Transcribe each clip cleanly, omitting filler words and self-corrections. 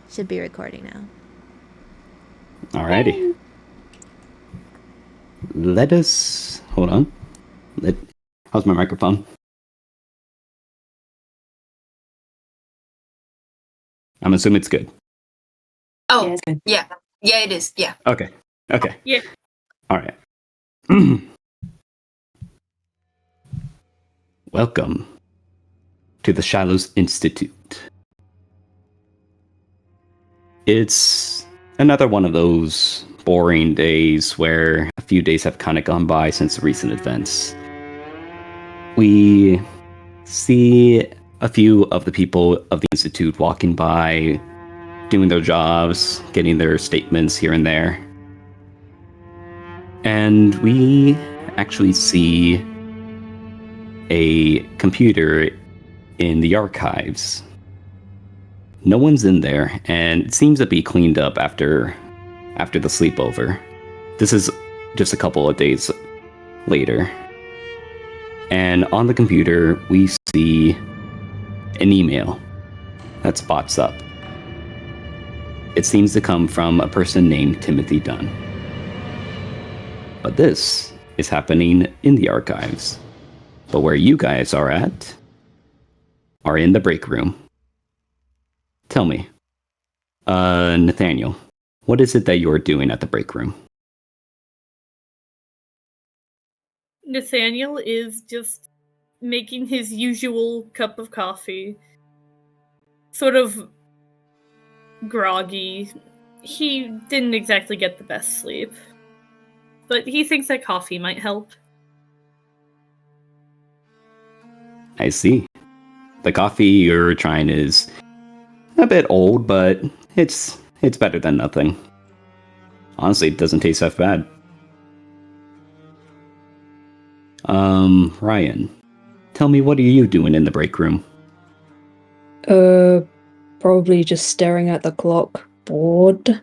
Should be recording now. Alrighty. Let us... Hold on. How's my microphone? I'm assuming it's good. Oh, yeah, it's good. Yeah. Yeah, it is. Yeah. Okay. Yeah. Alright. Welcome to the Shallows Institute. It's another one of those boring days where a few days have kind of gone by since recent events. We see a few of the people of the Institute walking by, doing their jobs, getting their statements here and there. And we actually see a computer in the archives. No one's in there, and it seems to be cleaned up after the sleepover. This is just a couple of days later. And on the computer, we see an email that spots up. It seems to come from a person named Timothy Dunn. But this is happening in the archives. But where you guys are in the break room. Tell me, Nathaniel, what is it that you're doing at the break room? Nathaniel is just making his usual cup of coffee. Sort of groggy. He didn't exactly get the best sleep. But he thinks that coffee might help. I see. The coffee you're trying is a bit old, but it's better than nothing. Honestly, it doesn't taste half bad. Ryan, tell me, what are you doing in the break room? Probably just staring at the clock, bored.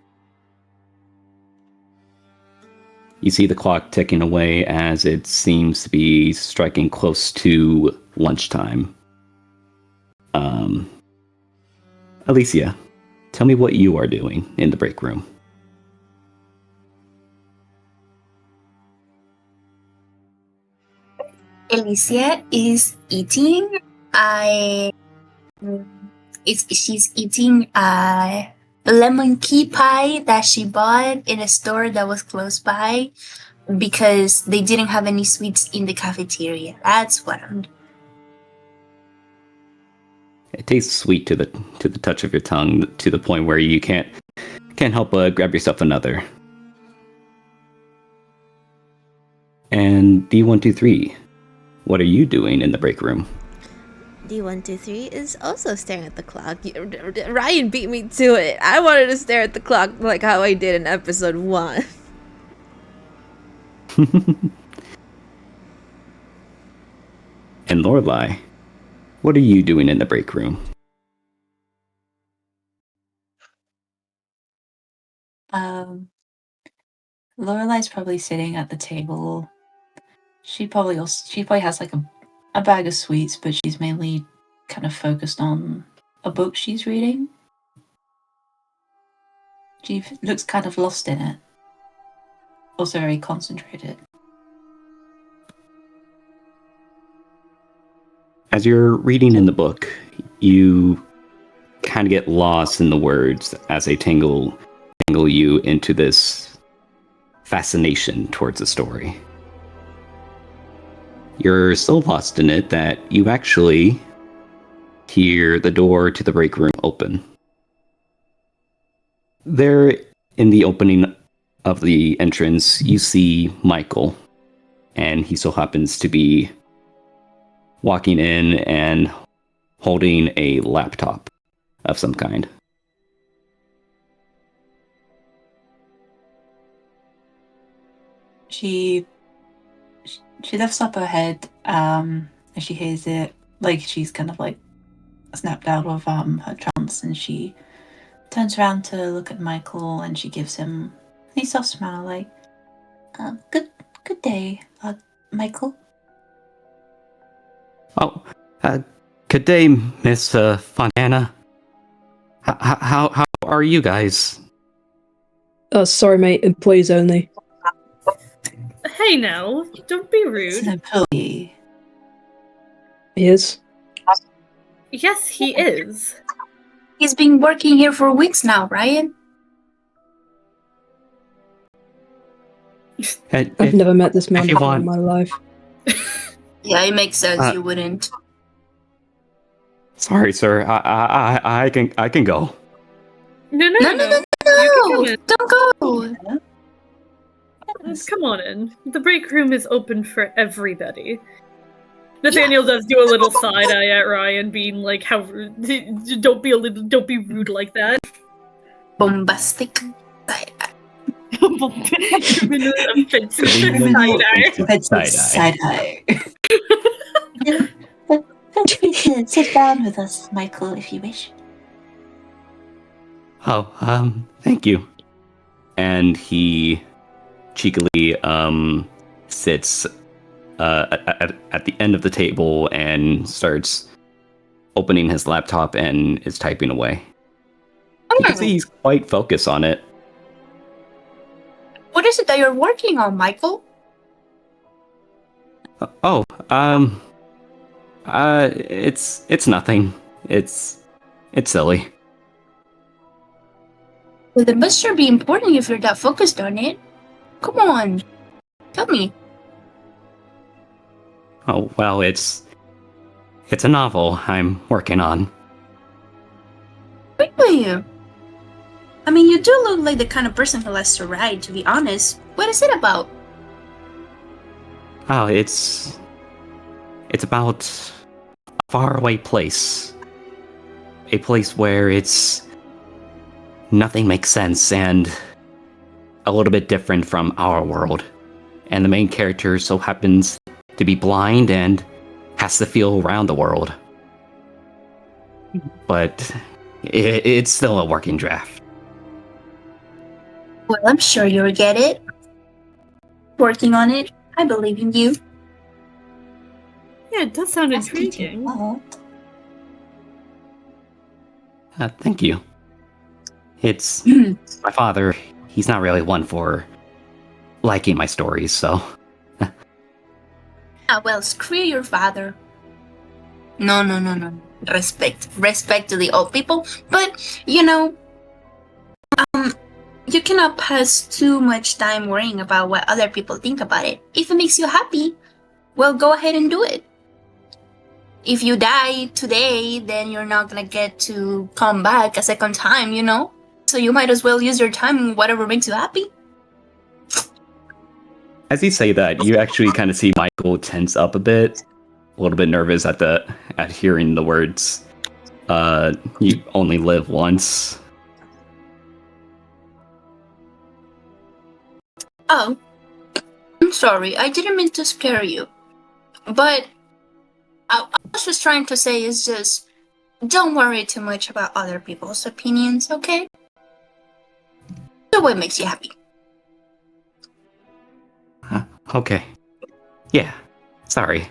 You see the clock ticking away as it seems to be striking close to lunchtime. Alicia, tell me what you are doing in the break room. Alicia is eating. She's eating a lemon key pie that she bought in a store that was close by because they didn't have any sweets in the cafeteria. That's what I'm doing. It tastes sweet to the touch of your tongue, to the point where you can't help but grab yourself another. And D123, what are you doing in the break room? D123 is also staring at the clock. Ryan beat me to it. I wanted to stare at the clock like how I did in episode 1. And Lorelai, what are you doing in the break room? Lorelai's probably sitting at the table. She probably has like a bag of sweets, but she's mainly kind of focused on a book she's reading. She looks kind of lost in it. Also very concentrated. As you're reading in the book, you kind of get lost in the words as they tangle you into this fascination towards the story. You're so lost in it that you actually hear the door to the break room open. There, in the opening of the entrance, you see Michael, and he so happens to be walking in and holding a laptop of some kind. She lifts up her head as she hears it, like she's kind of like snapped out of her trance, and she turns around to look at Michael, and she gives him a soft smile, like, good day, Michael. Oh, good day, Miss Fontana. How are are you guys? Sorry, mate. Employees only. Hey now, don't be It's an rude. employee. He is. Yes, he is. He's been working here for weeks now, Ryan. I've never met this man if you before want- in my life. Yeah, it makes sense. Uh, You wouldn't. Sorry, sir. I can go. No. No. You can come in. Don't go. Come on in. The break room is open for everybody. Nathaniel does do a little side eye at Ryan, being like, "How don't be rude like that." Bombastic. Offensive side eye. Side eye. Feel free to sit down with us, Michael, if you wish. Oh, thank you. And he cheekily sits at the end of the table and starts opening his laptop and is typing away. You can see he's quite focused on it. What is it that you're working on, Michael? It's nothing. It's silly. Well, it must sure be important if you're that focused on it. Come on. Tell me. Oh, well, it's a novel I'm working on. Really? I mean, you do look like the kind of person who likes to write, to be honest. What is it about? Oh, it's about a faraway place. A place where nothing makes sense and a little bit different from our world. And the main character so happens to be blind and has to feel around the world. But it's still a working draft. Well, I'm sure you'll get it. Working on it. I believe in you. Yeah, it does sound That's intriguing. Thank you. It's my father. He's not really one for liking my stories, so. Well, screw your father. No. Respect to the old people. But, you cannot pass too much time worrying about what other people think about it. If it makes you happy, well, go ahead and do it. If you die today, then you're not gonna get to come back a second time, So you might as well use your time in whatever makes you happy. As you say that, you actually kind of see Michael tense up a bit, a little bit nervous at hearing the words. You only live once. Oh, I'm sorry. I didn't mean to scare you. But I was just trying to say is just don't worry too much about other people's opinions, okay? Do what makes you happy. Okay. Yeah. Sorry.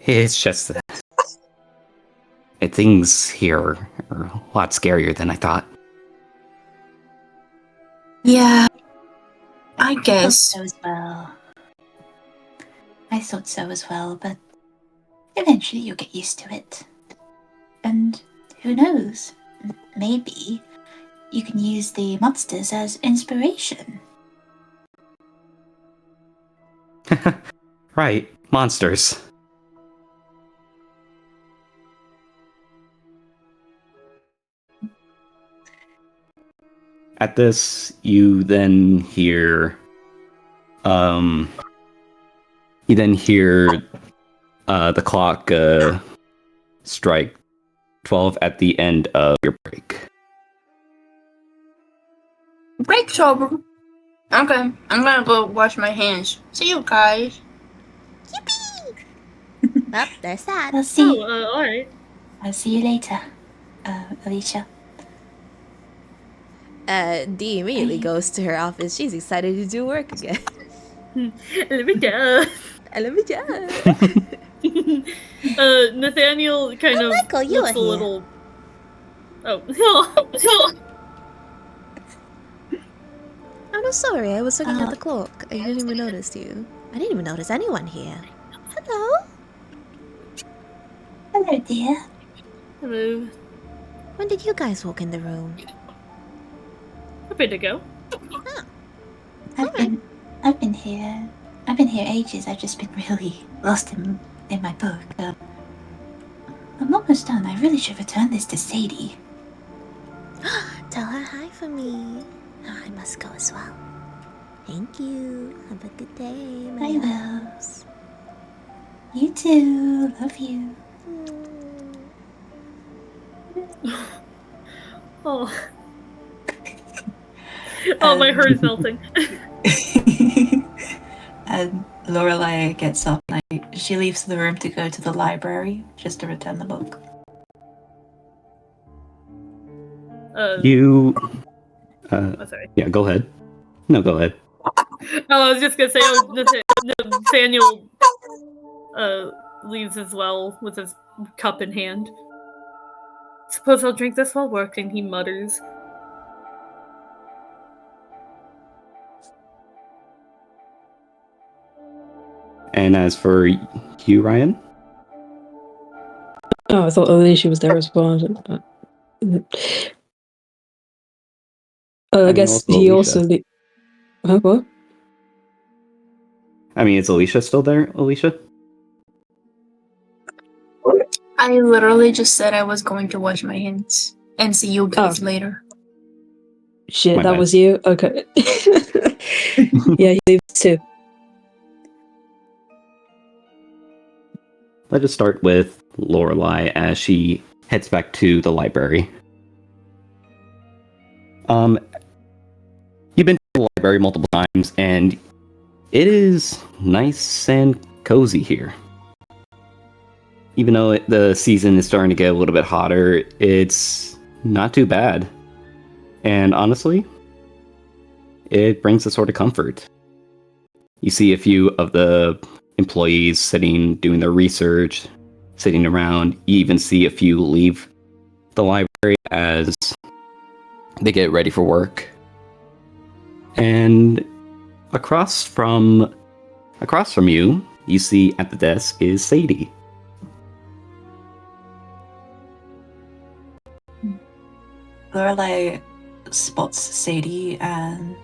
It's just that things here are a lot scarier than I thought. Yeah, I I thought guess. so as well. I thought so as well, but eventually you'll get used to it. And who knows? Maybe you can use the monsters as inspiration. Right. Monsters. At this, you then hear the clock strike 12 at the end of your break. Break's over. Okay, I'm gonna go wash my hands. See you guys. Well, there's that. I'll see. Alright. I'll see you later, Alicia. Dee immediately goes to her office. She's excited to do work again. Let me go. I love it, yeah. Nathaniel kind of Michael, you looks are a here. little Oh. I'm no sorry, I was looking at Oh. the clock. I didn't even notice you. I didn't even notice anyone here. Hello? Hello, dear. Hello. When did you guys walk in the room? A bit ago. Alright. I've been here. I've been here ages. I've just been really lost in my book. I'm almost done. I really should return this to Sadie. Tell her hi for me. Oh, I must go as well. Thank you. Have a good day, my I will. loves. You too. Love you. Oh. Oh, my heart is melting. And Lorelei gets up. She leaves the room to go to the library just to return the book. You. Sorry. Yeah, go ahead. No, go ahead. I was just gonna say, Nathaniel leaves as well with his cup in hand. Suppose I'll drink this while working, he mutters. And as for you, Ryan? Oh, I thought Alicia was there as well. I guess also he Alicia. also. Huh, what? I mean, is Alicia still there, Alicia? I literally just said I was going to wash my hands and see you guys later. Shit, My that bad. was you? Okay. Yeah, he leaves too. Let's just start with Lorelei as she heads back to the library. You've been to the library multiple times, and it is nice and cozy here. Even though the season is starting to get a little bit hotter, it's not too bad. And honestly, it brings a sort of comfort. You see a few of the employees sitting, doing their research, sitting around. You even see a few leave the library as they get ready for work. And across from you, you see at the desk is Sadie. Lorelei spots Sadie, and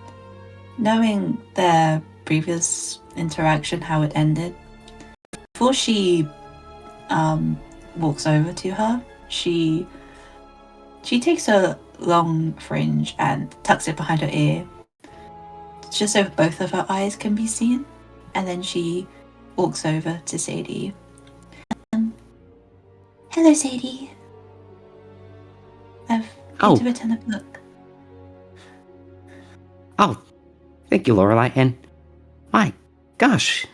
knowing their previous interaction, how it ended, before she walks over to her, she takes a long fringe and tucks it behind her ear, just so both of her eyes can be seen, and then she walks over to Sadie. Hello, Sadie. I've come to return a book. Oh, thank you, Lorelei. And my gosh,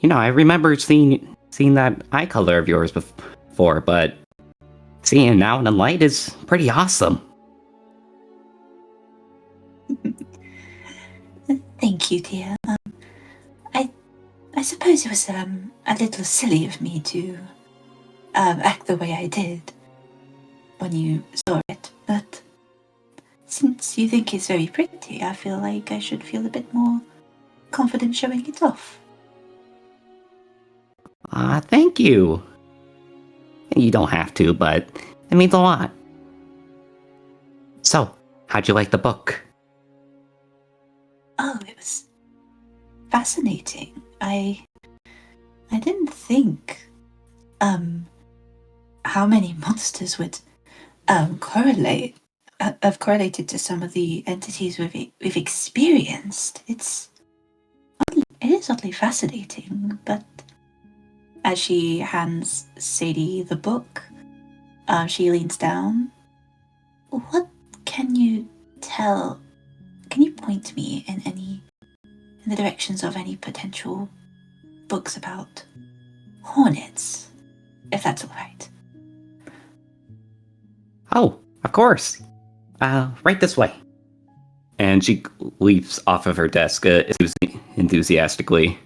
I remember seeing that eye color of yours before, but seeing it now in the light is pretty awesome. Thank you, dear. I suppose it was a little silly of me to act the way I did when you saw it, but since you think it's very pretty, I feel like I should feel a bit more confident showing it off. Thank you. You don't have to, but it means a lot. So, how'd you like the book? Oh, it was fascinating. I didn't think how many monsters would have correlated to some of the entities we've experienced. It is oddly fascinating, but as she hands Sadie the book, she leans down. What can you tell? Can you point me in the directions of any potential books about hornets, if that's all right? Oh, of course. Right this way. And she leaps off of her desk enthusiastically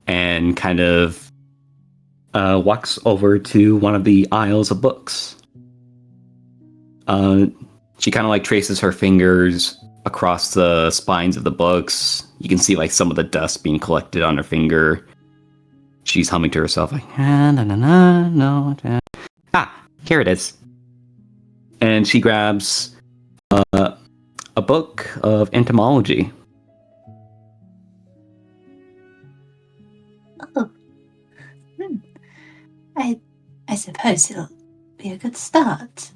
and kind of walks over to one of the aisles of books. She kind of like traces her fingers across the spines of the books. You can see like some of the dust being collected on her finger. She's humming to herself like, ah, na, na, na, no, na. Ah, here it is. And she grabs a book of entomology. Oh. I suppose it'll be a good start.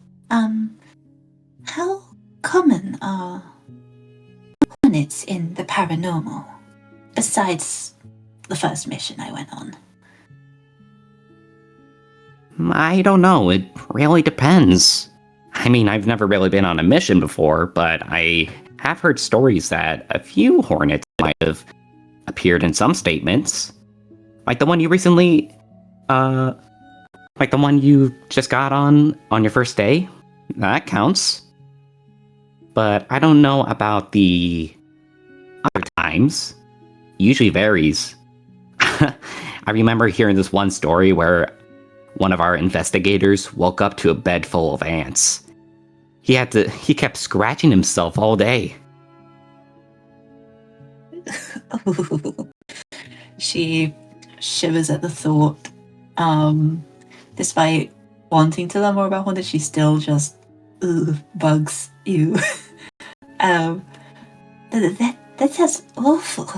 How common are hornets in the paranormal, besides the first mission I went on? I don't know. It really depends. I mean, I've never really been on a mission before, but I have heard stories that a few hornets might have appeared in some statements. Like the one you recently, like the one you just got on your first day. That counts. But I don't know about the other times. Usually varies. I remember hearing this one story where one of our investigators woke up to a bed full of ants. He kept scratching himself all day. She shivers at the thought. Despite wanting to learn more about hornets, she still just bugs you. That sounds awful.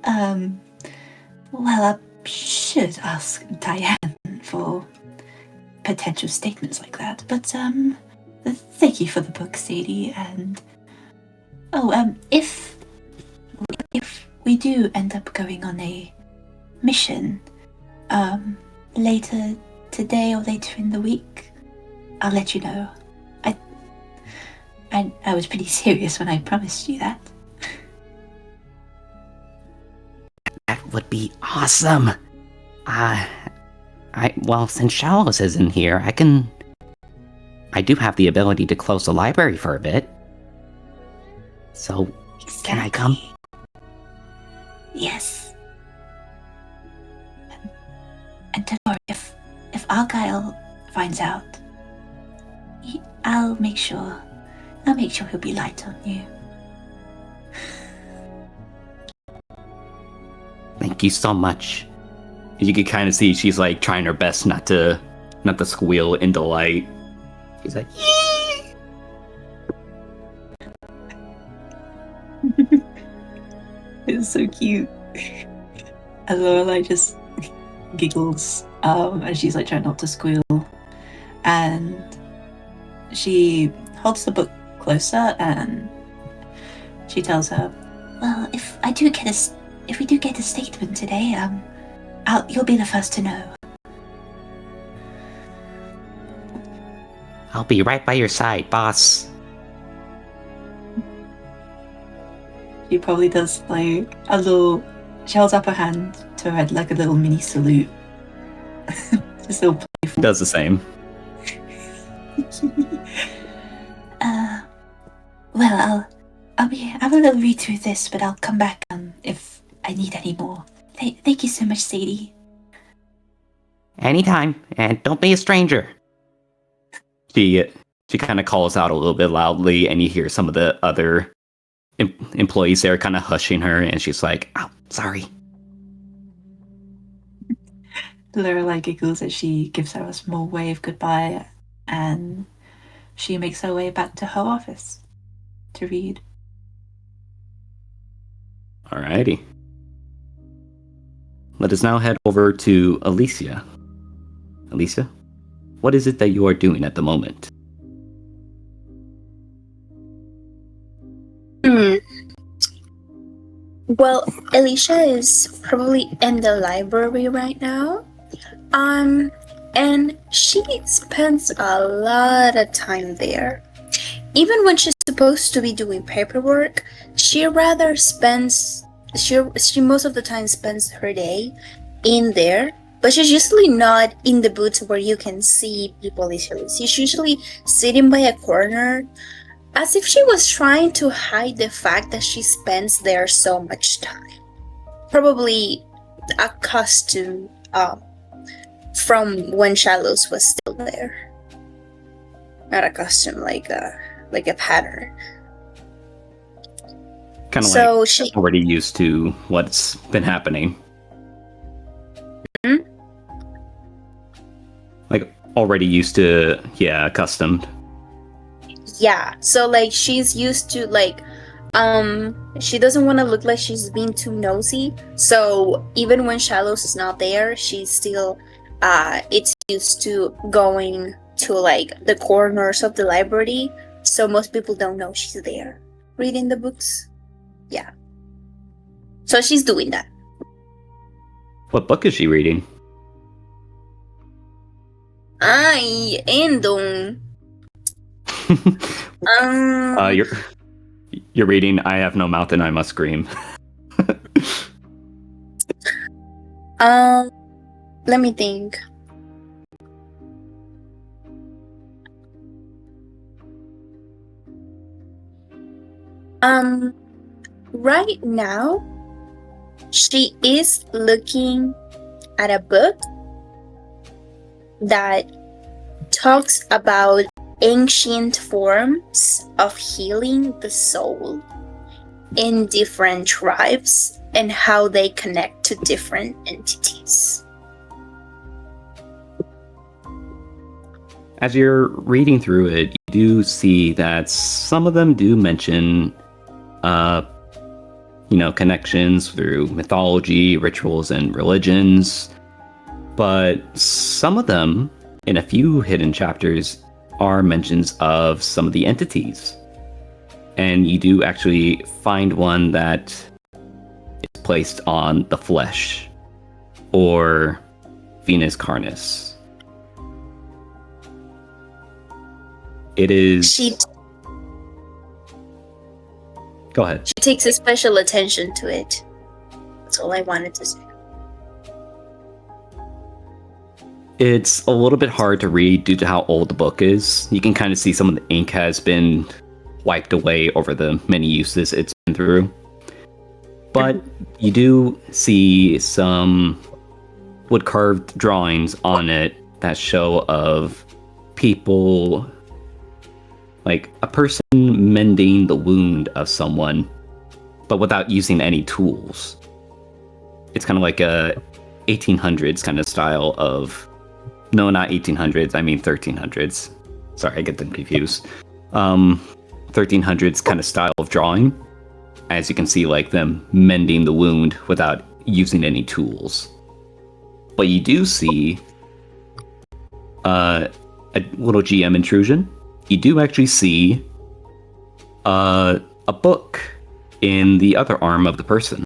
Well, I should ask Diane for potential statements like that. But thank you for the book, Sadie. And if we do end up going on a mission, later today or later in the week, I'll let you know. I was pretty serious when I promised you that. That would be awesome. Well, since Shallows isn't here, I do have the ability to close the library for a bit. So, Exactly. can I come? Yes. And don't worry, if Argyle finds out, I'll make sure he'll be light on you. Thank you so much. You can kind of see she's like trying her best not to squeal in delight. She's like, yee! It's so cute. And Lorelai just giggles, and she's like trying not to squeal. And she holds the book closer and she tells her, "Well, if we do get a statement today, you'll be the first to know." I'll be right by your side, boss. She probably does like a little. She holds up her hand to her head like a little mini salute. Just a little playful. Does the same. Well, I'll have a little read through this, but I'll come back if I need any more. Thank you so much, Sadie. Anytime, and don't be a stranger. She kind of calls out a little bit loudly, and you hear some of the other employees there kind of hushing her, and she's like, "Oh, sorry." Lorelai giggles as she gives her a small wave goodbye, and she makes her way back to her office to read. Alrighty. Let us now head over to Alicia. Alicia, what is it that you are doing at the moment? Well, Alicia is probably in the library right now. And she spends a lot of time there. Even when she's supposed to be doing paperwork, she rather spends she most of the time spends her day in there. But she's usually not in the booths where you can see people easily. She's usually sitting by a corner, as if she was trying to hide the fact that she spends there so much time. Probably accustomed from when Shallows was still there. not a custom, like a pattern. Kind of So like she already used to what's been happening. Hmm? Like already used to, yeah, accustomed. Yeah, so like she's used to like she doesn't want to look like she's being too nosy. So even when Shallows is not there, she's still it's used to going to like the corners of the library, so most people don't know she's there reading the books. Yeah. So she's doing that. What book is she reading? Ay, Endon. You're reading I Have No Mouth and I Must Scream. Let me think. Right now, she is looking at a book that talks about ancient forms of healing the soul in different tribes and how they connect to different entities. As you're reading through it, you do see that some of them do mention, connections through mythology, rituals, and religions. But some of them, in a few hidden chapters, are mentions of some of the entities. And you do actually find one that is placed on the flesh, or Venus Carnis. It is... Go ahead. She takes a special attention to it. That's all I wanted to say. It's a little bit hard to read due to how old the book is. You can kind of see some of the ink has been wiped away over the many uses it's been through. But you do see some wood-carved drawings on it that show of people, like a person mending the wound of someone, but without using any tools. It's kind of like a 1800s kind of style of... No, not 1800s, I mean 1300s. Sorry, I get them confused. 1300s kind of style of drawing. As you can see, like them mending the wound without using any tools. But you do see a little GM intrusion. You do actually see a book in the other arm of the person.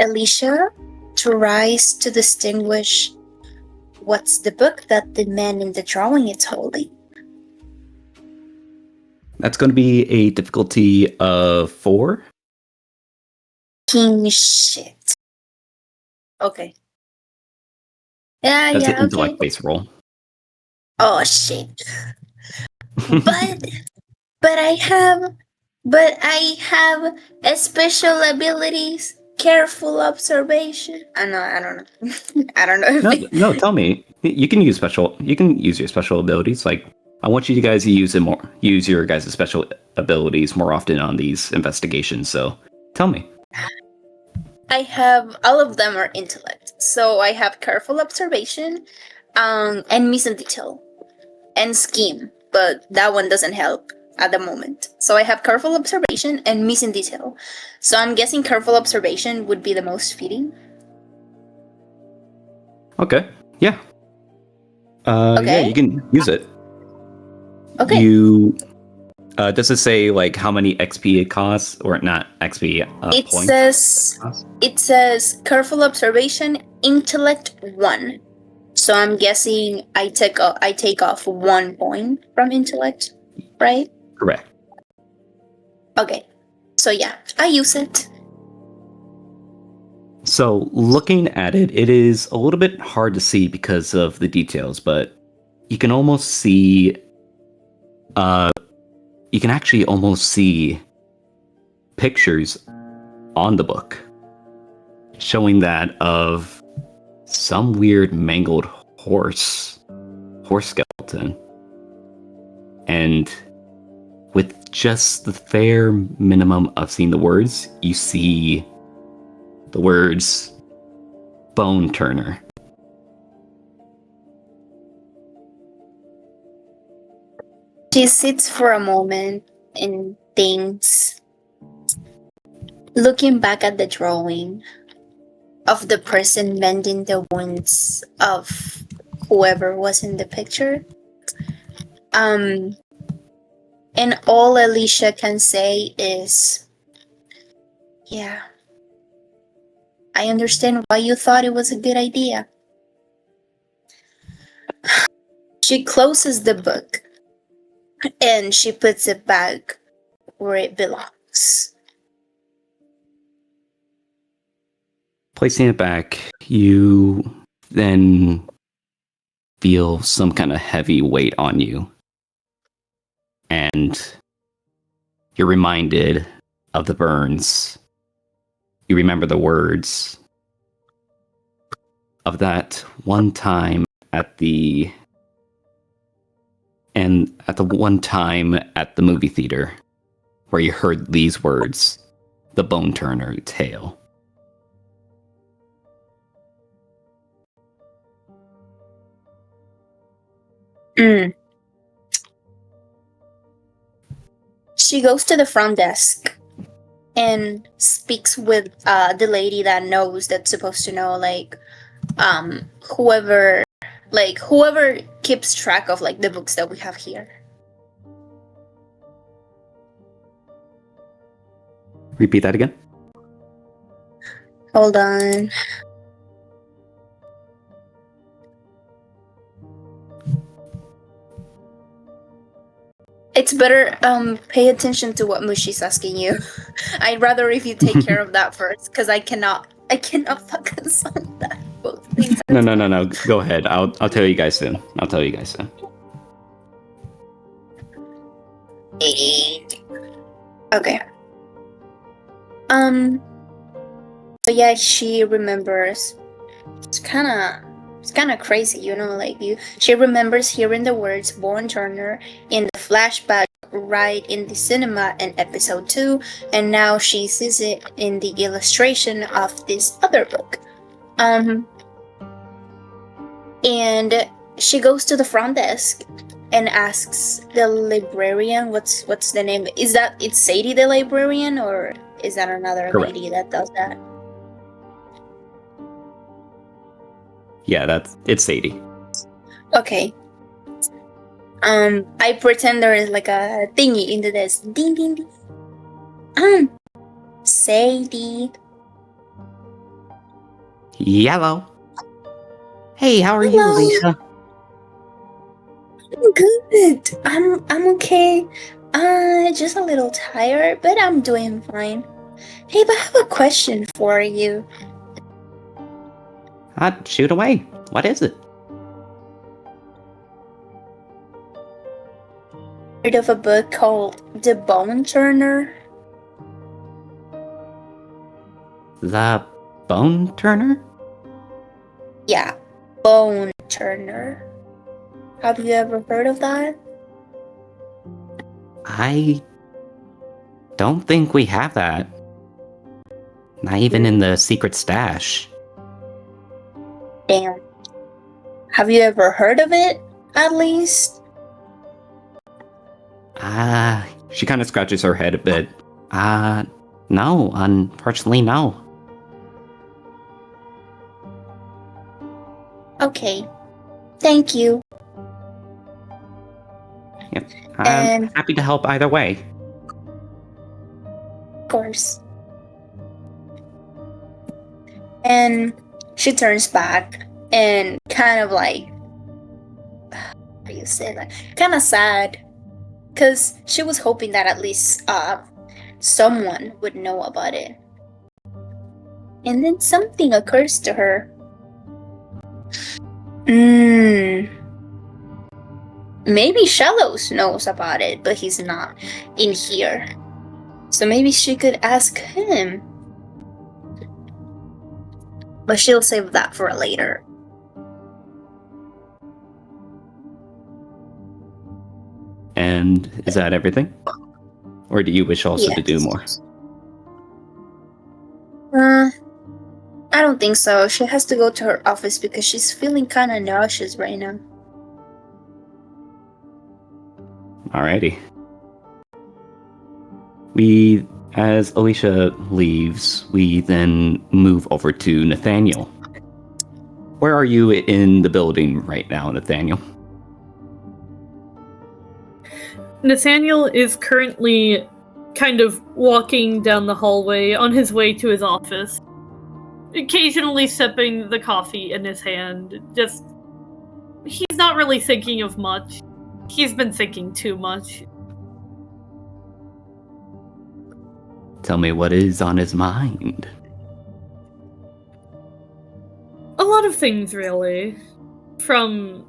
Alicia tries to distinguish what's the book that the man in the drawing is holding. That's going to be a difficulty of 4. King shit. Okay. That's an Okay. intellect-based roll. Oh shit. But I have a special abilities. Careful observation. I don't know. I don't know. No, tell me. You can use your special abilities. Like, I want you guys to use your guys' special abilities more often on these investigations. So, tell me. I have all of them are intellect. So I have careful observation, and mise en detail, and scheme. But that one doesn't help at the moment. So I have careful observation and mise en detail. So I'm guessing careful observation would be the most fitting. Okay. Yeah. Okay. Yeah, you can use it. Okay. Does it say like how many XP it costs, or not XP? Points? It says careful observation, intellect 1. So I'm guessing I take off 1 point from intellect, right? Correct. Okay. So yeah, I use it. So looking at it, it is a little bit hard to see because of the details, but you can almost see. You can actually almost see pictures on the book showing that of some weird mangled horse skeleton. And with just the fair minimum of seeing the words, you see the words Bone Turner. She sits for a moment and thinks, looking back at the drawing of the person mending the wounds of whoever was in the picture. And all Alicia can say is, yeah, I understand why you thought it was a good idea. She closes the book and she puts it back where it belongs. Placing it back, you then feel some kind of heavy weight on you. And you're reminded of the burns. You remember the words of that one time at the movie theater where you heard these words, the Bone Turner tale. She goes to the front desk and speaks with the lady that knows, that's supposed to know, whoever keeps track of the books that we have here. Repeat that again. Hold on. It's better pay attention to what Mushi's asking you. I'd rather if you take care of that first, because I cannot focus on that. Both things. No. Go ahead. I'll tell you guys soon. Okay. But yeah, she remembers. It's kind of crazy, she remembers hearing the words Born Turner in the flashback right in the cinema in episode 2, and now she sees it in the illustration of this other book. And she goes to the front desk and asks the librarian, what's the name? It's Sadie the librarian, or is that another Correct. lady that does that? Yeah, it's Sadie. Okay. I pretend there is a thingy in the desk. Ding ding ding. Sadie. Yellow. Hey, how are you, Hello. Lisa? I'm good. I'm okay. Just a little tired, but I'm doing fine. Hey, but I have a question for you. Shoot away. What is it? Heard of a book called The Bone Turner? The Bone Turner? Yeah, Bone Turner. Have you ever heard of that? I don't think we have that. Not even in the secret stash. Damn. Have you ever heard of it, at least? She kind of scratches her head a bit. No, unfortunately, no. Okay. Thank you. Yep. I'm happy to help either way. Of course. And she turns back and kind of kind of sad, because she was hoping that at least someone would know about it. And then something occurs to her. Maybe Shallows knows about it, but he's not in here. So maybe she could ask him. but she'll save that for later. And is that everything? Or do you wish also to do Yes. more? I don't think so. She has to go to her office because she's feeling kind of nauseous right now. Alrighty. We, as Alicia leaves, we then move over to Nathaniel. Where are you in the building right now, Nathaniel? Nathaniel is currently kind of walking down the hallway on his way to his office, occasionally sipping the coffee in his hand. Just, he's not really thinking of much. He's been thinking too much. Tell me what is on his mind. A lot of things, really. From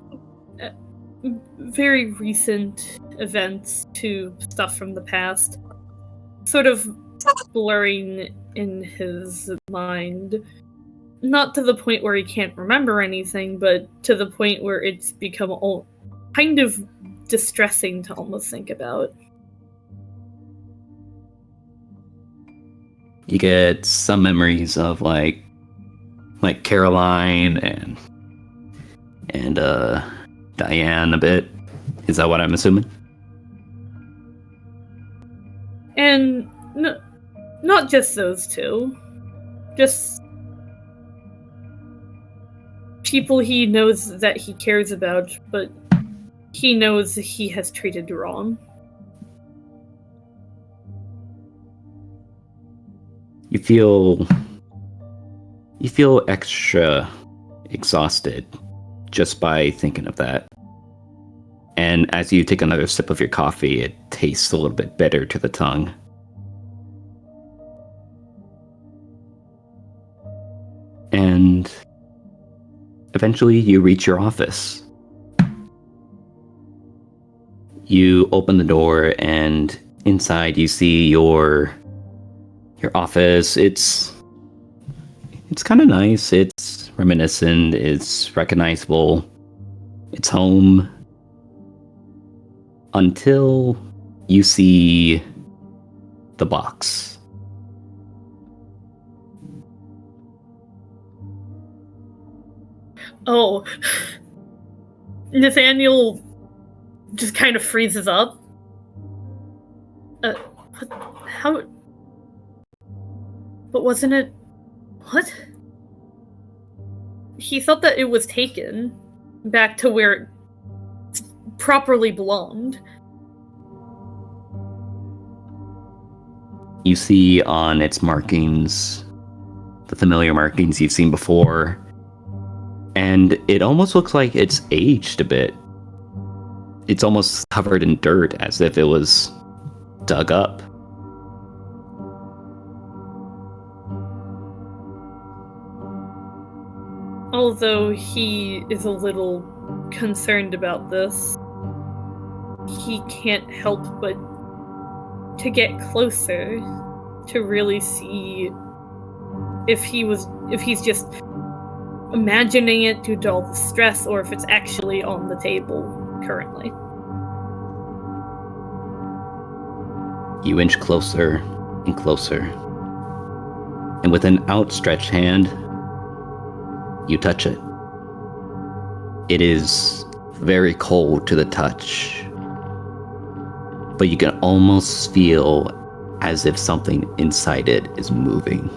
very recent events to stuff from the past. Sort of blurring in his mind. Not to the point where he can't remember anything, but to the point where it's become kind of distressing to almost think about. You get some memories of like Caroline and Diane a bit. Is that what I'm assuming? And not just those two. Just people he knows that he cares about, but he knows he has treated wrong. You feel extra exhausted just by thinking of that. And as you take another sip of your coffee, it tastes a little bit bitter to the tongue. And eventually you reach your office. You open the door and inside you see your office. It's kind of nice. It's reminiscent. It's recognizable. It's home. Until you see the box. Oh. Nathaniel just kind of freezes up. How? But wasn't it... What? He thought that it was taken back to where it properly belonged. You see on its markings, the familiar markings you've seen before, and it almost looks like it's aged a bit. It's almost covered in dirt, as if it was dug up. Although he is a little concerned about this, he can't help but to get closer to really see if he's just imagining it due to all the stress, or if it's actually on the table currently. You inch closer and closer, and with an outstretched hand, you touch it. It is very cold to the touch, but you can almost feel as if something inside it is moving.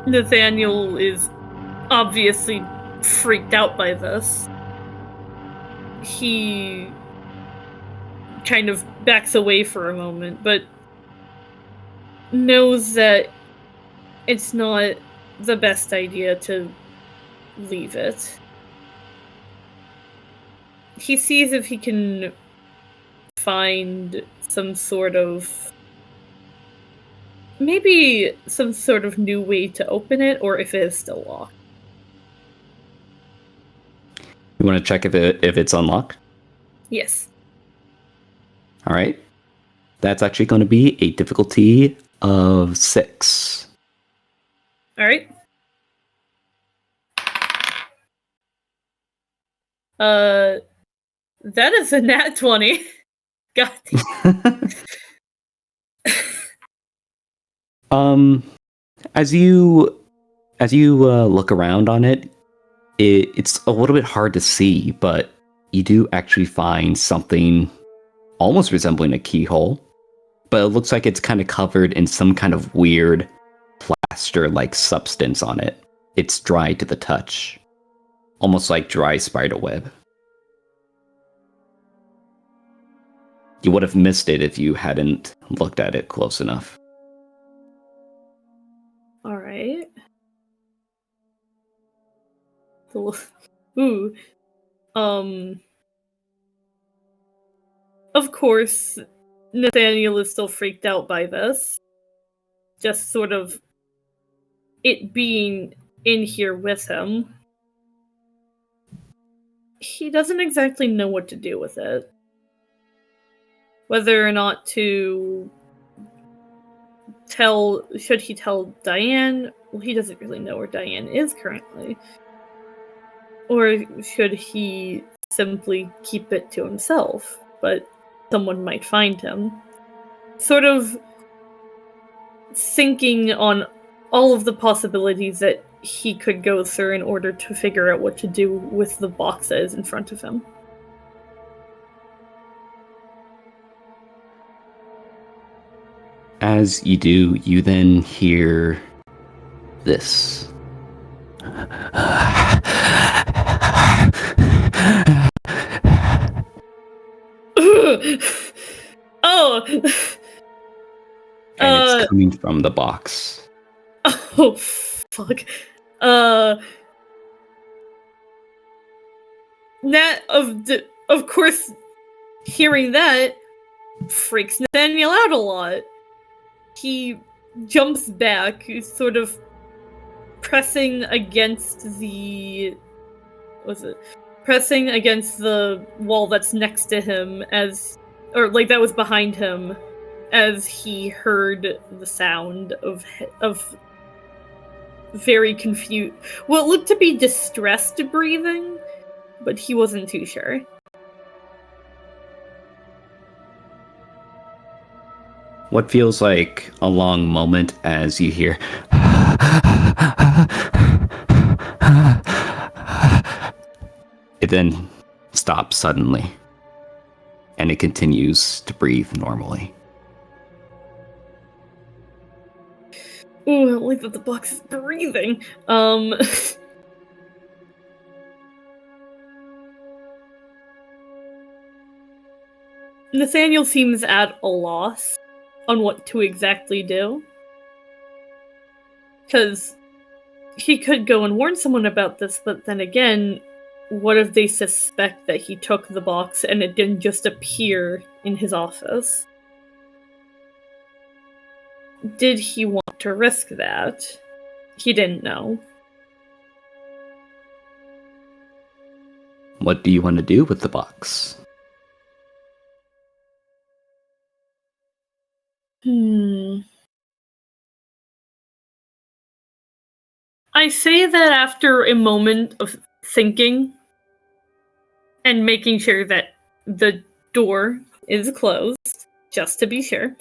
Nathaniel is obviously freaked out by this. He kind of backs away for a moment, but knows that it's not the best idea to leave it. He sees if he can find some sort of... maybe some sort of new way to open it, or if it is still locked. You want to check if it's unlocked? Yes. All right. That's actually going to be a difficulty of 6. All right. That is a nat 20. God. As you look around on it, it's a little bit hard to see, but you do actually find something almost resembling a keyhole, but it looks like it's kind of covered in some kind of weird plaster-like substance on it. It's dry to the touch, almost like dry spiderweb. You would have missed it if you hadn't looked at it close enough. All right. Ooh. Of course, Nathaniel is still freaked out by this. Just sort of it being in here with him. He doesn't exactly know what to do with it. Whether or not to should he tell Diane? Well, he doesn't really know where Diane is currently. Or should he simply keep it to himself? But someone might find him. Sort of thinking on all of the possibilities that he could go through in order to figure out what to do with the box that is in front of him. As you do, you then hear this. Oh! And it's coming from the box. Oh, fuck. Nat, of course, hearing that freaks Nathaniel out a lot. He jumps back, sort of pressing against the wall that's next to him that was behind him as he heard the sound of very confused, what looked to be distressed breathing, but he wasn't too sure. What feels like a long moment as you hear. It then stops suddenly, and it continues to breathe normally. Ooh, I don't like that the box is breathing. Nathaniel seems at a loss on what to exactly do. Because he could go and warn someone about this, but then again, what if they suspect that he took the box and it didn't just appear in his office? Did he want to risk that? He didn't know. What do you want to do with the box? I say that after a moment of thinking and making sure that the door is closed, just to be sure,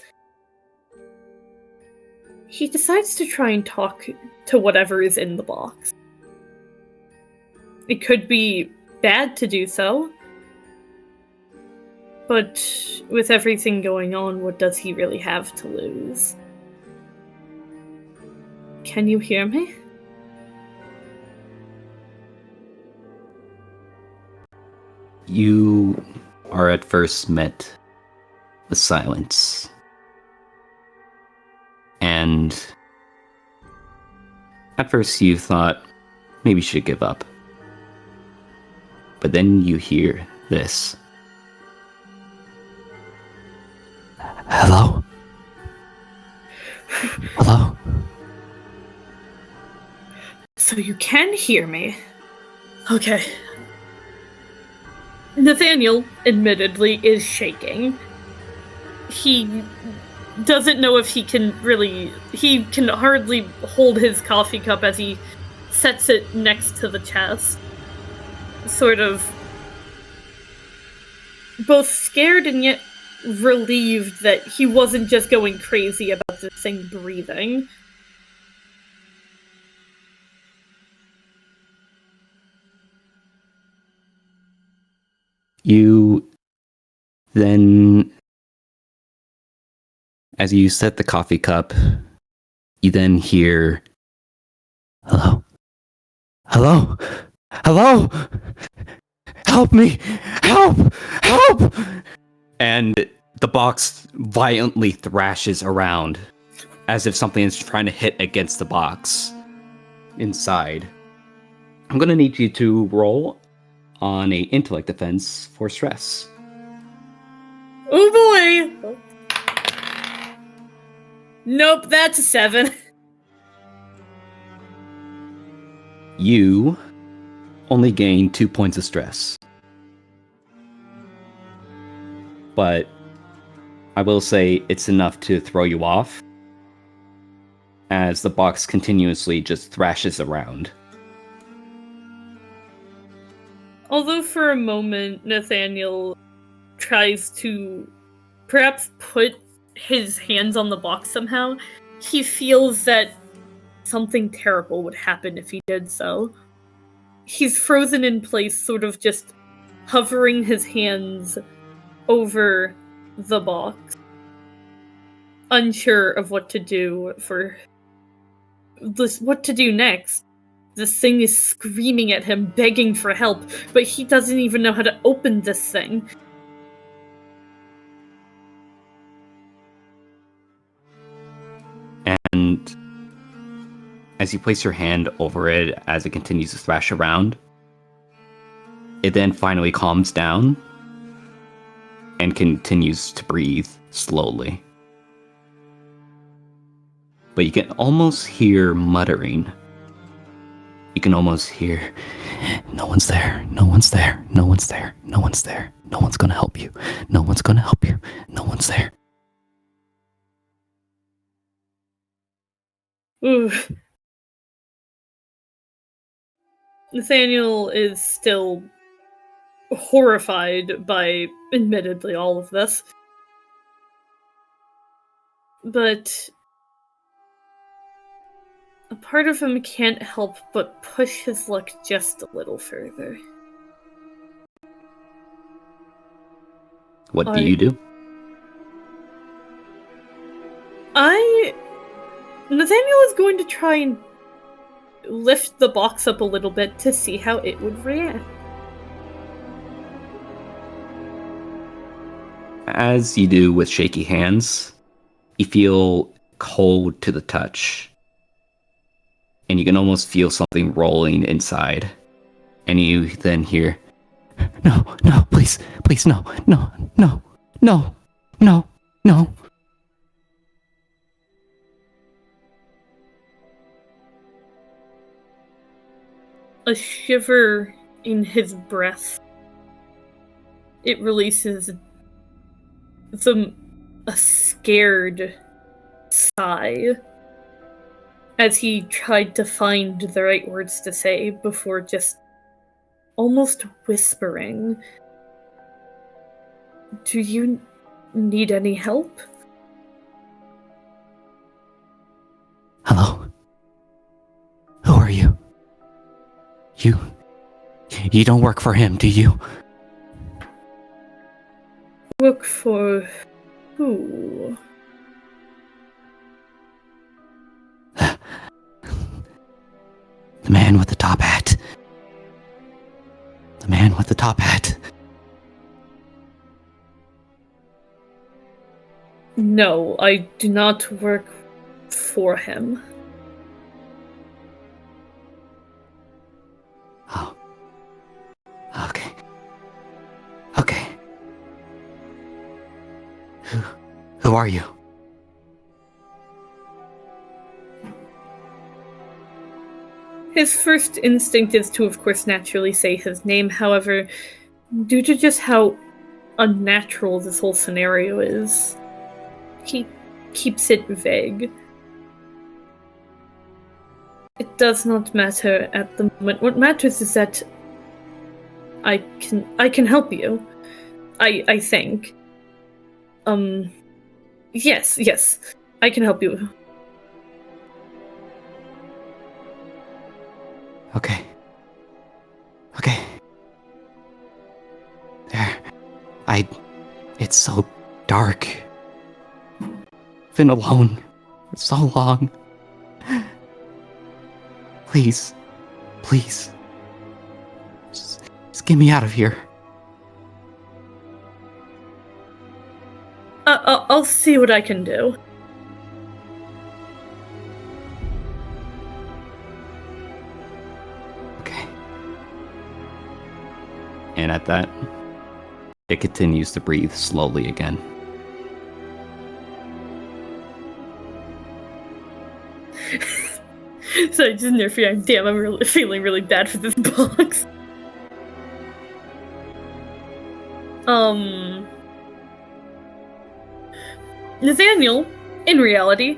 he decides to try and talk to whatever is in the box. It could be bad to do so, but with everything going on, what does he really have to lose? Can you hear me? You are at first met with silence. And at first you thought maybe you should give up. But then you hear this. Hello? Hello? So you can hear me? Okay. Nathaniel, admittedly, is shaking. He doesn't know if he can hardly hold his coffee cup as he sets it next to the chest. Sort of both scared and yet relieved that he wasn't just going crazy about this thing breathing. You then, as you set the coffee cup, you then hear, "Hello? Hello? Hello? Help me! Help! Help!" And the box violently thrashes around as if something is trying to hit against the box inside. I'm going to need you to roll on a intellect defense for stress. Oh boy! Nope, that's a 7. You only gain 2 points of stress. But I will say it's enough to throw you off as the box continuously just thrashes around. Although for a moment, Nathaniel tries to perhaps put his hands on the box somehow, he feels that something terrible would happen if he did so. He's frozen in place, sort of just hovering his hands over the box, unsure of what to do what to do next. This thing is screaming at him, begging for help, but he doesn't even know how to open this thing. And as you place your hand over it as it continues to thrash around, it then finally calms down and continues to breathe slowly. But you can almost hear muttering. You can almost hear, "No one's there, no one's there, no one's there, no one's there, no one's gonna help you, no one's gonna help you, no one's there." Ooh. Nathaniel is still horrified by, admittedly, all of this. But a part of him can't help but push his luck just a little further. What do you do? Nathaniel is going to try and lift the box up a little bit to see how it would react. As you do with shaky hands, you feel cold to the touch. And you can almost feel something rolling inside. And you then hear, "No, no, please, please, no, no, no, no, no, no." A shiver in his breath. It releases a scared sigh as he tried to find the right words to say before just almost whispering, "Do you need any help?" "Hello? Who are you? You don't work for him, do you?" Work for who? "The man with the top hat. The man with the top hat." No, I do not work for him. "Oh. Okay. Okay. Who are you?" His first instinct is to, of course, naturally say his name. However, due to just how unnatural this whole scenario is, he keeps it vague. It does not matter at the moment. What matters is that I can help you. I think. Yes, I can help you. Okay. There. It's so dark. Been alone for so long. Please. Just get me out of here. I'll see what I can do. Okay. And at that, it continues to breathe slowly again. So just in there feeling, damn, I'm really feeling really bad for this box. Nathaniel, in reality,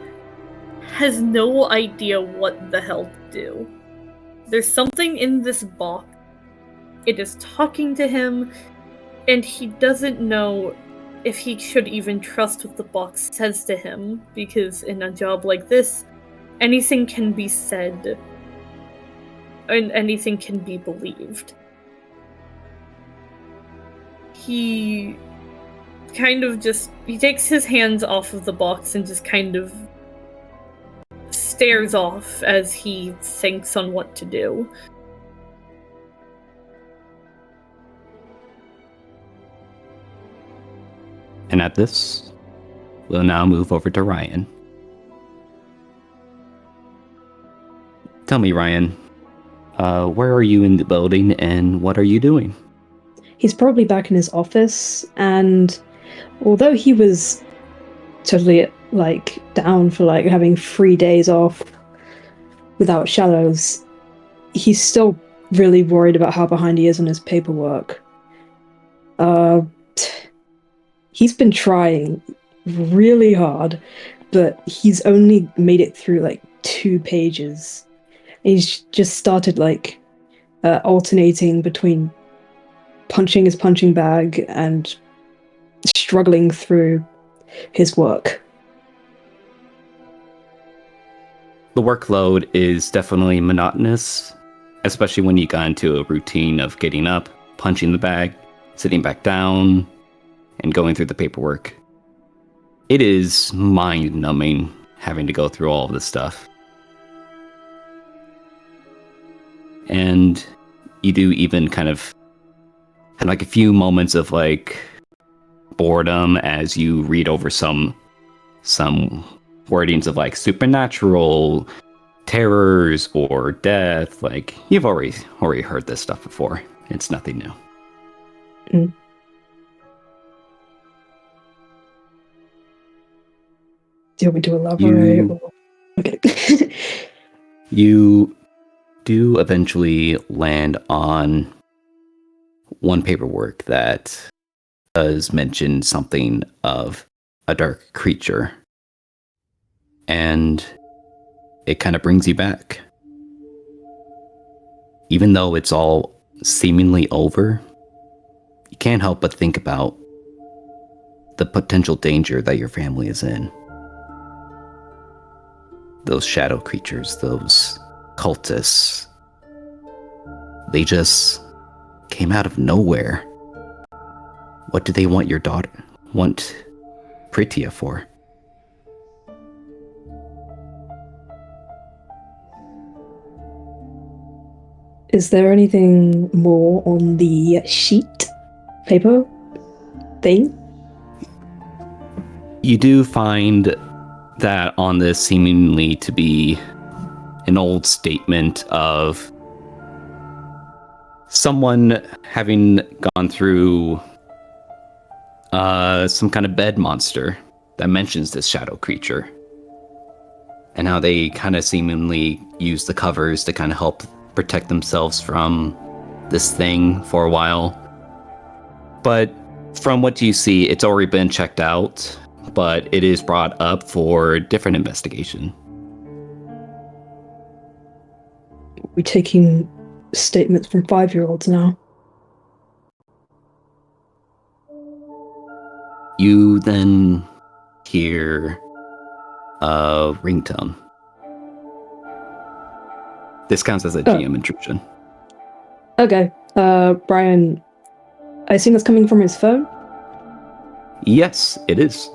has no idea what the hell to do. There's something in this box. It is talking to him, and he doesn't know if he should even trust what the box says to him, because in a job like this, anything can be said, and anything can be believed. He takes his hands off of the box and just kind of stares off as he thinks on what to do. And at this, we'll now move over to Ryan. Tell me, Ryan, where are you in the building and what are you doing? He's probably back in his office, and although he was totally down for having 3 days off without shadows, he's still really worried about how behind he is on his paperwork. He's been trying really hard, but he's only made it through 2 pages. He's just started alternating between punching his punching bag and struggling through his work. The workload is definitely monotonous, especially when you got into a routine of getting up, punching the bag, sitting back down, and going through the paperwork. It is mind-numbing having to go through all of this stuff. And you do even kind of a few moments of boredom as you read over some wordings of supernatural terrors or death. You've already heard this stuff before. It's nothing new. Mm. Do you want me to elaborate? Okay. You do eventually land on one paperwork that does mention something of a dark creature. And it kind of brings you back. Even though it's all seemingly over, you can't help but think about the potential danger that your family is in. Those shadow creatures, those cultists, they just came out of nowhere. What do they want Pt.1 for? Is there anything more on the sheet paper thing? You do find that on this seemingly to be an old statement of someone having gone through some kind of bed monster that mentions this shadow creature, and how they kind of seemingly use the covers to kind of help protect themselves from this thing for a while. But from what you see, it's already been checked out. but it is brought up for different investigation. We're taking statements from 5-year-olds now. You then hear a ringtone. This counts as a GM intrusion. Okay. Brian, I assume that's coming from his phone? Yes, it is.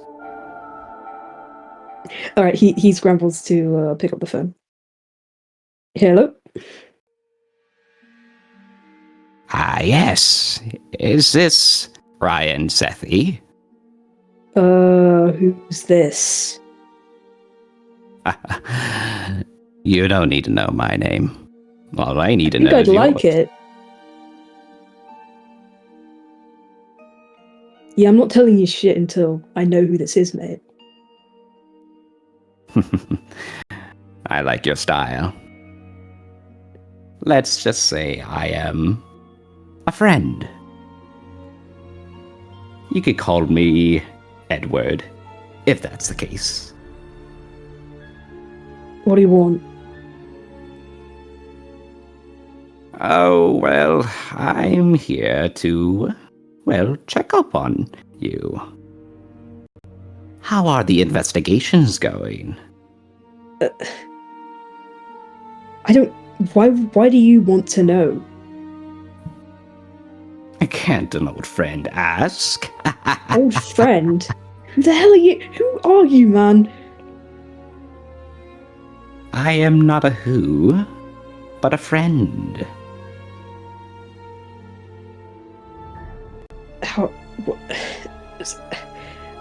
Alright, he scrambles to pick up the phone. Hello? Yes. Is this Ryan Sethi? Who's this? You don't need to know my name. All I need to I think know I'd is like yours. it. Yeah, I'm not telling you shit until I know who this is, mate. I like your style. Let's just say I am a friend. You could call me Edward, if that's the case. What do you want? Oh, well, I'm here to, check up on you. How are the investigations going? I don't... Why do you want to know? Can't an old friend ask? Old friend? Who the hell are you? Who are you, man? I am not a who, but a friend. How... What,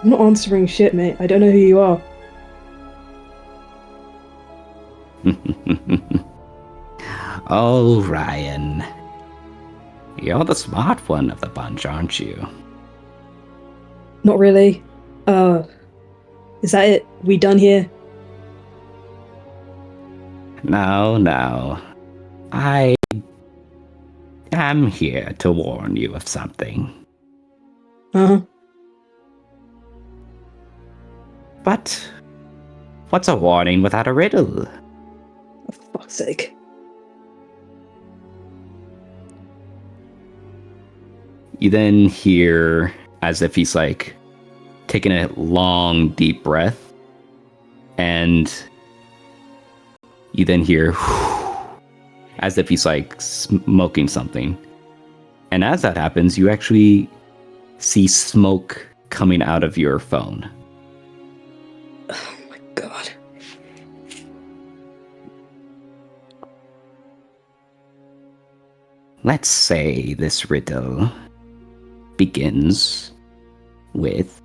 I'm not answering shit, mate. I don't know who you are. Oh, Ryan. You're the smart one of the bunch, aren't you? Not really. Is that it? We done here? No. I am here to warn you of something. Uh-huh. But what's a warning without a riddle? For fuck's sake. You then hear, as if he's like taking a long, deep breath, and you then hear as if he's like smoking something. And as that happens, you actually see smoke coming out of your phone. Oh my god. Let's say this riddle begins with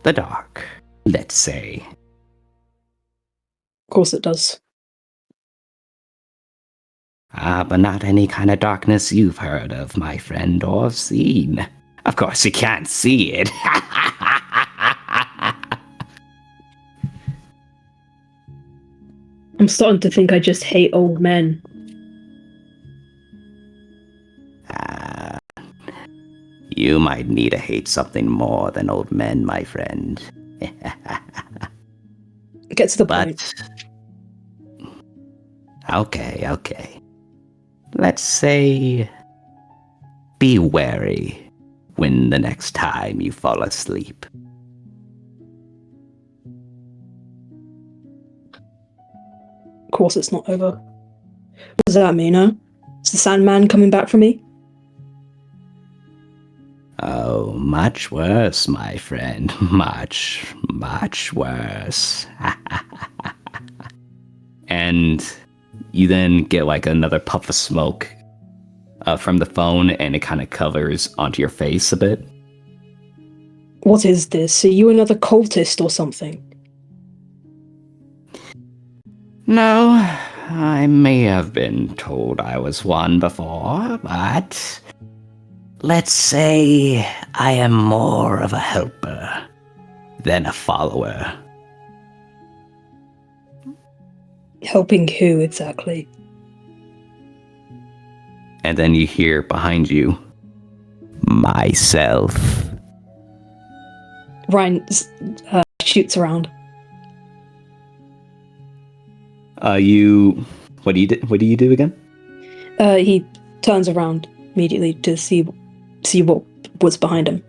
the dark, let's say. Of course it does. But not any kind of darkness you've heard of, my friend, or seen. Of course, you can't see it. I'm starting to think I just hate old men. You might need to hate something more than old men, my friend. Get to the point. Okay. Let's say, be wary when the next time you fall asleep. Of course it's not over. What does that mean, huh? Is the Sandman coming back for me? Oh, much worse, my friend. Much worse. And you then get like another puff of smoke from the phone, and it kind of covers onto your face a bit. What is this? Are you another cultist or something? No, I may have been told I was one before, but let's say I am more of a helper than a follower. Helping who exactly? And then you hear behind you, myself. Ryan shoots around. What do you do again? He turns around immediately to see what was behind him.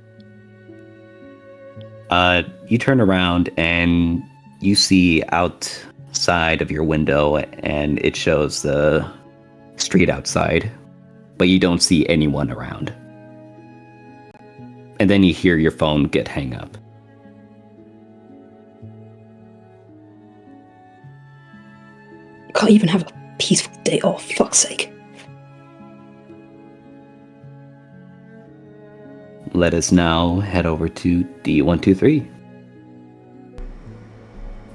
You turn around and you see outside of your window, and it shows the street outside, but you don't see anyone around. And then you hear your phone get hang up. Can't even have a peaceful day off, fuck's sake. Let us now head over to D123.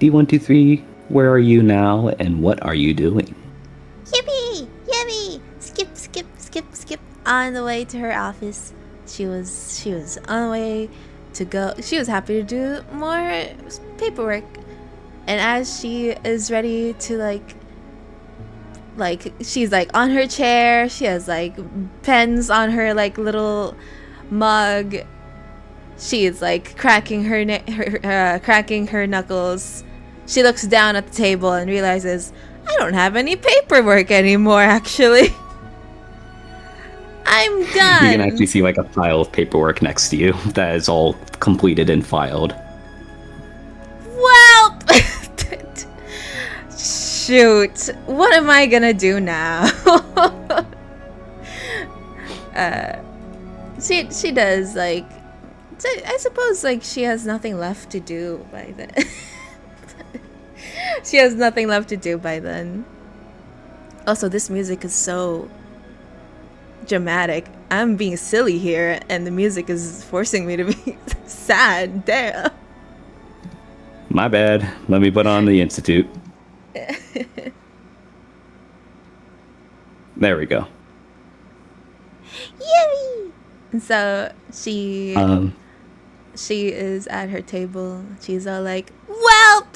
D123, where are you now, and what are you doing? Yippee! Yippee! Skip, skip, skip, skip. On the way to her office. She was on the way to go. She was happy to do more paperwork. And as she is ready to she's like on her chair, she has like pens on her like little mug. She is like cracking her knuckles. She looks down at the table and realizes, I don't have any paperwork anymore, actually. I'm done. You can actually see like a pile of paperwork next to you that is all completed and filed. Well, shoot. What am I gonna do now? She does like, I suppose like she has nothing left to do by then. She has nothing left to do by then. Also, this music is so dramatic. I'm being silly here, and the music is forcing me to be sad. Damn. My bad. Let me put on the Institute. There we go. Yay! And so she is at her table. She's all like, "Welp!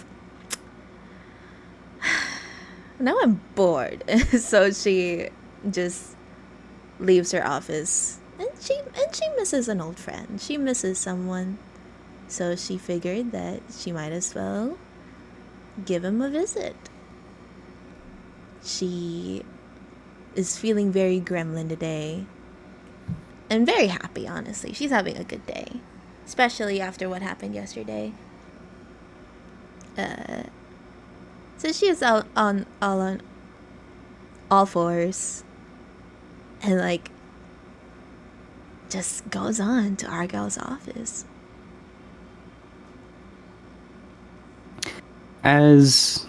Now I'm bored." So she just leaves her office, and she misses an old friend. She misses someone. So she figured that she might as well give him a visit. She is feeling very gremlin today. And very happy, honestly. She's having a good day. Especially after what happened yesterday. So she is out on all fours. And like just goes on to Argyle's office. As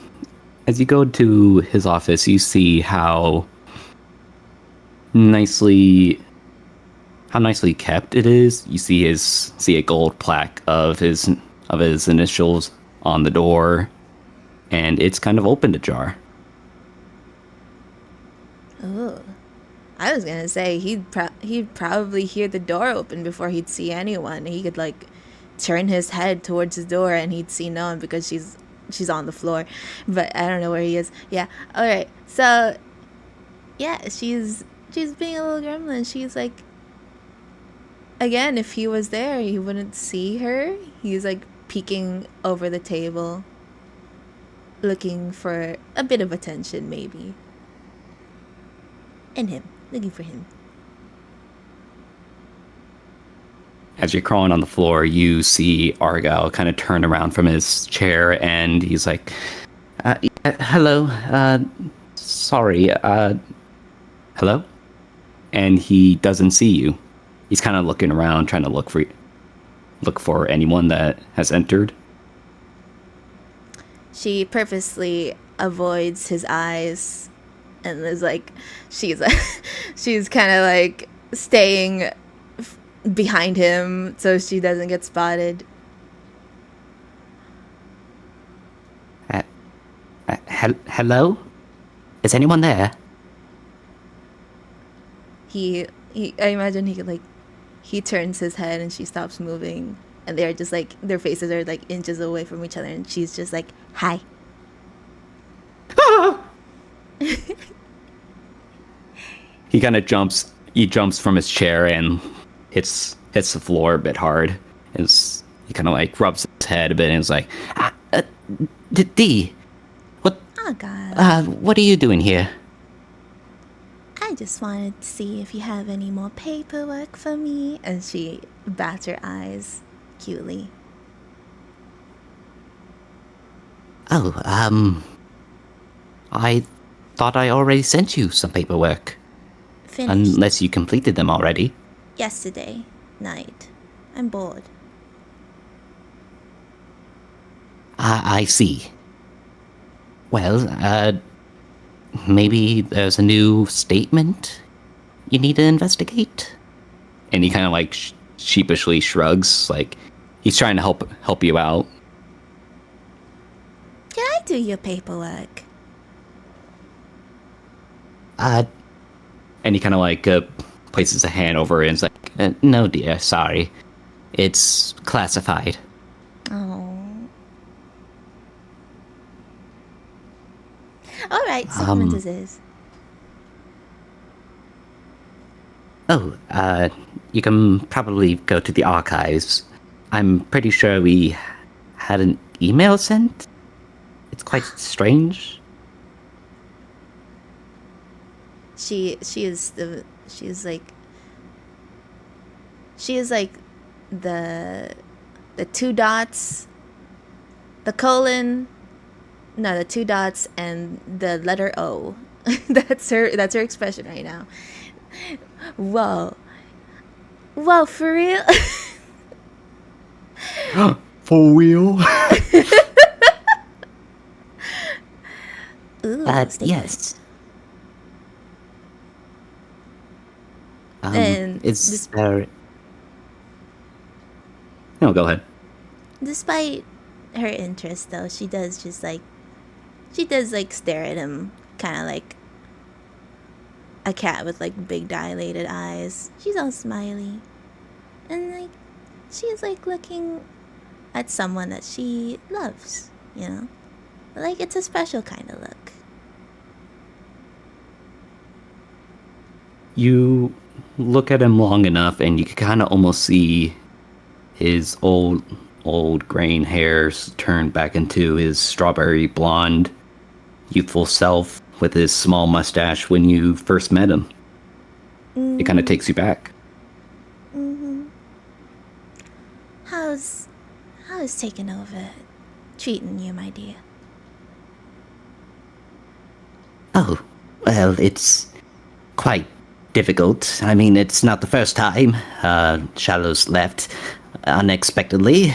you go to his office, you see how nicely kept it is. You see a gold plaque of his initials on the door, and it's kind of open ajar. Oh, I was gonna say he'd probably hear the door open before he'd see anyone. He could like turn his head towards the door and he'd see no one because she's on the floor, but I don't know where he is. Yeah. All right. So, yeah, she's being a little gremlin. She's like, again, if he was there, he wouldn't see her. He's like peeking over the table, looking for a bit of attention, maybe. And him, looking for him. As you're crawling on the floor, you see Argyle kind of turn around from his chair, and he's like, hello, sorry, hello? And he doesn't see you. He's kind of looking around, trying to look for anyone that has entered. She purposely avoids his eyes, and is like, she's kind of like staying behind him so she doesn't get spotted. Hello? Is anyone there? I imagine he turns his head and she stops moving, and they're just like, their faces are like inches away from each other, and she's just like, hi. He kind of jumps from his chair and hits the floor a bit hard. He He kind of like rubs his head a bit and is like, D, Oh, God. what are you doing here? I just wanted to see if you have any more paperwork for me. And she bats her eyes cutely. Oh, I thought I already sent you some paperwork. Finished Unless you completed them already. yesterday night. I'm bored. I see. Well, maybe there's a new statement you need to investigate? And he kind of like sheepishly shrugs, like he's trying to help you out. Can I do your paperwork? And he kind of like places a hand over it and is like, no, dear, sorry. It's classified. Oh. Alright, supplement as is. Oh, you can probably go to the archives. I'm pretty sure we had an email sent. It's quite strange. She is like the two dots, the colon, no, the two dots and the letter O. That's her expression right now. Whoa, for real? For real? Ooh, yes. And Is there... No, go ahead. Despite her interest, though, she does stare at him, kind of like a cat with like big dilated eyes. She's all smiley, and like she's like looking at someone that she loves, you know, like it's a special kind of look. You look at him long enough and you can kind of almost see his old graying hairs turn back into his strawberry blonde youthful self with his small mustache when you first met him. It kind of takes you back. How's taking over treating you, my dear? Oh, well, it's quite difficult. I mean, it's not the first time Shallow's left unexpectedly.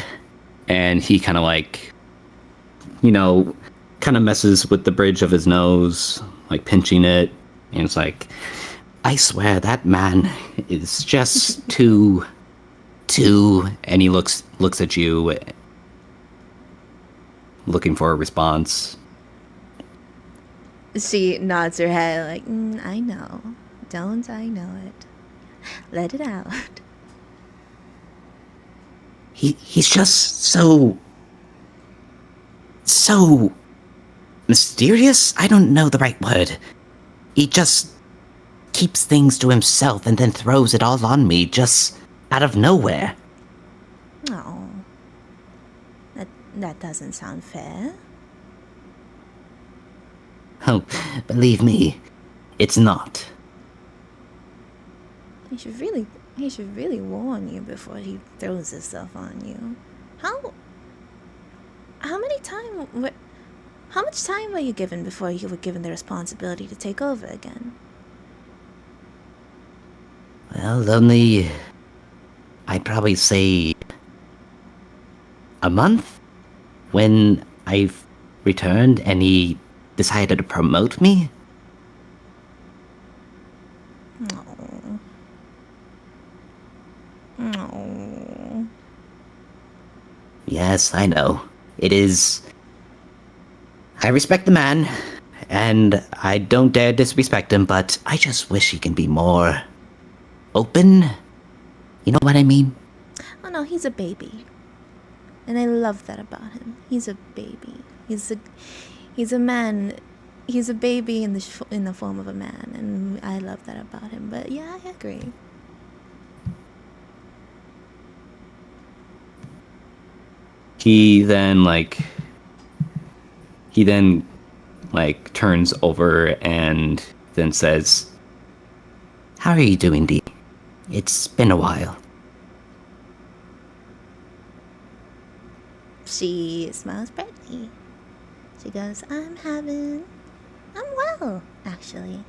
And he kind of like, kind of messes with the bridge of his nose, like pinching it. And it's like, I swear that man is just too. And he looks at you, looking for a response. She nods her head like, I know. Don't I know it? Let it out. He's just so mysterious? I don't know the right word. He just keeps things to himself and then throws it all on me just out of nowhere. Oh. That doesn't sound fair. Oh, believe me, it's not. He should really warn you before he throws this stuff on you. How much time were you given before you were given the responsibility to take over again? Well, only... I'd probably say... a month? When I've returned and he decided to promote me? No. No. Yes, I know. It is... I respect the man, and I don't dare disrespect him, but I just wish he can be more... open? You know what I mean? Oh no, he's a baby. And I love that about him. He's a baby. He's a man. He's a baby in the form of a man, and I love that about him. But yeah, I agree. he then turns over and then says, "How are you doing, Dee? It's been a while." She smiles brightly. She goes, I'm well, actually.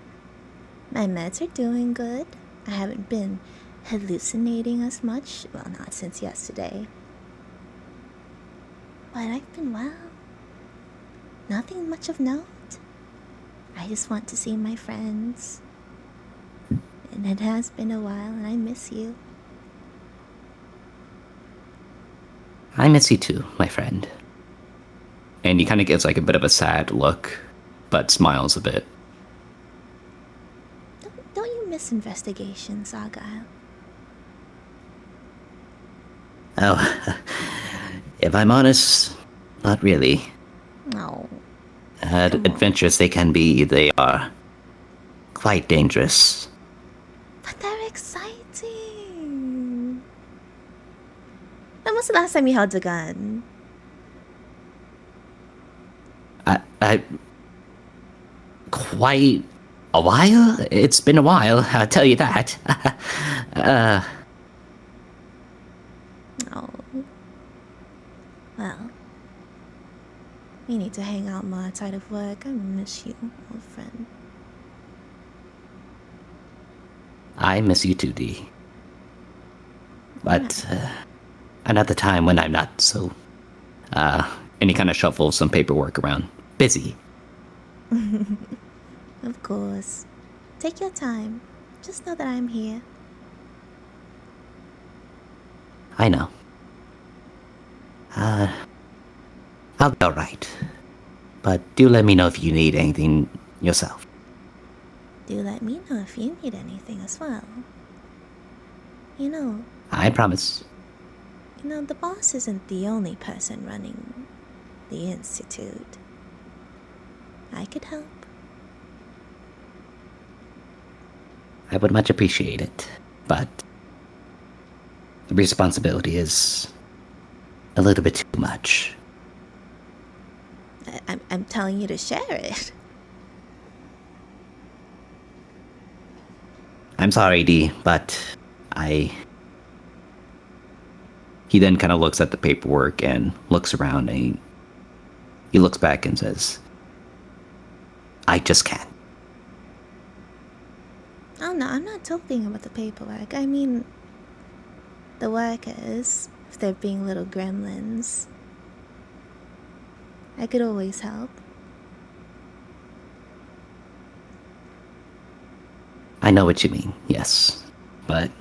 My meds are doing good. I haven't been hallucinating as much. Well, not since yesterday. But I've been well. Nothing much of note. I just want to see my friends. And it has been a while, and I miss you. I miss you too, my friend. And he kind of gives like a bit of a sad look, but smiles a bit. Don't you miss investigations, Argyle? Oh, if I'm honest, not really. No. Adventures they can be, they are quite dangerous. But they're exciting. When was the last time you held a gun? I quite a while? It's been a while, I'll tell you that. Oh. Well. We need to hang out more outside of work. I miss you, old friend. I miss you too, Dee. But another time when I'm not so... and he kind of shuffles some paperwork around. Busy. Of course. Take your time. Just know that I'm here. I know. I'll be alright. But do let me know if you need anything yourself. Do let me know if you need anything as well. You know, I promise. the boss isn't the only person running the Institute. I could help. I would much appreciate it, but the responsibility is a little bit too much. I'm telling you to share it. I'm sorry, Dee, but He then kind of looks at the paperwork and looks around, and he looks back and says, I just can't. Oh no, I'm not talking about the paperwork. I mean, the workers, if they're being little gremlins. I could always help. I know what you mean, yes. But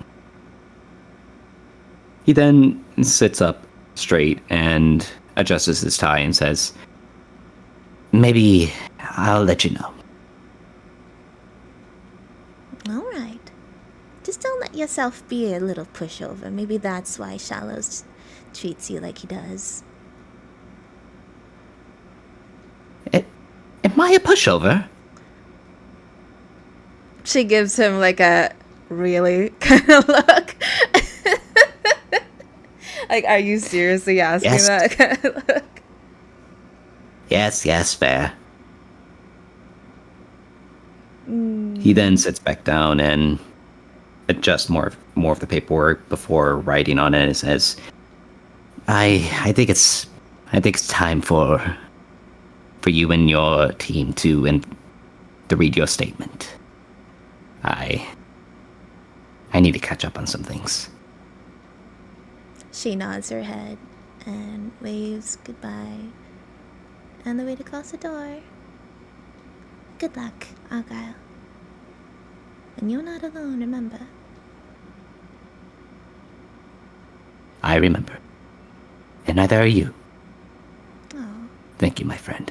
he then sits up straight and adjusts his tie and says, maybe I'll let you know. Alright. Just don't let yourself be a little pushover. Maybe that's why Shallows treats you like he does. Am I a pushover? She gives him like a really kind of look. Like, are you seriously asking that kind of look? Yes, fair. He then sits back down and adjusts more of the paperwork before writing on it and says, I think it's time for you and your team to read your statement. I need to catch up on some things. She nods her head and waves goodbye on the way to close the door. Good luck, Argyle. And you're not alone, remember? I remember. And neither are you. Oh. Thank you, my friend.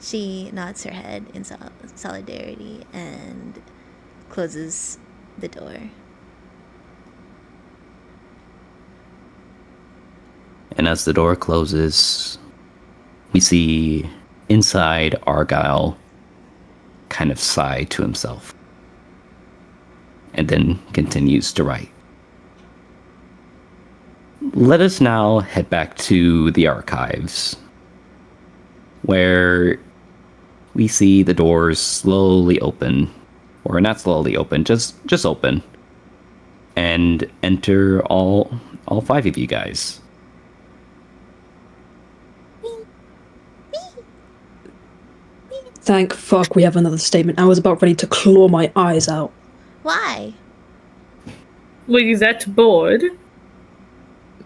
She nods her head in solidarity and closes the door. And as the door closes, we see inside Argyle kind of sigh to himself and then continues to write. let us now head back to the archives, where we see the doors slowly open, or not slowly open, just open, and enter all 5 of you guys. Thank fuck we have another statement. I was about ready to claw my eyes out. Why? Were you that bored?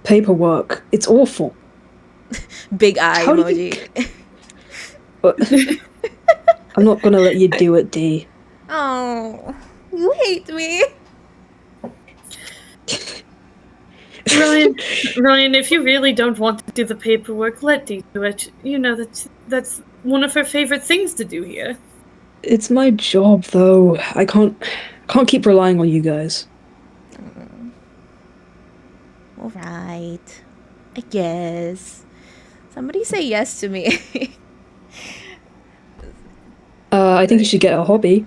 Paperwork. It's awful. Big eye How do emoji. But I'm not gonna let you do it, D. Oh, you hate me. Ryan, if you really don't want to do the paperwork, let Dee do it. You know that's one of her favorite things to do here. It's my job, though. I can't keep relying on you guys. All right, I guess. Somebody say yes to me. I think you should get a hobby.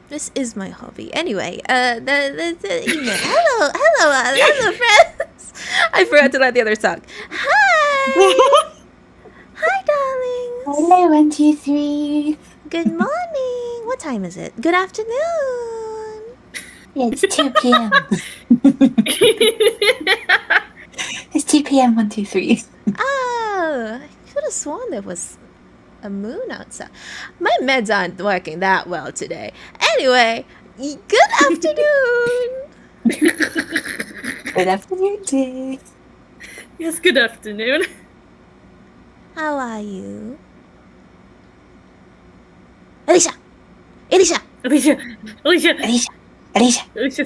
This is my hobby. Anyway, the email. Hello, friends. I forgot to let the others talk. Hi. Hi, darlings. Hello, 1, 2, 3. Good morning. What time is it? Good afternoon. Yeah, it's 2 p.m. It's 2 p.m. 1, 2, 3. Oh, I could have sworn there was a moon outside. My meds aren't working that well today. Anyway, good afternoon. Good afternoon, Dee. Yes, good afternoon. How are you? Alicia! Alicia! Alicia, Alicia,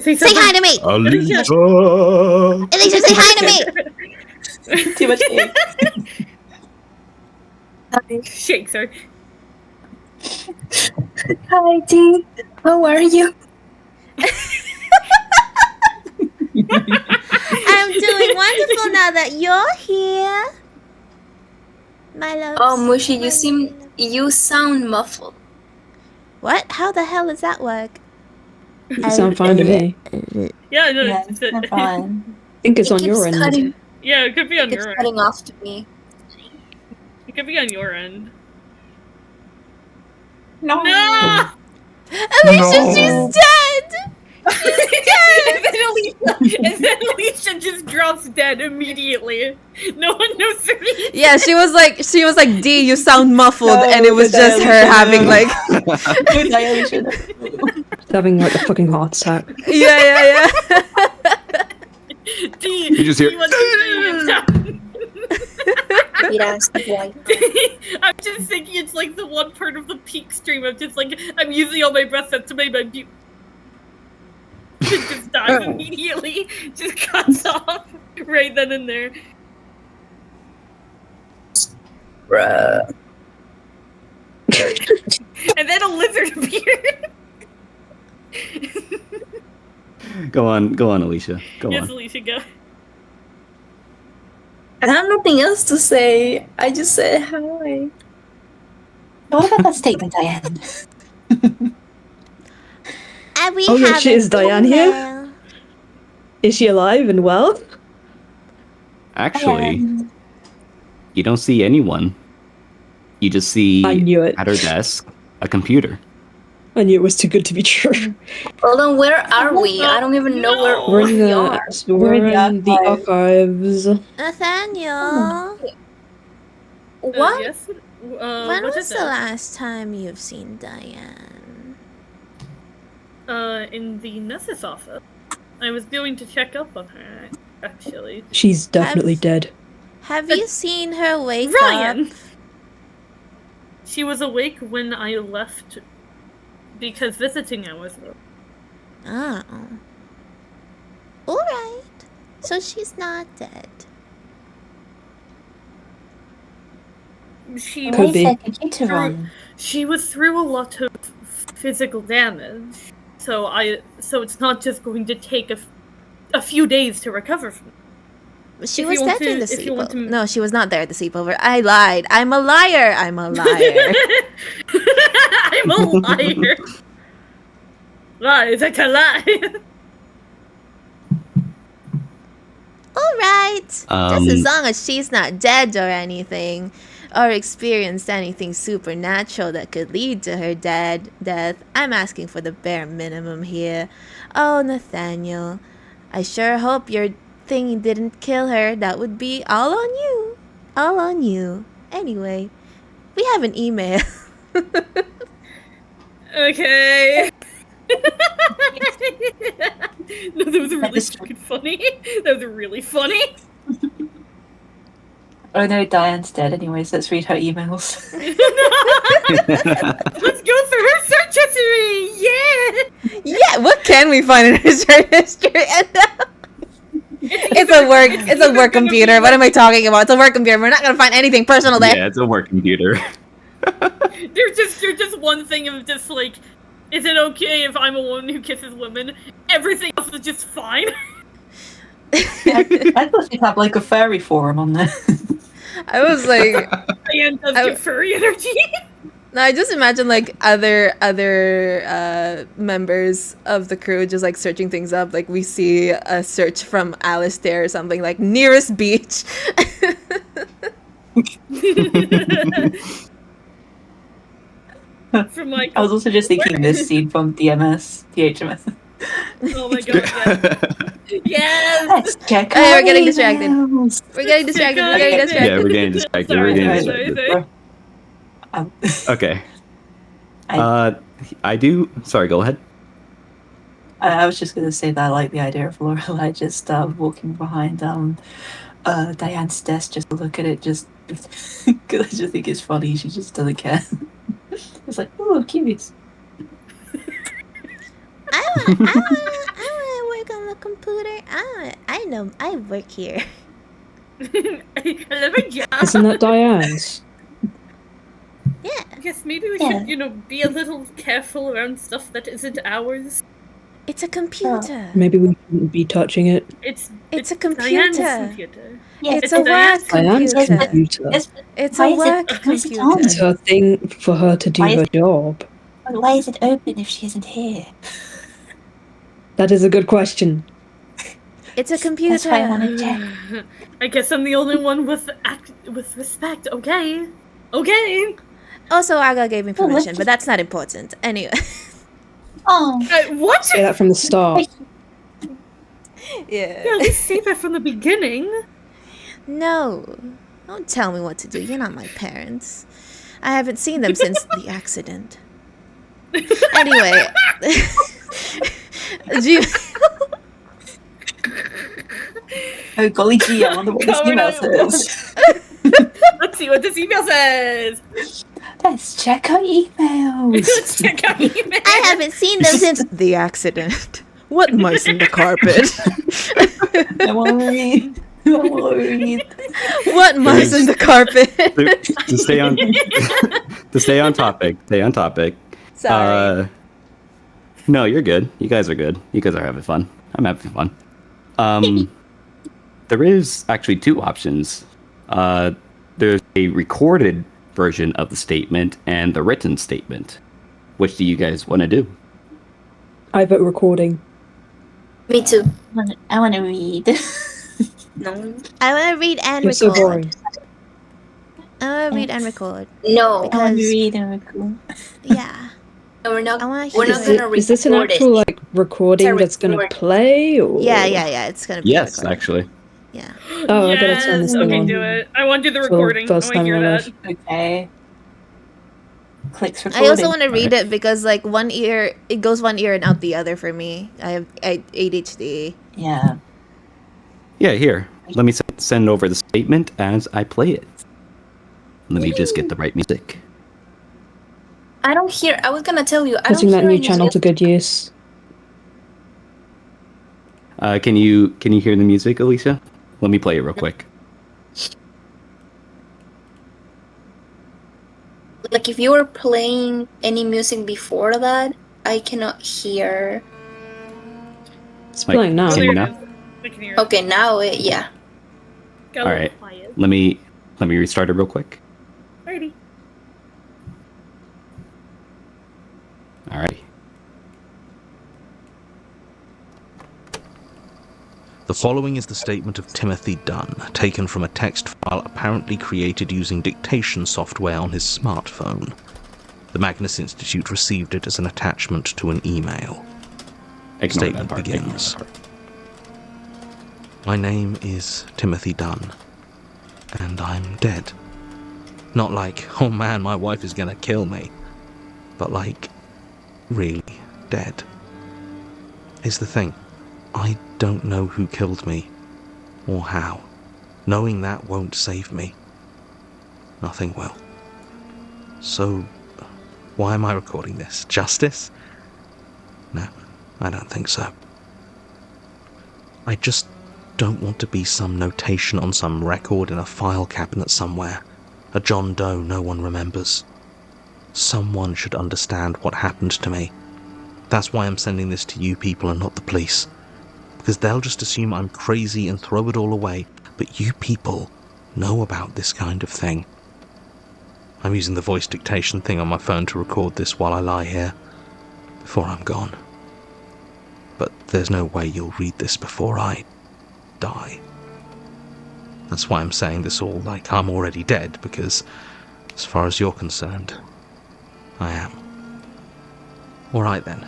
say Say something. hi to me! Alicia! Alicia, say hi to me! too much cake. Shakes her. Hi, Dee. How are you? I'm doing wonderful now that you're here. My love. Oh, Mushi, you sound muffled. What? How the hell does that work? You sound fine to me. Yeah, no, Yeah, it's you're fine. I think it's It on your keeps end. cutting. yeah, it could be on It's your end. cutting off to me. It could be on your end. No. No! Alicia, No. she's dead! and then Alicia just drops dead immediately. No one knows the reason. Yeah, she was like, D, you sound muffled, No, and it was good just her Alicia, having no. like, Good night, Alicia. Having like a fucking heart attack. yeah. D, You just hear- D, what you saying? Yes, boy. I'm just thinking it's like the one part of the peak stream of just like, I'm using all my breath to make my it just dies immediately. Just cuts off right then and there. Bruh. And then a lizard appeared. Go on, Alicia. Go Yes, on. Alicia, go. I have nothing else to say. I just said hi. What about that statement, Diane? We Oh, yeah, have shit, is an Diane here? email. Is she alive and well? Actually, you don't see anyone. You just see I knew it. at her desk a computer. I knew it was too good to be true. Hold on, where are we? I don't even know where We're in we are. the archives. Nathaniel, What? Yes. when what was is the that? last time you've seen Diane? In the nurse's office. I was going to check up on her, actually. She's definitely dead. Have you seen her wake Ryan! up? She was awake when I left because visiting hours were. Oh. Alright. So she's not dead. She Could was be. she was through a lot of physical damage, so it's not just going to take a few days to recover from. She If was you want dead in to- the if you want sleepover. to- No, she was not there at the sleepover. I lied. I'm a liar. I'm a liar. I'm a liar. Lie, that's a lie. All right. Just as Um, long as she's not dead or anything, or experienced anything supernatural that could lead to her death, I'm asking for the bare minimum here. Oh, Nathaniel, I sure hope your thing didn't kill her. That would be all on you. All on you. Anyway, we have an email. Okay. No, that was really fucking funny. That was really funny. Oh no, Diane's dead anyway, so let's read her emails. Let's go through her search history. Yeah. Yeah, what can we find in her search history? It's a work computer. What am I talking about? It's a work computer. We're not gonna find anything personal there. yeah, it's a work computer. There's just one thing of just like, is it okay if I'm a woman who kisses women? Everything else is just fine. I thought she'd have like a furry forum on there. I was like, Diane does give furry energy. no, I just imagine like other members of the crew just like searching things up. Like we see a search from Alistair or something like nearest beach. From like, I was also just thinking this scene from DMS, DHMS. oh my god, yes. Yes. Let's check Hey, our we're getting distracted. emails. We're getting distracted. We're getting Okay. distracted. Yeah, we're getting distracted. Sorry, We're getting sorry, distracted. sorry. Okay. I- I do. Sorry, go ahead. I was just going to say that I like the idea of Lorelai just walking behind Diane's desk just to look at it, just because I just think it's funny. She just doesn't care. It's like, oh, curious. I wanna work on the computer. I know I work here. I love a job. Isn't that Diane's? Yeah. I guess maybe we Yeah. should, be a little careful around stuff that isn't ours. It's a computer. Maybe we shouldn't be touching it. It's It's a Diane's computer. computer. Yes, It's a work Diane's computer. computer. It's Why a is it- work why is it computer. on? It's her thing for her to do Why is her it- job. Why is it open if she isn't here? That is a good question. It's a computer. That's why I want to check. I guess I'm the only one with respect. Okay. Okay. Also, Aga gave me Oh, let's permission, but that's not important. Anyway. Oh, What? Say that from the start. Yeah. Yeah, at least say that from the beginning. No. Don't tell me what to do. You're not my parents. I haven't seen them since the accident. Anyway. oh golly gee, I wonder what this Coming email up. says. Let's see what this email says. Let's check our emails. Let's check out email. I haven't seen them since the accident. What mice in the carpet? I'm worried. I'm worried. What mice in the carpet? To stay on to stay on topic. Stay on topic. Sorry. No, you're good. You guys are good. You guys are having fun. I'm having fun. There is actually two options. There's a recorded version of the statement and the written statement. Which do you guys want to do? I vote recording. Me too. I want to read. No. I want to read and You're so record. boring. I want to read and record. No. I want to Because- read and record. Yeah. No, we're not. I want to We're hear not it. gonna Is this an record it. actual like recording It's a that's going to record. play? Or... Yeah. It's gonna be Yes, recorded. actually. Yeah. Oh, I gotta turn this Yes, thing okay, on. do it. I want to do the For the recording. I first want to time hear in my that. life. Okay. Clicks recording. I also want to read it because like it goes one ear and out the other for me. I have ADHD. Yeah. Yeah, here. Let me send over the statement as I play it. Let me just get the right music. I don't hear. I was gonna tell you. I Putting don't that hear new any channel to music. good use. Can you hear the music, Alicia? Let me play it real quick. Like if you were playing any music before that, I cannot hear. It's Like, playing now. can There you it now? is. I can hear it. Okay, now yeah. Got a little Alright. quiet. Let me restart it real quick. Alrighty. Alright. The following is the statement of Timothy Dunn, taken from a text file apparently created using dictation software on his smartphone. The Magnus Institute received it as an attachment to an email. Statement begins. My name is Timothy Dunn, and I'm dead. Not like, oh man, my wife is gonna kill me, but like, really dead. Here's the thing, I don't know who killed me, or how. Knowing that won't save me. Nothing will. So, why am I recording this? Justice? No, I don't think so. I just don't want to be some notation on some record in a file cabinet somewhere. A John Doe no one remembers. Someone should understand what happened to me. That's why I'm sending this to you people and not the police. Because they'll just assume I'm crazy and throw it all away, but you people know about this kind of thing. I'm using the voice dictation thing on my phone to record this while I lie here, before I'm gone. But there's no way you'll read this before I die. That's why I'm saying this all like I'm already dead, because as far as you're concerned, I am. Alright then.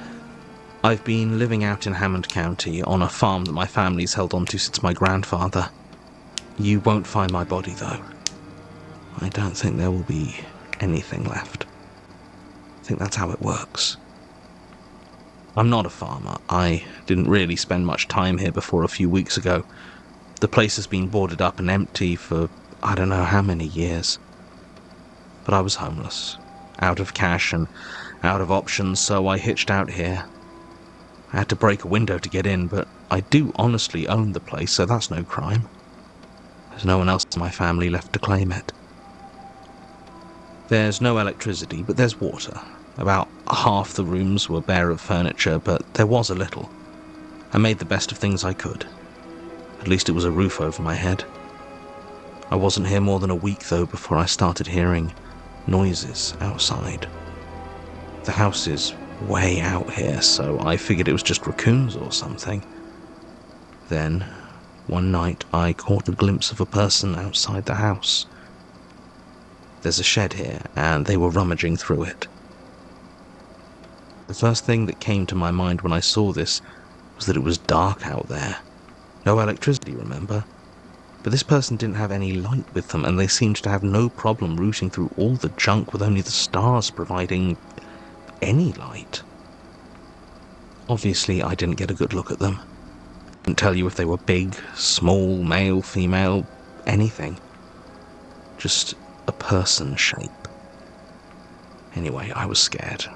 I've been living out in Hammond County on a farm that my family's held onto since my grandfather. You won't find my body though. I don't think there will be anything left. I think that's how it works. I'm not a farmer. I didn't really spend much time here before a few weeks ago. The place has been boarded up and empty for I don't know how many years. But I was homeless, out of cash and out of options, so I hitched out here. I had to break a window to get in, but I do honestly own the place, so that's no crime. There's no one else in my family left to claim it. There's no electricity, but there's water. About half the rooms were bare of furniture, but there was a little. I made the best of things I could. At least it was a roof over my head. I wasn't here more than a week, though, before I started hearing noises outside. The house is way out here, so I figured it was just raccoons or something. Then, one night, I caught a glimpse of a person outside the house. There's a shed here, and they were rummaging through it. The first thing that came to my mind when I saw this was that it was dark out there. No electricity, remember? But this person didn't have any light with them, and they seemed to have no problem rooting through all the junk with only the stars providing any light. Obviously, I didn't get a good look at them. Couldn't tell you if they were big, small, male, female, anything. Just a person shape. Anyway, I was scared.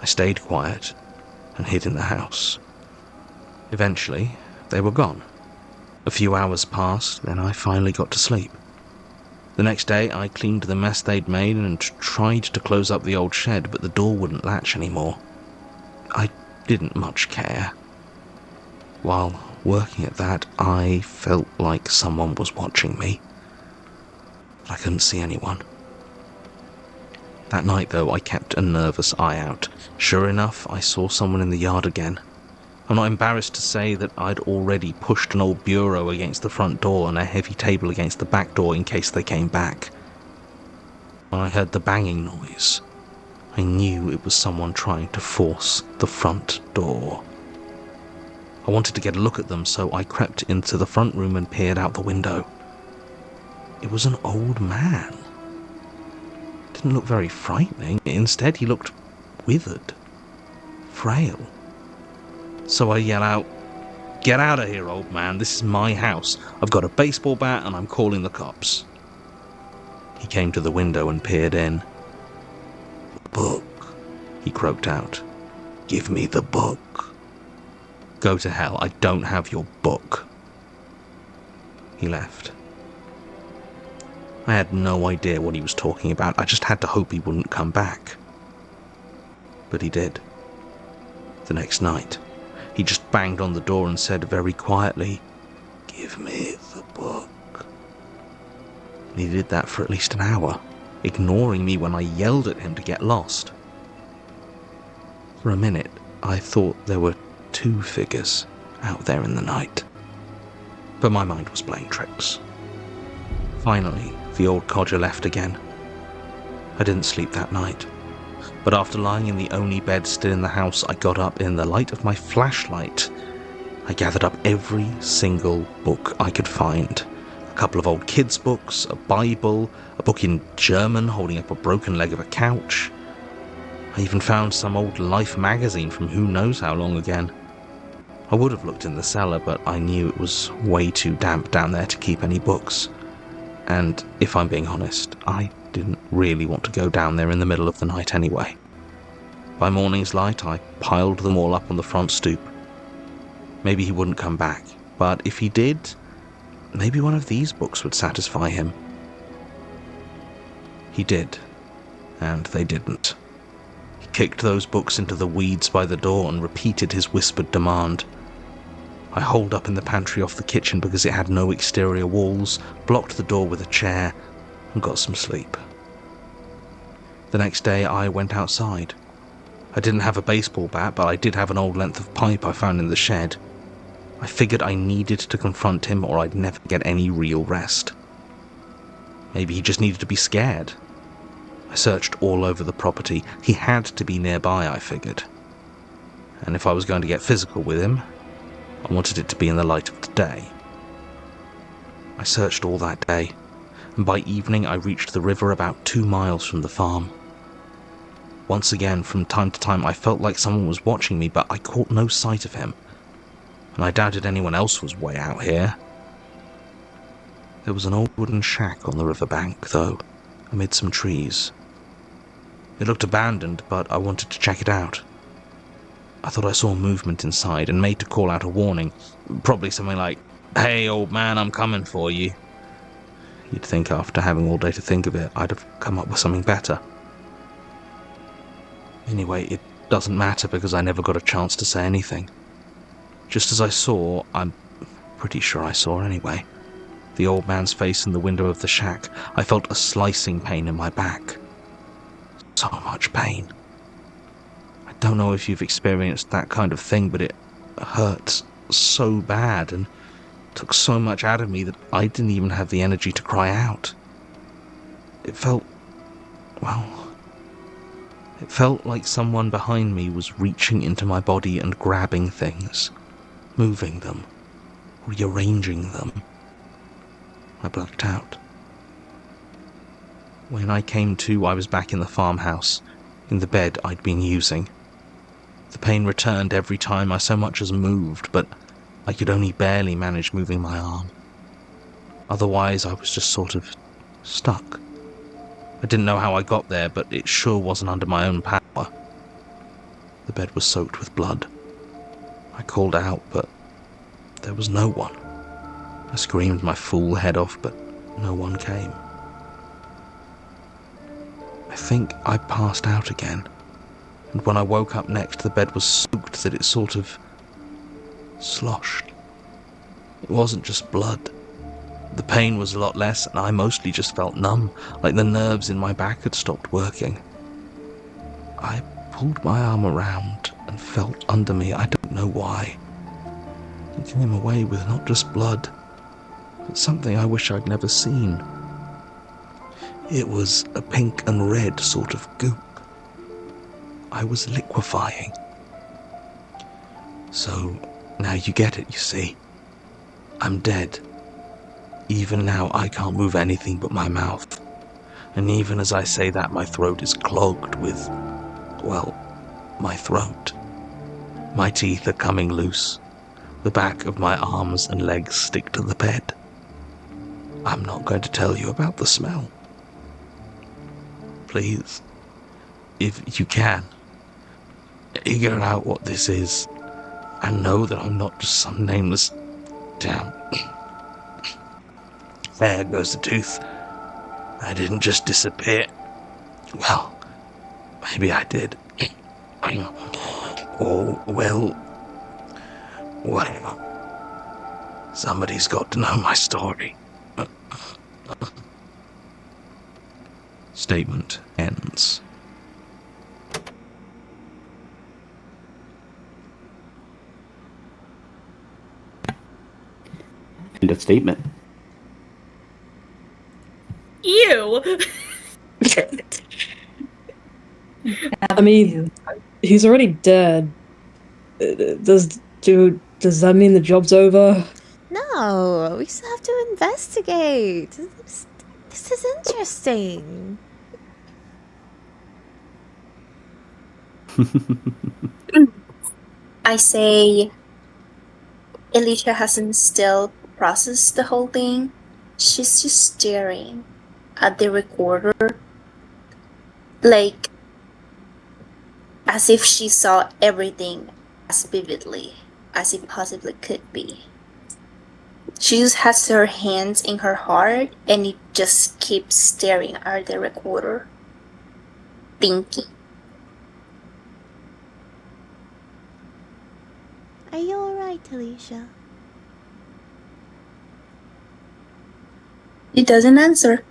I stayed quiet and hid in the house. Eventually, they were gone. A few hours passed, then I finally got to sleep. The next day, I cleaned the mess they'd made and tried to close up the old shed, but the door wouldn't latch anymore. I didn't much care. While working at that, I felt like someone was watching me. But I couldn't see anyone. That night, though, I kept a nervous eye out. Sure enough, I saw someone in the yard again. I'm not embarrassed to say that I'd already pushed an old bureau against the front door and a heavy table against the back door in case they came back. When I heard the banging noise, I knew it was someone trying to force the front door. I wanted to get a look at them, so I crept into the front room and peered out the window. It was an old man. Didn't look very frightening. Instead, he looked withered, frail. So I yell out, "Get out of here, old man. This is my house. I've got a baseball bat and I'm calling the cops." He came to the window and peered in. "The book," he croaked out. "Give me the book." "Go to hell. I don't have your book." He left. I had no idea what he was talking about. I just had to hope he wouldn't come back. But he did. The next night, he just banged on the door and said very quietly, "Give me the book." And he did that for at least an hour, ignoring me when I yelled at him to get lost. For a minute, I thought there were two figures out there in the night. But my mind was playing tricks. Finally, the old codger left again. I didn't sleep that night. But after lying in the only bed still in the house, I got up in the light of my flashlight. I gathered up every single book I could find. A couple of old kids' books, a Bible, a book in German holding up a broken leg of a couch. I even found some old Life magazine from who knows how long again. I would have looked in the cellar, but I knew it was way too damp down there to keep any books. And if I'm being honest, I didn't really want to go down there in the middle of the night anyway. By morning's light, I piled them all up on the front stoop. Maybe he wouldn't come back, but if he did, maybe one of these books would satisfy him. He did, and they didn't. He kicked those books into the weeds by the door and repeated his whispered demand. I holed up in the pantry off the kitchen because it had no exterior walls, blocked the door with a chair, and got some sleep. The next day I went outside. I didn't have a baseball bat, but I did have an old length of pipe I found in the shed. I figured I needed to confront him or I'd never get any real rest. Maybe he just needed to be scared. I searched all over the property. He had to be nearby, I figured. And if I was going to get physical with him, I wanted it to be in the light of the day. I searched all that day, and by evening I reached the river about 2 miles from the farm. Once again, from time to time, I felt like someone was watching me, but I caught no sight of him, and I doubted anyone else was way out here. There was an old wooden shack on the riverbank, though, amid some trees. It looked abandoned, but I wanted to check it out. I thought I saw movement inside and made to call out a warning, probably something like, "Hey, old man, I'm coming for you." You'd think after having all day to think of it, I'd have come up with something better. Anyway, it doesn't matter because I never got a chance to say anything. Just as I saw, I'm pretty sure I saw anyway, the old man's face in the window of the shack, I felt a slicing pain in my back. So much pain. I don't know if you've experienced that kind of thing, but it hurts so bad and took so much out of me that I didn't even have the energy to cry out. It felt like someone behind me was reaching into my body and grabbing things, moving them, rearranging them. I blacked out. When I came to, I was back in the farmhouse, in the bed I'd been using. The pain returned every time I so much as moved, but I could only barely manage moving my arm. Otherwise, I was just sort of stuck. I didn't know how I got there, but it sure wasn't under my own power. The bed was soaked with blood. I called out, but there was no one. I screamed my fool head off, but no one came. I think I passed out again, and when I woke up next, the bed was soaked that it sort of sloshed. It wasn't just blood. The pain was a lot less, and I mostly just felt numb, like the nerves in my back had stopped working. I pulled my arm around and felt under me. I don't know why. It came away with not just blood, but something I wish I'd never seen. It was a pink and red sort of goop. I was liquefying. So now you get it, you see. I'm dead. Even now I can't move anything but my mouth. And even as I say that, my throat is clogged with, well, my throat. My teeth are coming loose. The back of my arms and legs stick to the bed. I'm not going to tell you about the smell. Please, if you can, figure out what this is, and know that I'm not just some nameless damn. There goes the tooth. I didn't just disappear. Well, maybe I did. Oh, well, whatever. Somebody's got to know my story. Statement ends. End of statement. Ew! I mean, he's already dead. Does that mean the job's over? No, we still have to investigate. This is interesting. I say Alicia hasn't still processed the whole thing. She's just staring at the recorder like as if she saw everything as vividly as it possibly could be. She just has her hands in her heart and it just keeps staring at the recorder, thinking. Are you alright, Alicia? It doesn't answer.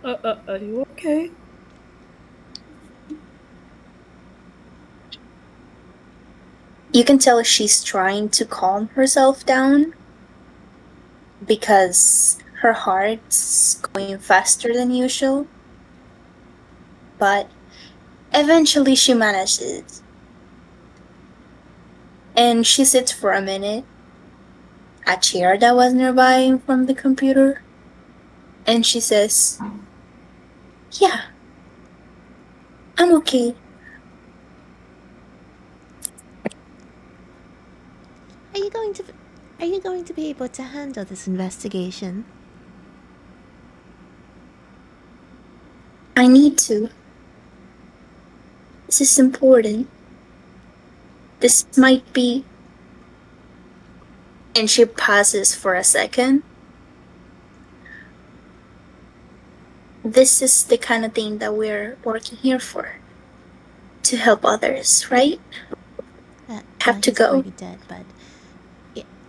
Are you okay? You can tell she's trying to calm herself down because her heart's going faster than usual. But eventually she manages. And she sits for a minute, a chair that was nearby from the computer, and she says, "Yeah, I'm okay." Are you going to be able to handle this investigation? I need to. This is important. This might be. And she pauses for a second. This is the kind of thing that we're working here for. To help others, right? Have to he's go. already dead, but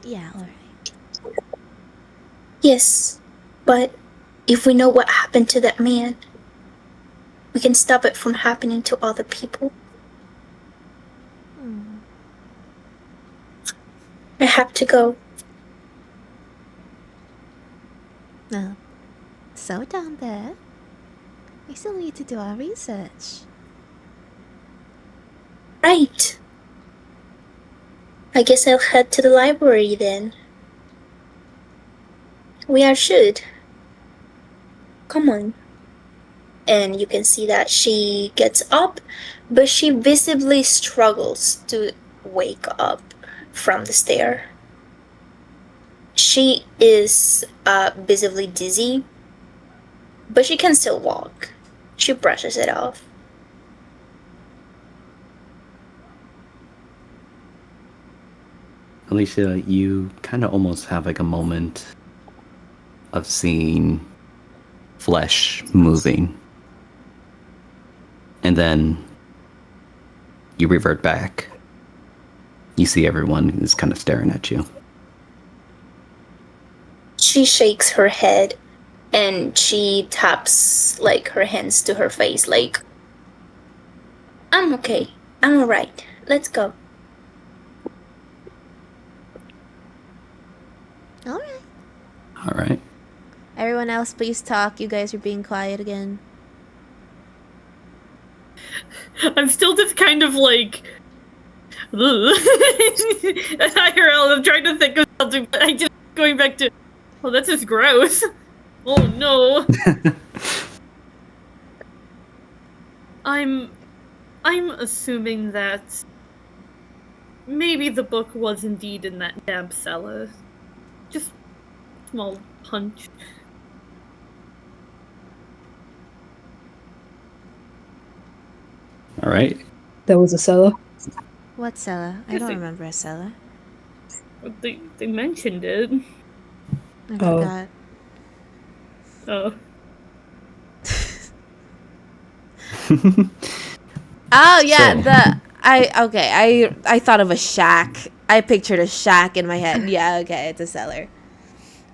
yeah, alright. Yes, but if we know what happened to that man, we can stop it from happening to other people. I have to go. No. So down there. We still need to do our research. Right. I guess I'll head to the library then. We should. Come on. And you can see that she gets up, but she visibly struggles to wake up from the stair. She is visibly dizzy, but she can still walk. She brushes it off. Alicia, you kind of almost have like a moment of seeing flesh moving. And then you revert back. You see everyone is kind of staring at you. She shakes her head and she taps like her hands to her face like, I'm okay. I'm alright. Let's go. Alright. Alright. Everyone else, please talk. You guys are being quiet again. I'm still just kind of like. IRL, I'm trying to think of something, but I just going back to. Oh, that's just gross. Oh no. I'm assuming that maybe the book was indeed in that damp cellar. Just small hunch. All right. There was a cellar. What cellar? I don't remember a cellar. They mentioned it. I forgot. Oh. Oh yeah, So- I thought of a shack. I pictured a shack in my head. Yeah, okay, it's a cellar.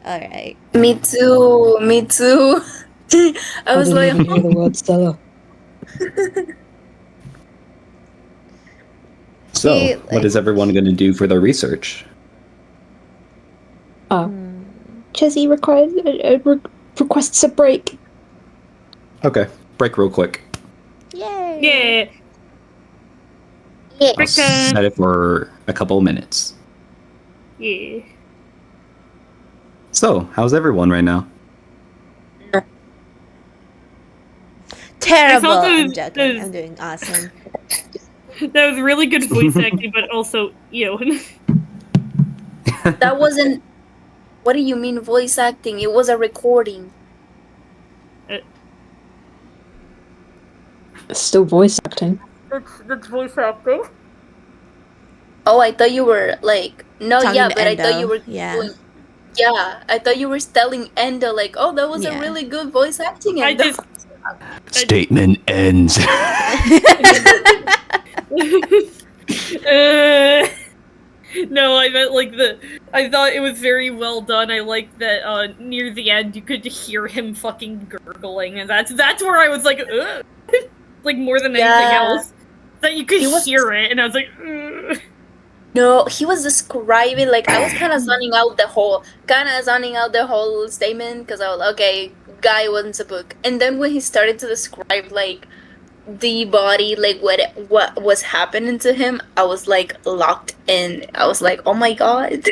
Alright. Me too. I I was didn't like, even hear the word cellar. So, See, what is everyone going to do for their research? Chizzy requests a break. Okay, break real quick. Yay! Yeah. Yeah. I'll Break time. set it for a couple of minutes. Yeah. So, how's everyone right now? Terrible. I thought I'm joking. I'm doing awesome. That was really good voice acting, but also, That wasn't. What do you mean voice acting? It was a recording. Still voice acting. That's voice acting. Oh, I thought you were like no, Talking yeah, to but I thought you Endo. were Yeah. doing. Yeah, I thought you were telling Endo like, oh, that was a Yeah. really good voice acting, I Endo. just. Statement ends. No, I meant like I thought it was very well done. I liked that near the end you could hear him fucking gurgling, and that's where I was like, ugh. Like more than anything Yeah, else. That you could he was. hear it, and I was like, ugh. No, he was describing like I was kind of zoning out the whole statement because I was like, okay, guy wants a book, and then when he started to describe like the body, like what was happening to him, I was like locked in. I was like, oh my god.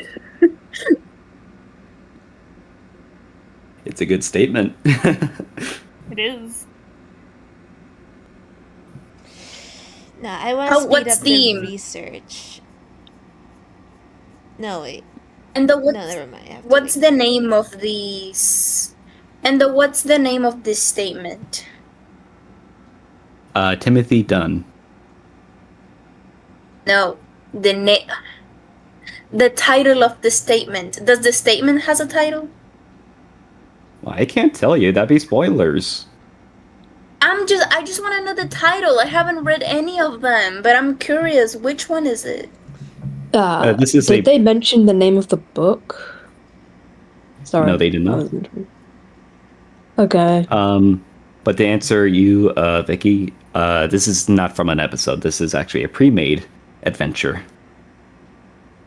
It's a good statement. It is. No, I want to speed What's up the the research. No, wait. and the No, never mind. I have to what's wait. the name of these and the what's the name of this statement? Timothy Dunn. No, the title of the statement. Does the statement has a title? Well, I can't tell you. That'd be spoilers. I just want to know the title. I haven't read any of them, but I'm curious. Which one is it? This is Did they mention the name of the book? Sorry. No, they did not. Okay. But to answer you, Vicky, this is not from an episode. This is actually a pre-made adventure.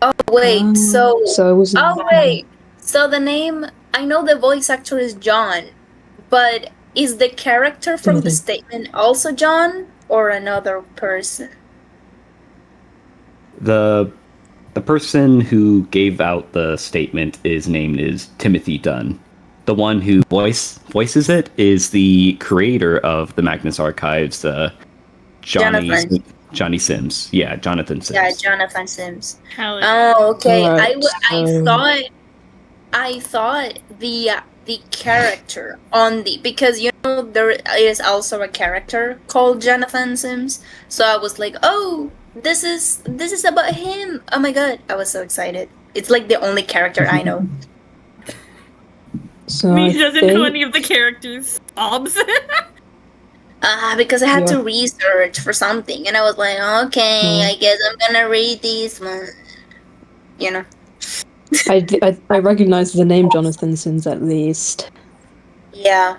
Oh wait, so it was. oh wait, so the name I know the voice actor is John, but is the character from the Timothy. statement also John or another person? The person who gave out the statement is named is Timothy Dunn. The one who voices it is the creator of the Magnus Archives, Jonathan. Johnny Sims. Yeah, Jonathan Sims. Yeah, Jonathan Sims. Hell yeah. Oh, okay. Right, I thought the character on the because you know there is also a character called Jonathan Sims. So I was like, "Oh, this is about him." Oh my god, I was so excited. It's like the only character I know. So He doesn't know any of the characters. Obs. Because I had to research for something and I was like, "Okay, I guess I'm going to read these one." You know. I recognize the name Jonathan Sims at least. Yeah.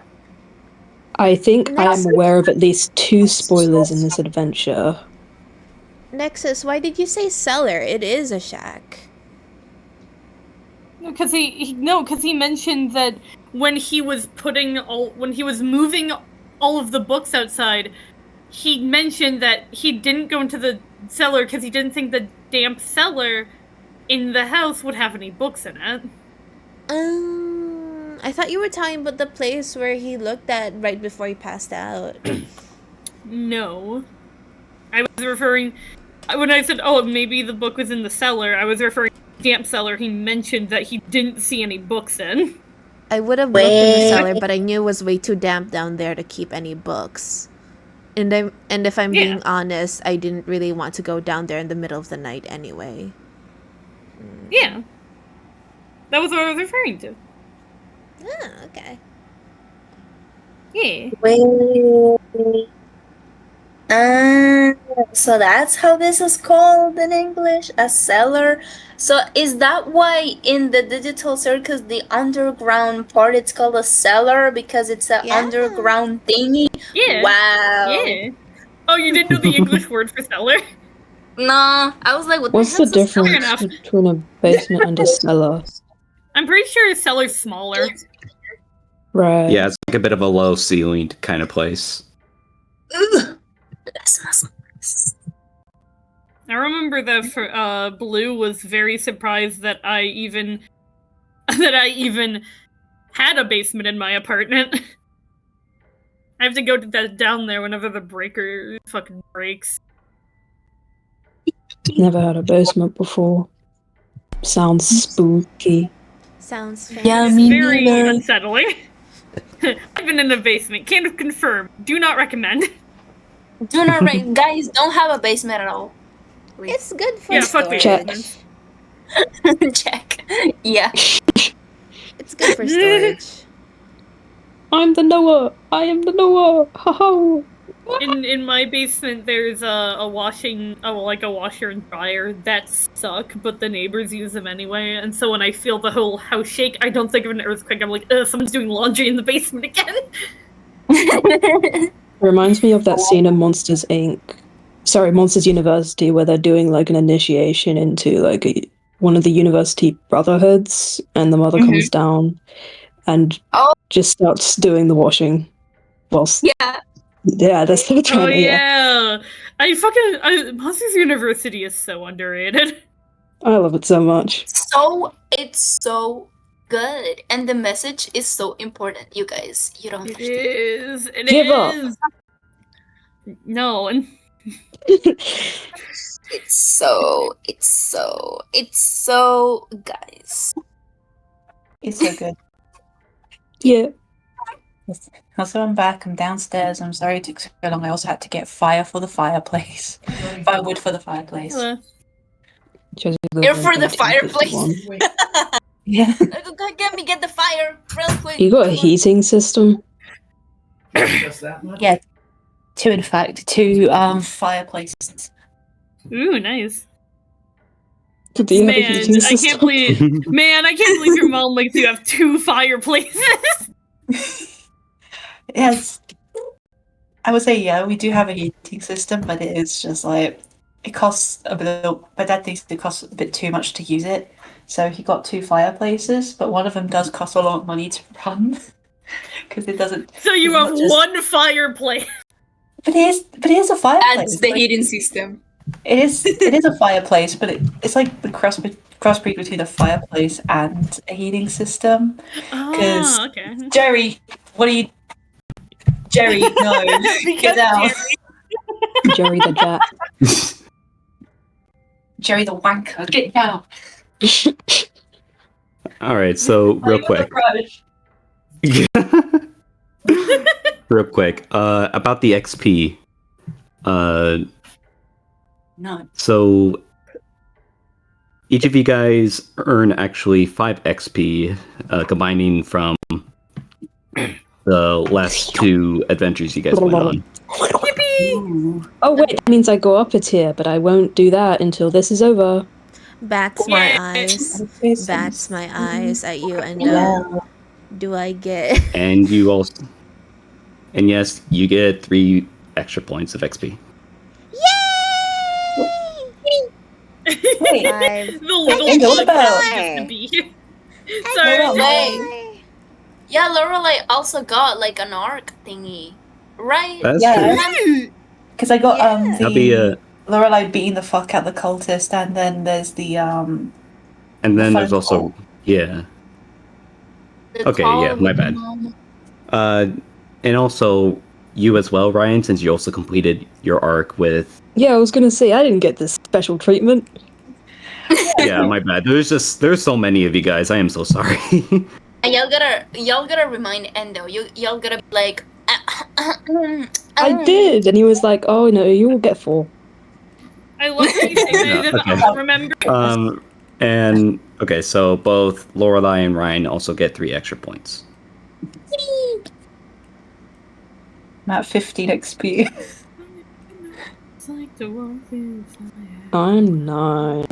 I think I am aware of at least 2 spoilers in this adventure. Nexus, why did you say cellar? It is a shack. Because he mentioned that when he was moving all of the books outside, he mentioned that he didn't go into the cellar because he didn't think the damp cellar in the house would have any books in it. I thought you were talking about the place where he looked at right before he passed out. No. I was referring... When I said, oh, maybe the book was in the cellar, I was referring to the damp cellar he mentioned that he didn't see any books in. I would have looked in the cellar, but I knew it was way too damp down there to keep any books. And if I'm being honest, I didn't really want to go down there in the middle of the night anyway. Yeah. That was what I was referring to. Oh, okay. Yeah. Wait. So that's how this is called in English, a cellar. So is that why in the digital circus, the underground part, it's called a cellar because it's an Yeah. underground thingy? Yeah. Wow. Yeah. Oh, you didn't know the English word for cellar? Nah, I was like, what What's the the hell's a cellar? Fair difference enough. between a basement and a cellar? I'm pretty sure a cellar's smaller. Right. Yeah, it's like a bit of a low ceilinged kind of place. Ugh. That smells nice. I remember that Blue was very surprised that I even had a basement in my apartment. I have to go down there whenever the breaker fucking breaks. Never had a basement before. Sounds spooky. Sounds Yeah, It's me fancy. very neither. unsettling. I've been in the basement. Can't confirm. Do not recommend. Do not guys, don't have a basement at all. It's good for Yeah, fuck the storage. basements. Check. Yeah. It's good for storage. I'm the Noah. I am the Noah. Ha ha. In my basement, there's a washer and dryer that suck, but the neighbors use them anyway. And so when I feel the whole house shake, I don't think of an earthquake. I'm like, ugh, someone's doing laundry in the basement again. Reminds me of that scene in Monsters Inc. Sorry, Monsters University, where they're doing like an initiation into like one of the university brotherhoods, and the mother comes down and just starts doing the washing. Whilst yeah, that's the Oh trying to yeah, Monsters University is so underrated. I love it so much. It's so good, and the message is so important. You guys, you don't It understand. is. It Give up. is. No, and It's so guys. It's so good. Yeah. Also, I'm back. I'm downstairs. I'm sorry it took so long. I also had to get fire for the fireplace. Firewood for the fireplace. hello. Here for the fireplace. Yeah. Go get the fire real quick. You got a heating system? Yeah. Two, in fact. Two fireplaces. Ooh, nice. Do you have a Man, heating I system? can't believe. Man, I can't believe your mom makes you have two fireplaces. Yes. I would say, yeah, we do have a heating system, but it is just like, it costs a bit. My dad thinks it costs a bit too much to use it. So he got two fireplaces, but one of them does cost a lot of money to run. Because it doesn't. So you have one fireplace. But it is a fireplace. That's the heating system. It is a fireplace, but it's like the crossbreed between a fireplace and a heating system. Oh, okay. Jerry, what are you? Jerry, no, get out. Jerry the Jack. Jerry the wanker, get down. All right, so real quick. Real quick, about the XP. No. So each of you guys earn actually 5 XP, combining from the last 2 adventures you guys went on. Yippee! Oh wait, that means I go up a tier, but I won't do that until this is over. Bats my eyes. Bats my eyes at you, and do I get? And you also, and yes, you get 3 extra points of XP. Wait, Five. The little Hey, what kid about- just to be here. What Sorry. about Wait. Yeah, Lorelai also got like an arc thingy, right? That's Yeah. true. Because I got That'll be the Lorelai beating the fuck out the cultist, and then there's the and then the there's phone also call. yeah. The Okay, call yeah, my with bad. mom. And also you as well, Ryan, since you also completed your arc with. Yeah, I was gonna say I didn't get this special treatment. Yeah, my bad. There's so many of you guys. I am so sorry. And y'all gotta remind Endo. Y'all gotta be like. I did, and he was like, "Oh no, you will get 4." I love that you say that. Yeah, okay. I don't remember. And okay, so both Lorelai and Ryan also get 3 extra points. I'm at 15 XP. It's like The world is alive. I'm 9.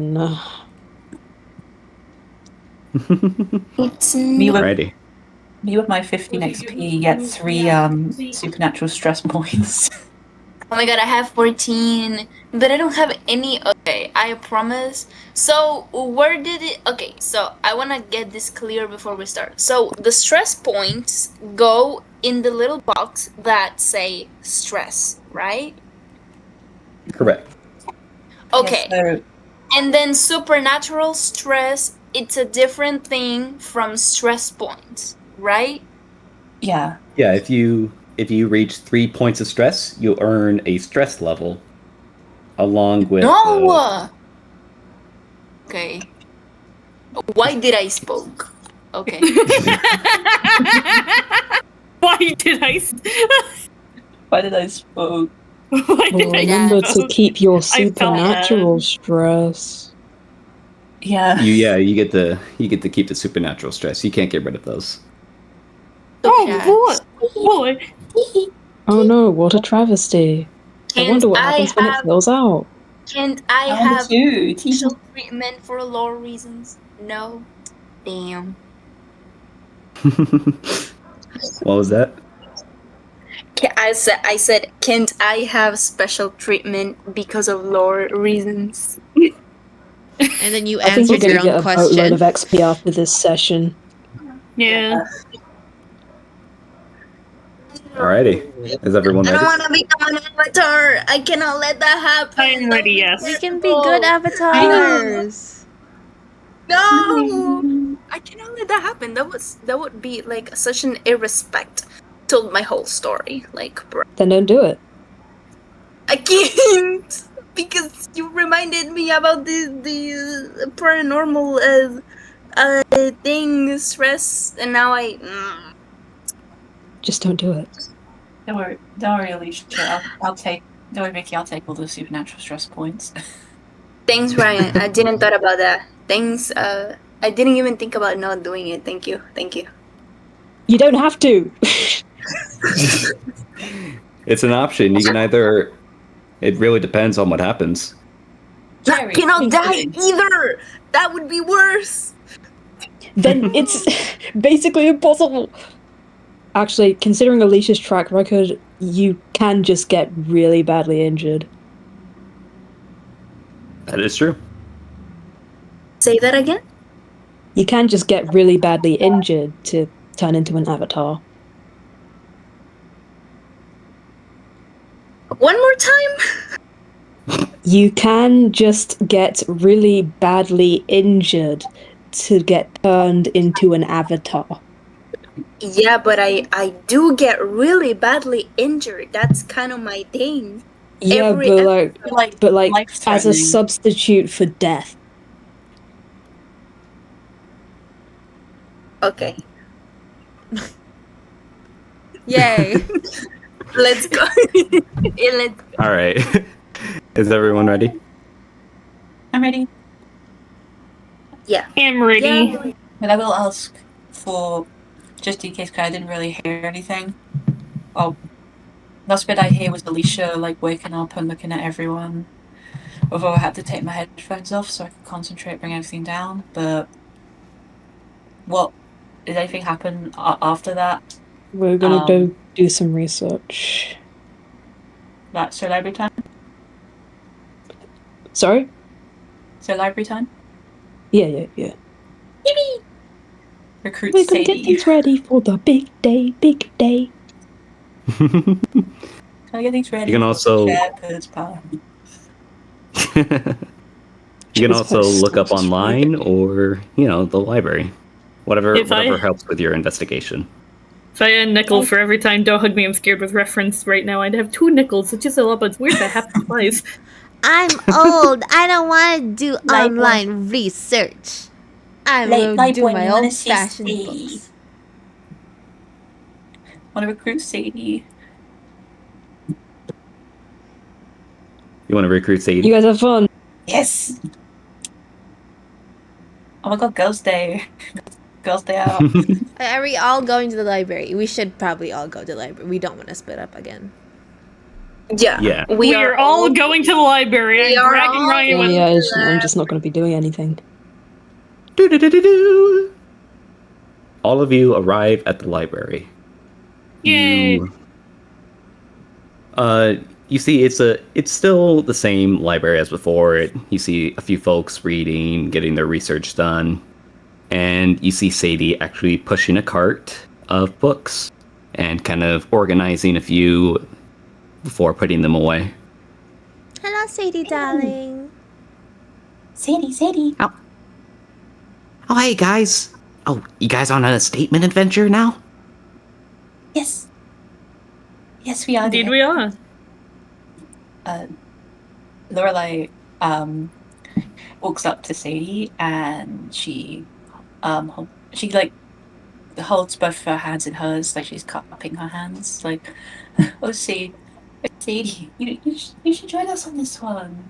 It's Me with Alrighty. me with my 15 XP get 3 supernatural stress points. Oh my god, I have 14, but I don't have any. Okay, I promise. So, where did it. Okay, so I want to get this clear before we start. So, the stress points go in the little box that say stress, right? Correct. Okay, Yes, so and then supernatural stress, it's a different thing from stress points, right? yeah. Yeah, if you reach 3 points of stress, you'll earn a stress level along with No! Okay. Why did I spoke? Okay. Why did I? Why did I spoke? Why did Well, I? remember to spoke? keep your I felt supernatural bad. stress. Yeah. you get to keep the supernatural stress. You can't get rid of those. Oh boy! Oh no, what a travesty. I Can't wonder what I happens when it have fills out. can't I I wonder have too. special treatment for lore reasons? No. Damn. What was that? I said can't I have special treatment because of lore reasons? And then you I think you're answered going your to own get a boatload question. of XP after this session. Yeah. Alrighty. Is everyone I don't ready? want to become an avatar. I cannot let that happen. I'm That ready, would be yes. We can be good terrible. avatars. No, I cannot let that happen. That would be like such an irrespect to my whole story. Like, bro, Then don't do it. I can't because you reminded me about the paranormal thing, stress, and now I. Just don't do it. Don't worry, Alicia. I'll take. Don't worry, Vicky. I'll take all the supernatural stress points. Thanks, Ryan. I didn't thought about that. Thanks. I didn't even think about not doing it. Thank you. Thank you. You don't have to. It's an option. You can either. It really depends on what happens. I Jerry, cannot please die do. either. That would be worse. Then it's basically impossible. Actually, considering Alicia's track record, you can just get really badly injured. That is true. Say that again. You can just get really badly injured to turn into an avatar. One more time. You can just get really badly injured to get turned into an avatar. Yeah, but I do get really badly injured. That's kind of my thing. Yeah, Every but Life as a threatening. substitute for death. okay. Yay. Let's go. Yeah, let's All right. Is everyone ready? I'm ready. yeah. I'm ready. Yeah. But I will ask for, just in case, because I didn't really hear anything. Oh, last bit I hear was Alicia like waking up and looking at everyone. Although I had to take my headphones off so I could concentrate, bring everything down. But what did anything happen after that? We're gonna go do some research. So library time. Sorry? So library time. Yeah. Recruit We're gonna get Sadie. things ready for the big day, big day. Can I get things ready? You can also Shepherd's pie. you can also look up online or the library, whatever helps with your investigation. If I had a nickel for every time Don't Hug Me, I'm Scared with reference right now, I'd have 2 nickels, which is a lot, but it's weird that happens twice. I'm old. I don't want to do Like online research. I will Like do when my you wanna old see fashioned Sadie. books. Want to recruit Sadie? You want to recruit Sadie? You guys have fun. Yes. Oh my god, Girls' Day. Girls' Day out. Are we all going to the library? We should probably all go to the library. We don't want to split up again. Yeah. We are all going to the library. We I'm are dragging all Ryan with going Yeah, to I'm just not going to be doing anything. Do-do-do-do-do. All of you arrive at the library. Yay. You see it's still the same library as before. You see a few folks reading, getting their research done, and you see Sadie actually pushing a cart of books and kind of organizing a few before putting them away. Hello, Sadie, darling. Sadie. Oh, hey guys. Oh, you guys on a statement adventure now? Yes. Yes, we are. Indeed, Dear. we are. Lorelai walks up to Sadie and she like holds both of her hands in hers, like she's cupping her hands, like, oh, Sadie, you should join us on this one.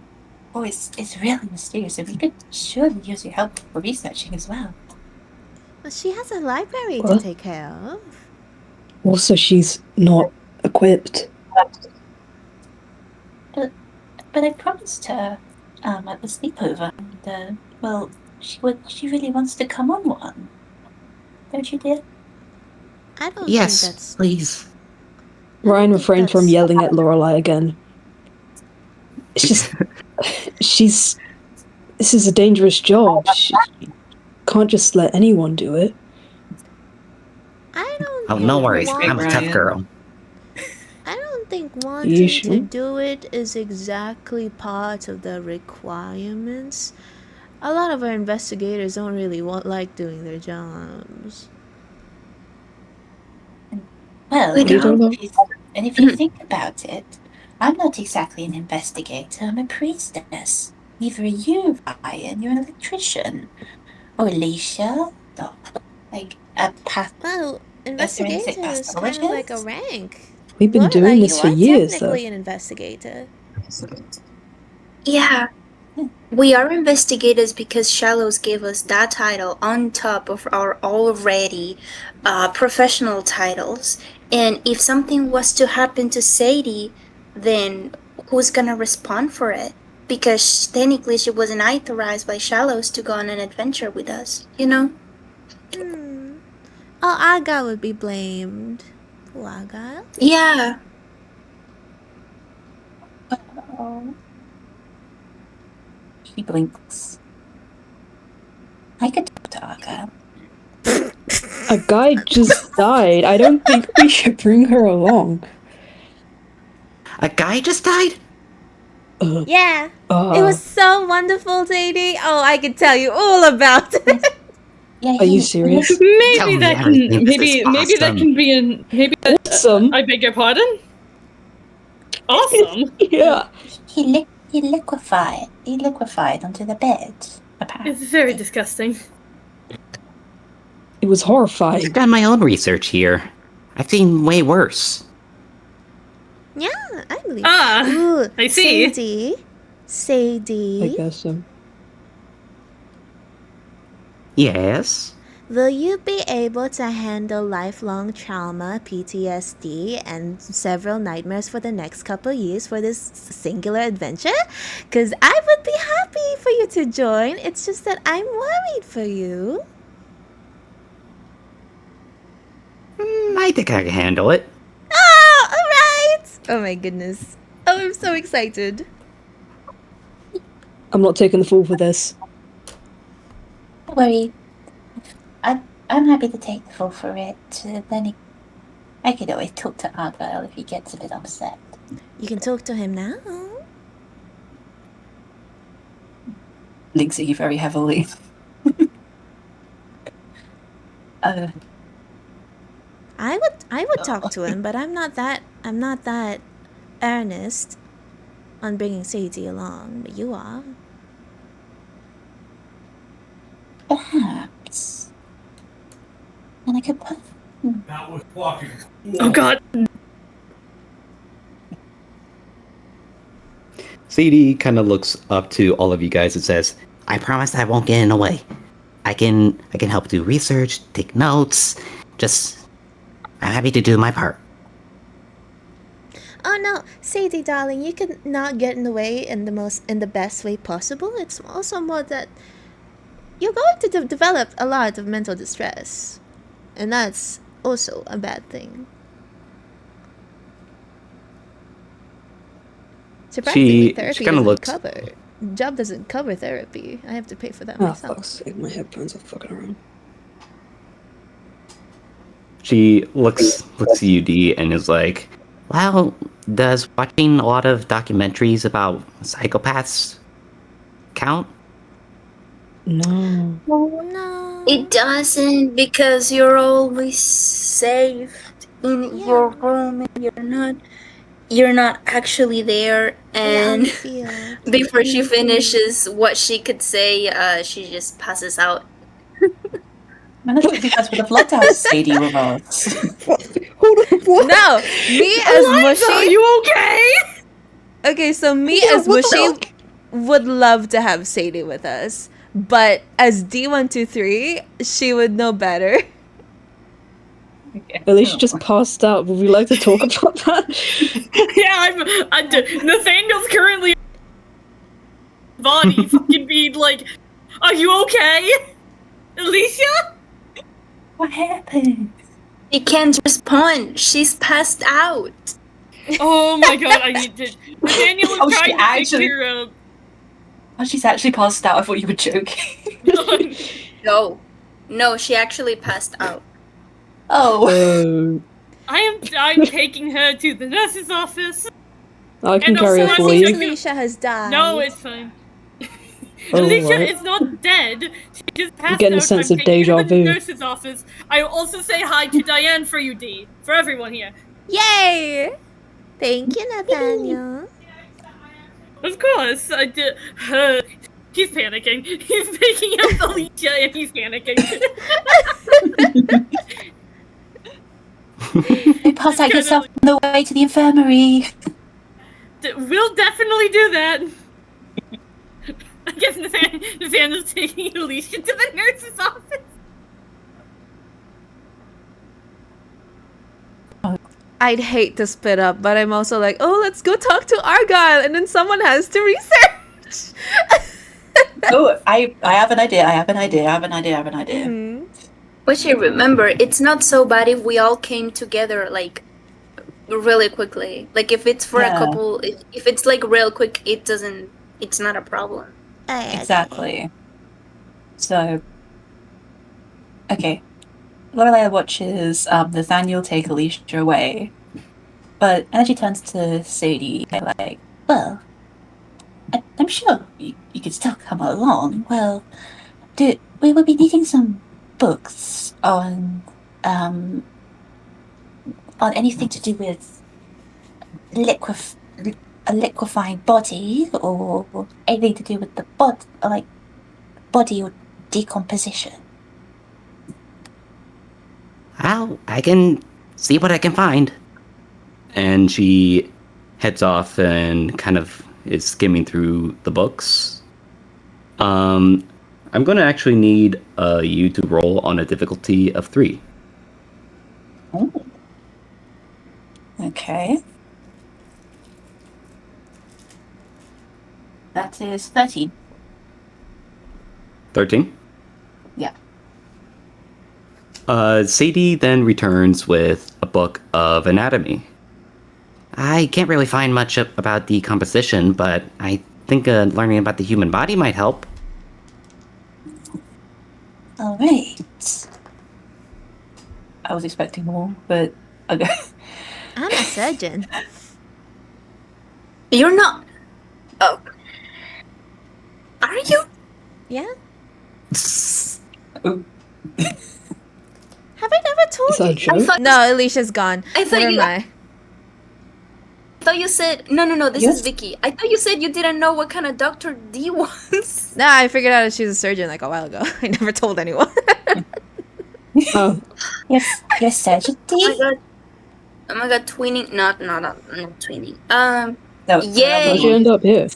Oh, it's really mysterious, and we could surely use your help for researching as well. Well, she has a library to What? take care of. Also, she's not equipped. But I promised her at the sleepover, and well, she really wants to come on one, don't you, dear? I don't think Yes, that's. please. I don't Ryan think refrained from that's. yelling at Lorelai again. It's just, this is a dangerous job. She can't just let anyone do it. I Oh, don't no think worries. I'm a tough Ryan. girl. I don't think You wanting to sure? do it is exactly part of the requirements. A lot of our investigators don't really like doing their jobs. Well, We What are you talking don't. about? and if you think about it, I'm not exactly an investigator, I'm a priestess. Neither are you, Ryan, you're an electrician. Or Alicia, no, like a Well, investigator forensic is kind of like a pathologist. rank. We've been doing Lorelai, you this for are years, though. technically an investigator. Yeah, we are investigators because Shallows gave us that title on top of our already professional titles. And if something was to happen to Sadie, then who's gonna respond for it? Because technically she wasn't authorized by Shallows to go on an adventure with us, you know? Oh, Argyle would be blamed. Poor Argyle. Yeah. Oh, she blinks. I could talk to Argyle. A guy just died. I don't think we should bring her along. A guy just died? Yeah. It was so wonderful, Sadie. Oh, I could tell you all about it. Yeah, Are you serious? Tell Maybe me that everything. can This is maybe that awesome. can be an maybe that, Awesome. I beg your pardon? Awesome. Yeah. he liquefied. He liquefied onto the bed. Apparently. It's very disgusting. It was I've horrifying. done my own research here. I've seen way worse. Yeah, I believe. Ah, Ooh, I see. Sadie. I Sadie. guess so. Yes. Will you be able to handle lifelong trauma, PTSD, and several nightmares for the next couple years for this singular adventure? Because I would be happy for you to join. It's just that I'm worried for you. I think I can handle it. Oh, alright! Oh my goodness. Oh, I'm so excited. I'm not taking the fall for this. Don't worry. I'm happy to take the fall for it. I could always talk to Argyle if he gets a bit upset. You can talk to him now. Blinks at you very heavily. I would talk to him, but I'm not that earnest on bringing Sadie along, but you are. Perhaps. And I could put. Not with walking. Oh god. Sadie kind of looks up to all of you guys and says, I promise I won't get in the way. I can help do research, take notes. I'm happy to do my part. Oh no, Sadie, darling, you can not get in the way in the best way possible. It's also more that you're going to develop a lot of mental distress, and that's also a bad thing. Surprisingly, She therapy kind of doesn't looks. cover. Job doesn't cover therapy. I have to pay for that Oh, myself. fuck's sake, my headphones are fucking around. She looks at you, D, and is like, "Well, does watching a lot of documentaries about psychopaths count?" No. No. It doesn't, because you're always safe in your room and you're not actually there. Yeah, on And the field. before she finishes what she could say, she just passes out. I thought it would be best. Would have loved to have Sadie with us. Hold on, what? No, me as Eliza, Mushy. are you okay? Okay, so me Yeah, as what the Mushy fuck? would love to have Sadie with us, but as D123, she would know better. Okay. At least she just passed out. Would we like to talk about that? Yeah, Nathaniel's currently body fucking being like, are you okay? Alicia? What happened? She can't respond. She's passed out. Oh my god, I need to. Nathaniel is Oh, she trying to actually- pick her up. Oh, she's actually passed out. I thought you were joking. No, she actually passed out. Oh. I'm taking her to the nurse's office. I can And carry also her I'm for you. checking- Alicia has died. No, it's fine. Oh, Alicia right. is not dead. She just passed getting a out. sense I'm of taking her to deja the vu. nurse's office. I will also say hi to Diane for you, D. For everyone here. Yay! Thank you, Nathaniel. Of course, I did. He's panicking. He's picking up Alicia and he's panicking. Don't pass out yourself on the way to the infirmary. We'll definitely do that. I guess Nathaniel's taking Alicia to the nurse's office. I'd hate to split up, but I'm also like, oh, let's go talk to Argyle, and then someone has to research. Oh, I have an idea. Mhm. But you remember, it's not so bad if we all came together, like, really quickly. Like, if it's for a Yeah. couple, if it's, like, real quick, it's not a problem. Exactly. So, okay. Lorelei watches Nathaniel take Alicia away, but then she turns to Sadie, like, well, I'm sure you could still come along. Well, we will be needing some books on anything to do with a liquefying body, or anything to do with the body or decomposition. Well, I can see what I can find. And she heads off and kind of is skimming through the books. I'm going to actually need you to roll on a difficulty of 3. Oh. Okay. That is 13. 13? Yeah. Sadie then returns with a book of anatomy. I can't really find much about decomposition, but I think learning about the human body might help. All right. I was expecting more, but okay. I'm a surgeon. You're not. Oh. Are you? Yeah? Oh. Have I never told Is that a you? joke? No, Alicia's gone. I thought Never you- mind. I thought you said no. This Yes. is Vicky. I thought you said you didn't know what kind of doctor D was. No, I figured out that she's a surgeon like a while ago. I never told anyone. Oh, Yes, your surgery. Oh my god, twinning. Not twinning. No, Yay. how'd you end up here?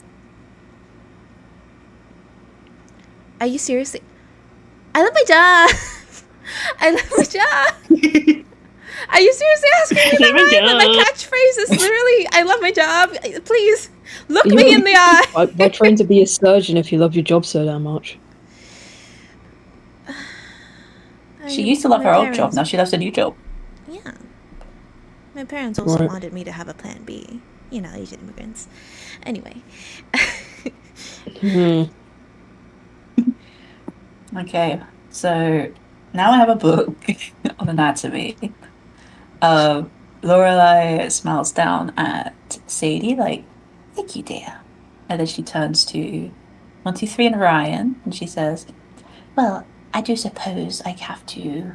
Are you seriously? I love my job. I love my job. Are you seriously asking me Here we that? But my go. catchphrase is literally, "I love my job. Please look me in the eye." Why train to be a surgeon if you love your job so damn much? She used to love My her old job. parents- Now she loves a new job. Yeah. My parents also Right. wanted me to have a plan B. You know, Asian immigrants. Anyway. Hmm. Okay, so now I have a book on anatomy. Lorelai smiles down at Sadie, like, "Thank you, dear." And then she turns to 123 and Ryan, and she says, "Well, I do suppose I have to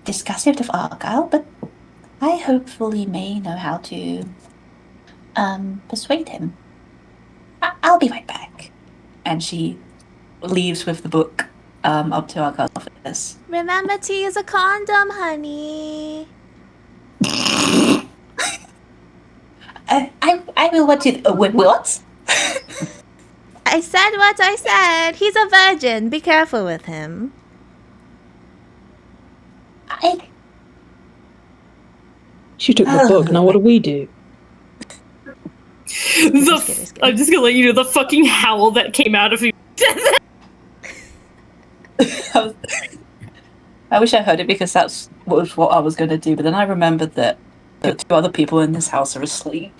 discuss it with Argyle, but I hopefully may know how to persuade him. I'll be right back." And she leaves with the book up to Argyle's office. Remember to use a condom, honey. I will want to. What? I said what I said. He's a virgin. Be careful with him. She took the book. Now what do we do? I'm just gonna let you know the fucking howl that came out of you. I wish I heard it because that's what I was going to do, but then I remembered that the two other people in this house are asleep.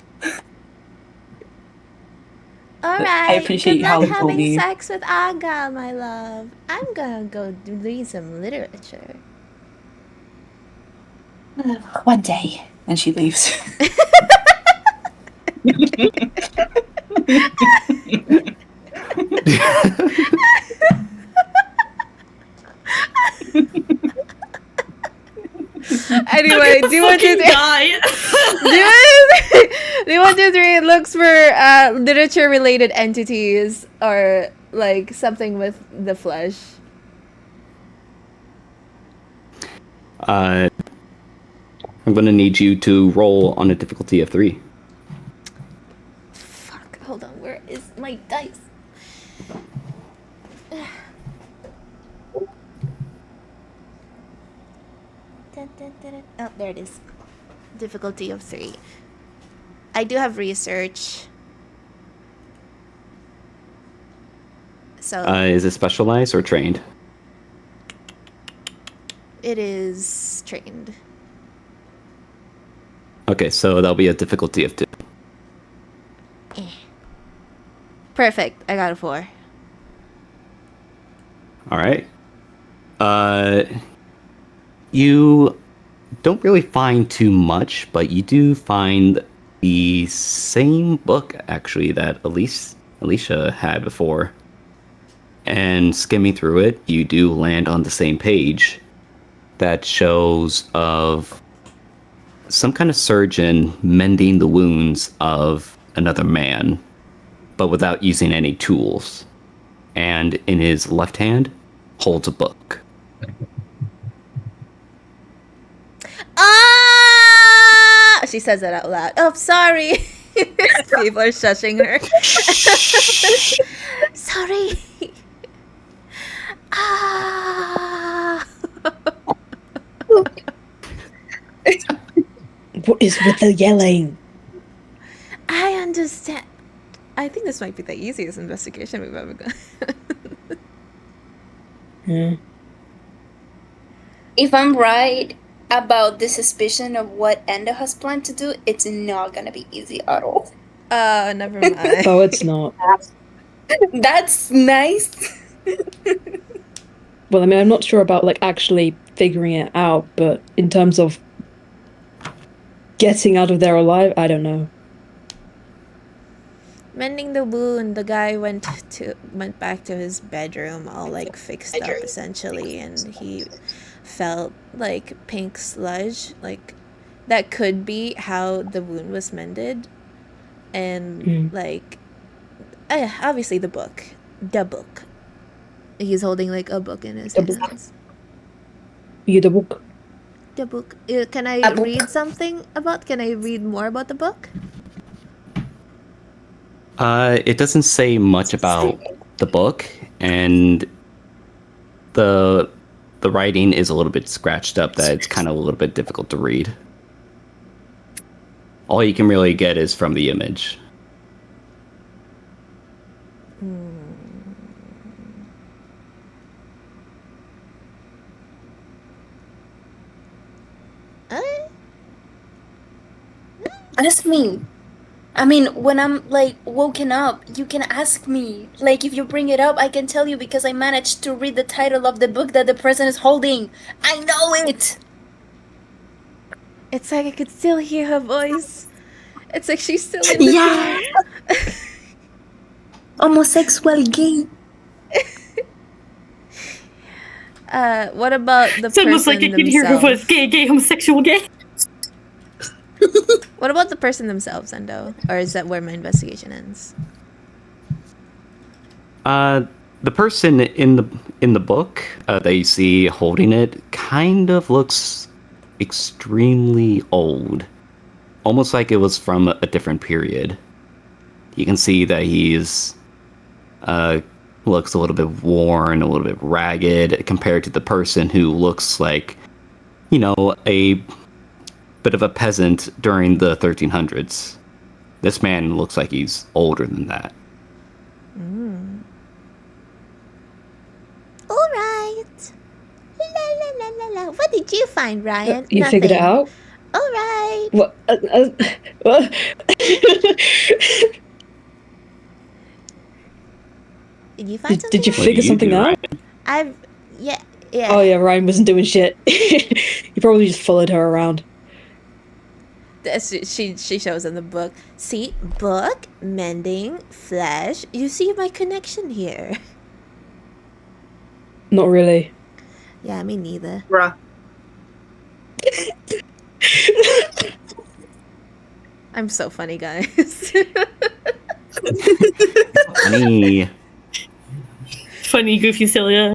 Alright. I appreciate Good how luck you call having me. sex with Argyle, my love. I'm gonna go read some literature. One day. And she leaves. Anyway, do you want to die? do you want to looks for literature related entities or like something with the flesh? I'm gonna need you to roll on a difficulty of 3. Fuck, hold on, where is my dice? Oh, there it is. Difficulty of 3. I do have research. So Is it specialized or trained? it is trained. Okay, so that'll be a difficulty of 2. Perfect. I got a 4. All right. You don't really find too much, but you do find the same book actually that Alicia had before. And skimming through it, you do land on the same page that shows of some kind of surgeon mending the wounds of another man, but without using any tools. And in his left hand holds a book. Ah! She says it out loud. Oh, sorry. People are shushing her. Sorry. Ah. What is with the yelling? I understand. I think this might be the easiest investigation we've ever done. If I'm right about the suspicion of what Endo has planned to do, it's not gonna be easy at all. Never mind. Oh, it's not. That's nice. Well, I mean, I'm not sure about like actually figuring it out, but in terms of getting out of there alive, I don't know. Mending the wound, the guy went back to his bedroom all like fixed up essentially, and he felt like pink sludge, like that could be how the wound was mended. And like obviously the book. He's holding like a book in his hands. You the book. The book. Can I read something about? Can I read more about the book? It doesn't say much about the book, and the the writing is a little bit scratched up that it's kind of a little bit difficult to read. All you can really get is from the image. Ask me. I mean, when I'm like woken up, you can ask me. Like, if you bring it up, I can tell you because I managed to read the title of the book that the person is holding. I know it! It's like I could still hear her voice. It's like she's still in the Yeah! room. Homosexual gay. What about the It's almost like person I can hear her voice. themselves? Gay, homosexual, gay. What about the person themselves, Endo? Or is that where my investigation ends? The person in the book that you see holding it kind of looks extremely old, almost like it was from a different period. You can see that he's looks a little bit worn, a little bit ragged compared to the person who looks like, you know, a bit of a peasant during the 1300s. This man looks like he's older than that. All right. La la la la la. What did you find, Ryan? You figured it out? All right. What? What? Did you find something? Did you Ryan? figure something out? Yeah. Oh yeah, Ryan wasn't doing shit. He probably just followed her around. She shows in the book. See, book, mending, flesh. You see my connection here. Not really. Yeah, me neither. Bruh. I'm so funny, guys. Funny. Funny, goofy, silly.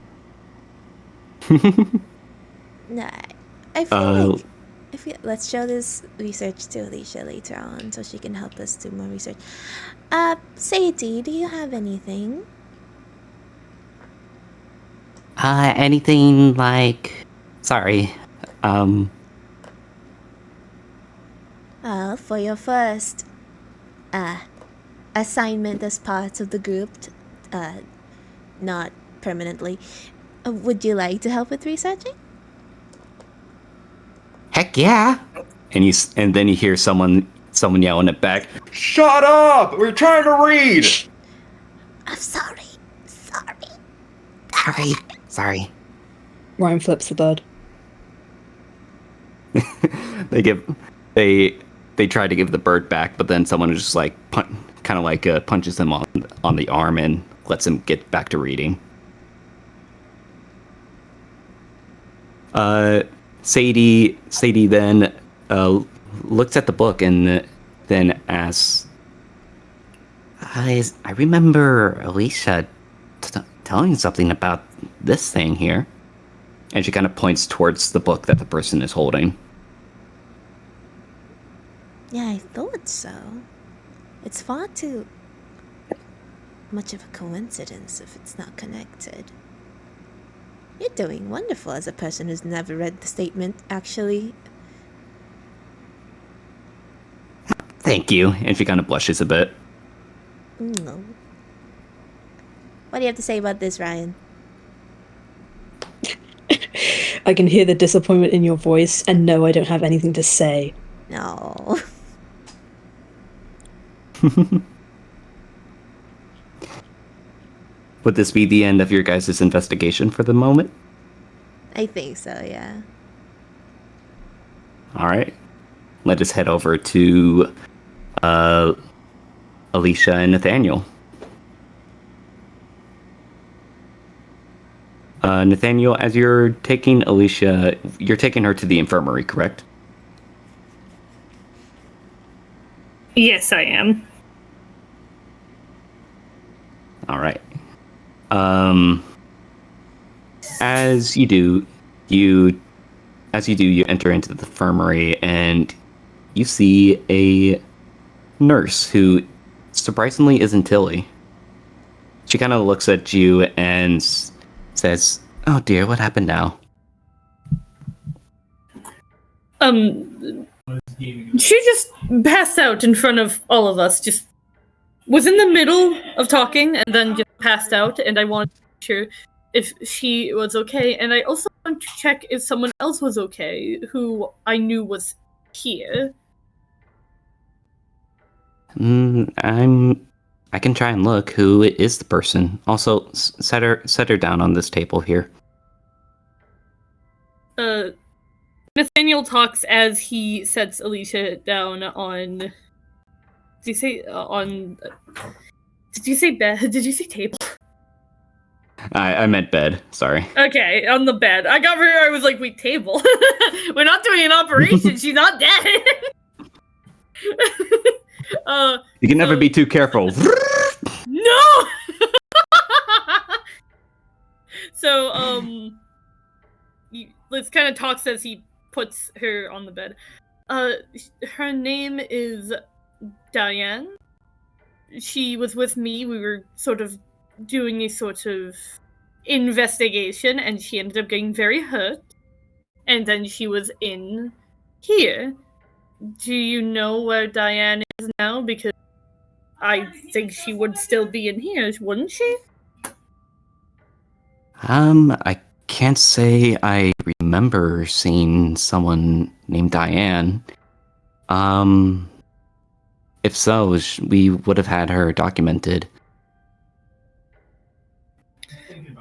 Nah, I feel let's show this research to Alicia later on so she can help us do more research. Sadie, do you have anything? Anything like... Sorry. Well, for your first assignment as part of the group, not permanently, would you like to help with researching? Heck yeah! And then you hear someone yelling it back. Shut up! We're trying to read. I'm sorry. Sorry. Ryan flips the bird. They try to give the bird back, but then someone just like punches him on the arm and lets him get back to reading. Sadie then looks at the book and then asks, I remember Alicia telling something about this thing here. And she kind of points towards the book that the person is holding. Yeah, I thought so. It's far too much of a coincidence if it's not connected. You're doing wonderful as a person who's never read the statement, actually. Thank you. And she kind of blushes a bit. No. What do you have to say about this, Ryan? I can hear the disappointment in your voice, and no, I don't have anything to say. No. Would this be the end of your guys' investigation for the moment? I think so, yeah. All right. Let us head over to Alicia and Nathaniel. Nathaniel, as you're taking Alicia, you're taking her to the infirmary, correct? Yes, I am. All right. As you do, you enter into the infirmary and you see a nurse who surprisingly isn't Tilly. She kind of looks at you and says, "Oh dear, what happened now?" She just passed out in front of all of us. Just was in the middle of talking and then just passed out. And I wanted to make sure if she was okay. And I also wanted to check if someone else was okay who I knew was here. I can try and look. Who is the person? Also, set her down on this table here. Nathaniel talks as he sets Alicia down on. Did you say on? Did you say bed? Did you say table? I meant bed. Sorry. Okay, on the bed. I got her. I was like, wait, table. We're not doing an operation. She's not dead. You can never be too careful. No. So Liz kind of talks as he puts her on the bed. Her name is Diane. She was with me. We were sort of doing a sort of investigation, and she ended up getting very hurt. And then she was in here. Do you know where Diane is now? Because I think she would still be in here, wouldn't she? I can't say I remember seeing someone named Diane. If so, we would have had her documented.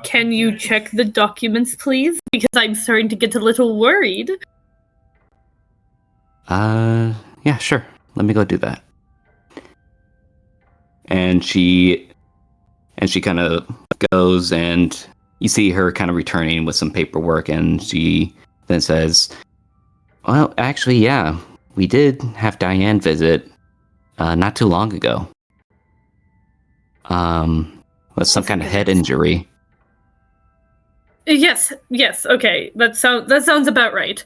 Can you check the documents, please? Because I'm starting to get a little worried. Yeah, sure. Let me go do that. And she kind of goes, and you see her kind of returning with some paperwork, and she then says, well, actually, yeah, we did have Diane visit not too long ago. With some kind of head injury. Yes, okay. That sounds about right.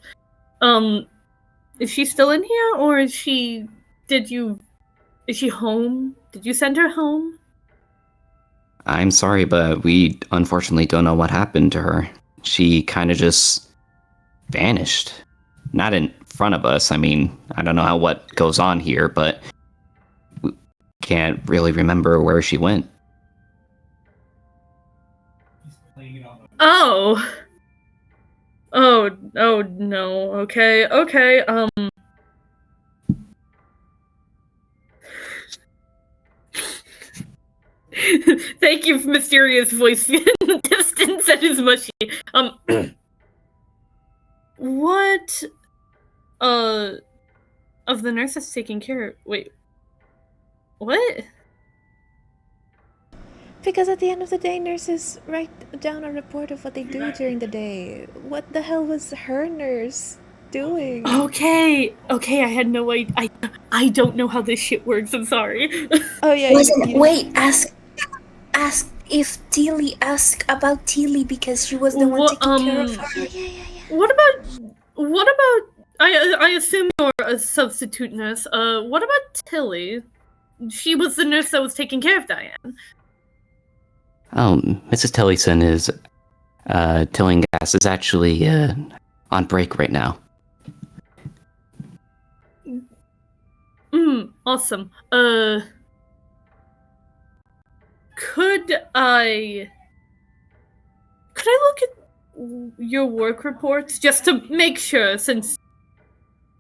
Is she still in here, or is she home? Did you send her home? I'm sorry, but we unfortunately don't know what happened to her. She kind of just vanished. Not in front of us. I mean, I don't know what goes on here, but we can't really remember where she went. Oh no. Okay. Thank you, mysterious voice in the distance that is mushy. What of the nurse that's taking care? Wait, what? Because at the end of the day, nurses write down a report of what they do during the day. What the hell was her nurse doing? Okay, I had no idea. I don't know how this shit works. I'm sorry. Oh yeah. Wait, ask if Tilly, ask about Tilly because she was the one taking care of her. Yeah. What about? I assume you're a substitute nurse. What about Tilly? She was the nurse that was taking care of Diane. Oh, Mrs. Tillison is Tillinghast is actually on break right now. Awesome. Could I look at your work reports just to make sure, since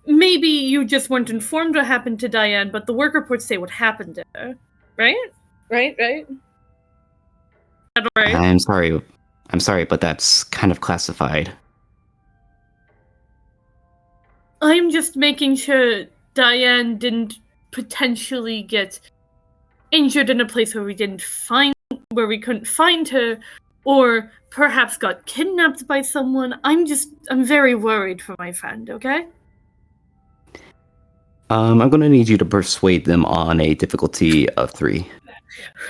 maybe you just weren't informed what happened to Diane, but the work reports say what happened to her, right? Right? Is that all right? I'm sorry, but that's kind of classified. I'm just making sure Diane didn't potentially get injured in a place where we couldn't find her, or perhaps got kidnapped by someone. I'm very worried for my friend, okay? I'm gonna need you to persuade them on a difficulty of 3.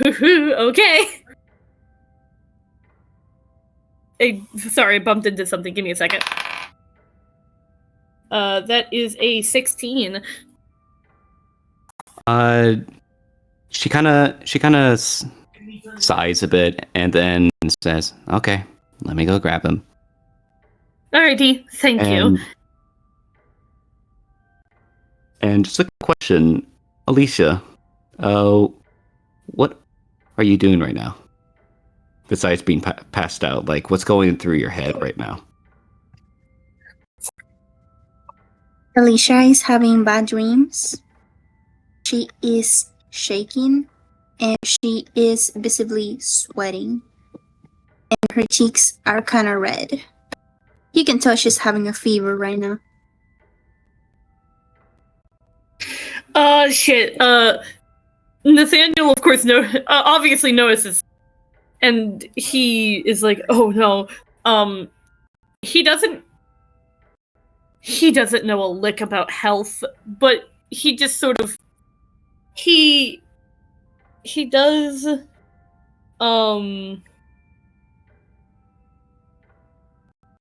Okay. Sorry, I bumped into something. Give me a second. That is a 16. She kind of sighs a bit and then says, "Okay, let me go grab him." Alrighty, thank you. And just a question, Alicia, what are you doing right now? Besides being passed out, like what's going through your head right now? Alicia is having bad dreams. She is shaking and she is visibly sweating. And her cheeks are kind of red. You can tell she's having a fever right now. Shit. Nathaniel, of course, obviously notices, and he is like, "Oh no." He doesn't know a lick about health, but he just sort of he does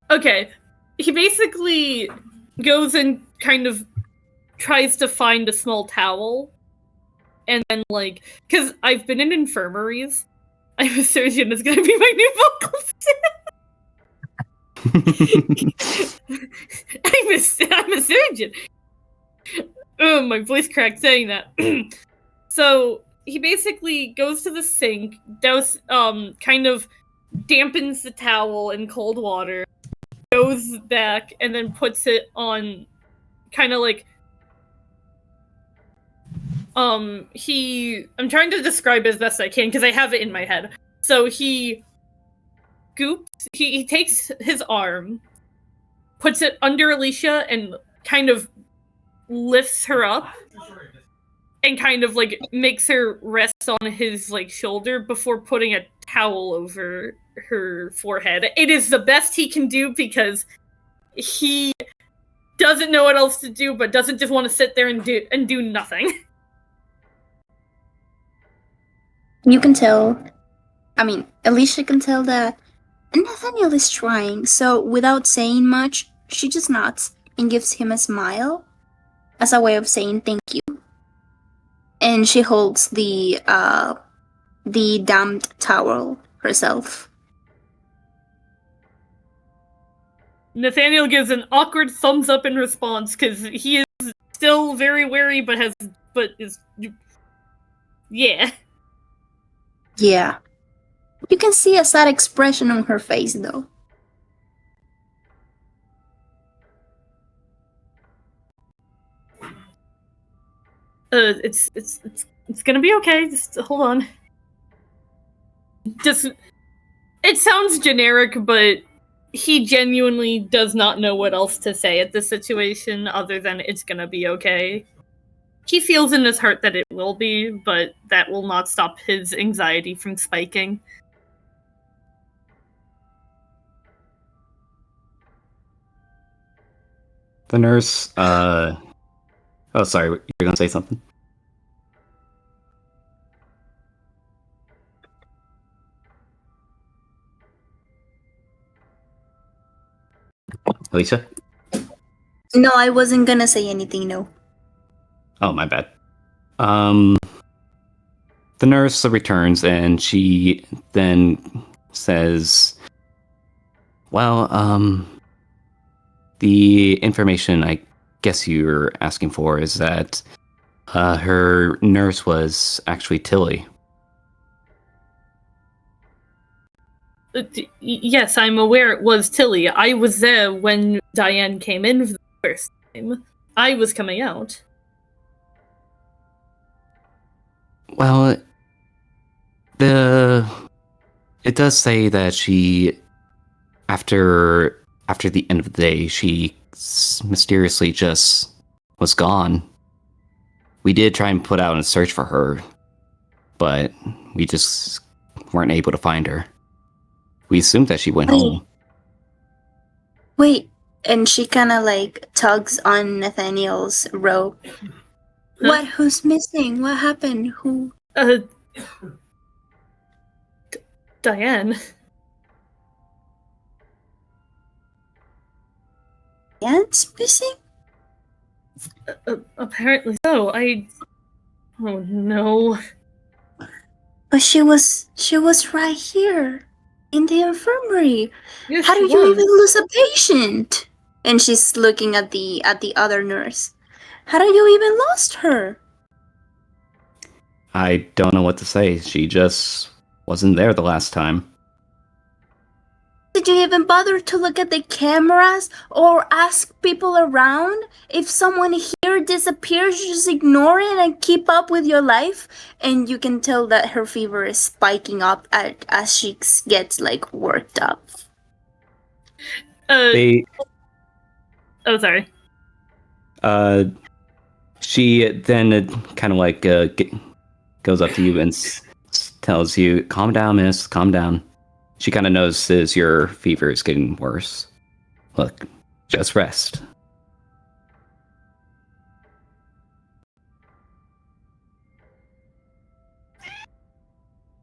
okay. He basically goes and kind of tries to find a small towel, and then because I've been in infirmaries, I'm a surgeon is gonna be my new vocal I'm a surgeon. Oh, my voice cracked saying that. So he basically goes to the sink, kind of dampens the towel in cold water, goes back, and then puts it on, kind of like. I'm trying to describe it as best I can because I have it in my head. So he takes his arm, puts it under Alicia, and kind of lifts her up and kind of makes her rest on his shoulder before putting a towel over her forehead. It is the best he can do because he doesn't know what else to do, but doesn't just want to sit there and do nothing. You can tell, Alicia can tell that Nathaniel is trying, so without saying much, she just nods and gives him a smile as a way of saying thank you. And she holds the damped towel herself. Nathaniel gives an awkward thumbs up in response because he is still very wary, yeah. Yeah. You can see a sad expression on her face, though. It's gonna be okay. Just hold on. It sounds generic, but he genuinely does not know what else to say at this situation other than it's gonna be okay. He feels in his heart that it will be, but that will not stop his anxiety from spiking. The nurse, oh, sorry, you're gonna say something? Alicia? No, I wasn't gonna say anything, no. Oh, my bad. The nurse returns and she then says, well, the information I guess you're asking for is that her nurse was actually Tilly. Yes, I'm aware it was Tilly. I was there when Diane came in for the first time. I was coming out. Well, it does say that she, after the end of the day, she mysteriously just was gone. We did try and put out a search for her, but we just weren't able to find her. We assumed that she went home. Wait, and she kind of tugs on Nathaniel's robe. Huh? What? Who's missing? What happened? Who? Diane. Diane's missing? Apparently so. Oh no. But she was right here in the infirmary. Yes, how do you even lose a patient? And she's looking at the other nurse. How do you even lost her? I don't know what to say. She just wasn't there the last time. Did you even bother to look at the cameras or ask people around? If someone here disappears, just ignore it and keep up with your life. And you can tell that her fever is spiking up as she gets like worked up. They, Oh, sorry. she then kind of like goes up to you and tells you, "Calm down, miss. Calm down." She kind of notices your fever is getting worse. Look, just rest.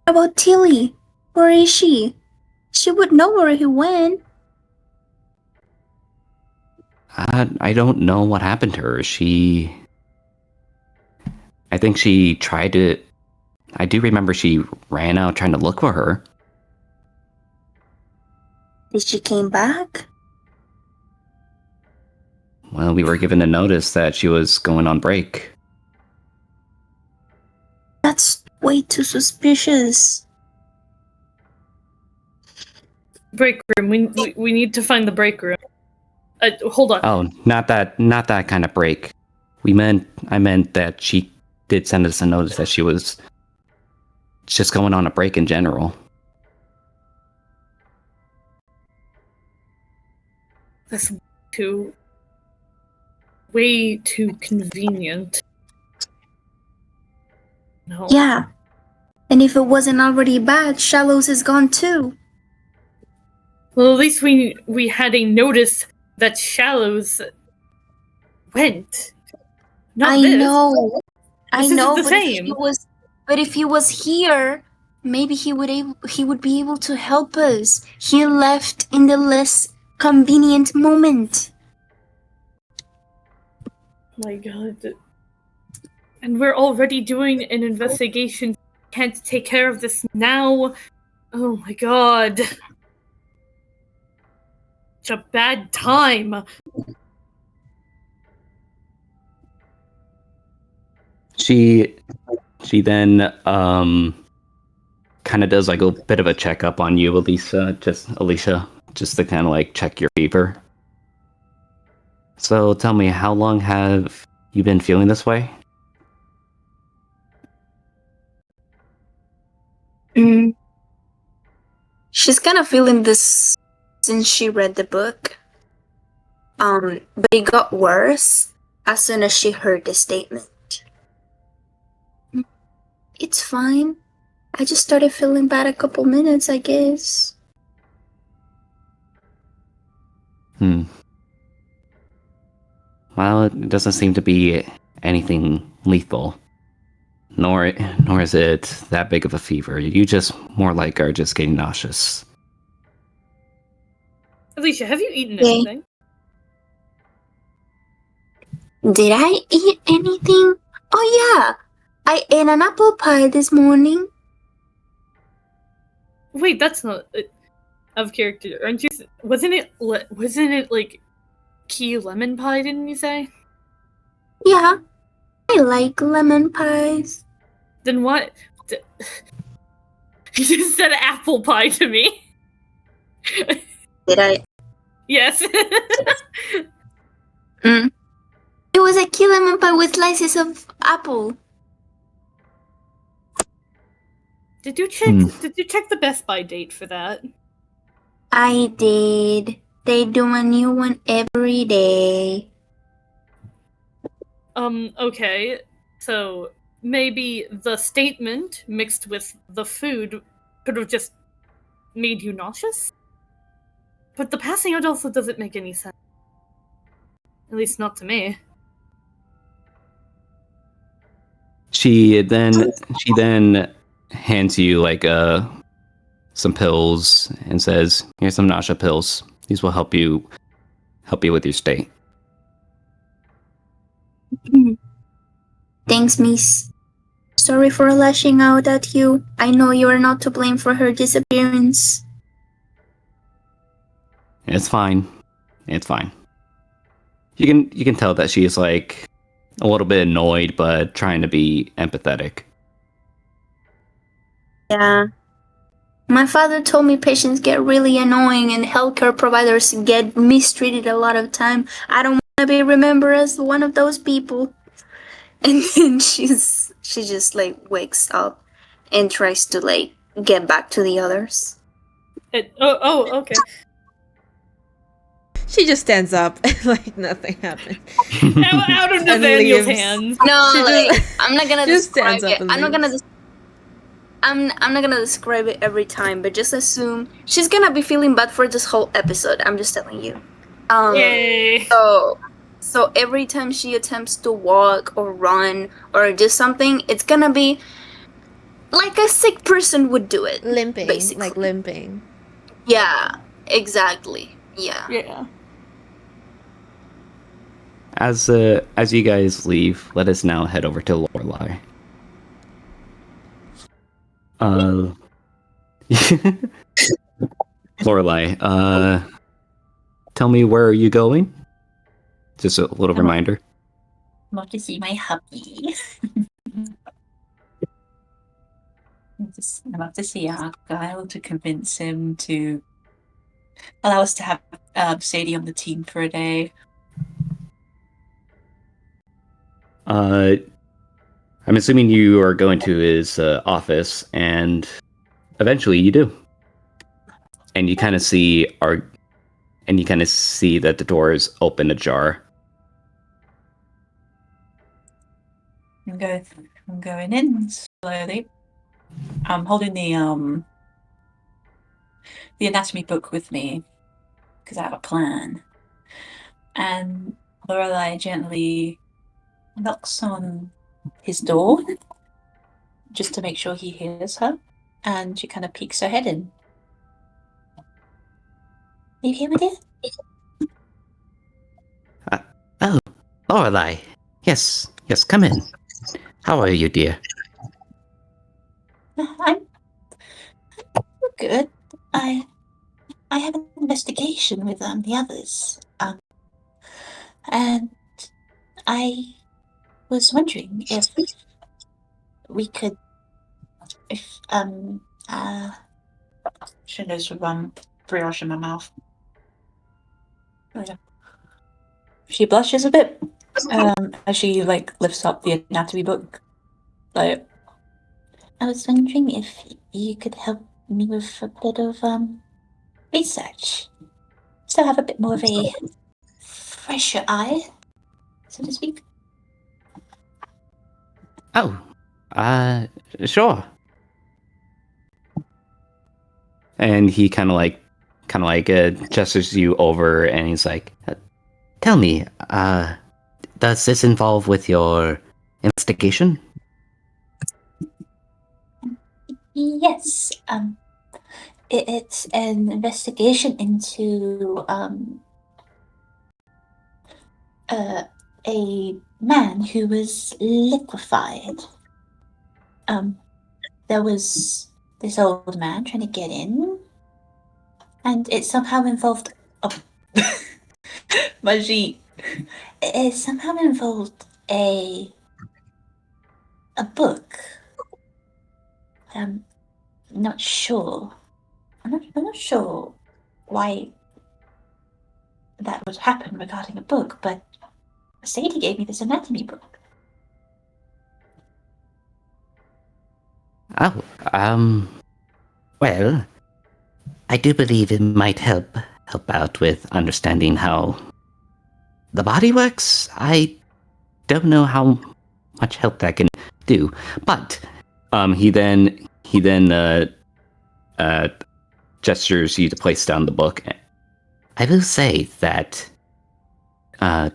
How about Tilly? Where is she? She would know where he went. I don't know what happened to her. I think she tried to. I do remember she ran out trying to look for her. Did she came back? Well, we were given a notice that she was going on break. That's way too suspicious. Break room. We need to find the break room. Hold on. Oh, not that kind of break. I meant that she did send us a notice that she was just going on a break in general. That's way too convenient. No. Yeah. And if it wasn't already bad, Shallows is gone too. Well, at least we had a notice that Shallows went. Not I this. know. I This isn't know, the but same. if he was here, maybe he would be able to help us. He left in the less convenient moment. My God. And we're already doing an investigation. Can't take care of this now. Oh my God. Such a bad time. She then kind of does like a bit of a checkup on you, Alicia, just to kind of like check your fever. So tell me, how long have you been feeling this way? She's kind of feeling this since she read the book. But it got worse as soon as she heard the statement. It's fine. I just started feeling bad a couple minutes, I guess. Well, it doesn't seem to be anything lethal. Nor is it that big of a fever. You just more like are just getting nauseous. Alicia, have you eaten Okay. anything? Did I eat anything? Oh yeah, I ate an apple pie this morning. Wait, that's not out of character. Aren't you? Wasn't it like key lemon pie? Didn't you say? Yeah, I like lemon pies. Then what? You just said apple pie to me. Did I? Yes. It was a key lemon pie with slices of apple. Did you check the Best Buy date for that? I did. They do a new one every day. Okay. So maybe the statement mixed with the food could have just made you nauseous? But the passing out also doesn't make any sense. At least not to me. She then hands you like some pills and says, "Here's some nausea pills. These will help you with your state." Thanks, miss. Sorry for lashing out at you. I know you are not to blame for her disappearance. It's fine. It's fine. You can tell that she is like a little bit annoyed, but trying to be empathetic. Yeah. My father told me patients get really annoying and healthcare providers get mistreated a lot of time. I don't want to be remembered as one of those people. And then she just like wakes up and tries to like get back to the others. Okay. She just stands up like nothing happened. Out of And Nathaniel's leaves. hands. No, She like just I'm not gonna just describe stands up it. and I'm not gonna. leaves. I'm not gonna describe it every time, but just assume she's gonna be feeling bad for this whole episode. I'm just telling you. Yay. So every time she attempts to walk or run or do something, it's gonna be like a sick person would do it. Limping, basically. like limping. Yeah, exactly. Yeah. Yeah. As you guys leave, let us now head over to Lorelei. Lorelei, tell me, where are you going? Just a little reminder. I'm off to see my hubby. I'm off to see Argyle to convince him to allow us to have Sadie on the team for a day. I'm assuming you are going to his office, and eventually you do. And you kind of see that the door is open ajar. I'm going in slowly. I'm holding the anatomy book with me because I have a plan. And Lorelei gently knocks on his door just to make sure he hears her, and she kind of peeks her head in. Are you here, my dear? Oh, Lorelei. Yes, come in. How are you, dear? I'm good. I have an investigation with the others. And I was wondering if we could, if she knows with brioche in my mouth. She blushes a bit as she like lifts up the anatomy book. Like, I was wondering if you could help me with a bit of research, so I have a bit more of a fresher eye, so to speak. Oh, sure. And he kind of like gestures you over, and he's like, "Tell me, does this involve with your investigation?" Yes, it's an investigation into a man who was liquefied. There was this old man trying to get in, and it somehow involved Magie. It somehow involved a book. I'm not sure. I'm not sure why that would happen regarding a book, but Sadie gave me this anatomy book. Oh, well, I do believe it might help out with understanding how the body works. I don't know how much help that can do, but he then gestures you to place down the book. I will say that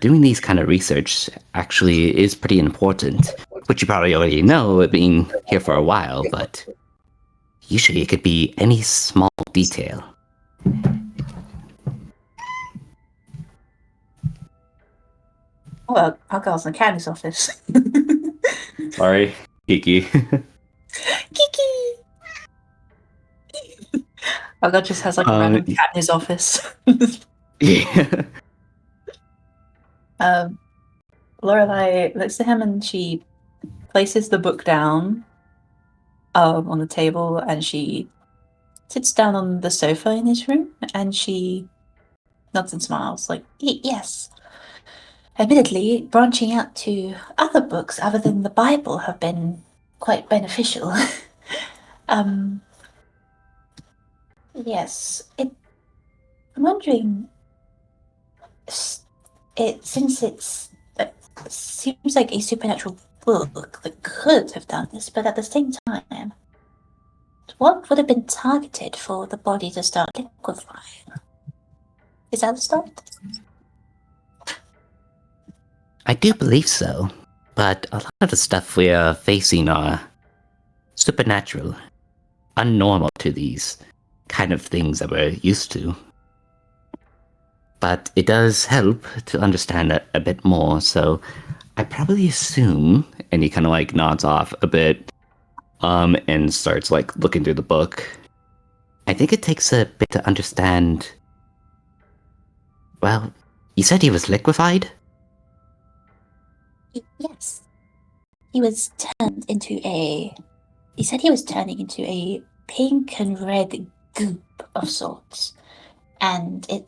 doing these kind of research actually is pretty important, which you probably already know, being here for a while, but usually it could be any small detail. Oh, well, Alcohol's in the Caddy's office. Sorry, Kiki. Kiki! Alcohol just has like a random cat in his office. Yeah. Lorelai looks at him and she places the book down on the table, and she sits down on the sofa in his room, and she nods and smiles like, yes. Admittedly, branching out to other books other than the Bible have been quite beneficial. Yes. I'm wondering, since it seems like a supernatural book that could have done this, but at the same time, what would have been targeted for the body to start liquefying? Is that the start? I do believe so, but a lot of the stuff we are facing are supernatural, unnormal to these kind of things that we're used to. But it does help to understand it a bit more, so I probably assume, and he kind of like nods off a bit, and starts like looking through the book. I think it takes a bit to understand. Well, you said he was liquefied? Yes. He was turned into a. He said he was turning into a pink and red goop of sorts, and it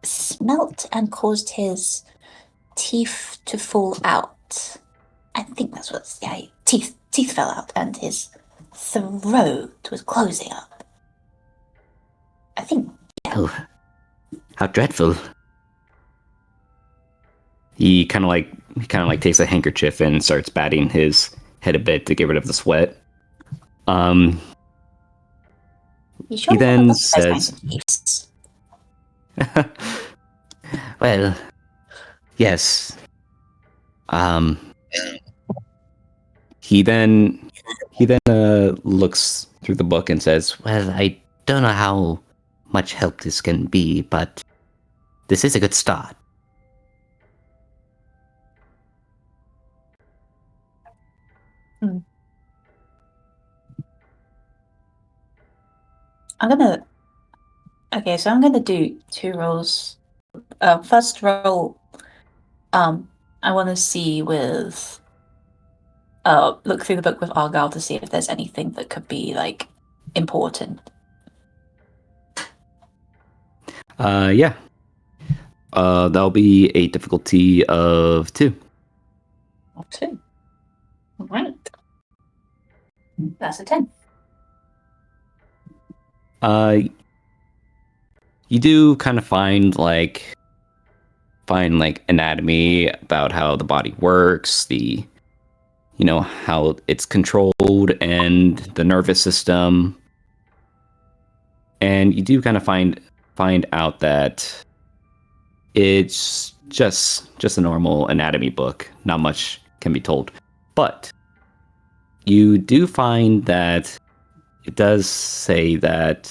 smelt and caused his teeth to fall out. I think that's what. Yeah, teeth fell out, and his throat was closing up. I think. Yeah. Oh, how dreadful. He kind of like takes a handkerchief and starts batting his head a bit to get rid of the sweat. You sure He have a then lot of those says, handkerchiefs? well, yes. He then looks through the book and says, well, I don't know how much help this can be, but this is a good start. So I'm gonna do 2 rolls. First roll, I want to see with look through the book with Argyle to see if there's anything that could be like important. Yeah. That'll be a difficulty of 2. 2. All right. That's a 10. You do kind of find anatomy about how the body works, how it's controlled, and the nervous system. And you do kind of find out that it's just a normal anatomy book. Not much can be told. But you do find that it does say that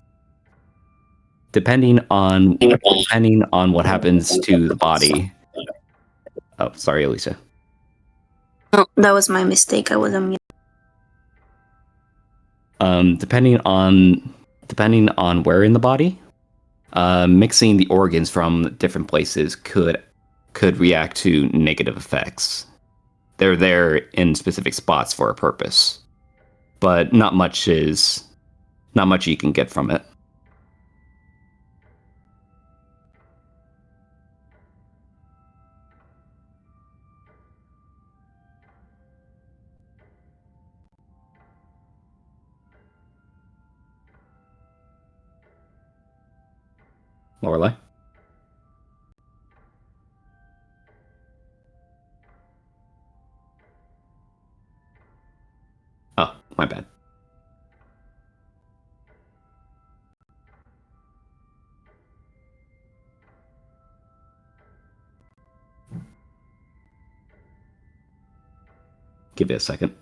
depending on what happens to the body. Oh, sorry, Elisa. Oh, that was my mistake. I was on mute. Depending on where in the body, mixing the organs from different places could react to negative effects. They're there in specific spots for a purpose, but not much you can get from it. Lorelai? Oh, my bad. Give it a second.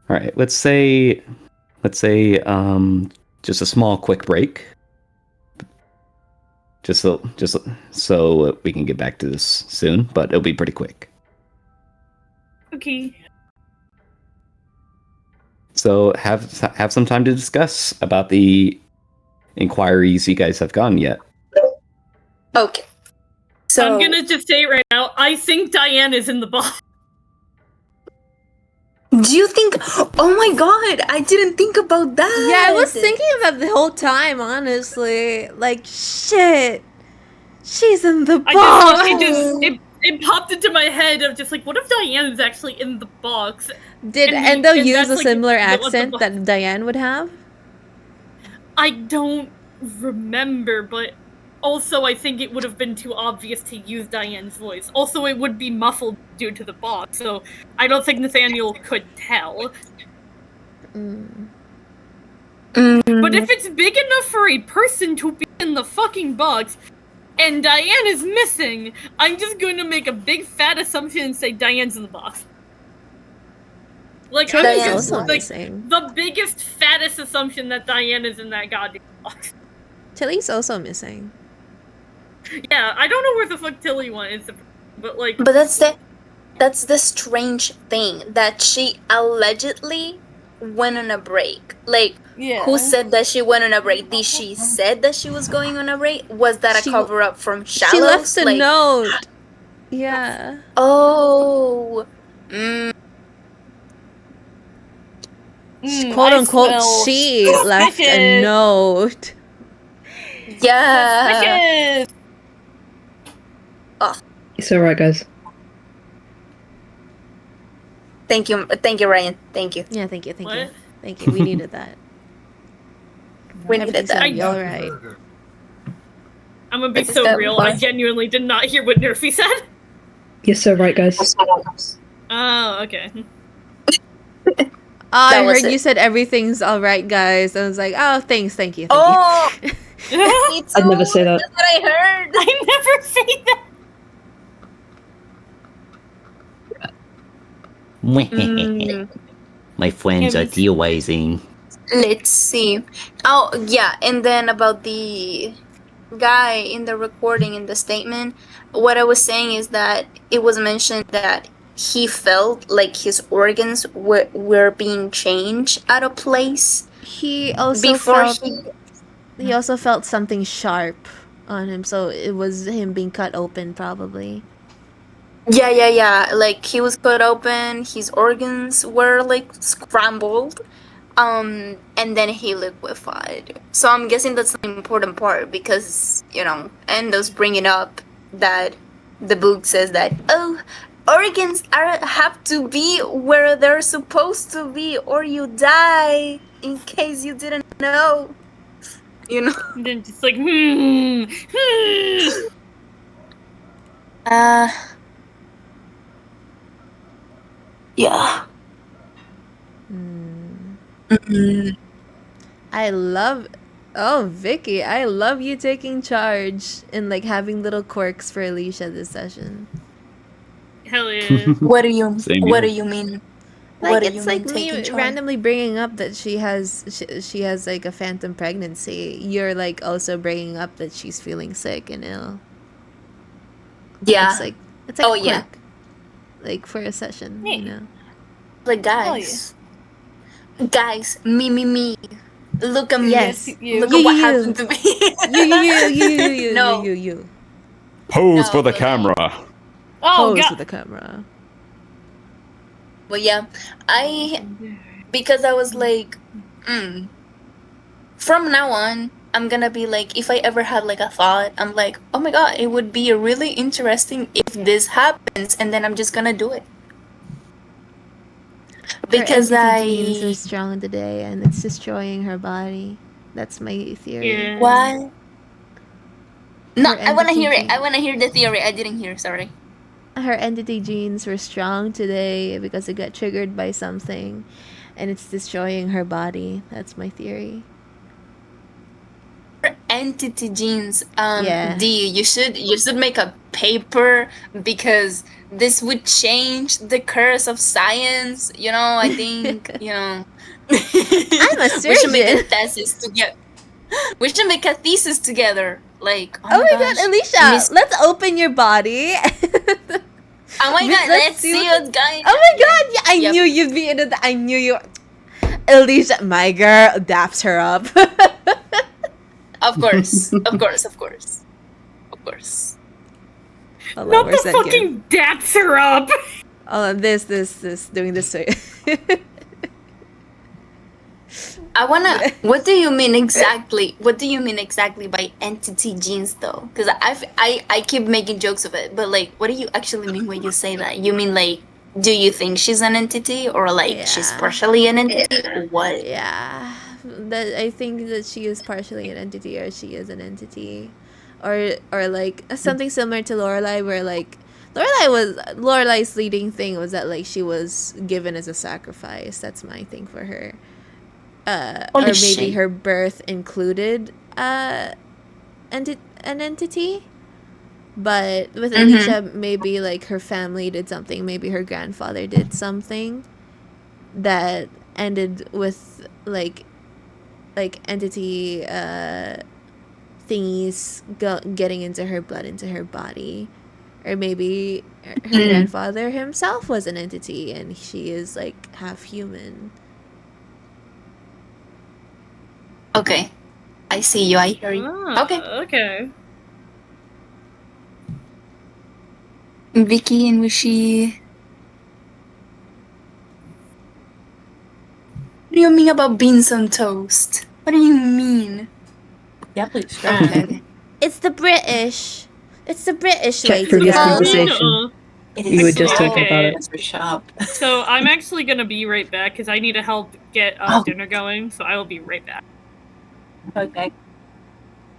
All right, let's say just a small, quick break. Just so we can get back to this soon, but it'll be pretty quick. Okay. So have some time to discuss about the inquiries you guys have gone yet. Okay. So I'm gonna just say it right now. I think Diane is in the box. do you think? Oh my god! I didn't think about that. Yeah, I was thinking of that the whole time, honestly. Like, shit. She's in the box. It popped into my head of just like, what if Diane is actually in the box? Did And Endo and use that's, a like, similar what the accent box- that Diane would have? I don't remember, but also I think it would have been too obvious to use Diane's voice. Also, it would be muffled due to the box, so I don't think Nathaniel could tell. But if it's big enough for a person to be in the fucking box, and Diane is missing, I'm just going to make a big fat assumption and say Diane's in the box. Like, I'm Tilly's just, also like, missing. the biggest, fattest assumption that Diane is in that goddamn box. Tilly's also missing. Yeah, I don't know where the fuck Pt.1 is, but like... But that's the strange thing, that she allegedly went on a break. Like, Yeah. who said that she went on a break? Did she said that she was going on a break? Was that She- a cover up from Shallows? She left a like, note. Yeah. oh. Quote I unquote, smell she left a suspicious. note. Yeah. Suspicious. It's alright, guys. Thank you, Ryan. Thank you. Yeah, thank you. What? Thank you. We needed that. We needed Everything's that. gonna be alright. I'm gonna be It's so got real, what? I genuinely did not hear what Nerfy said. Yes, so right, guys. Oh, okay. I That was heard you it. said everything's alright, guys. I was like, oh, thank you. Oh, you. me too. I'd never say that. That's what I heard. I never say that. My friends are theorizing. Let's see. Oh, yeah. And then about the guy in the recording, in the statement, what I was saying is that it was mentioned that he felt like his organs were being changed at a place He also before felt he. he also felt something sharp on him, so it was him being cut open, probably. Yeah. Like, he was cut open, his organs were like scrambled, and then he liquefied. So I'm guessing that's an important part, because, Endo's bringing up that the book says that, oh, organs have to be where they're supposed to be, or you die, in case you didn't know. And then just like, Yeah. I love Vicky, I love you taking charge and like having little quirks for Alicia this session. hell yeah. What do you Same What here. do you mean? Like, What do it's you like mean me taking charge? randomly bringing up that she has like a phantom pregnancy. You're like also bringing up that she's feeling sick and ill. Yeah. It's like a quirk. yeah. Like for a session, you know. Like, guys. Guys, me. Look at me. Yes. Look You, at what you. happened to me. You. No. You. Pose No, for the but- camera. Oh, Pose God. with the camera. But yeah, because I was like, from now on, I'm gonna be like, if I ever had like a thought, I'm like, oh my god, it would be really interesting if this happens, and then I'm just gonna do it. Because her entity genes are strong today, and it's destroying her body. That's my theory. Yeah. What? No, Her I wanna entity hear it. I gene- wanna hear the theory. I didn't hear, sorry. Her entity genes were strong today because it got triggered by something, and it's destroying her body. That's my theory. Entity genes. Yeah. D, you should make a paper, because this would change the curse of science. I think, I'm a We should make a surgeon. thesis together. We should make a thesis together. Like, Oh my god, Alicia, let's open your body. Oh my god, let's see what's what's going on. Oh my god, yeah, I Yep. knew you'd be into that. I knew you. Alicia, my girl, daps her up. Of course. Of course, of course. Of course. Hold on, Not where's the that fucking daps her up! Hold on, this, doing this to I wanna. What do you mean exactly? What do you mean exactly by entity genes, though? Because I keep making jokes of it, but like, what do you actually mean when you say that? You mean like, do you think she's an entity, or like she's Yeah. partially an entity, or what? Yeah, that I think that she is partially an entity, or she is an entity, or like something similar to Lorelai, where like Lorelai's leading thing was that like she was given as a sacrifice. That's my thing for her. Or Holy maybe shit. her birth included an entity. But with Alicia, maybe like her family did something. Maybe her grandfather did something that ended with like entity thingies getting into her blood, into her body. Or maybe her grandfather himself was an entity and she is like half human. Okay, I see you. I hear you. Okay, Okay. Vicky and Wishy. What do you mean about beans on toast? What do you mean? The absolute strand. Okay. It's the British. It's the British Check way through to this go. conversation. It We is were just so- talking about it. It's so sharp. So I'm actually gonna be right back because I need to help get Oh. dinner going. So I will be right back. Okay.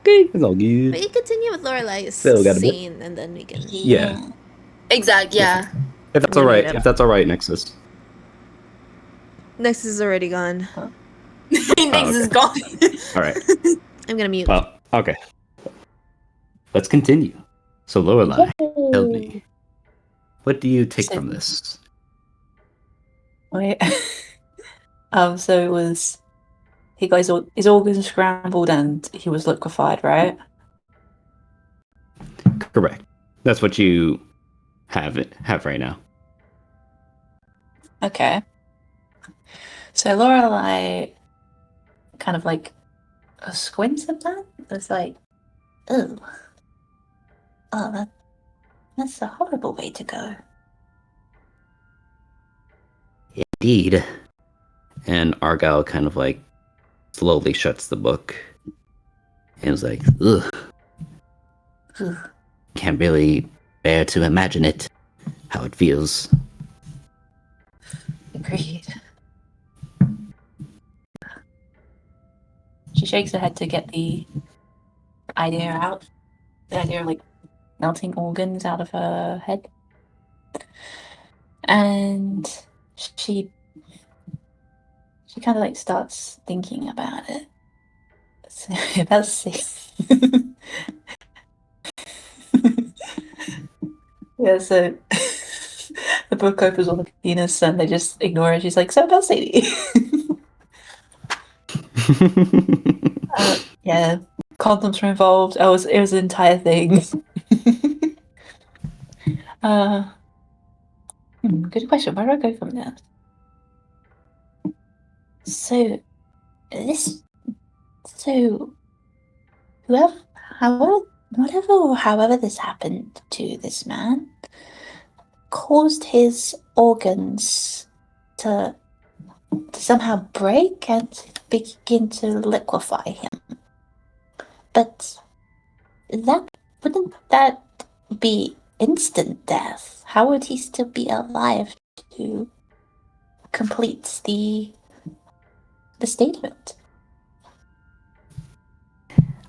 It's all good. But you continue with Lorelai's Still got a bit. scene, and then we can. Yeah. Exactly. Yeah. If that's We all right. need it. If that's all right, Nexus. Nexus is already gone. Index is okay. gone. All right. I'm gonna mute. Well, okay. Let's continue. So, Lorelai, tell me, what do you take from this? Wait. So it was. He got his organs scrambled and he was liquefied, right? Correct. That's what you have right now. Okay. So Lorelai kind of like squints at that. It's like, oh, that's a horrible way to go. Indeed. And Argyle kind of like slowly shuts the book and is like, ugh. Can't really bear to imagine it, how it feels. Agreed. She shakes her head to get the idea out. The idea of like melting organs out of her head. And she kind of like starts thinking about it. So that's safe. Yeah, so the book opens on the penis and they just ignore it. She's like, so about Sadie. Yeah, condoms were involved. It was an entire thing. Good question. Where do I go from there? So however this happened to this man caused his organs to somehow break and begin to liquefy him. But wouldn't that be instant death? How would he still be alive to complete the statement?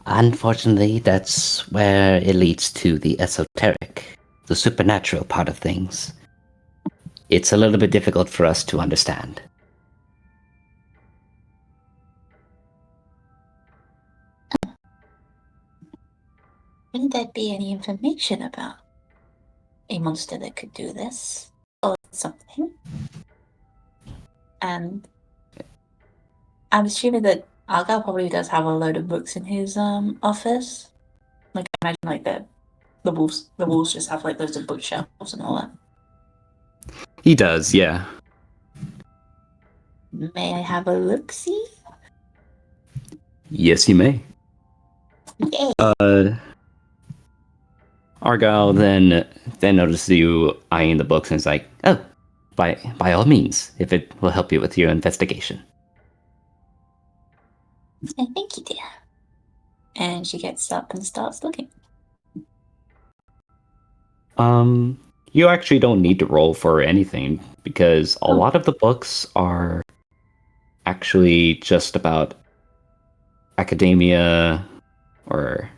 Unfortunately, that's where it leads to the esoteric, the supernatural part of things. It's a little bit difficult for us to understand. Wouldn't there be any information about a monster that could do this? Or something? And I'm assuming that Argyle probably does have a load of books in his office. Like I imagine like the wolves just have like loads of bookshelves and all that. He does, yeah. May I have a look-see? Yes, you may. Yay. Argyle then notices you eyeing the books and is like, "Oh, by all means, if it will help you with your investigation." Thank you, dear. And she gets up and starts looking. You actually don't need to roll for anything because a lot of the books are actually just about academia or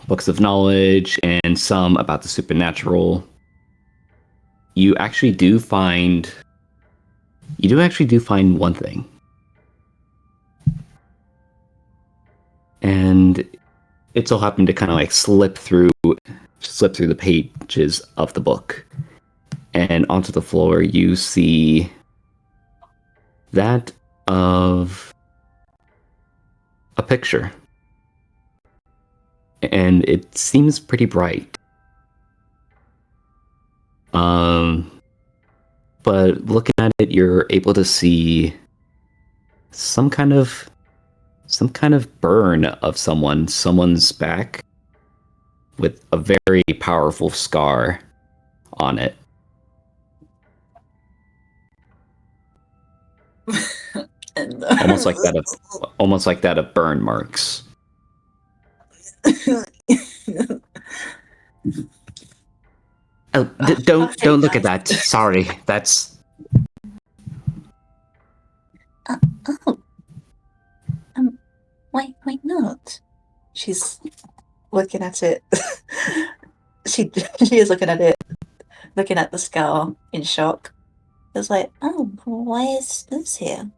books of knowledge and some about the supernatural. You actually do find one thing. And it so happened to kind of like slip through the pages of the book. And onto the floor you see that of a picture. And it seems pretty bright. But looking at it, you're able to see some kind of burn of someone's back with a very powerful scar on it. And, almost like that of burn marks. Oh, don't look at that. Sorry, that's. Why not? She's looking at it. she is looking at it, looking at the scar in shock. It's like, oh, why is this here?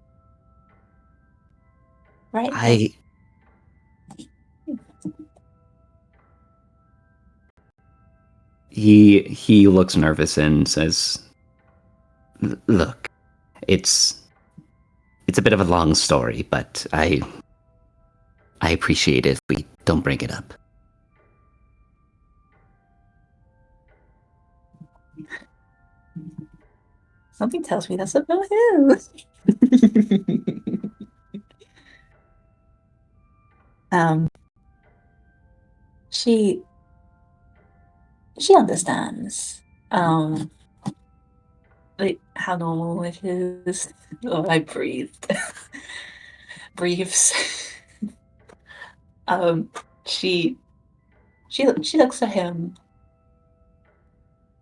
Right. He looks nervous and says, "Look, it's a bit of a long story, but I appreciate it if we don't bring it up." Something tells me that's about him. She understands like how normal it is. Oh, I breathed. Breathes. She looks at him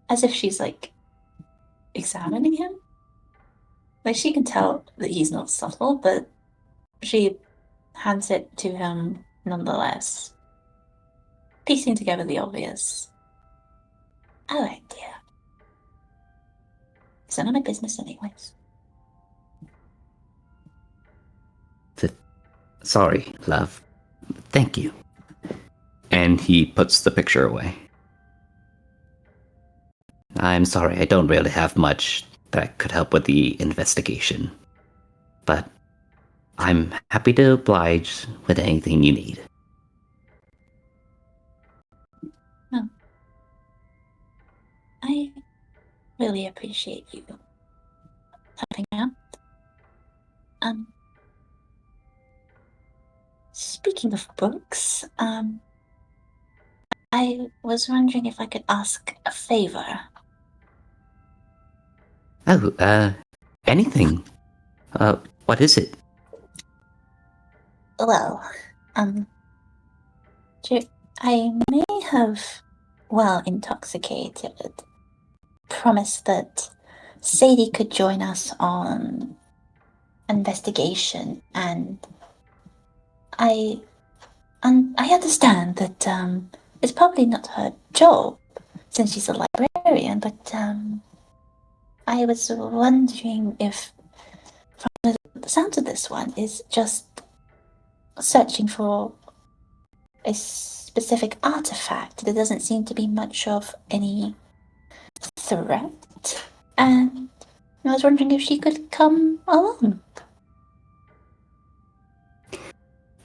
as if she's like examining him. Like she can tell that he's not subtle, but she hands it to him nonetheless, piecing together the obvious. Oh, dear. It's none of my business, anyways. Sorry, love. Thank you. And he puts the picture away. I'm sorry, I don't really have much that could help with the investigation. But I'm happy to oblige with anything you need. Oh. I really appreciate you helping out. Speaking of books, I was wondering if I could ask a favor. Oh, anything. What is it? Well, I may have, intoxicated, promised that Sadie could join us on investigation, and I understand that it's probably not her job since she's a librarian, but I was wondering if, from the sound of this one, is just searching for a specific artifact. There doesn't seem to be much of any threat, and I was wondering if she could come along.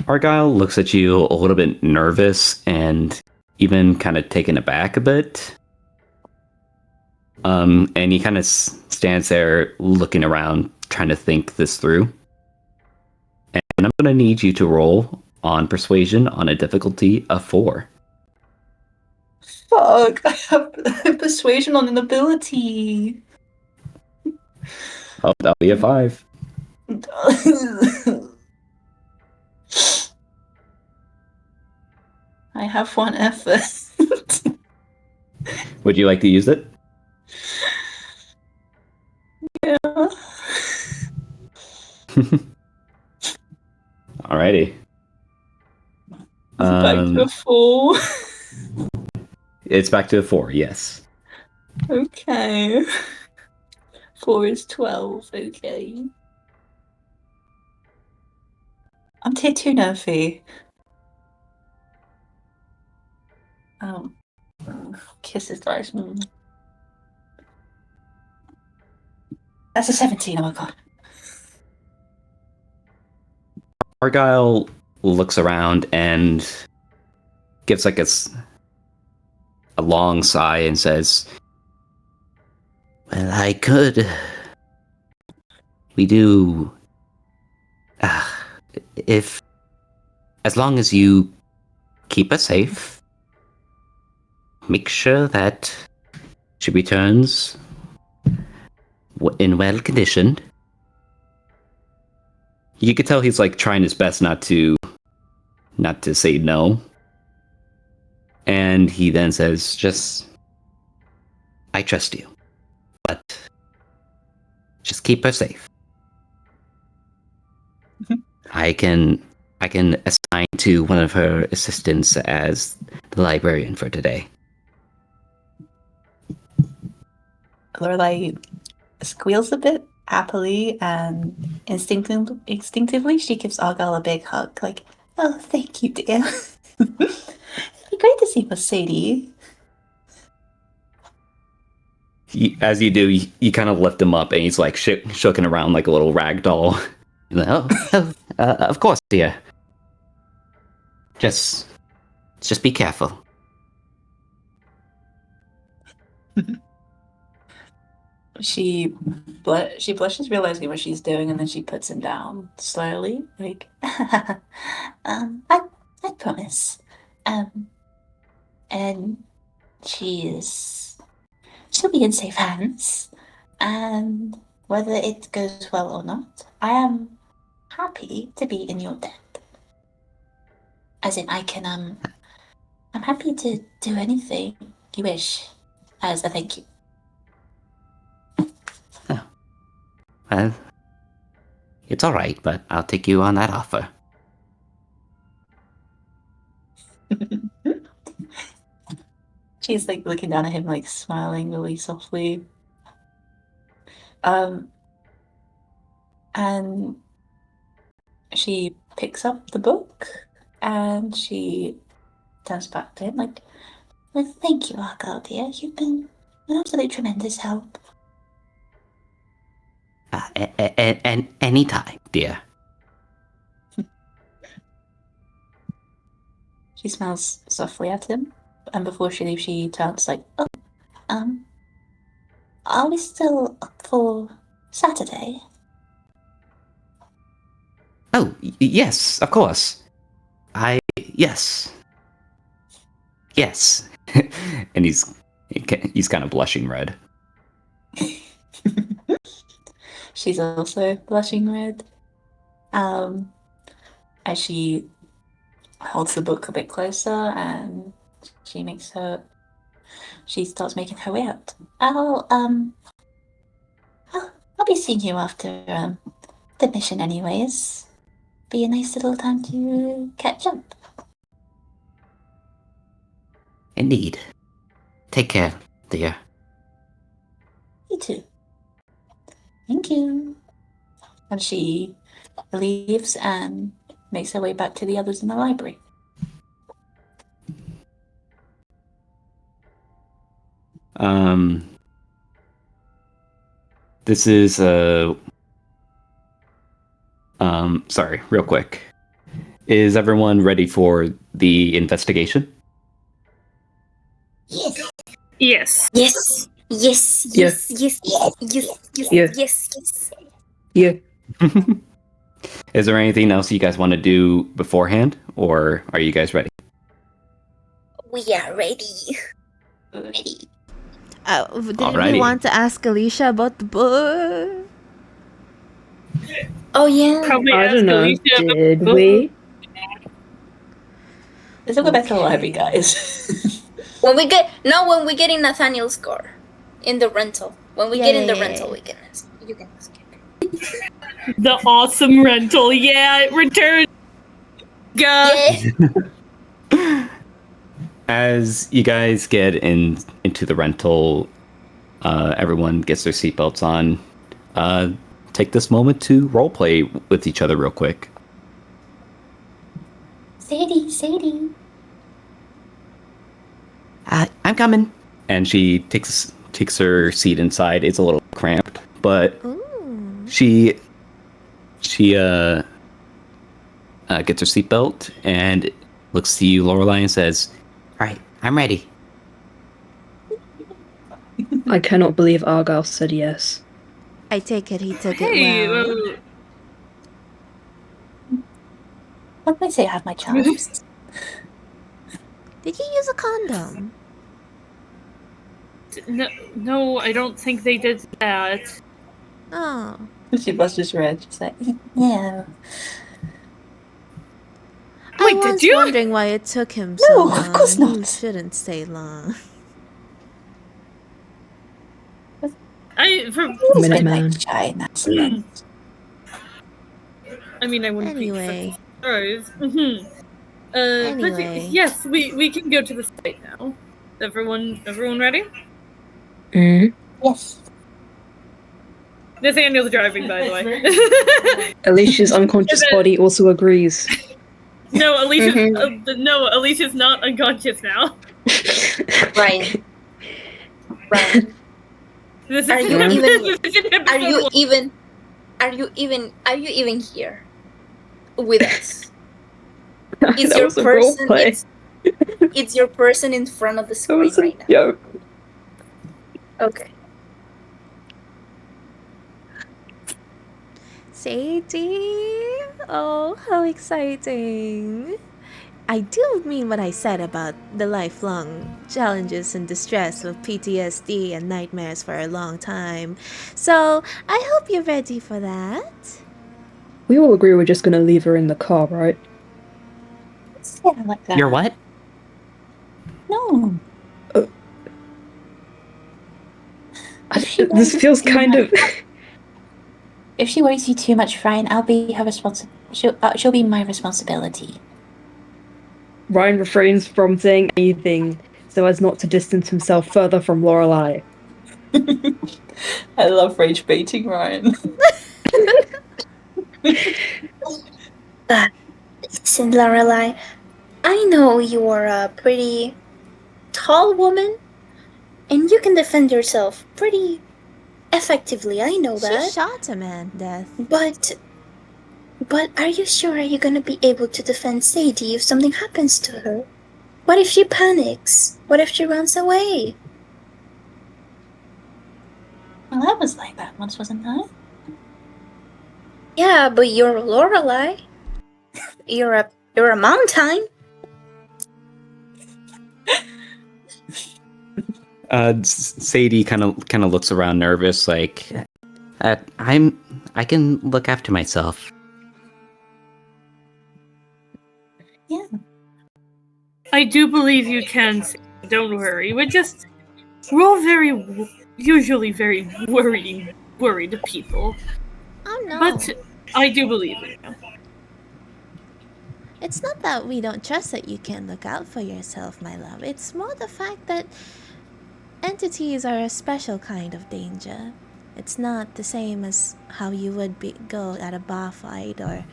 Argyle looks at you a little bit nervous and even kind of taken aback a bit. And he kind of stands there looking around, trying to think this through. And I'm going to need you to roll on persuasion on a difficulty of 4. Fuck, I have persuasion on an ability. Oh, that'll be a 5. I have 1 effort. Would you like to use it? Yeah. Alrighty. Back to a 4. It's back to a 4, yes. Okay. 4 is 12, okay. I'm tier 2 nerfy. Kisses dice. That's a 17, oh my god. Argyle looks around and gives like a long sigh and says, "Well, I could. We do. If, as long as you keep her safe, make sure that she returns in well conditioned." You could tell he's like trying his best not to say no. And he then says, I trust you, but just keep her safe. I can assign to one of her assistants as the librarian for today. Lorelai squeals a bit happily, and instinctively she gives Argyle a big hug, like, oh, thank you, dear. It'd be great to see Mercedes. As you do, you kind of lift him up, and he's like shooking around like a little rag doll. Of course, dear. Just be careful. She blushes, realizing what she's doing, and then she puts him down slowly, like, I promise. And she'll be in safe hands, and whether it goes well or not, I am happy to be in your debt. As in, I'm happy to do anything you wish as a thank you. Well, it's all right, but I'll take you on that offer. She's like looking down at him, like smiling really softly. And she picks up the book and she turns back to him, like, well, thank you, Argyle, dear. You've been an absolute tremendous help. Anytime, dear. She smells softly at him, and before she leaves, she turns like, oh, are we still up for Saturday? Oh, yes, of course. Yes. Yes. And he's kind of blushing red. She's also blushing red. As she holds the book a bit closer and she starts making her way out. I'll be seeing you after the mission anyways. Be a nice little time to catch up. Indeed. Take care, dear. You too. Thank you. And she leaves and makes her way back to the others in the library. This is sorry, real quick. Is everyone ready for the investigation? Yes. Yes. Yes. Yes. Yeah. Yes. Yes. Yes. Yes. Yeah. Yes. Yes. Yeah. Is there anything else you guys want to do beforehand, or are you guys ready? We are ready. Ready. Didn't we Alrighty. want to ask Alicia about the book? Oh yeah. Probably I ask don't know. Alicia about Did the book. we? Let's go back to the Okay. library, guys. When we get in Nathaniel's car, in the rental. When we get in the rental, we can ask. You can ask him. The awesome rental. Yeah, it returned. Yeah. As you guys get into the rental, everyone gets their seatbelts on. Take this moment to roleplay with each other real quick. Sadie. I'm coming. And she takes her seat inside. It's a little cramped, but Ooh. she gets her seatbelt and looks to you, Lorelai, and says, "All right, I'm ready." I cannot believe Argyle said yes. I take it he took Hey, it well. What can I say? I have my chance. Did you use a condom? no, I don't think they did that. Oh. She was just red. She's like, yeah. Wait, I did was you? wondering why it took him so No, long. of course You not. shouldn't stay long. Minuteman. Shy in that sense. I mean, I wouldn't Anyway. be surprised. But Anyway. yes, we can go to the site now. Everyone ready? Mm. Yes. Nathaniel's driving, by the way. Alicia's unconscious body also agrees. No, Alicia's not unconscious now. Ryan. This Are is you even? this is episode Are you one. even? Are you even here with us? Is That your was a person? roleplay. It's your person in front of the That screen was a right now. joke. Okay. Sadie? Oh, how exciting. I do mean what I said about the lifelong challenges and distress of PTSD and nightmares for a long time. So, I hope you're ready for that. We all agree we're just going to leave her in the car, right? Yeah, like that. You're what? No. This feels kind of... If she worries you too much, Ryan, I'll be her she'll be my responsibility. Ryan refrains from saying anything so as not to distance himself further from Lorelai. I love rage baiting Ryan. Listen, Lorelai. I know you are a pretty tall woman, and you can defend yourself pretty effectively. I know She that. shot a man to death. But are you sure you're gonna be able to defend Sadie if something happens to her? What if she panics? What if she runs away? Well, I was like that once, wasn't I? Yeah, but you're Lorelai. You're a mountain. Sadie kind of looks around, nervous, like, I can look after myself. Yeah. I do believe you can. Don't worry. We're all usually very worried people. Oh no. But I do believe in you. It's not that we don't trust that you can look out for yourself, my love. It's more the fact that entities are a special kind of danger. It's not the same as how you would go at a bar fight or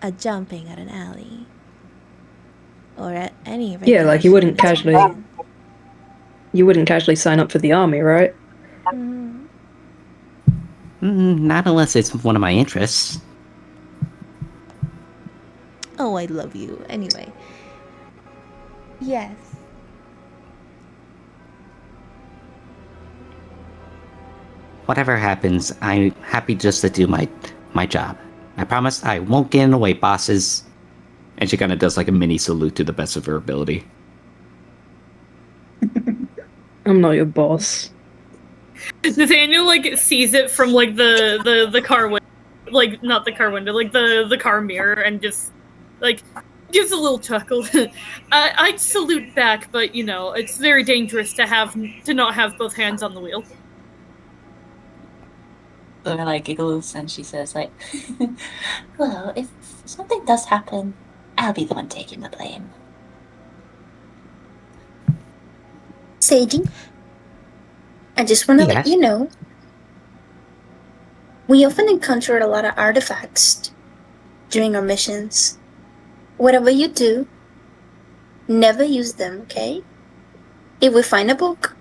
a jumping at an alley. Or at any Yeah, like you wouldn't recreational casually sign up for the army, right? Mhm. Not unless it's one of my interests. Oh, I love you. Anyway. Yes. Whatever happens, I'm happy just to do my job. I promise I won't get in the way, bosses. And she kind of does like a mini salute to the best of her ability. I'm not your boss. Nathaniel like sees it from like the car window, like not the car window, like the car mirror, and just like gives a little chuckle. I'd salute back, but you know it's very dangerous to not have both hands on the wheel. Lorelai giggles and she says, like, well, if something does happen, I'll be the one taking the blame. Sadie, I just want to let Yes? you know, we often encounter a lot of artifacts during our missions. Whatever you do, never use them, okay? If we find a book,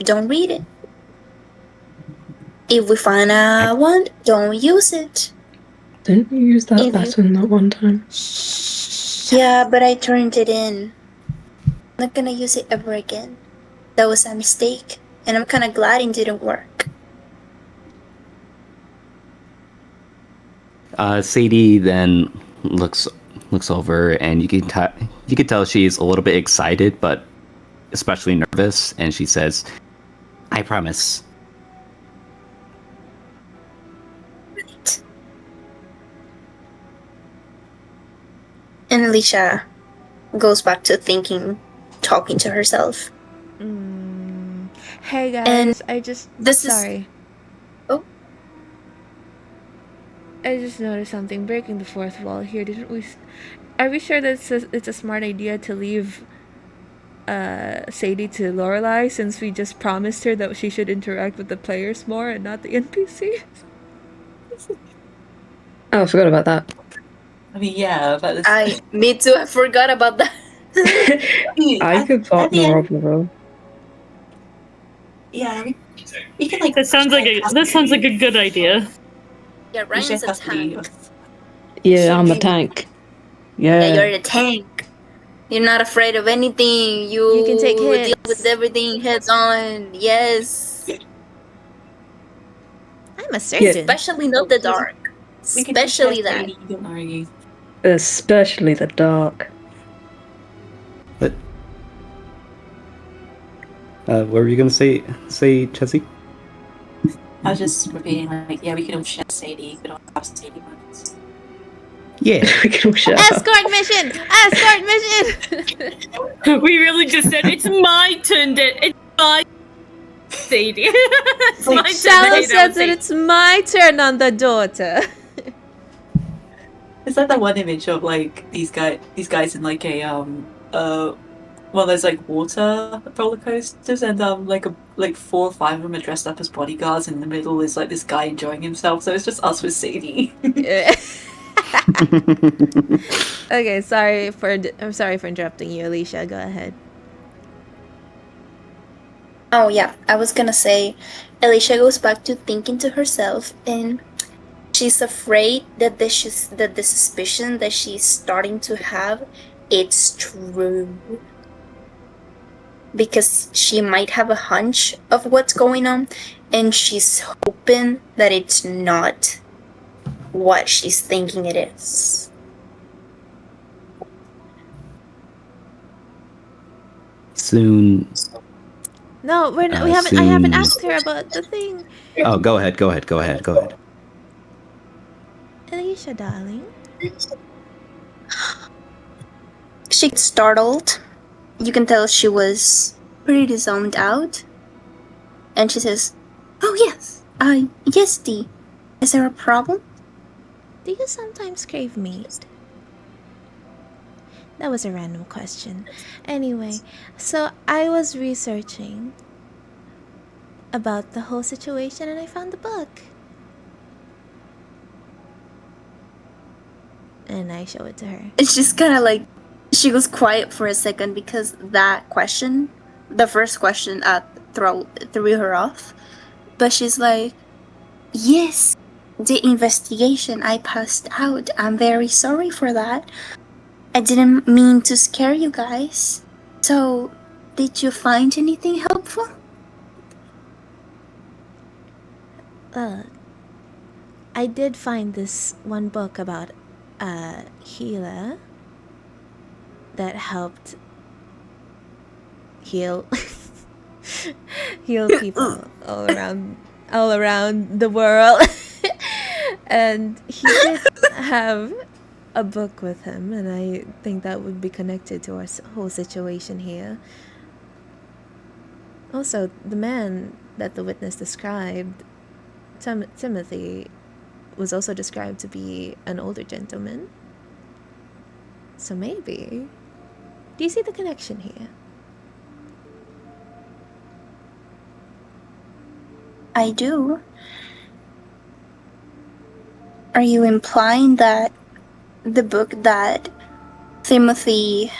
don't read it. If we find a wand, don't use it. Didn't you use that If you- button that one time? Yeah, but I turned it in. I'm not gonna use it ever again. That was a mistake, and I'm kinda glad it didn't work. Sadie then looks over, and you can tell she's a little bit excited, but especially nervous. And she says, "I promise." Right. And Alicia goes back to thinking, talking to herself. Hey guys, And I just this is- sorry. Oh. I just noticed something breaking the fourth wall here. Didn't we? Are we sure that it's a smart idea to leave Sadie to Lorelai, since we just promised her that she should interact with the players more and not the NPCs? Oh, I forgot about that. I mean, yeah, but it's, Me too, I forgot about that. I could thought more of the role. Yeah, we can like. That sounds like a good idea. Yeah, Ryan's a tank. Yeah, I'm a tank. Yeah, Yeah. you're a tank. You're not afraid of anything. You can take deal hits. with everything heads on. Yes. I'm a surgeon. Especially not the dark. Especially that. Don't worry. Especially the dark. But what were you gonna say, Chessie? I was just repeating, like, yeah, we could all share Sadie, we could all have Sadie moments. Yeah. We can all shut up. Escort mission! Escort mission! We really just said it's my turn. It's my Sadie. It's my turn. Shallow says that it's my turn on the daughter. It's like that one image of like these guys in like a one of those like water roller coasters, and like 4 or 5 of them are dressed up as bodyguards, and in the middle is like this guy enjoying himself. So it's just us with Sadie. Okay, I'm sorry for interrupting you, Alicia. Go ahead. Oh yeah, I was gonna say, Alicia goes back to thinking to herself, and she's afraid that the suspicion that she's starting to have, it's true. Because she might have a hunch of what's going on, and she's hoping that it's not what she's thinking it is. Soon. No, we haven't. I haven't asked her about the thing. Oh, go ahead. Alicia, darling. She gets startled. You can tell she was pretty zoned out. And she says, "Oh yes, yes, Dee. Is there a problem?" Do you sometimes crave meat? That was a random question. Anyway, so I was researching about the whole situation and I found the book. And I show it to her. It's just kind of like, she was quiet for a second because that question, the first question, threw her off. But she's like, Yes, the investigation I passed out. I'm very sorry for that. I didn't mean to scare you guys. So, did you find anything helpful? I did find this one book about a healer that helped heal heal people all around the world. And he did have a book with him, and I think that would be connected to our whole situation here. Also, the man that the witness described, Timothy, was also described to be an older gentleman. So maybe. Do you see the connection here? I do. Are you implying that the book that Timothy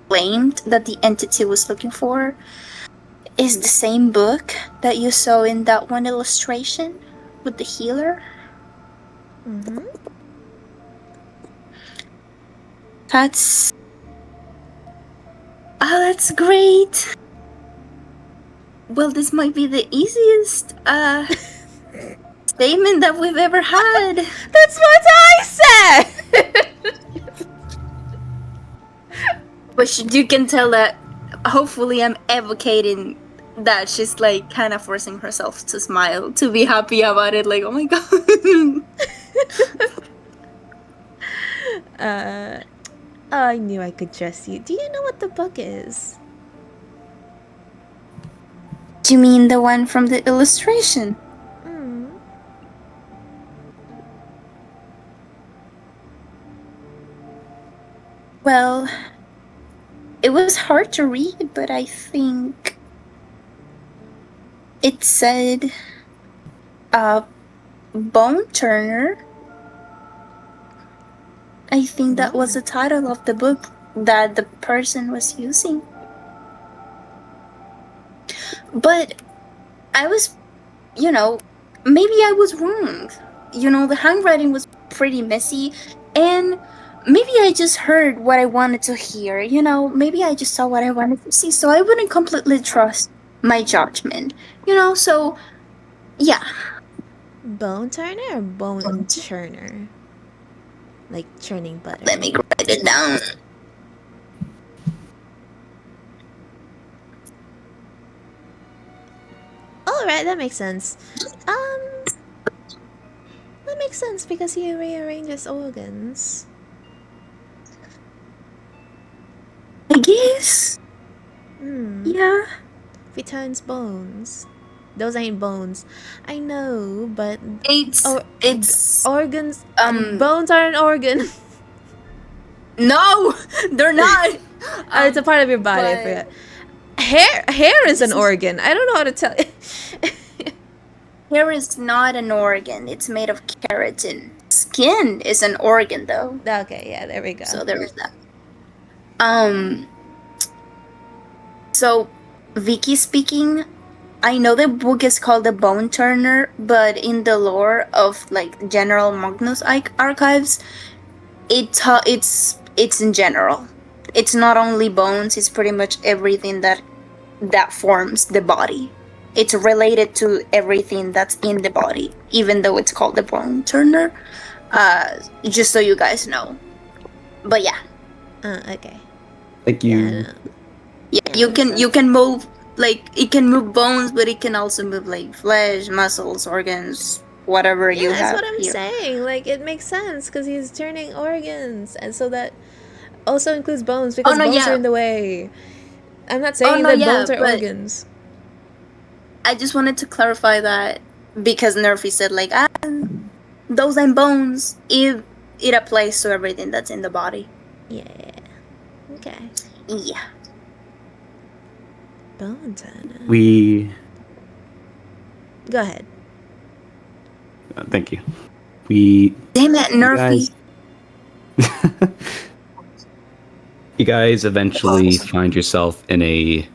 claimed that the entity was looking for is the same book that you saw in that one illustration with the healer? Mm-hmm. That's. Oh, that's great! Well, this might be the easiest statement that we've ever had. That's what I said! But you can tell that hopefully I'm advocating that she's like kind of forcing herself to smile, to be happy about it. Like, oh my god. I knew I could trust you. Do you know what the book is? Do you mean the one from the illustration? Well, it was hard to read, but I think it said Bone Turner. I think that was the title of the book that the person was using. But I was, maybe I was wrong. The handwriting was pretty messy, and maybe I just heard what I wanted to hear. Maybe I just saw what I wanted to see, so I wouldn't completely trust my judgment. So yeah. Bone turner or bone churner? Like churning butter. Let me write it down. Alright, that makes sense. That makes sense because he rearranges organs. I guess. Yeah. If he turns bones. Those ain't bones. I know, but It's organs. Bones are an organ. No, they're not. It's a part of your body. I forget. Hair is an organ. I don't know how to tell you. Hair is not an organ. It's made of keratin. Skin is an organ, though. Okay, yeah, there we go. So there is that. So, Vicky speaking, I know the book is called The Bone Turner, but in the lore of like General Magnus Archives, it's in general. It's not only bones. It's pretty much everything that forms the body. It's related to everything that's in the body, even though it's called the Bone Turner. Just so you guys know. But yeah. Okay. Thank you. Yeah, you can move, like, it can move bones, but it can also move like flesh, muscles, organs, whatever you have. That's what I'm saying. Like, it makes sense because he's turning organs, and so that also includes bones because bones are in the way. I'm not saying that bones are organs. I just wanted to clarify that because Nerfy said like, those ain't bones. It applies to everything that's in the body. Yeah. Okay. Yeah. Bone turner. Go ahead. Thank you. Damn it, Nerfy. You guys eventually find yourself in a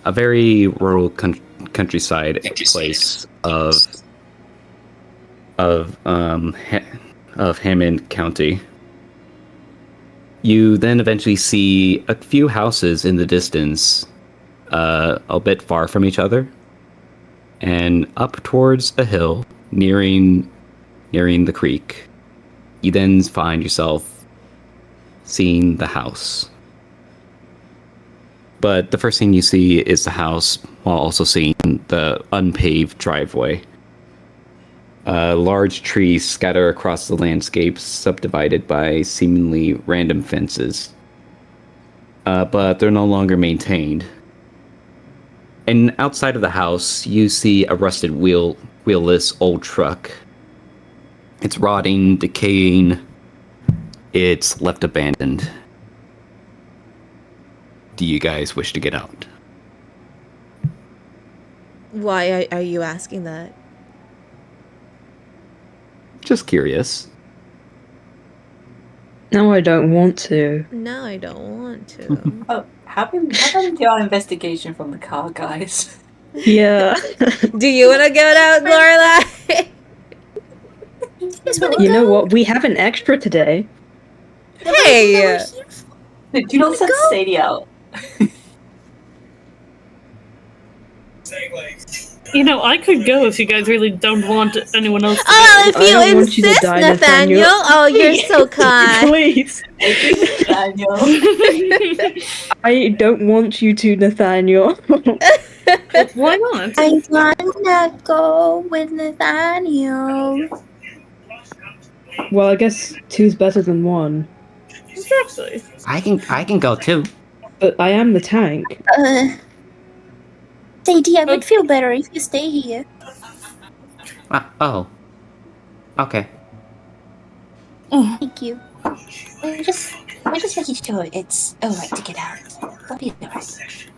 very rural countryside place of of Hammond County. You then eventually see a few houses in the distance, a bit far from each other, and up towards a hill, nearing the creek. You then find yourself seeing the house. But the first thing you see is the house, while also seeing the unpaved driveway. Large trees scatter across the landscape, subdivided by seemingly random fences. But they're no longer maintained. And outside of the house, you see a rusted wheelless old truck. It's rotting, decaying. It's left abandoned. Do you guys wish to get out? Why are you asking that? Just curious. No, I don't want to. No, I don't want to. Oh, how about we do our investigation from the car, guys? Yeah. Do you want to get out, Lorelai? You know what? We have an extra today. Hey! Do not send Sadie out. You know, I could go if you guys really don't want anyone else to Oh, go. if I don't you want you to insist, die, Nathaniel. Nathaniel. Oh, you're so kind. Please. Daniel. I don't want you to, Nathaniel. Why not? I wanna go with Nathaniel. Well, I guess two's better than one. Exactly. I can go too. But I am the tank. Sadie, I would feel better if you stay here. Oh. Okay. Thank you. We're just making sure it's alright to get out. That'll be alright.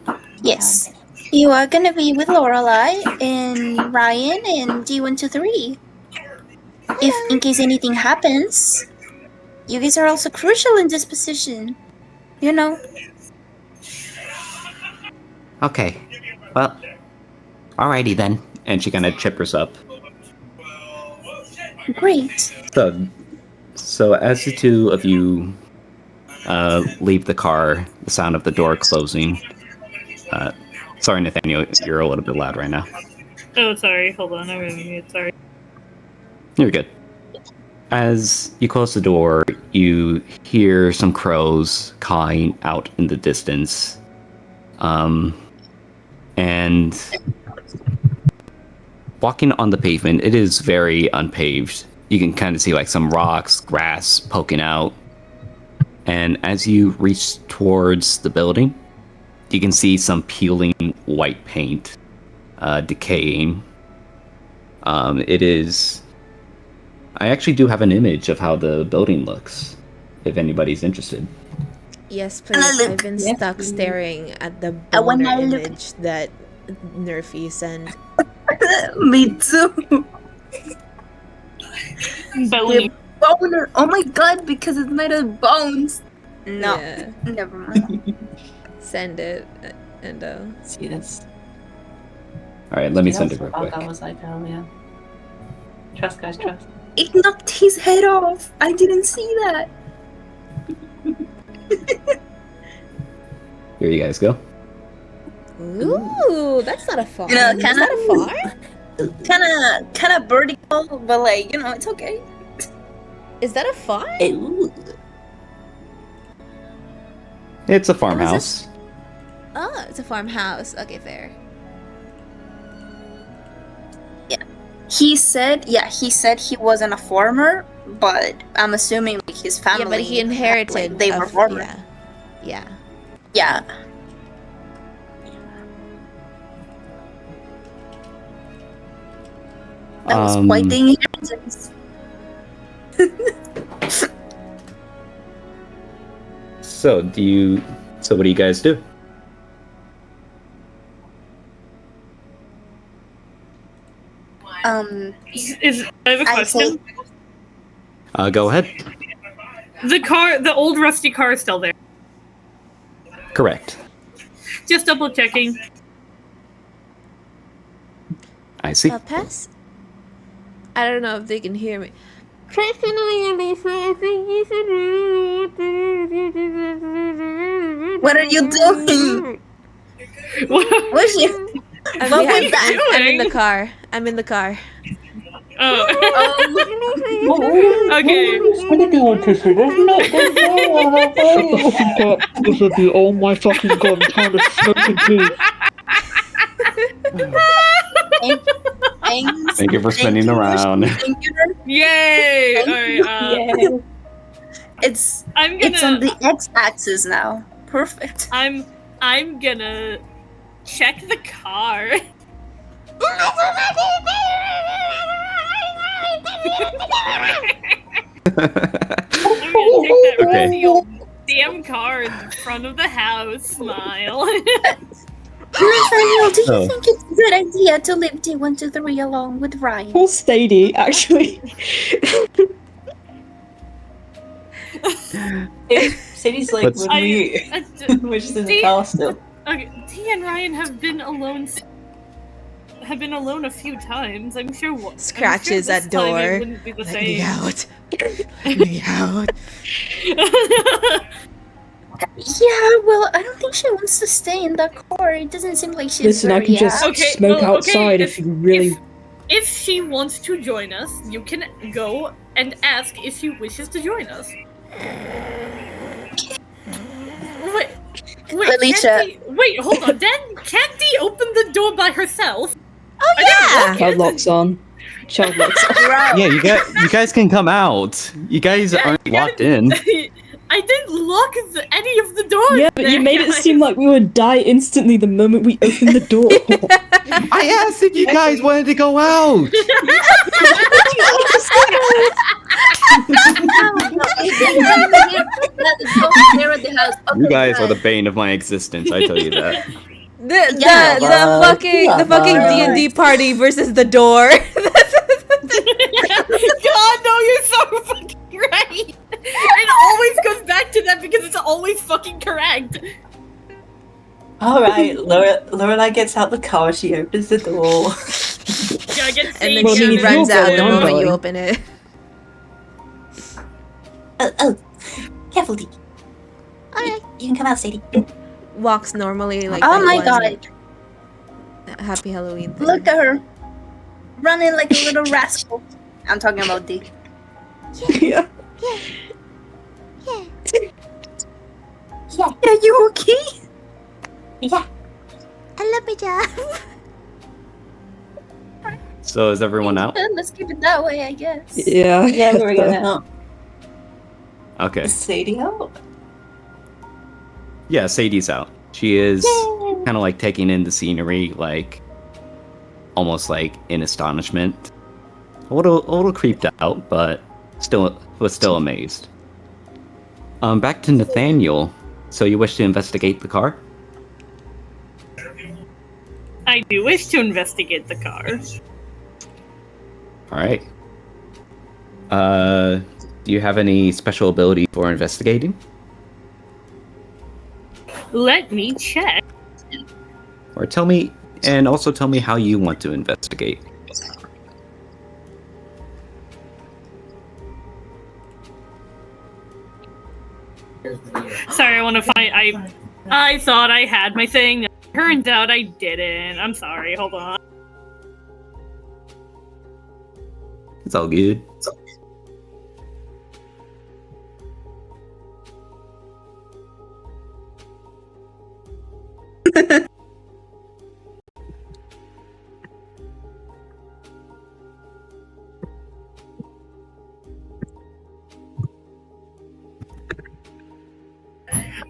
Yes. You are gonna be with Lorelai and Ryan and D123. If in case anything happens, you guys are also crucial in this position. You know. Okay. Well, alrighty then. And she kind of chippers up. Great. So as the two of you leave the car, the sound of the door closing. Sorry, Nathaniel, you're a little bit loud right now. Oh, sorry. Hold on. I'm gonna mute. Sorry. You're good. As you close the door, you hear some crows cawing out in the distance. And walking on the pavement, it is very unpaved. You can kind of see like some rocks, grass poking out. And as you reach towards the building, you can see some peeling white paint, decaying. It is... I actually do have an image of how the building looks, if anybody's interested. Yes, please. I've been stuck staring at the boner image that Nerfy sent. Me too. Bellamy. Boner. Oh my god, because it's made of bones. No. Yeah. Never mind. Send it, Endo. See this? Alright, let me send it real quick. That was like earlier. Trust, guys, trust. It knocked his head off. I didn't see that. Here you guys go. Ooh, that's not a farm. You know, Is that a farm? Kind of vertical, but like, you know, it's okay. Is that a farm? It's a farmhouse. Oh, it's a farmhouse. Okay, fair. He said he wasn't a farmer, but I'm assuming like his family. Yeah, but he inherited. Like, they were farmers. Yeah. Yeah. That was quite the inheritance. So what do you guys do? I have a question. Go ahead. The old rusty car is still there. Correct. Just double checking. I see. Pass. I don't know if they can hear me. Personally, Elisa, I think you should really. What are you doing? What's she? I'm What behind. was that? I'm in the doing? car. I'm in the car. Oh. Oh, Okay. This would be, oh my fucking god, I'm trying to smoke in peace. Thanks. Thank you for spinning you, around. Thank you. Yay! Thank Alright, you. It's I'm it's on gonna the x-axis now. Perfect. I'm gonna check the car. I'm gonna check that Okay. rusty old damn car in the front of the house. Smile. Nathaniel, do you Oh. think it's a good idea to leave T123 alone with Ryan? Poor Stady, actually. Sadie's like, Let's- with me. We're just in the car still. Okay, T and Ryan have been alone. Have been alone a few times. I'm sure. Scratches I'm sure at this time door. It wouldn't be the Let same. me out. Let me out. Yeah, well, I don't think she wants to stay in the car. It doesn't seem like she's Listen, I very can just Okay, smoke well, okay, outside if you really. If she wants to join us, you can go and ask if she wishes to join us. Wait, Alicia. wait, hold on. Then can't Dee open the door by herself? Oh yeah. Child locks on. Child locks on. Yeah, you guys can come out. You guys Yeah, aren't you gotta- locked in. I didn't lock any of the doors. Yeah, but you there, made it guys. seem like we would die instantly the moment we opened the door. I asked if you guys wanted to go out. You guys are the bane of my existence. I tell you that. The Yeah, fucking D&D party versus the door. God, no, you're so fucking right. It always goes back to that because it's always fucking correct. Alright, Lorelai gets out the car, she opens the door. Gotta get And then Well, I she mean, if runs you're out the going, I'm moment you going. open it. Oh, careful, Dee. Alright. You can come out, Sadie. Walks normally like Oh that my one god, Happy Halloween thing. look at her. Running like a little rascal. I'm talking about Dee. Yeah. Yeah, you okay? Yeah. I love my job. So is everyone out? Let's keep it that way, I guess. Yeah. Yeah, we're going out. Okay. Is Sadie out? Yeah, Sadie's out. She is kind of like taking in the scenery, like almost like in astonishment. A little creeped out, but still amazed. Back to Nathaniel. So you wish to investigate the car? I do wish to investigate the car. All right. Do you have any special ability for investigating? Let me check. Or tell me, and also tell me how you want to investigate. Sorry, I want to find. I thought I had my thing. Turns out I didn't. I'm sorry. Hold on. It's all good.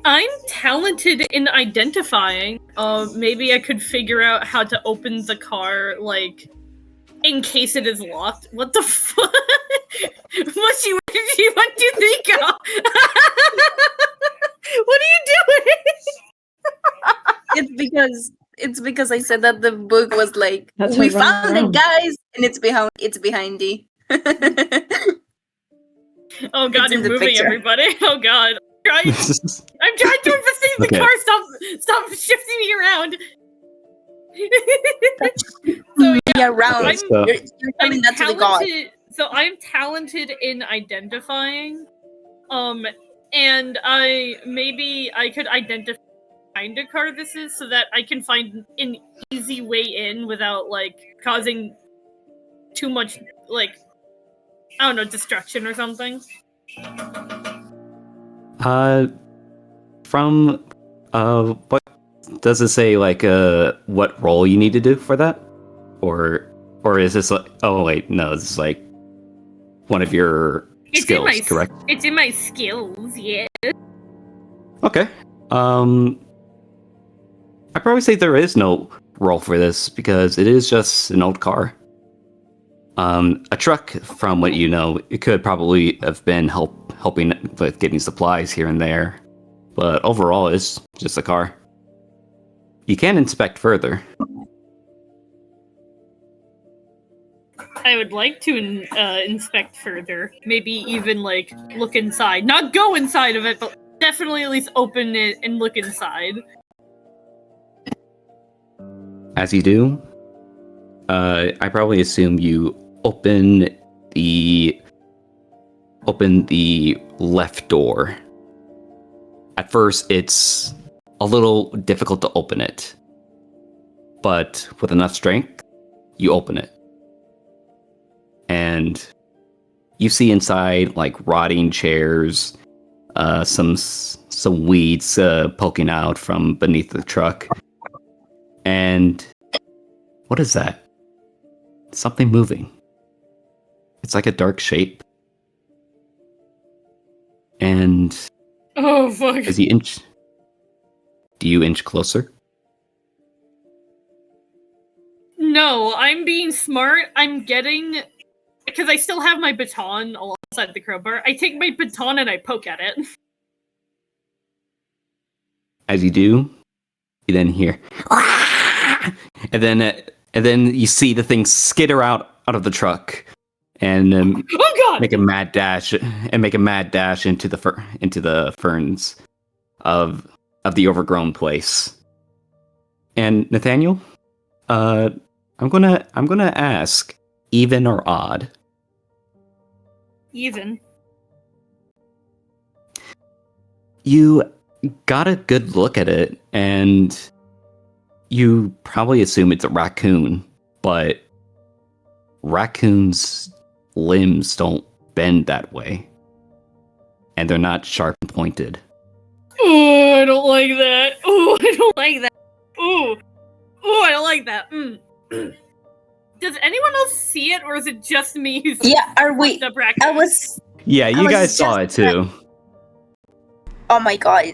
I'm talented in identifying. Maybe I could figure out how to open the car, like, in case it is locked. What the fuck? What she went to think of? What are you doing? It's because I said that the book was like, That's we her running found it, around. guys, and it's behind D. Oh god, It's in you're the moving picture. everybody. Oh god. I'm trying to investigate the Okay. car. Stop shifting me around. So yeah, Yeah, round. Okay, So- You're telling that to the god. So I'm talented in identifying. And I could identify what kind of car this is so that I can find an easy way in without like causing too much like I don't know, destruction or something. From what does it say? Like, what role you need to do for that, or is this like? Oh wait, no, this is like one of your skills, correct? It's in my skills, yeah. Okay. I'd probably say there is no role for this because it is just an old car. A truck, from what you know, it could probably have been helping with getting supplies here and there, but overall, it's just a car. You can inspect further. I would like to inspect further. Maybe even like look inside. Not go inside of it, but definitely at least open it and look inside. As you do, I probably assume you open the left door. At first, it's a little difficult to open it, but with enough strength, you open it. And you see inside like rotting chairs, some weeds poking out from beneath the truck. And what is that? Something moving. It's like a dark shape. And Oh fuck. do you inch closer? No, I'm being smart. I'm getting because I still have my baton alongside the crowbar. I take my baton and I poke at it. As you do, you then hear, "Ah!" and then you see the thing skitter out of the truck, and Oh god! make a mad dash into the ferns of the overgrown place. And Nathaniel, I'm gonna ask, even or odd? Even. You got a good look at it, and you probably assume it's a raccoon, but raccoons' limbs don't bend that way, and they're not sharp and pointed. Oh, I don't like that. Oh, I don't like that. Oh, I don't like that. Does anyone else see it, or is it just me who's fucked up raccoon? Yeah, you was guys saw it just too. Oh my god.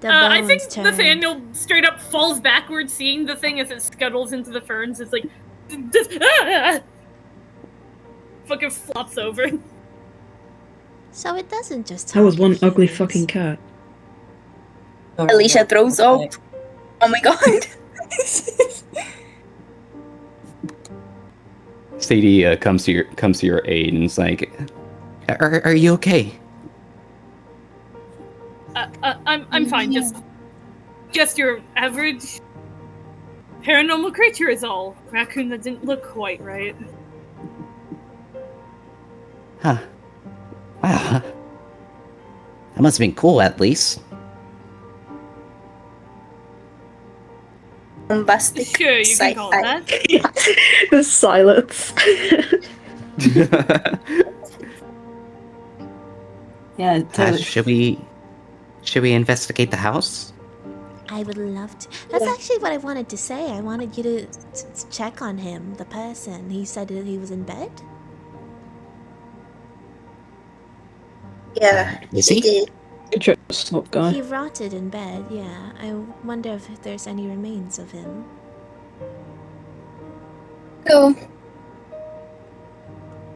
I think Nathaniel straight up falls backwards, seeing the thing as it scuttles into the ferns. It's like, fucking flops over. So it doesn't just That was target one ugly humans. fucking cat. Alicia throws up. Oh my god. Sadie comes to your aid and is like, "Are you okay?" I'm fine. Just your average paranormal creature is all. Raccoon that didn't look quite right. Huh. Wow. That must have been cool, at least. Bombastic. Sure, you can call it that. The silence. Yeah, totally. Should we investigate the house? I would love to. That's actually what I wanted to say. I wanted you to check on him, the person. He said that he was in bed. Yeah, Is he? did. Good job, stop guy. He rotted in bed, yeah. I wonder if there's any remains of him. Go.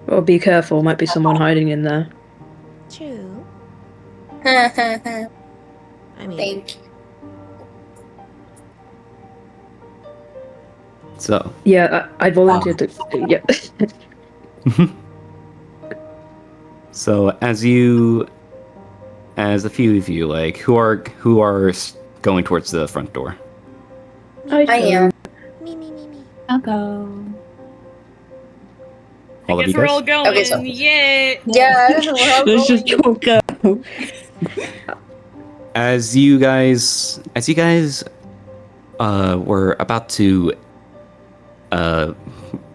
Well, be careful, might be someone hiding in there. True. Thank I mean, you. So, Yeah, I volunteered to. Yeah. so as a few of you, like, who are going towards the front door? I am. me. I'll go. All I of you guess we're guys? all going. Okay, so- Yay! Yeah, we're all Let's just going. all go. As you guys were about to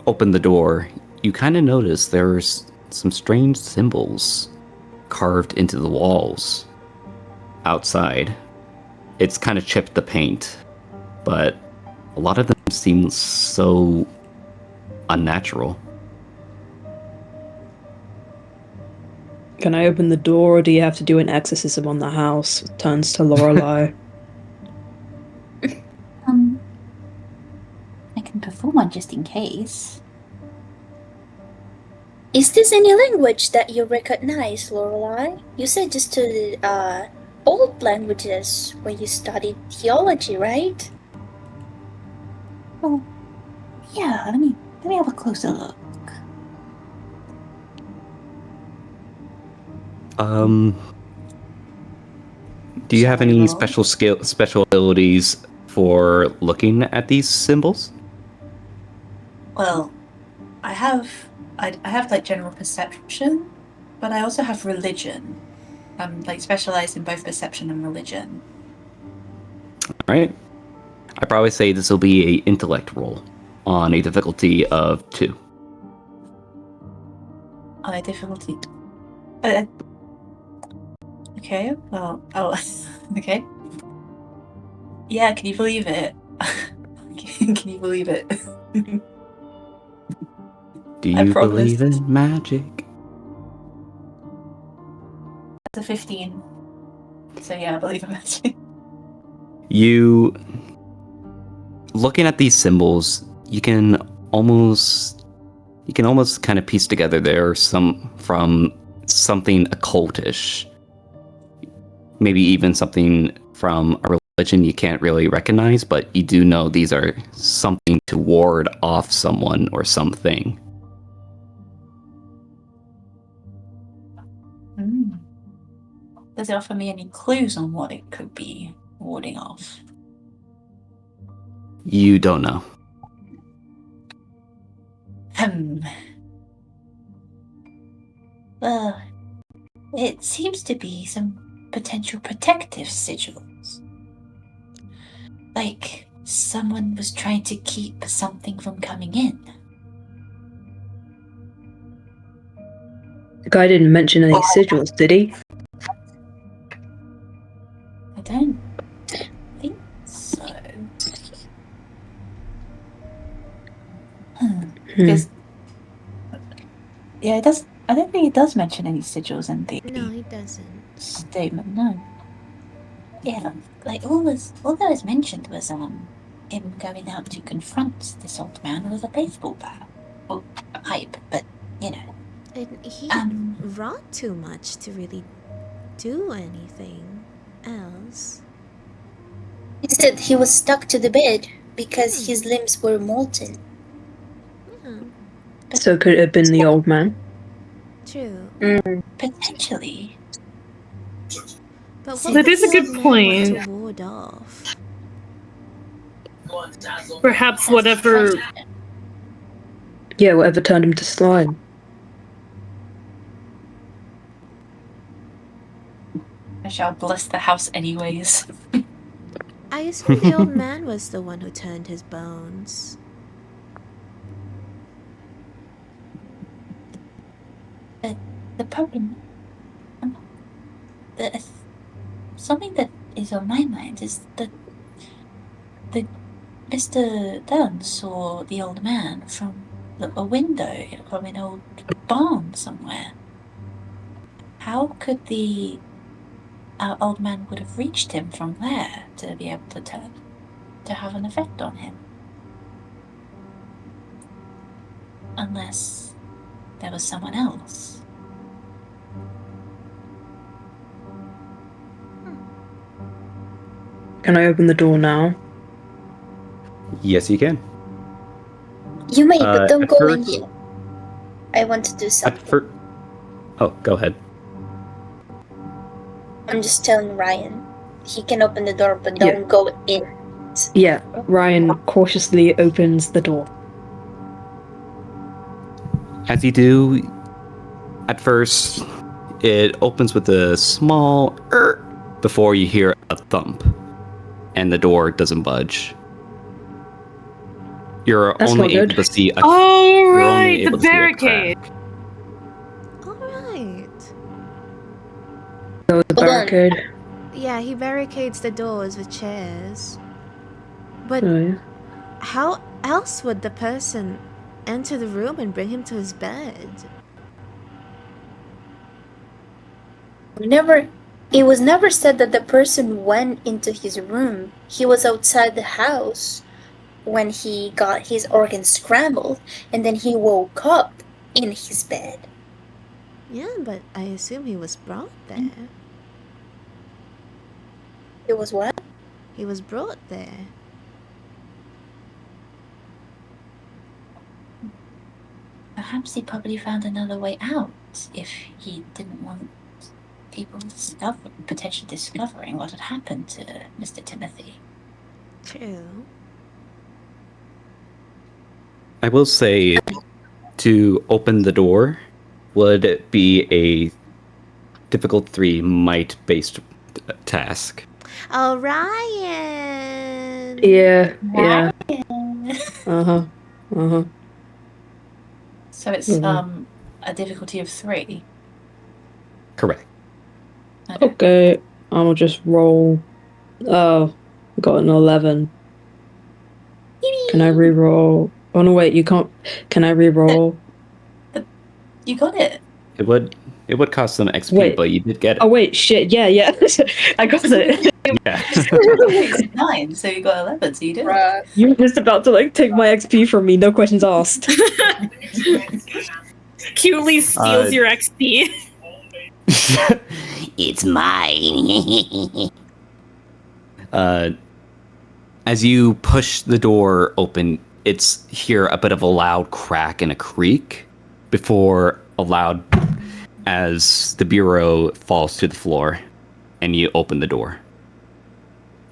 open the door, you kind of notice there's some strange symbols carved into the walls outside. It's kind of chipped the paint, but a lot of them seem so unnatural. Can I open the door, or do you have to do an exorcism on the house? Turns to Lorelei. I can perform one just in case. Is this any language that you recognize, Lorelei? You said just to old languages when you studied theology, right? Oh, yeah. Let me have a closer look. Do you Shall have I any roll? special abilities for looking at these symbols? Well, I have like general perception, but I also have religion. I'm like specialized in both perception and religion. All right. I'd probably say this will be a intellect roll on a difficulty of 2. On a difficulty. Okay. Well. Oh. Okay. Yeah. Can you believe it? Can you believe it? Do I you promised. believe in magic? That's a 15. So yeah, I believe in magic. You looking at these symbols, you can almost kind of piece together there some from something occultish. Maybe even something from a religion you can't really recognize, but you do know these are something to ward off someone or something. Does it offer me any clues on what it could be warding off? You don't know. Well, it seems to be some potential protective sigils. Like someone was trying to keep something from coming in. The guy didn't mention any sigils, did he? I don't think so. Because yeah, it does. I don't think it does mention any sigils in the No, he doesn't. statement. No. Yeah, like all that was mentioned was him going out to confront this old man with a baseball bat, or a pipe, but you know. And he wrought too much to really do anything else. He said he was stuck to the bed because his limbs were molten. Yeah, So could it have been the old man? true. Potentially. But See, what That would is a the good old man want point. to ward off? Perhaps whatever. Yeah, whatever turned him to slime. I shall bless the house anyways. I assume the old man was the one who turned his bones. The problem, something that is on my mind is that the Mr. Dunn saw the old man from a window from an old barn somewhere. How could the old man would have reached him from there to be able to have an effect on him? Unless there was someone else. Can I open the door now? Yes, you can. You may, but don't at go in first- here. I want to do something. Oh, go ahead. I'm just telling Ryan. He can open the door, but don't go in. Yeah, Ryan cautiously opens the door. As you do, at first, it opens with a small before you hear a thump, and the door doesn't budge. You're That's only not able good. to see a Oh, you're right, only the able to see a barricade. crack. All right. Go with the Hold on. barricade. Yeah, he barricades the doors with chairs. But Oh yeah. how else would the person enter the room and bring him to his bed? It was never said that the person went into his room. He was outside the house when he got his organs scrambled, and then he woke up in his bed. Yeah, but I assume he was brought there. It was what? He was brought there. Perhaps he probably found another way out if he didn't want people potentially discovering what had happened to Mr. Timothy. True. I will say, to open the door would be a difficult 3 might-based task. Oh, Ryan! Yeah. Yeah. Uh-huh. Uh-huh. So it's Mhm. a difficulty of 3. Correct. Okay. I'll just roll. Oh, got an 11. Can I re-roll? Oh no, wait, you can't. Can I re-roll? You got it. It would cost some XP, Wait. but you did get it. Oh wait, shit. Yeah, yeah. I got it. Yeah. It's 9, so you got 11, so you did it. You were just about to like take my XP from me, no questions asked. Cutely steals your XP. It's mine. As you push the door open, it's hear a bit of a loud crack and a creak before a loud as the bureau falls to the floor and you open the door.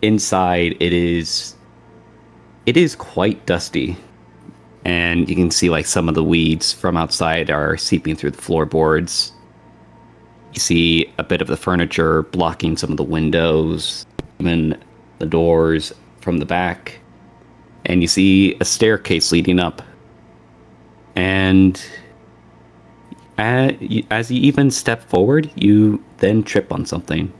Inside it is quite dusty, and you can see like some of the weeds from outside are seeping through the floorboards. You see a bit of the furniture blocking some of the windows, even the doors from the back. And you see a staircase leading up. And as you even step forward, you then trip on something.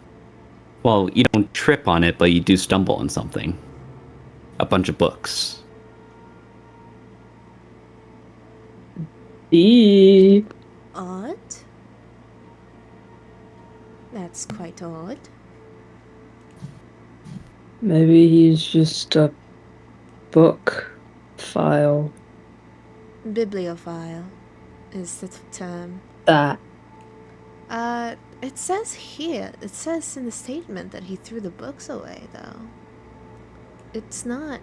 Well, you don't trip on it, but you do stumble on something. A bunch of books. Odd? That's quite odd. Maybe he's just a book file. Bibliophile is the term. That. It says here, it says in the statement that he threw the books away, though. It's not.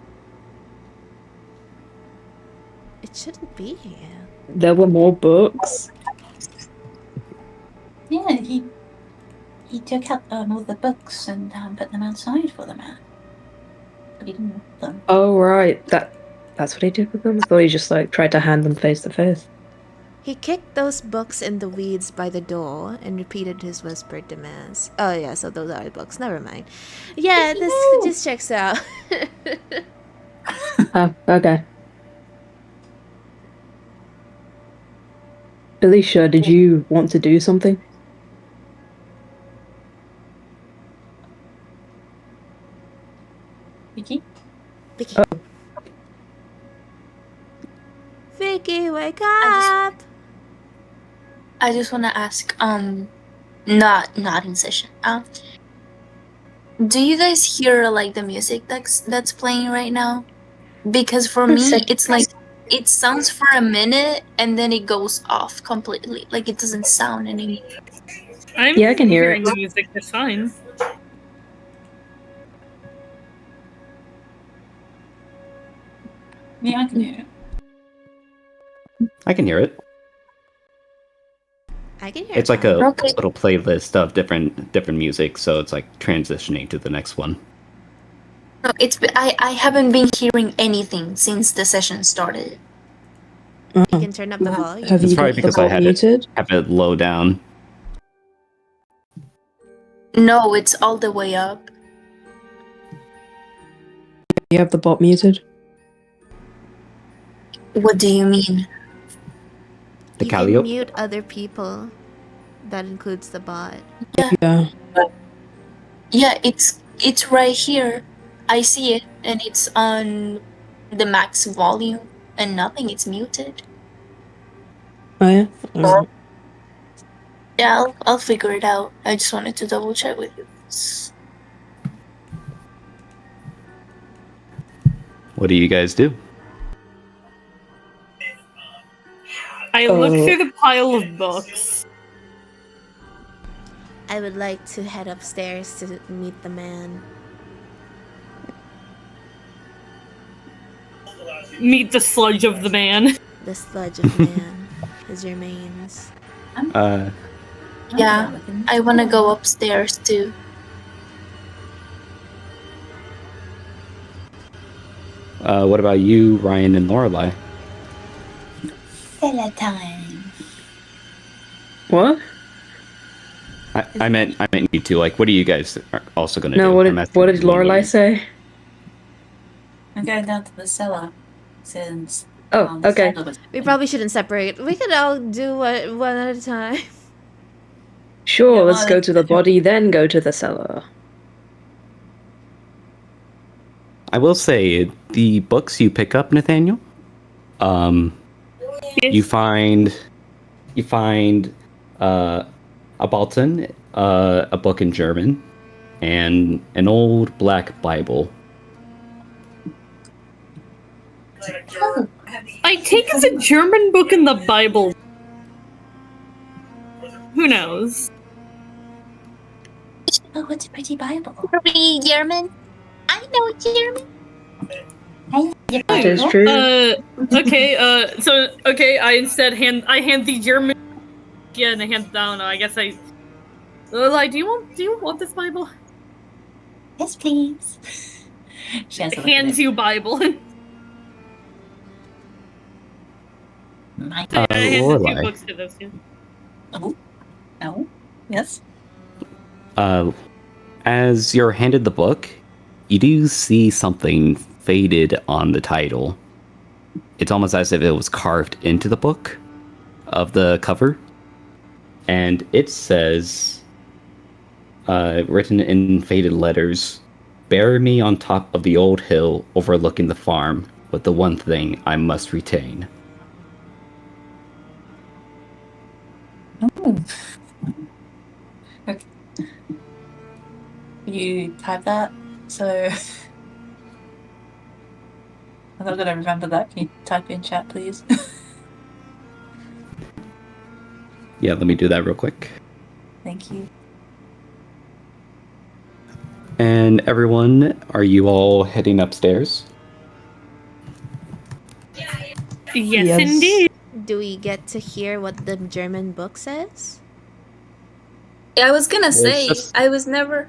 It shouldn't be here. There were more books. Yeah, he took out all the books and put them outside for the man. But he didn't want them. Oh right, that's what he did with them. I thought he just like tried to hand them face to face. He kicked those books in the weeds by the door and repeated his whispered demands. Oh yeah, so those are the books. Never mind. Yeah, this just checks out. Oh, okay. Alicia, did you want to do something? Vicky? Vicky. Vicky, wake up! I just want to ask, not in session. Do you guys hear like the music that's playing right now? Because for me, it's like it sounds for a minute and then it goes off completely. Like it doesn't sound anymore. Yeah, I can hear hearing it. the music just fine. Yeah, I can hear it. I can hear it. I can hear It's it. like a Okay. little playlist of different music, so it's like transitioning to the next one. No, I haven't been hearing anything since the session started. You can turn up the volume. Have It's you probably got the because I bot had muted? have it low down. No, it's all the way up. You have the bot muted? What do you mean? The You Calliope? can mute other people. That includes the bot. Yeah. Yeah, it's right here. I see it, and it's on the max volume, and nothing. It's muted. Oh yeah? Alright. Yeah, I'll figure it out. I just wanted to double check with you. What do you guys do? I look through the pile of books. I would like to head upstairs to meet the man. Meet the sludge of the man. The sludge of man. His remains. Yeah, I want to go upstairs too. What about you, Ryan and Lorelai? Fella time. What? I meant you two. Like, what are you guys also gonna No, do? what I'm did asking what did everyone, Lorelai say? I'm going down to the cellar since Oh, the okay. cellar was We probably shouldn't separate. We could all do one at a time. Sure, Yeah, let's well, go to the body, then go to the cellar. I will say the books you pick up, Nathaniel. You find a Balton, a book in German, and an old black Bible. I take it's a German book in the Bible. Who knows? Oh, what's a pretty Bible? Read German. I know German. That is true. Okay, I instead hand the German and I hand down. I guess I like. Do you want this Bible? Yes, please. She has a look at Hands it. you Bible. My I hand the two Lorelai. books to those two. Oh, no. Yes. As you're handed the book, you do see something faded on the title. It's almost as if it was carved into the book of the cover. And it says, written in faded letters, "Bury me on top of the old hill overlooking the farm with the one thing I must retain." Oh. Okay. You type that, so I'm not gonna remember that. Can you type in chat, please? Yeah, let me do that real quick. Thank you. And everyone, are you all heading upstairs? Yes, indeed. Do we get to hear what the German book says? Yeah, I was gonna Well, it's say just- I was never.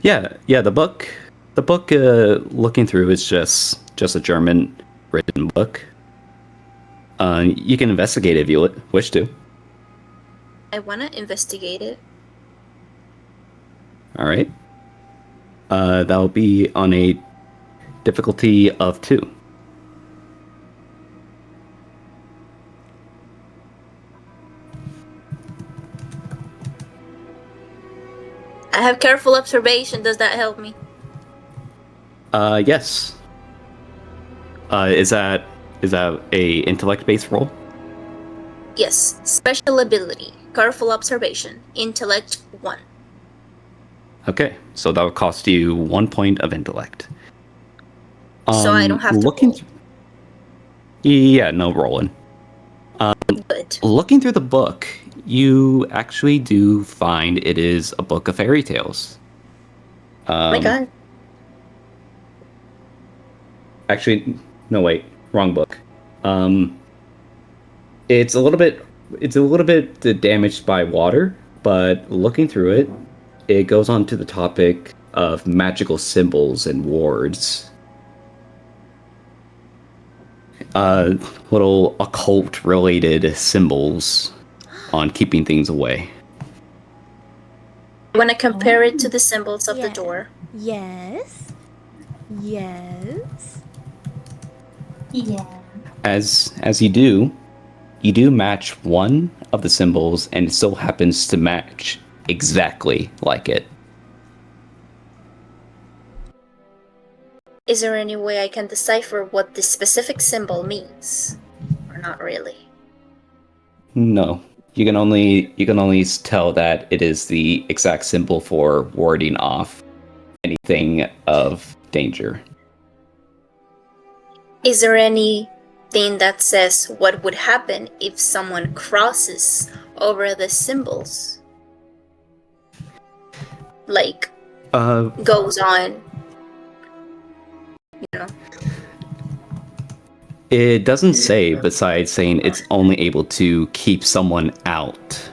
Yeah. The book, looking through is just a German written book. You can investigate if you wish to. I wanna investigate it. All right. That'll be on a difficulty of 2. I have careful observation. Does that help me? Yes. Is that a intellect based roll? Yes. Special ability. Careful observation. Intellect 1. Okay, so that would cost you 1 point of intellect. So I don't have to looking. roll. Yeah, no rolling. Good. Looking through the book, you actually do find it is a book of fairy tales. Oh my god. Actually, no, wait, wrong book. It's a little bit damaged by water, but looking through it, it goes on to the topic of magical symbols and wards. little occult related symbols on keeping things away. I want to compare it to the symbols of the Yeah. door. Yes. Yes. Yeah. As you do match one of the symbols, and it so happens to match exactly like it. Is there any way I can decipher what this specific symbol means? Or not really? No. You can only tell that it is the exact symbol for warding off anything of danger. Is there anything that says what would happen if someone crosses over the symbols? Like, goes on, you know? It doesn't say, besides saying it's only able to keep someone out.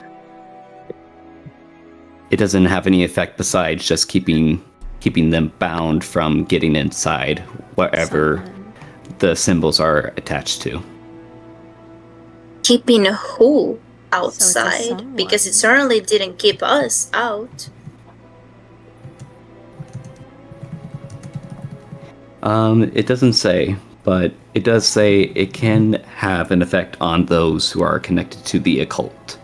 It doesn't have any effect besides just keeping them bound from getting inside wherever Someone. the symbols are attached to. Keeping who So it's a outside? Because it someone. certainly didn't keep us out. It doesn't say, but it does say it can have an effect on those who are connected to the occult.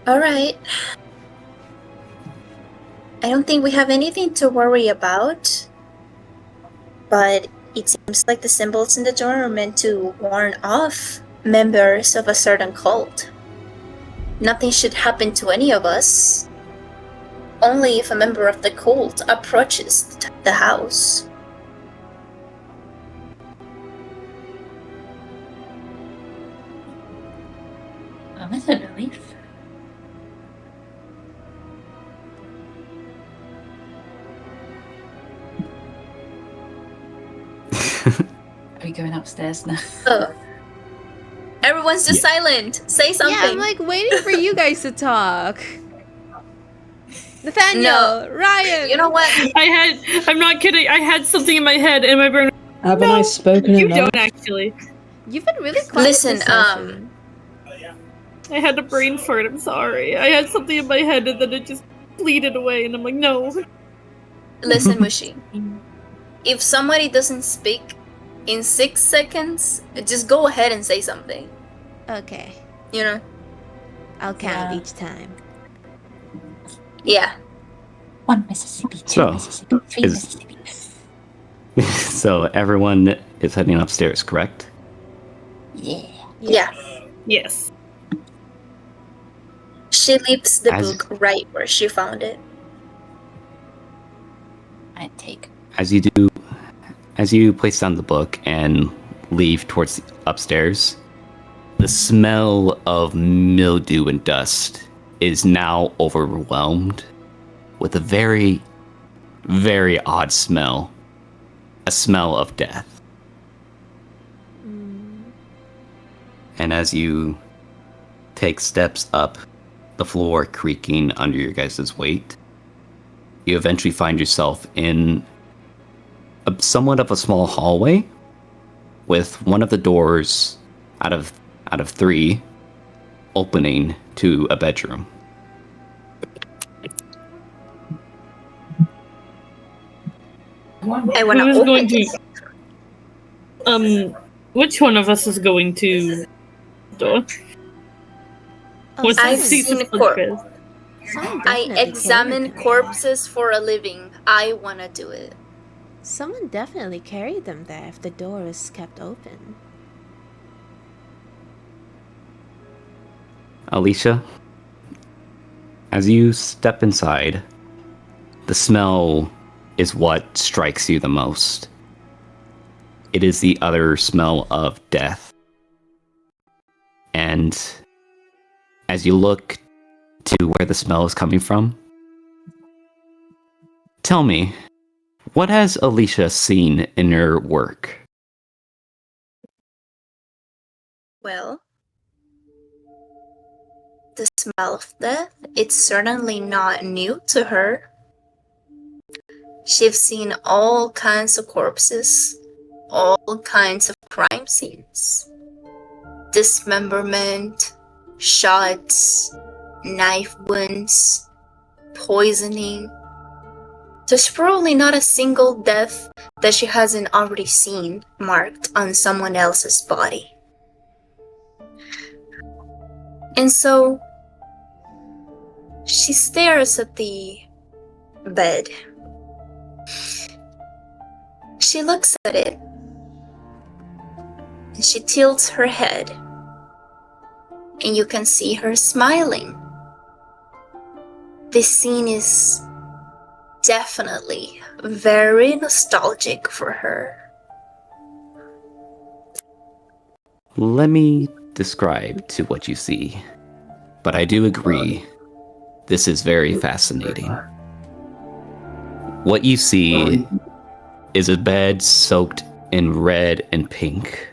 Alright. I don't think we have anything to worry about. But it seems like the symbols in the door are meant to warn off members of a certain cult. Nothing should happen to any of us. Only if a member of the cult approaches the house. That's a relief. Are we going upstairs now? Oh. Everyone's just silent. Say something. Yeah, I'm like waiting for you guys to talk. Nathaniel, No. Ryan. You know what? I'm not kidding, I had something in my head and my brain. Haven't I spoken You enough? don't actually. You've been really quiet Listen, this session. I had a brain fart, I'm sorry. I had something in my head and then it just bleeded away and I'm like, no. Listen, Mushi. If somebody doesn't speak in 6 seconds, just go ahead and say something. Okay, You know? I'll count Yeah. each time. Yeah. 1 Mississippi, 2 So, Mississippi, 3 is- Mississippi. So everyone is heading upstairs, correct? Yeah. Yeah. Yes. She leaves the As- book right where she found it. I take. As you place down the book and leave towards the upstairs, the smell of mildew and dust is now overwhelmed with a very, very odd smell. A smell of death. And as you take steps up, the floor creaking under your guys' weight, you eventually find yourself in somewhat of a small hallway with one of the doors out of 3 opening to a bedroom. I want Who to is open going this. to which one of us is going to door? Oh, What's I've the seen cease a of corpse. focus? someone I definitely examine carried them. corpses for a living. I want to do it. Someone definitely carried them there if the door is kept open. Alicia, as you step inside, the smell is what strikes you the most. It is the utter smell of death. And as you look to where the smell is coming from, tell me, what has Alicia seen in her work? Well, the smell of death, it's certainly not new to her. She's seen all kinds of corpses, all kinds of crime scenes. Dismemberment, shots, knife wounds, poisoning. There's probably not a single death that she hasn't already seen marked on someone else's body. And so she stares at the bed. She looks at it, and she tilts her head, and you can see her smiling. This scene is definitely very nostalgic for her. Let me describe to what you see, but I do agree, this is very fascinating. What you see is a bed soaked in red and pink.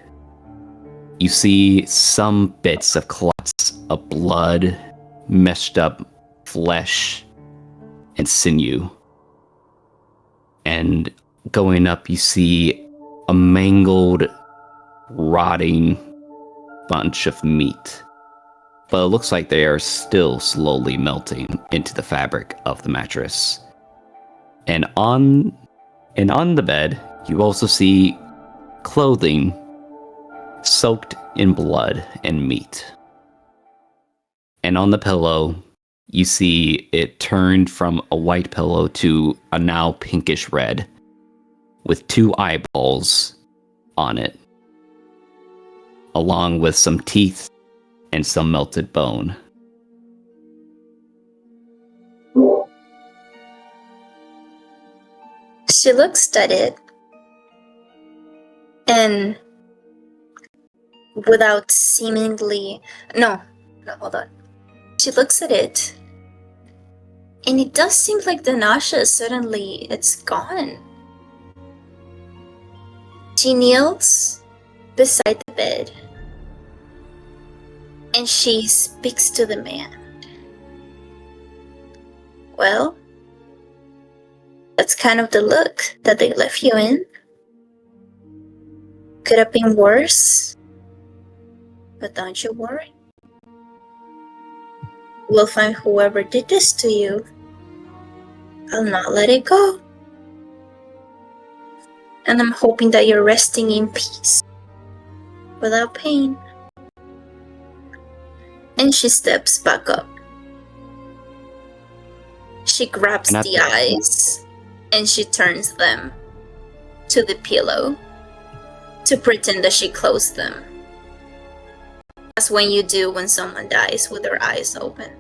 You see some bits of clots of blood, meshed up flesh, and sinew. And going up, you see a mangled, rotting bunch of meat. But it looks like they are still slowly melting into the fabric of the mattress. And on the bed, you also see clothing soaked in blood and meat. And on the pillow, you see it turned from a white pillow to a now pinkish red, with 2 eyeballs on it, along with some teeth and some melted bone. She looks at it, and without seemingly... No, hold on. She looks at it, and it does seem like the nausea suddenly it's gone. She kneels beside the bed, and she speaks to the man. Well, that's kind of the look that they left you in. Could have been worse, but don't you worry. We'll find whoever did this to you. I'll not let it go. And I'm hoping that you're resting in peace, without pain. And she steps back up. She grabs the eyes and she turns them to the pillow to pretend that she closed them. That's when you do when someone dies with their eyes open.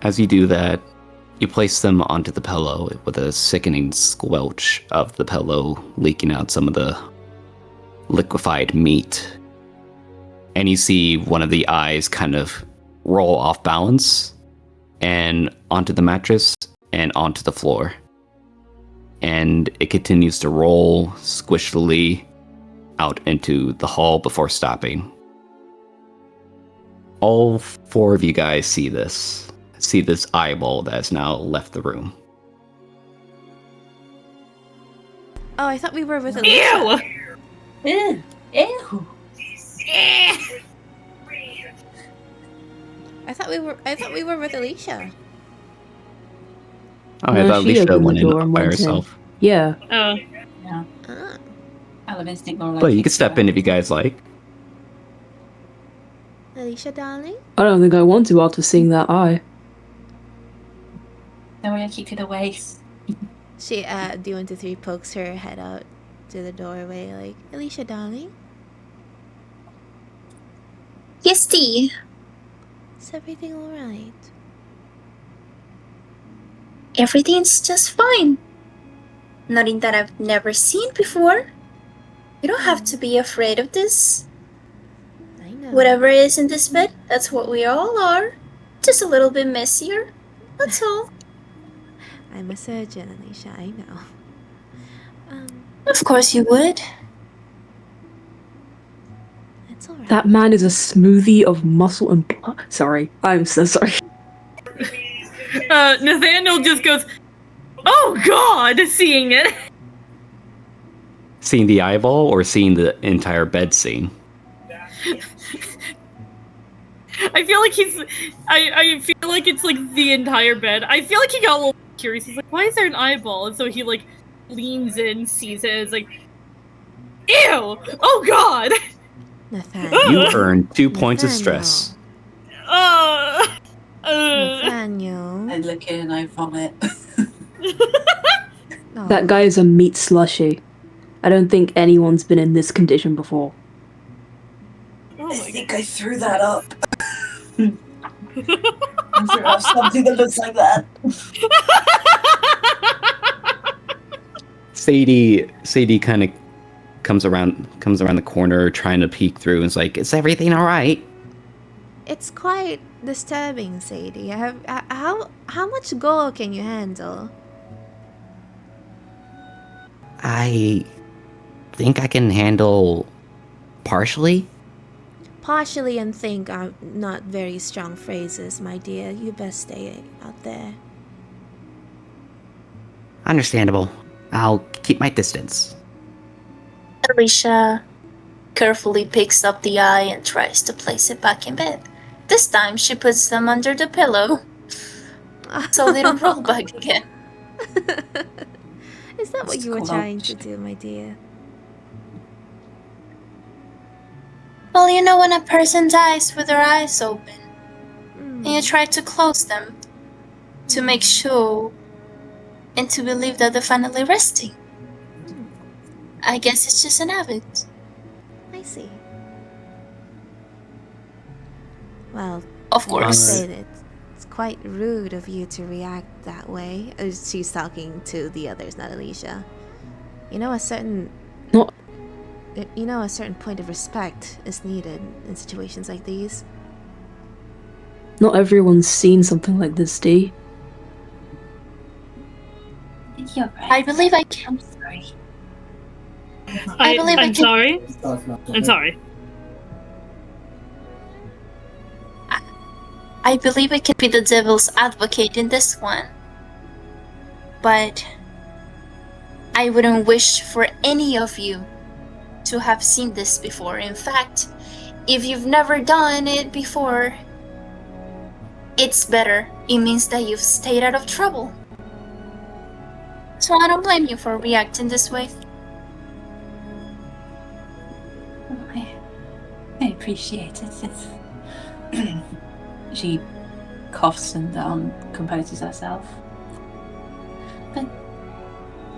As you do that, you place them onto the pillow with a sickening squelch of the pillow leaking out some of the liquefied meat. And you see one of the eyes kind of roll off balance and onto the mattress and onto the floor. And it continues to roll squishily out into the hall before stopping. All 4 of you guys see this eyeball that has now left the room. Oh, I thought we were with Alicia. Ew! Ew! I thought we were with Alicia. Oh, I thought she Alicia opened went the door in and by went in. herself. Yeah. Oh. Yeah. Ah. Out of instinct, Laura. But you can step in if you guys like. Alicia, darling? I don't think I want to after seeing that eye. Then we're gonna keep it away. She, D123 pokes her head out to the doorway like, Alicia, darling? Yes, Dee. Is everything alright? Everything's just fine. Nothing that I've never seen before. You don't have to be afraid of this. I know. Whatever is in this bed, that's what we all are. Just a little bit messier. That's all. I'm a surgeon, Alicia, I know. Of course you would. It's alright. That man is a smoothie of muscle and blood. Sorry, I'm so sorry. Nathaniel just goes, "Oh God!" seeing it. Seeing the eyeball or seeing the entire bed scene? I feel like I feel like it's like the entire bed. I feel like he got a little curious. He's like, "Why is there an eyeball?" And so he like leans in, sees it, and is like, "Ew! Oh God!" Nathaniel. You earn 2 points of stress. Nathaniel. I look in and I vomit. Oh. That guy is a meat slushy. I don't think anyone's been in this condition before. Oh I my think I threw that up. I threw up something that looks like that. Sadie kind of comes around the corner trying to peek through and is like, "Is everything all right?" It's quite disturbing, Sadie. How much gore can you handle? I think I can handle partially. Partially and think are not very strong phrases, my dear. You best stay out there. Understandable. I'll keep my distance. Alicia carefully picks up the eye and tries to place it back in bed. This time she puts them under the pillow so they don't roll back again. Is that what It's you were called trying to option. do, my dear? Well, you know when a person dies with their eyes open, Mm. and you try to close them to make sure and to believe that they're finally resting. I guess it's just an habit. I see. Well, Of I must course. say that it's quite rude of you to react that way. She's talking to the others, not Alicia. You know, a certain point of respect is needed in situations like these. Not everyone's seen something like this, Dee. You're right. I believe I can. I'm sorry. I believe I I'm can. sorry. I'm sorry. I believe I can be the devil's advocate in this one. But I wouldn't wish for any of you to have seen this before. In fact, if you've never done it before, it's better. It means that you've stayed out of trouble. So I don't blame you for reacting this way. I appreciate it. She coughs and composes herself. But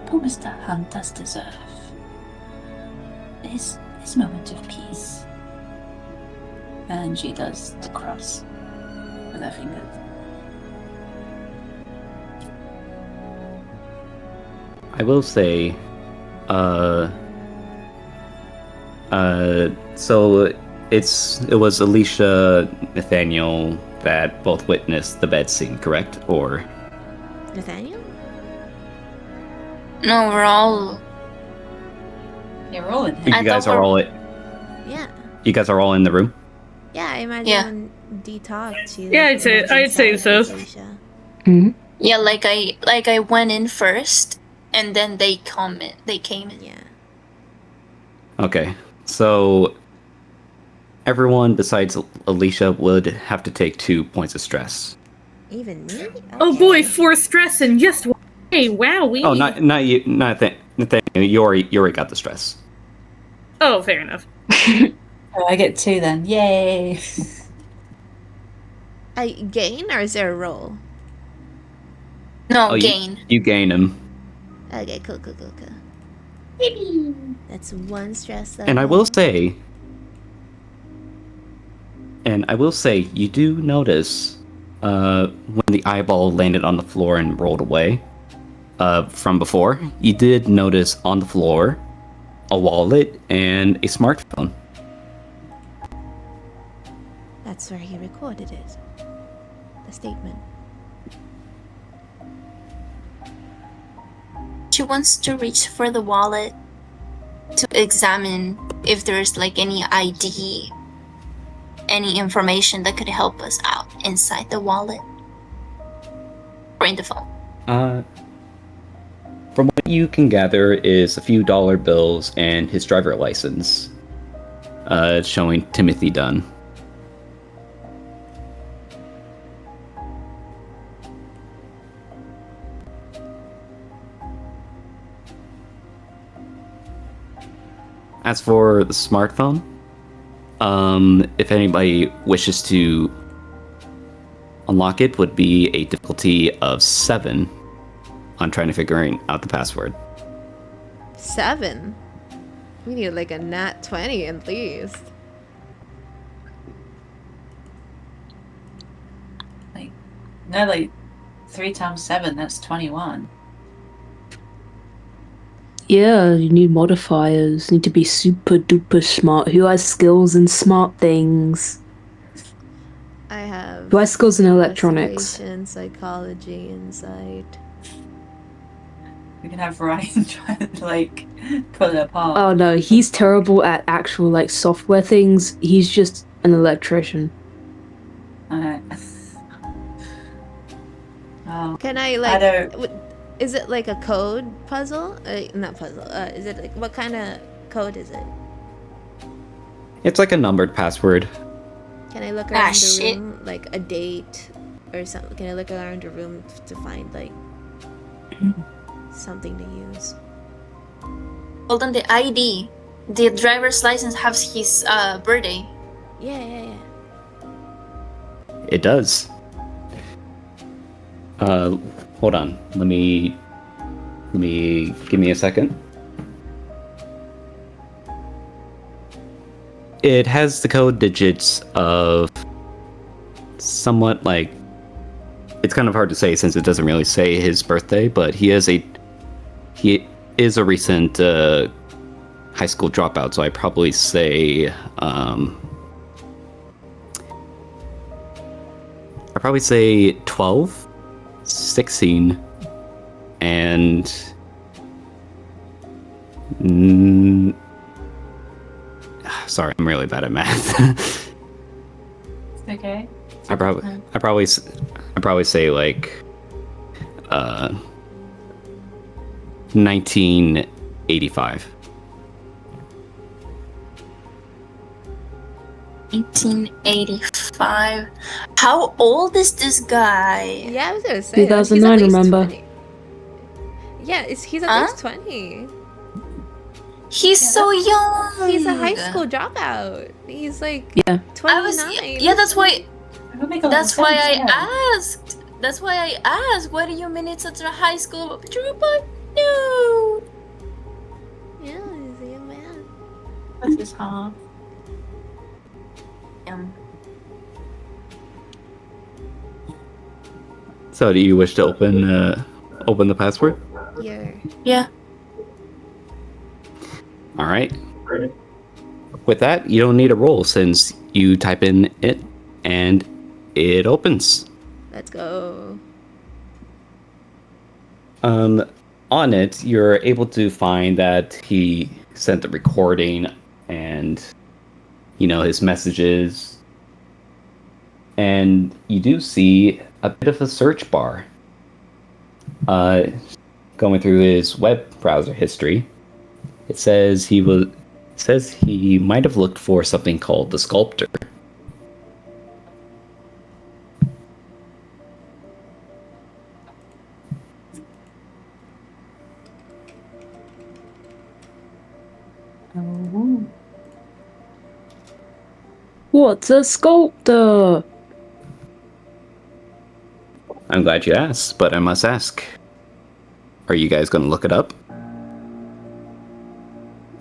poor Mr. Hunt does deserve his moment of peace. And she does the cross with her fingers. I will say, so it was Alicia, Nathaniel that both witnessed the bed scene, correct? Or Nathaniel? No, we're all. Yeah, we're all in you here. I guys thought are we're- all Yeah. you guys are all in the room? Yeah, I imagine Yeah. when Dee talked, she Yeah, I'd say so. Alicia. Yeah, like I went in first, and then they came in. Yeah. Okay, so everyone besides Alicia would have to take 2 points of stress. Even me? Oh boy, Okay. 4 stress in just one day. Wow, Oh, not you, not Nathaniel. You already got the stress. Oh, fair enough. Oh, I get 2 then. Yay! I gain or is there a roll? No, Oh, gain. You gain them. Okay, cool. That's 1 stress level. And I will say, you do notice when the eyeball landed on the floor and rolled away from before, you did notice on the floor a wallet and a smartphone. That's where he recorded it. The statement. She wants to reach for the wallet to examine if there's like any ID, any information that could help us out inside the wallet. Or in the phone? From what you can gather is a few dollar bills and his driver license, showing Timothy Dunn. As for the smartphone, if anybody wishes to unlock it, would be a difficulty of 7 on trying to figuring out the password. 7? We need like a nat 20 at least. No, like 3 times 7, that's 21. Yeah, you need modifiers. Need to be super duper smart. Who has skills in smart things? I have Who has skills in electronics? investigation, psychology, insight. We can have Ryan try and like pull it apart. Oh no, he's terrible at actual like software things. He's just an electrician. Alright. Oh, Can I like? Is it like a code puzzle? Not puzzle. Is it like what kind of code is it? It's like a numbered password. Can I look around the room, like a date or something? Can I look around the room to find like something to use? Hold on, the ID. The driver's license has his birthday. Yeah. It does. Hold on. Let me give me a second. It has the code digits of somewhat like, it's kind of hard to say since it doesn't really say his birthday, but he is a recent high school dropout, so I probably say 12, 16, and sorry, I'm really bad at math. It's okay. I probably say like 1985. 1985. How old is this guy? Yeah, I was gonna say 2009. Remember? 20. Yeah, he's at least 20. He's so young. He's a high school dropout. He's like 29. That's why. That's why I asked. asked. That's why I asked. What do you mean it's such a high school dropout? No. Yeah, he's a young man. This is hard. So, do you wish to open the password? Yeah. All right. With that, you don't need a roll since you type in it and it opens. Let's go. On it, you're able to find that he sent the recording and, his messages. And you do see a bit of a search bar. Going through his web browser history, it says he might have looked for something called the Sculptor. What's a sculptor? I'm glad you asked, but I must ask. Are you guys going to look it up?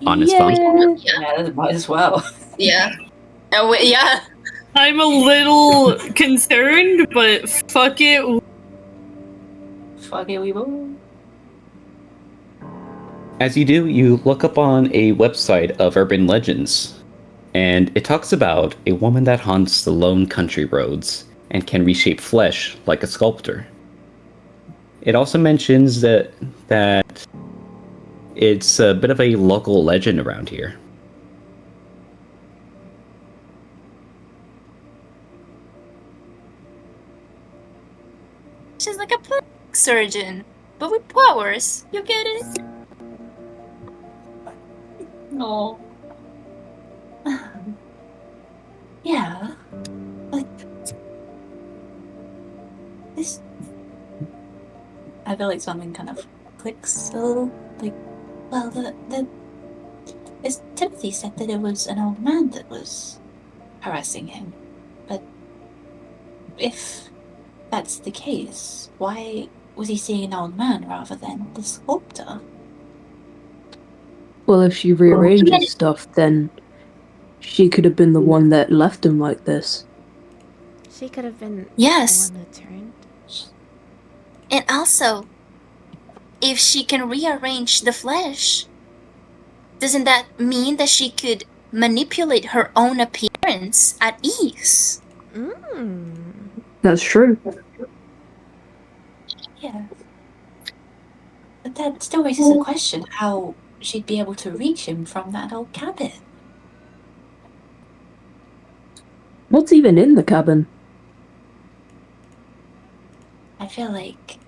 On his phone? Yeah, might as well. Yeah. Yeah. I'm a little concerned, but fuck it. Fuck it, we will. As you do, you look up on a website of urban legends, and it talks about a woman that haunts the lone country roads and can reshape flesh like a sculptor. It also mentions that it's a bit of a local legend around here. She's like a plastic surgeon, but with powers. You get it? No. Yeah. But this I feel like something kind of clicks a little. Like, well, as Timothy said that it was an old man that was harassing him. But if that's the case, why was he seeing an old man rather than the sculptor? Well, if she rearranges stuff, then she could have been the one that left him like this. She could have been Yes. the one who turned. And also, if she can rearrange the flesh, doesn't that mean that she could manipulate her own appearance at ease? That's true. Yeah. But that still raises a question how she'd be able to reach him from that old cabin. What's even in the cabin? I feel like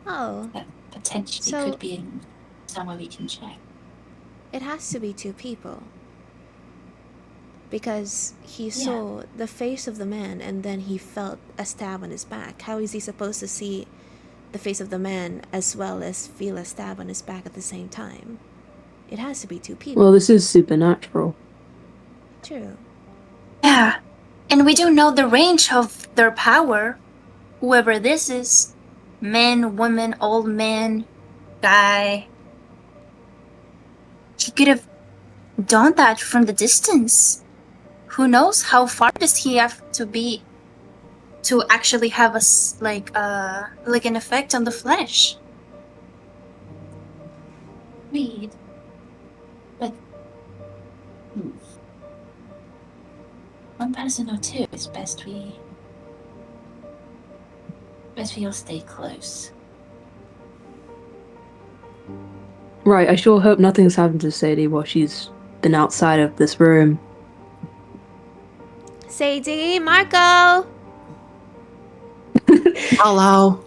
Oh, that potentially So- could be in somewhere we can check. it has to be two people. Because he saw the face of the man and then he felt a stab on his back. How is he supposed to see the face of the man as well as feel a stab on his back at the same time? It has to be two people. Well, this is supernatural. True. Yeah. And we don't know the range of their power. Whoever this is, man, woman, old man, guy. He could have done that from the distance. Who knows how far does he have to be to actually have like an effect on the flesh? Read. But one person or two is best we all stay close. Right, I sure hope nothing's happened to Sadie while she's been outside of this room. Sadie, Marco! Hello.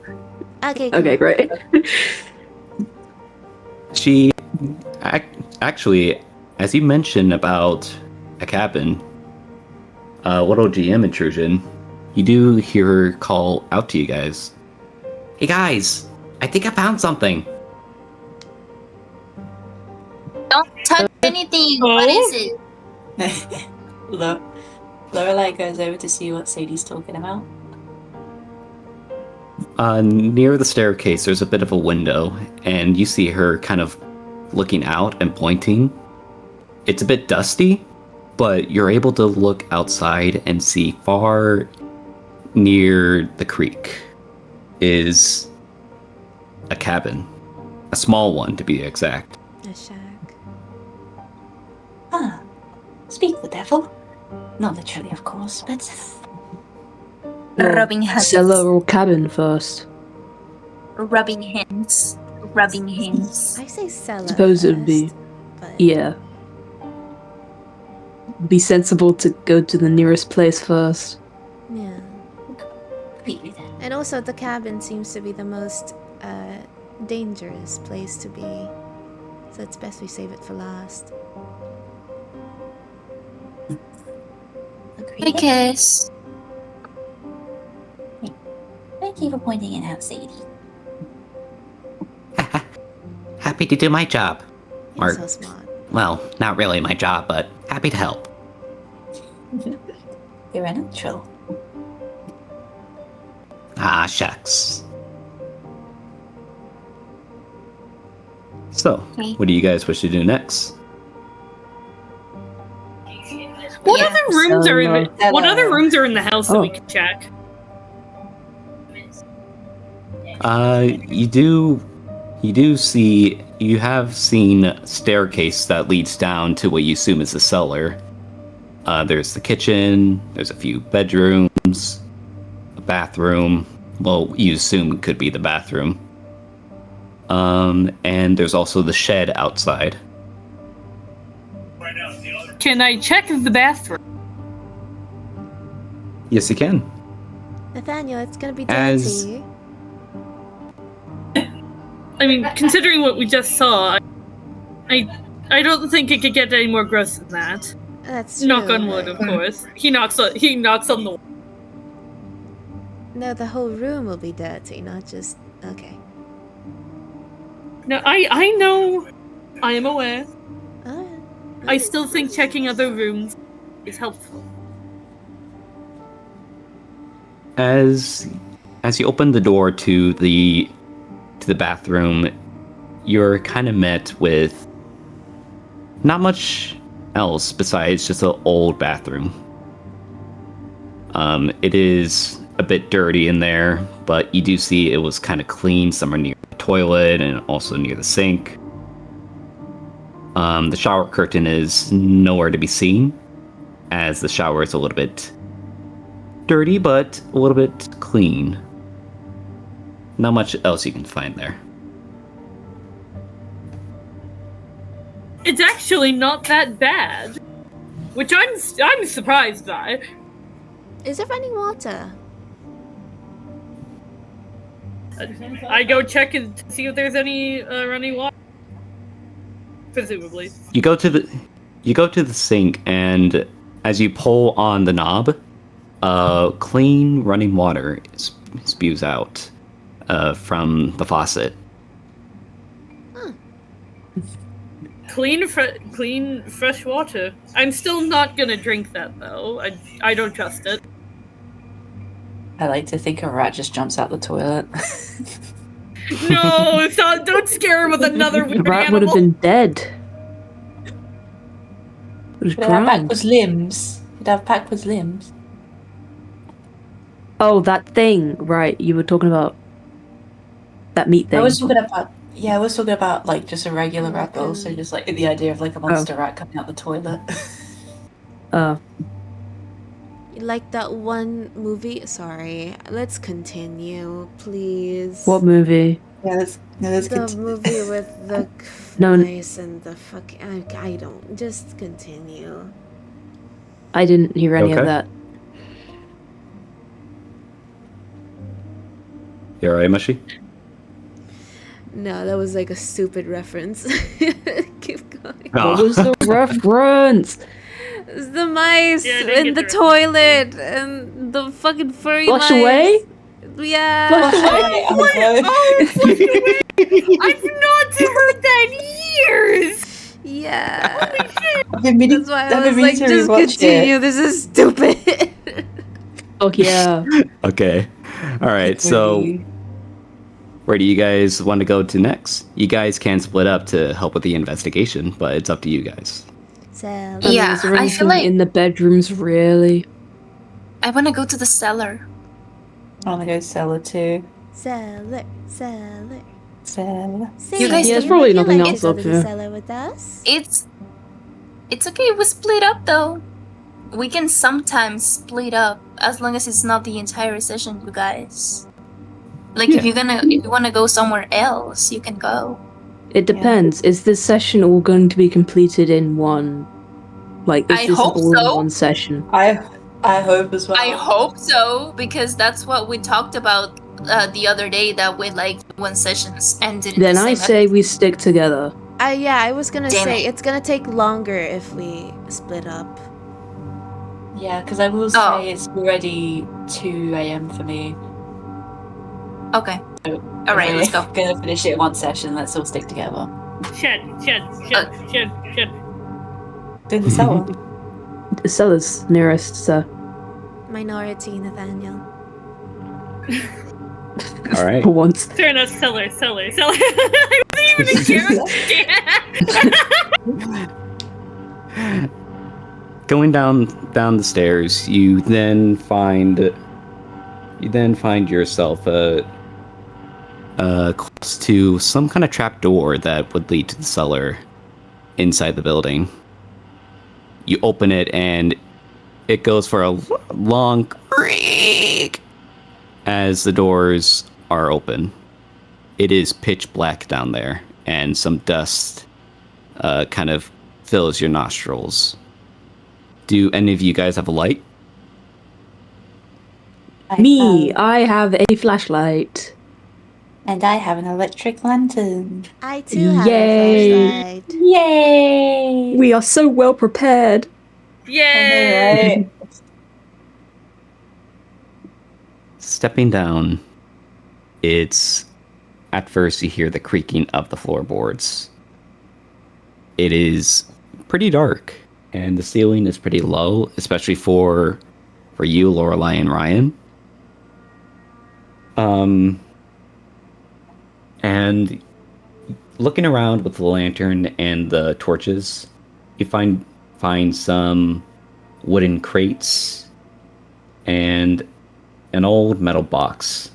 Okay, cool. Okay, great. She actually, as you mentioned about a cabin, little GM intrusion, you do hear her call out to you guys. Hey guys, I think I found something. Don't touch anything. What is it? Lorelai goes over to see what Sadie's talking about. Near the staircase, there's a bit of a window, and you see her kind of looking out and pointing. It's a bit dusty, but you're able to look outside and see far near the creek is a cabin. A small one, to be exact. A shack. Ah, speak the devil. Not literally, of course, but Rubbing hands. Cellar or cabin first. Rubbing hands. Rubbing hands. I say cellar Suppose first, it'd be, but yeah. Be sensible to go to the nearest place first. yeah. agree with that. And also, the cabin seems to be the most dangerous place to be. So it's best we save it for last. Agreed. Because Thank you for pointing it out, Sadie. Happy to do my job. You're Or- so smart. Well, not really my job, but happy to help. You're a natural. Ah, shucks. So, Okay. what do you guys wish to do next? What Yeah, other rooms are in the, so- what other rooms are in the house that Oh. we can check? You have seen a staircase that leads down to what you assume is the cellar. There's the kitchen, there's a few bedrooms, a bathroom. Well, you assume it could be the bathroom. And there's also the shed outside. Can I check the bathroom? Yes, you can. Nathaniel, it's gonna be As- dirty. I mean, considering what we just saw, I don't think it could get any more gross than that. That's true. Knock on wood, of course. He knocks on the wall. No, the whole room will be dirty, not just... Okay. No, I know. I am aware. Alright. I still think checking other rooms is helpful. As you open the door to the bathroom, you're kind of met with not much else besides just an old bathroom. It is a bit dirty in there, but you do see it was kind of clean somewhere near the toilet and also near the sink. The shower curtain is nowhere to be seen, as the shower is a little bit dirty, but a little bit clean. Not much else you can find there. It's actually not that bad, which I'm surprised by. Is there running water? I go check and see if there's any running water. Presumably. You go to the sink, and as you pull on the knob, clean running water spews out from the faucet. Clean, fresh water. I'm still not gonna drink that though. I don't trust it. I like to think a rat just jumps out the toilet. No, don't scare him with another The weird rat would have animal. been dead. It was He'd have drowned. backwards limbs. He'd have backwards limbs. Oh, that thing. Right, you were talking about that meat thing. I was talking about like just a regular rat, but also just like the idea of like a monster rat coming out the toilet. Like that one movie? Sorry. Let's continue, please. What movie? Yeah, let's The movie with the No. mice and the fucking... I don't... Just continue. I didn't hear any Okay. of that. You alright, Mushy? No, that was like a stupid reference. Keep going. What was the reference? It's the mice Yeah, I didn't in get the the toilet and the fucking furry Flush mice. away? Yeah. Flush away? I've not heard that in years. Yeah. I've been meaning, That's why I've I been was like, meaning to just rewatch continue. it. This is stupid. Oh yeah. Okay. Alright, so where do you guys want to go to next? You guys can split up to help with the investigation, but it's up to you guys. So, Yeah, Is there I feel anything like in the bedrooms really? I want to go to the cellar. I want to go cellar too. cellar. Cellar. See, You guys- Yeah, there's would probably you nothing like else to go up to the here. cellar with us? It's okay. We split up though. We can sometimes split up as long as it's not the entire session, you guys. Like if you want to go somewhere else, you can go. It depends. Is this session all going to be completed in one? Like, is I this hope all so. in one session? I hope as well. I hope so because that's what we talked about the other day. That with like one sessions ended. In Then the I same say we stick together. I was gonna Damn say it. it's gonna take longer if we split up. Yeah, because I will Oh. say it's already 2 a.m. for me. Okay. All right, let's go. Gonna finish it in one session. Let's all stick together. Shed. Go in the cellar. The cellar's nearest, so. Minority, Nathaniel. Alright. For once. Fair enough, cellar. I wasn't even a Going down the stairs, you then find yourself close to some kind of trap door that would lead to the cellar inside the building. You open it and it goes for a long creak as the doors are open. It is pitch black down there, and some dust kind of fills your nostrils. Do any of you guys have a light? Me, I have a flashlight. And I have an electric lantern. I too have a Yay. flashlight. Yay! We are so well prepared. Yay! Right? Stepping down, it's at first you hear the creaking of the floorboards. It is pretty dark, and the ceiling is pretty low, especially for you, Lorelai and Ryan. And looking around with the lantern and the torches, you find some wooden crates and an old metal box.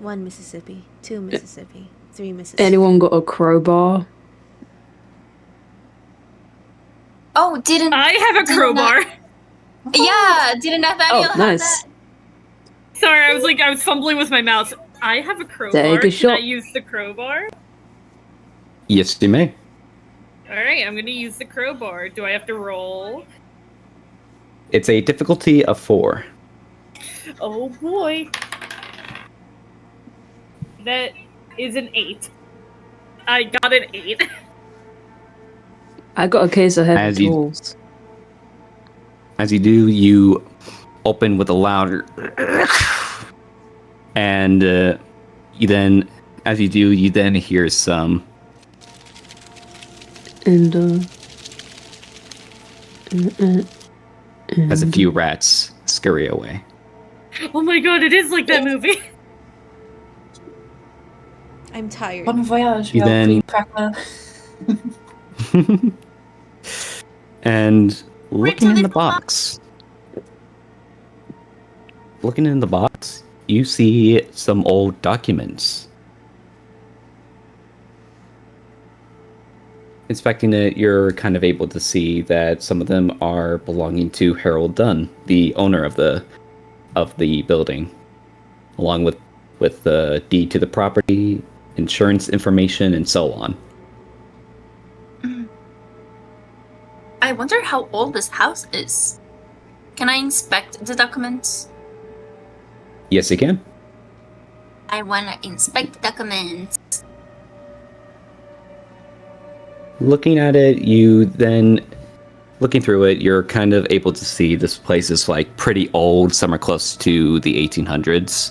One Mississippi, 2 Mississippi, 3 Mississippi. Anyone got a crowbar? Oh, didn't I have a Didn't crowbar. yeah? Didn't Nathaniel have nice. that? Sorry, I was fumbling with my mouse. I have a crowbar. Take a Can I shot. use the crowbar? Yes, you may. Alright, I'm gonna use the crowbar. Do I have to roll? It's a difficulty of 4. Oh boy. That is an 8. I got an 8. I got a case of heavy As you- tools. As you do, you open with a louder, and you then, as you do, you then hear some. And As a few rats scurry away. Oh my god, it is like that movie. I'm tired. Bon voyage, You then- cream cracker. And looking in the little box. Looking in the box, you see some old documents. Inspecting it, you're kind of able to see that some of them are belonging to Harold Dunn, the owner of the building, along with the deed to the property, insurance information, and so on. I wonder how old this house is. Can I inspect the documents? Yes, you can. I wanna inspect the documents. Looking at it, looking through it, you're kind of able to see this place is like pretty old. Some are close to the 1800s.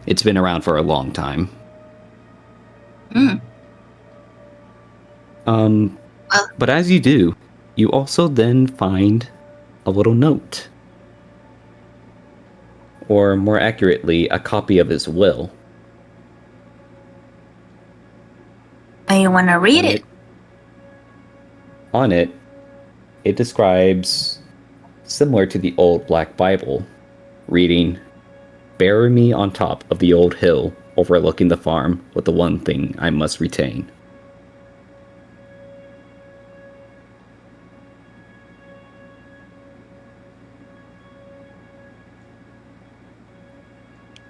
It's been around for a long time. But as you do, you also then find a little note. Or more accurately, a copy of his will. I wanna read it. On it, it describes, similar to the old Black Bible, reading, "Bury me on top of the old hill overlooking the farm with the one thing I must retain."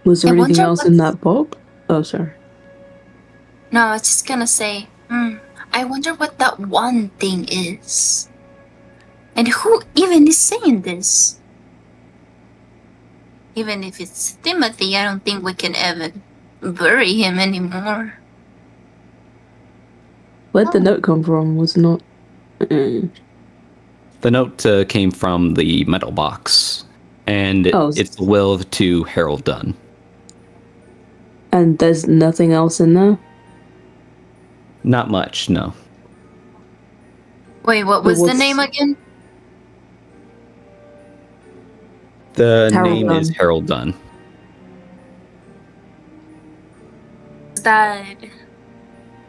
Was there I anything wonder else in what's- that book? Oh, sorry. No, I was just gonna say, I wonder what that one thing is. And who even is saying this? Even if it's Timothy, I don't think we can ever bury him anymore. Where'd the note come from? Was not. Mm. The note came from the metal box, and Oh. it's the will to Harold Dunn. And there's nothing else in there? Not much, no. Wait, what But was the what's- name again? The Harold name is Dunn. Harold Dunn.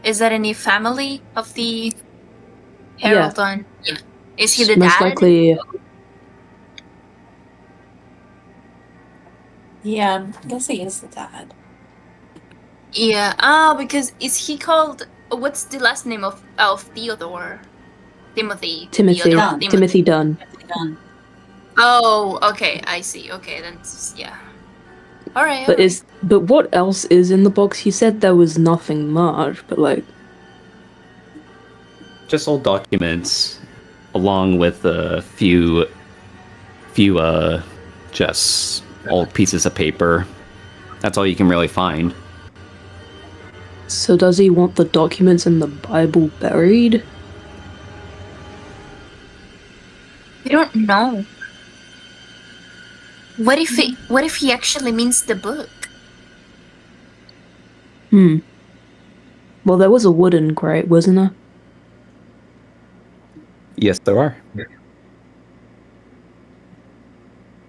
Is that any family of the Harold Dunn? Yeah. Is he the Most dad? likely. Yeah, I guess he is the dad. Yeah. Oh, because is he called? What's the last name of Theodore? Timothy. Timothy. Theodore. Dunn. Timothy Dunn. Done. Oh, okay. I see. Okay, then yeah. All right. But what else is in the box? He said there was nothing much, but like. Just old documents. along with a few just old pieces of paper. That's all you can really find. So does he want the documents in the Bible buried? We don't know. What if he actually means the book? Well, there was a wooden crate, wasn't there? Yes, there are.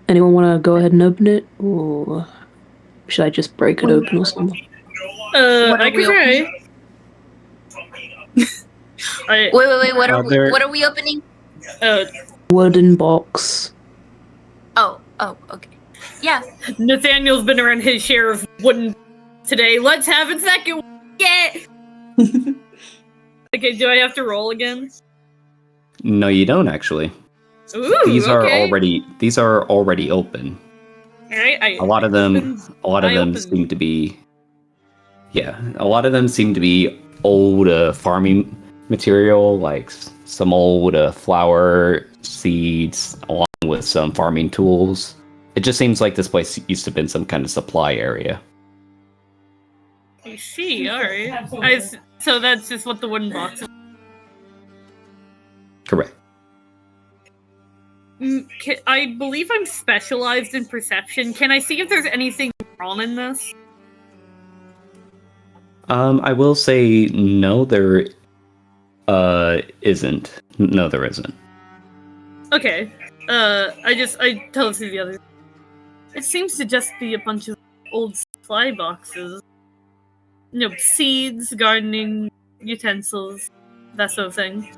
Anyone want to go ahead and open it, or should I just break it open or something? I could try. Wait. What are we opening? Wooden box. Oh, okay. Yeah. Nathaniel's been around his share of wooden today. Let's have a second. Yeah. Okay, do I have to roll again? No, you don't actually. Ooh, these are okay. already open. All right, a lot of them seem to be. Yeah, a lot of them seem to be old farming material, like some old flower seeds, along with some farming tools. It just seems like this place used to have been some kind of supply area. I see. All right. So that's just what the wooden box is. Correct. I believe I'm specialized in perception. Can I see if there's anything wrong in this? I will say no, there isn't. No, there isn't. Okay. I tell it to the others. It seems to just be a bunch of old supply boxes. You know, seeds, gardening, utensils, that sort of thing.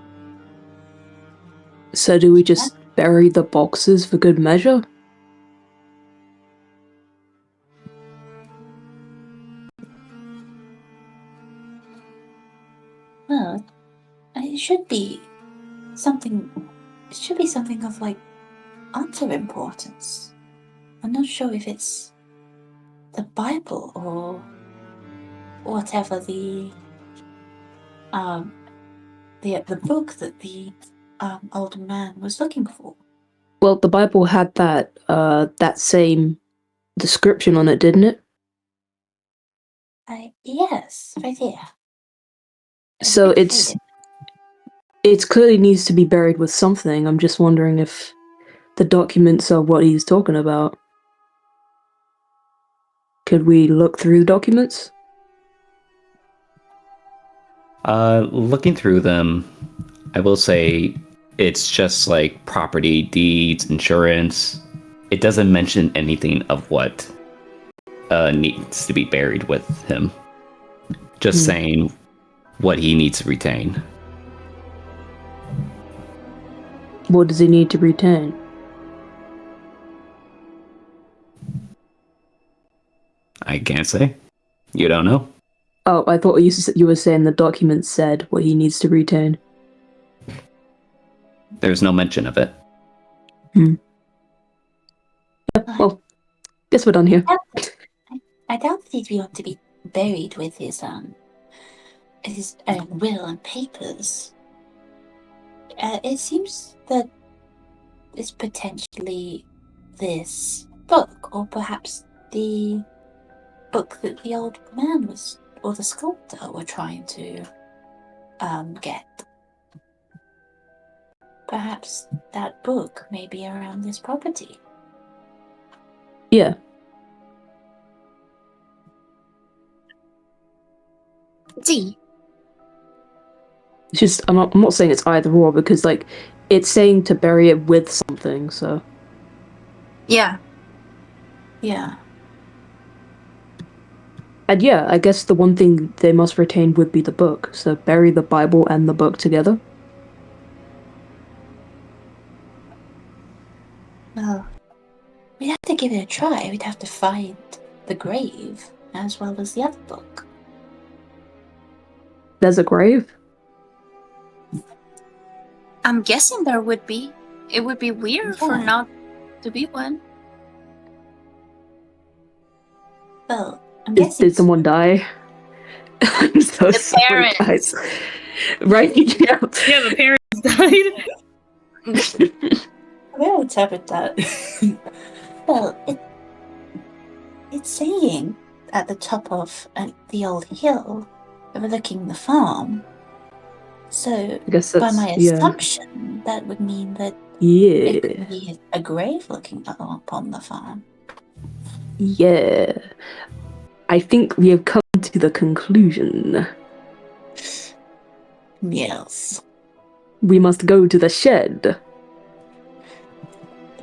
So do we just bury the boxes for good measure? Well, it should be something. It should be something of like utter importance. I'm not sure if it's the Bible or whatever the book that the old man was looking for. Well, the Bible had that same description on it, didn't it? Yes, right here. So it clearly needs to be buried with something. I'm just wondering if the documents are what he's talking about. Could we look through the documents? Looking through them, I will say it's just like property, deeds, insurance. It doesn't mention anything of what needs to be buried with him. Just saying what he needs to retain. What does he need to retain? I can't say. You don't know? Oh, I thought you were saying the document said what he needs to retain. There's no mention of it. Yeah, well, guess we're done here. I doubt that he'd want to be buried with his will and papers. It seems that it's potentially this book, or perhaps the book that the old man was, or the sculptor were trying to get. Perhaps that book may be around this property. Yeah. D. It's just I'm not saying it's either or, because like it's saying to bury it with something, so. Yeah. Yeah. And yeah, I guess the one thing they must retain would be the book. So bury the Bible and the book together. Well, we'd have to give it a try. We'd have to find the grave as well as the other book. There's a grave? I'm guessing there would be. It would be weird for not to be one. Well, I'm guessing. Did someone die? I'm so The sorry, parents. guys. Right? Yeah. Yeah, the parents died. I'll interpret that. Well, it's saying at the top of the old hill overlooking the farm. So, I guess by that's my assumption, that would mean that it could be a grave looking upon the farm. Yeah. I think we have come to the conclusion. Yes. We must go to the shed.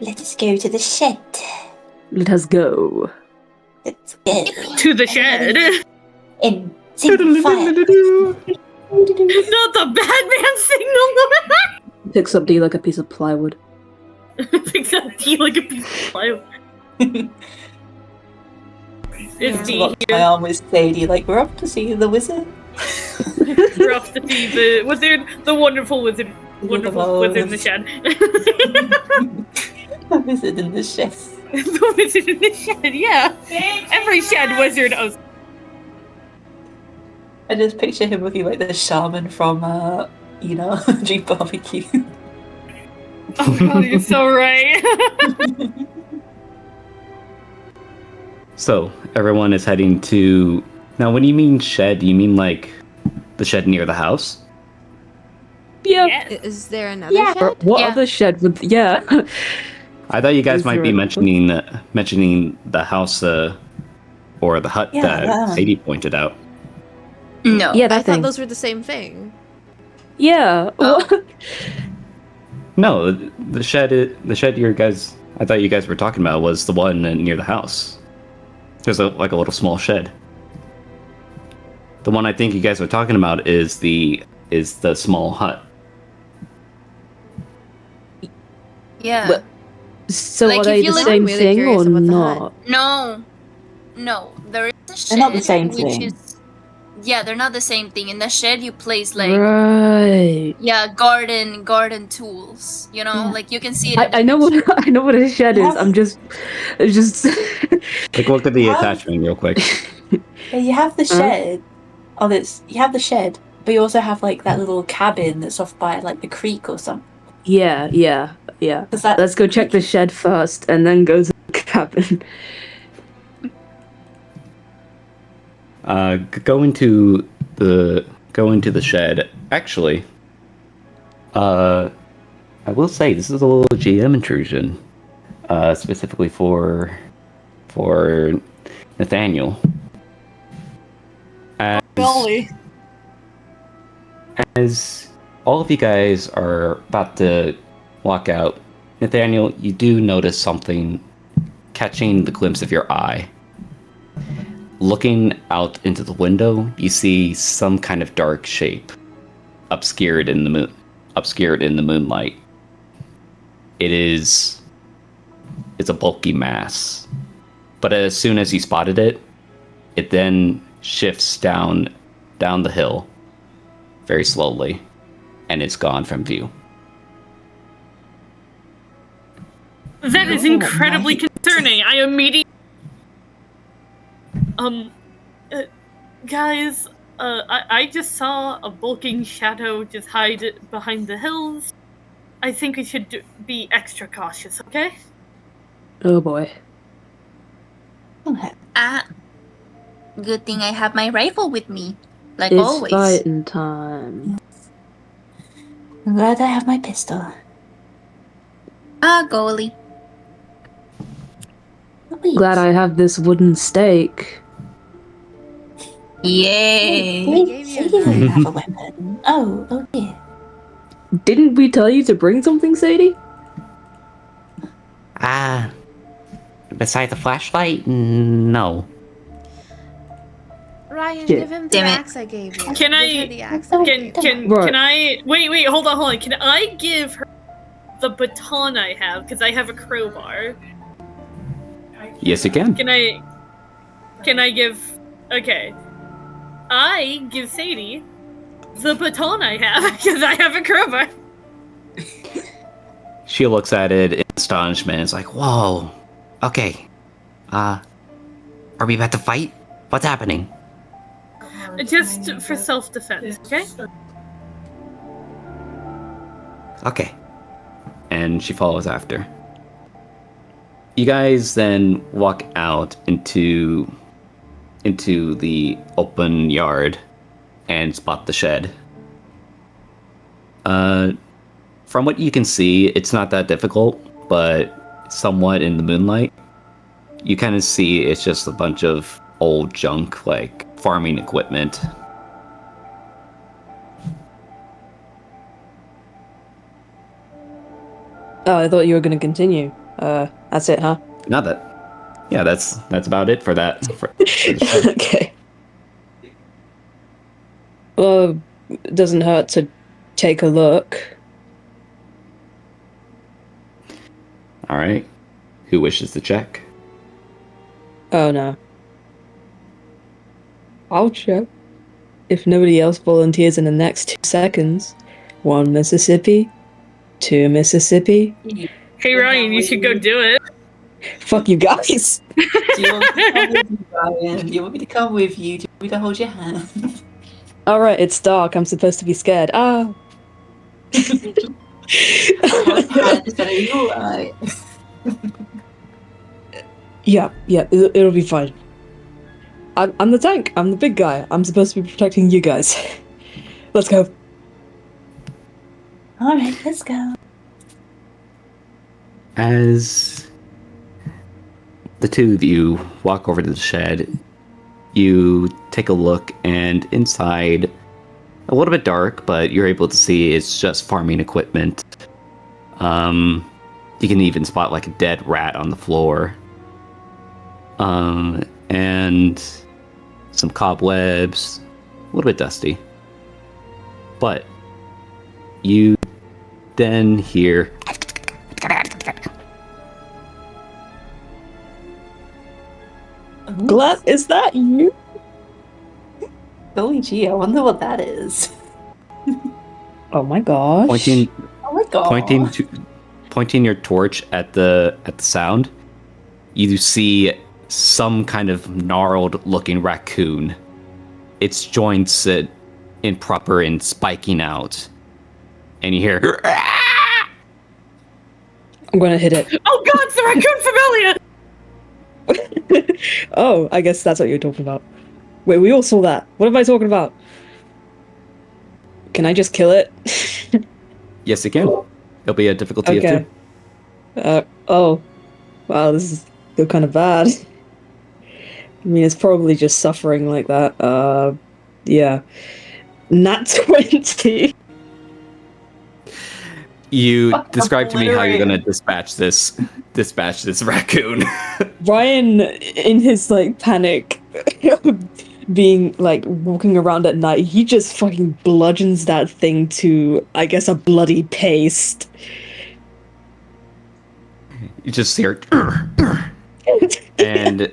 Let us go to the shed. Let us go. Let's go. To the shed. And single file. Not the Batman signal. Picks up D like a piece of plywood. Picks up D like a piece of plywood. It's D. My arm with Sadie, like, we're off to see the wizard. We're off to see the wizard, the wonderful wizard. Wonderful wizard in the shed. The wizard in the shed. The wizard in the shed, yeah. Every shed wizard owes. I just picture him looking like the shaman from, Dream Barbecue. Oh god, you're so right. So, everyone is heading to... Now, when you mean shed, do you mean, like, the shed near the house? Yeah. Yes. Is there another shed? What Yeah. other shed would... Yeah. I thought you guys Is might there be a- mentioning the house, or the hut Yeah, that that one. Sadie pointed out. No. Yeah, I that thought thing. those were the same thing. Yeah. Oh. What? No, the shed you guys... I thought you guys were talking about was the one near the house. There's a little small shed. The one I think you guys are talking about is the small hut. Yeah. Well, So Like, are if they you the look- same I'm really thing curious or about the hut. not? No. There is a shed. They're not the same which thing. is. Yeah, they're not the same thing. In the shed, you place like Right. garden tools. You know, Yeah. like you can see it. In I the know picture. what I know what a shed is. Yeah. I'm just Like, look at the How- attachment real quick. But you have the Huh? shed. You have the shed, but you also have like that little cabin that's off by like the creek or something. yeah. Does that- Let's go check the shed first and then go to the cabin. Go into the shed. Actually, I will say this is a little GM intrusion, specifically for Nathaniel. Golly. As all of you guys are about to walk out, Nathaniel, you do notice something catching the glimpse of your eye. Looking out into the window, you see some kind of dark shape obscured in the moonlight. It's a bulky mass. But as soon as you spotted it, it then shifts down the hill very slowly, and it's gone from view. That is incredibly concerning. I immediately. Guys, I just saw a bulking shadow just hide behind the hills. I think we should be extra cautious, okay? Oh boy. Good thing I have my rifle with me, like It's always. fighting time. I'm glad I have my pistol. Goalie. Wait. Glad I have this wooden stake. Yay! I gave you Sadie a doesn't knife. have a weapon. Oh dear. Didn't we tell you to bring something, Sadie? Besides the flashlight, no. Ryan, Shit. give him the Damn it. axe I gave you. Can Give I- her the axe I gave you. Can Right. I wait, hold on. Can I give her the baton I have? Because I have a crowbar. Yes, you can. Can I give okay. I give Sadie the baton I have because I have a crowbar. She looks at it in astonishment. It's like, Whoa. Okay. Are we about to fight? What's happening? Just for self-defense, okay? Okay. and she follows after. You guys then walk out into the open yard and spot the shed. From what you can see, it's not that difficult, but somewhat in the moonlight, you kind of see it's just a bunch of old junk, like farming equipment. Oh, I thought you were going to continue. That's it, huh? Not that. Yeah, that's about it for that. For the shed. Okay. Well, it doesn't hurt to take a look. All right. Who wishes to check? Oh, no. I'll check. If nobody else volunteers in the next 2 seconds. 1 Mississippi. 2 Mississippi. Hey Ryan, you should go do it. Fuck you guys. Do you want me to come with you, Ryan? Do you want me to come with you? Do you want me to hold your hand? Alright, it's dark. I'm supposed to be scared. Ah. It's gonna be alright. Yeah, it'll be fine. I'm the tank. I'm the big guy. I'm supposed to be protecting you guys. Let's go. Alright, let's go. As the two of you walk over to the shed, you take a look, and inside, a little bit dark, but you're able to see it's just farming equipment. You can even spot like a dead rat on the floor. And some cobwebs, a little bit dusty. But you then hear Glat, is that you? Golly gee, I wonder what that is. Oh my gosh. Oh my god. pointing your torch at the sound. You see some kind of gnarled looking raccoon. Its joints improper and spiking out. And you hear I'm gonna hit it. Oh god, it's the raccoon familiar! Oh, I guess that's what you're talking about. Wait, we all saw that. What am I talking about? Can I just kill it? Yes, you can. It'll be a difficulty of Okay. 2. Oh. Wow, this is still kind of bad. I mean, it's probably just suffering like that. Yeah. Nat 20. You describe to me how you're gonna dispatch this raccoon. Ryan, in his, like, panic, being, like, walking around at night, he just fucking bludgeons that thing to, I guess, a bloody paste. You just hear and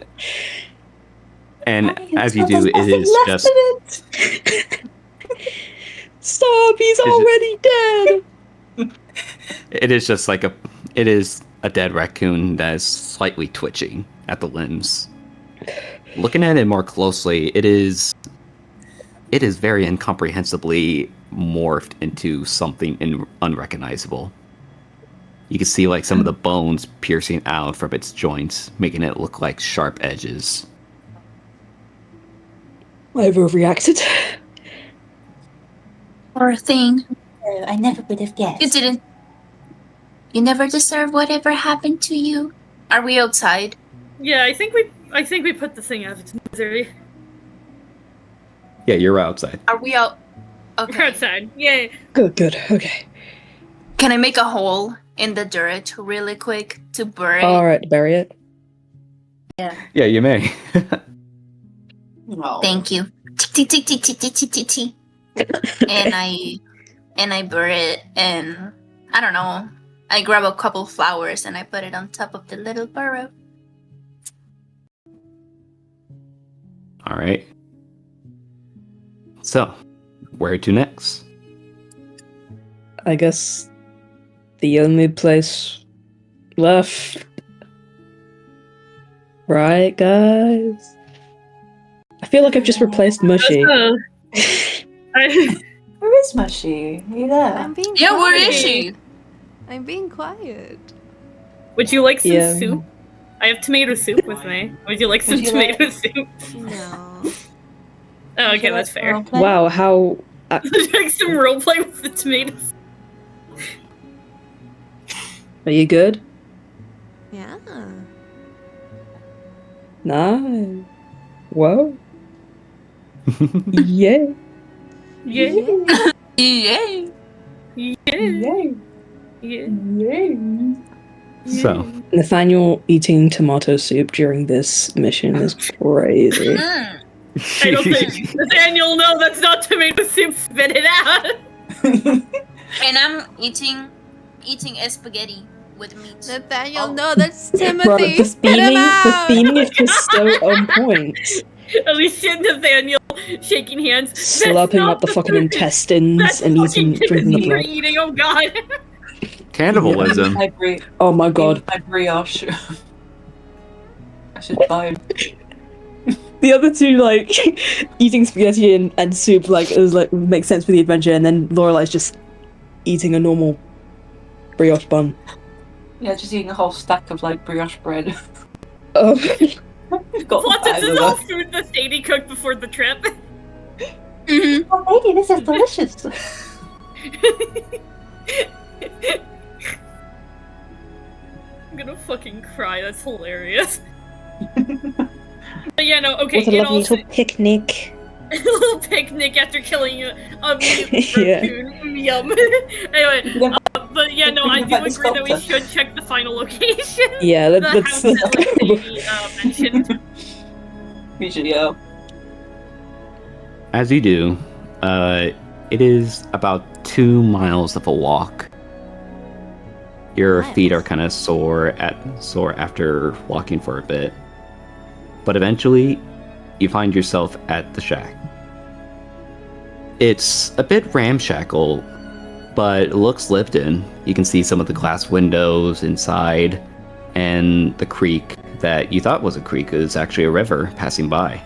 as you do, it is just Stop, he's already dead! it is just like it is a dead raccoon that is slightly twitching at the limbs. Looking at it more closely, it is very incomprehensibly morphed into something unrecognizable. You can see like some of the bones piercing out from its joints, making it look like sharp edges. I overreacted. Poor thing. I never would have guessed. You didn't. You never deserve whatever happened to you. Are we outside? Yeah, I think we put the thing out of its misery. Yeah, you're outside. Are we out? We're Okay. outside. Yay. Good, okay. Can I make a hole in the dirt really quick to bury? Alright, bury it. Yeah, you may. Oh. Thank you. Tick, tick, tick, tick, tick, tick, tick, tick. And I bury it, and I don't know. I grab a couple flowers and I put it on top of the little burrow. All right. So, where to next? I guess the only place left. Right, guys? I feel like I've just replaced Mushy. I Where is Mushy? Are you there? I'm being Yeah, where quiet. is she? I'm being quiet. Would you like some Yeah. soup? I have tomato soup with me. Would you like some you tomato soup? No. Oh, Would okay, you that's like fair. roleplay? Wow, how Would you like some roleplay with the tomatoes? are you good? Yeah. Nice. Whoa. Yeah. Yeah. Yay! Yeah. Yay! Yeah. Yay! So, Nathaniel eating tomato soup during this mission is crazy. Mm. I don't think Nathaniel, no, that's not tomato soup. Spit it out. And I'm eating a spaghetti with meat. Nathaniel, Oh. no, that's Bro, Timothy. the Spit him out. theming is just so on point. Alicia and Nathaniel shaking hands. That's Slapping not up the fucking food. intestines That's and fucking drinking the Timothy you're blood. eating. Oh god. cannibalism. My Oh my god. my brioche. I should buy. The other two, like, eating spaghetti and soup, like, it was like, makes sense for the adventure, and then Lorelei's just eating a normal brioche bun. Yeah, just eating a whole stack of like brioche bread. Oh. Got Plus, the this is bag all of it. food that Sadie cooked before the trip. Mhm. Oh, lady, this is delicious. I'm gonna fucking cry. That's hilarious. But yeah, no, okay. What a in lovely all little picnic. a little picnic after killing a mutant Yeah. raccoon. Yum. Anyway, but yeah, no, I do agree that we should check the final location. Yeah, The let's house that like Sadie mentioned. We should go. As you do, it is about 2 miles of a walk. Your feet are kind of sore after walking for a bit. But eventually, you find yourself at the shack. It's a bit ramshackle, but it looks lived in. You can see some of the glass windows inside, and the creek that you thought was a creek is actually a river passing by.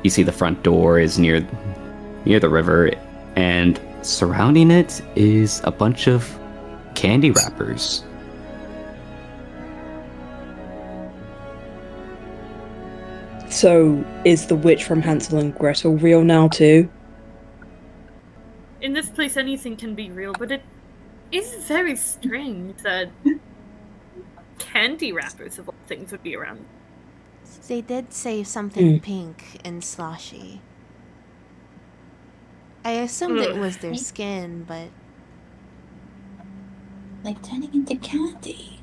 You see the front door is near the river, and surrounding it is a bunch of candy wrappers. So, is the witch from Hansel and Gretel real now too? In this place, anything can be real, but it is very strange that candy wrappers of all things would be around. They did say something Mm. pink and sloshy. I assumed it was their skin, but Like turning into candy.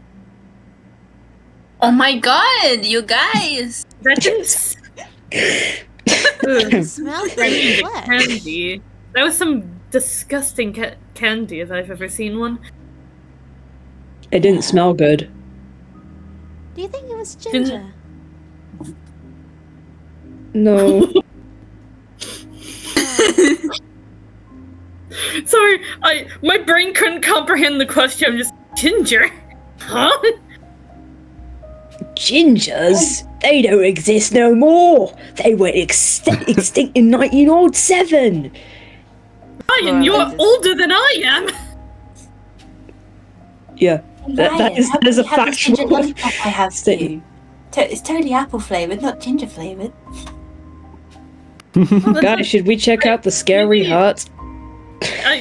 Oh my god, you guys! That didn't it smelled like flesh. candy. That was some disgusting candy if I've ever seen one. It didn't smell good. Do you think it was Didn't- ginger? No. Sorry, my brain couldn't comprehend the question. I'm just ginger, huh? Gingers? They don't exist no more. They went extinct in 1907. Ryan, you're Well, older than I am. Yeah, that is a factual lollipop I have for statement. you. It's totally apple flavored, not ginger flavored. Guys, should we check out the scary hut?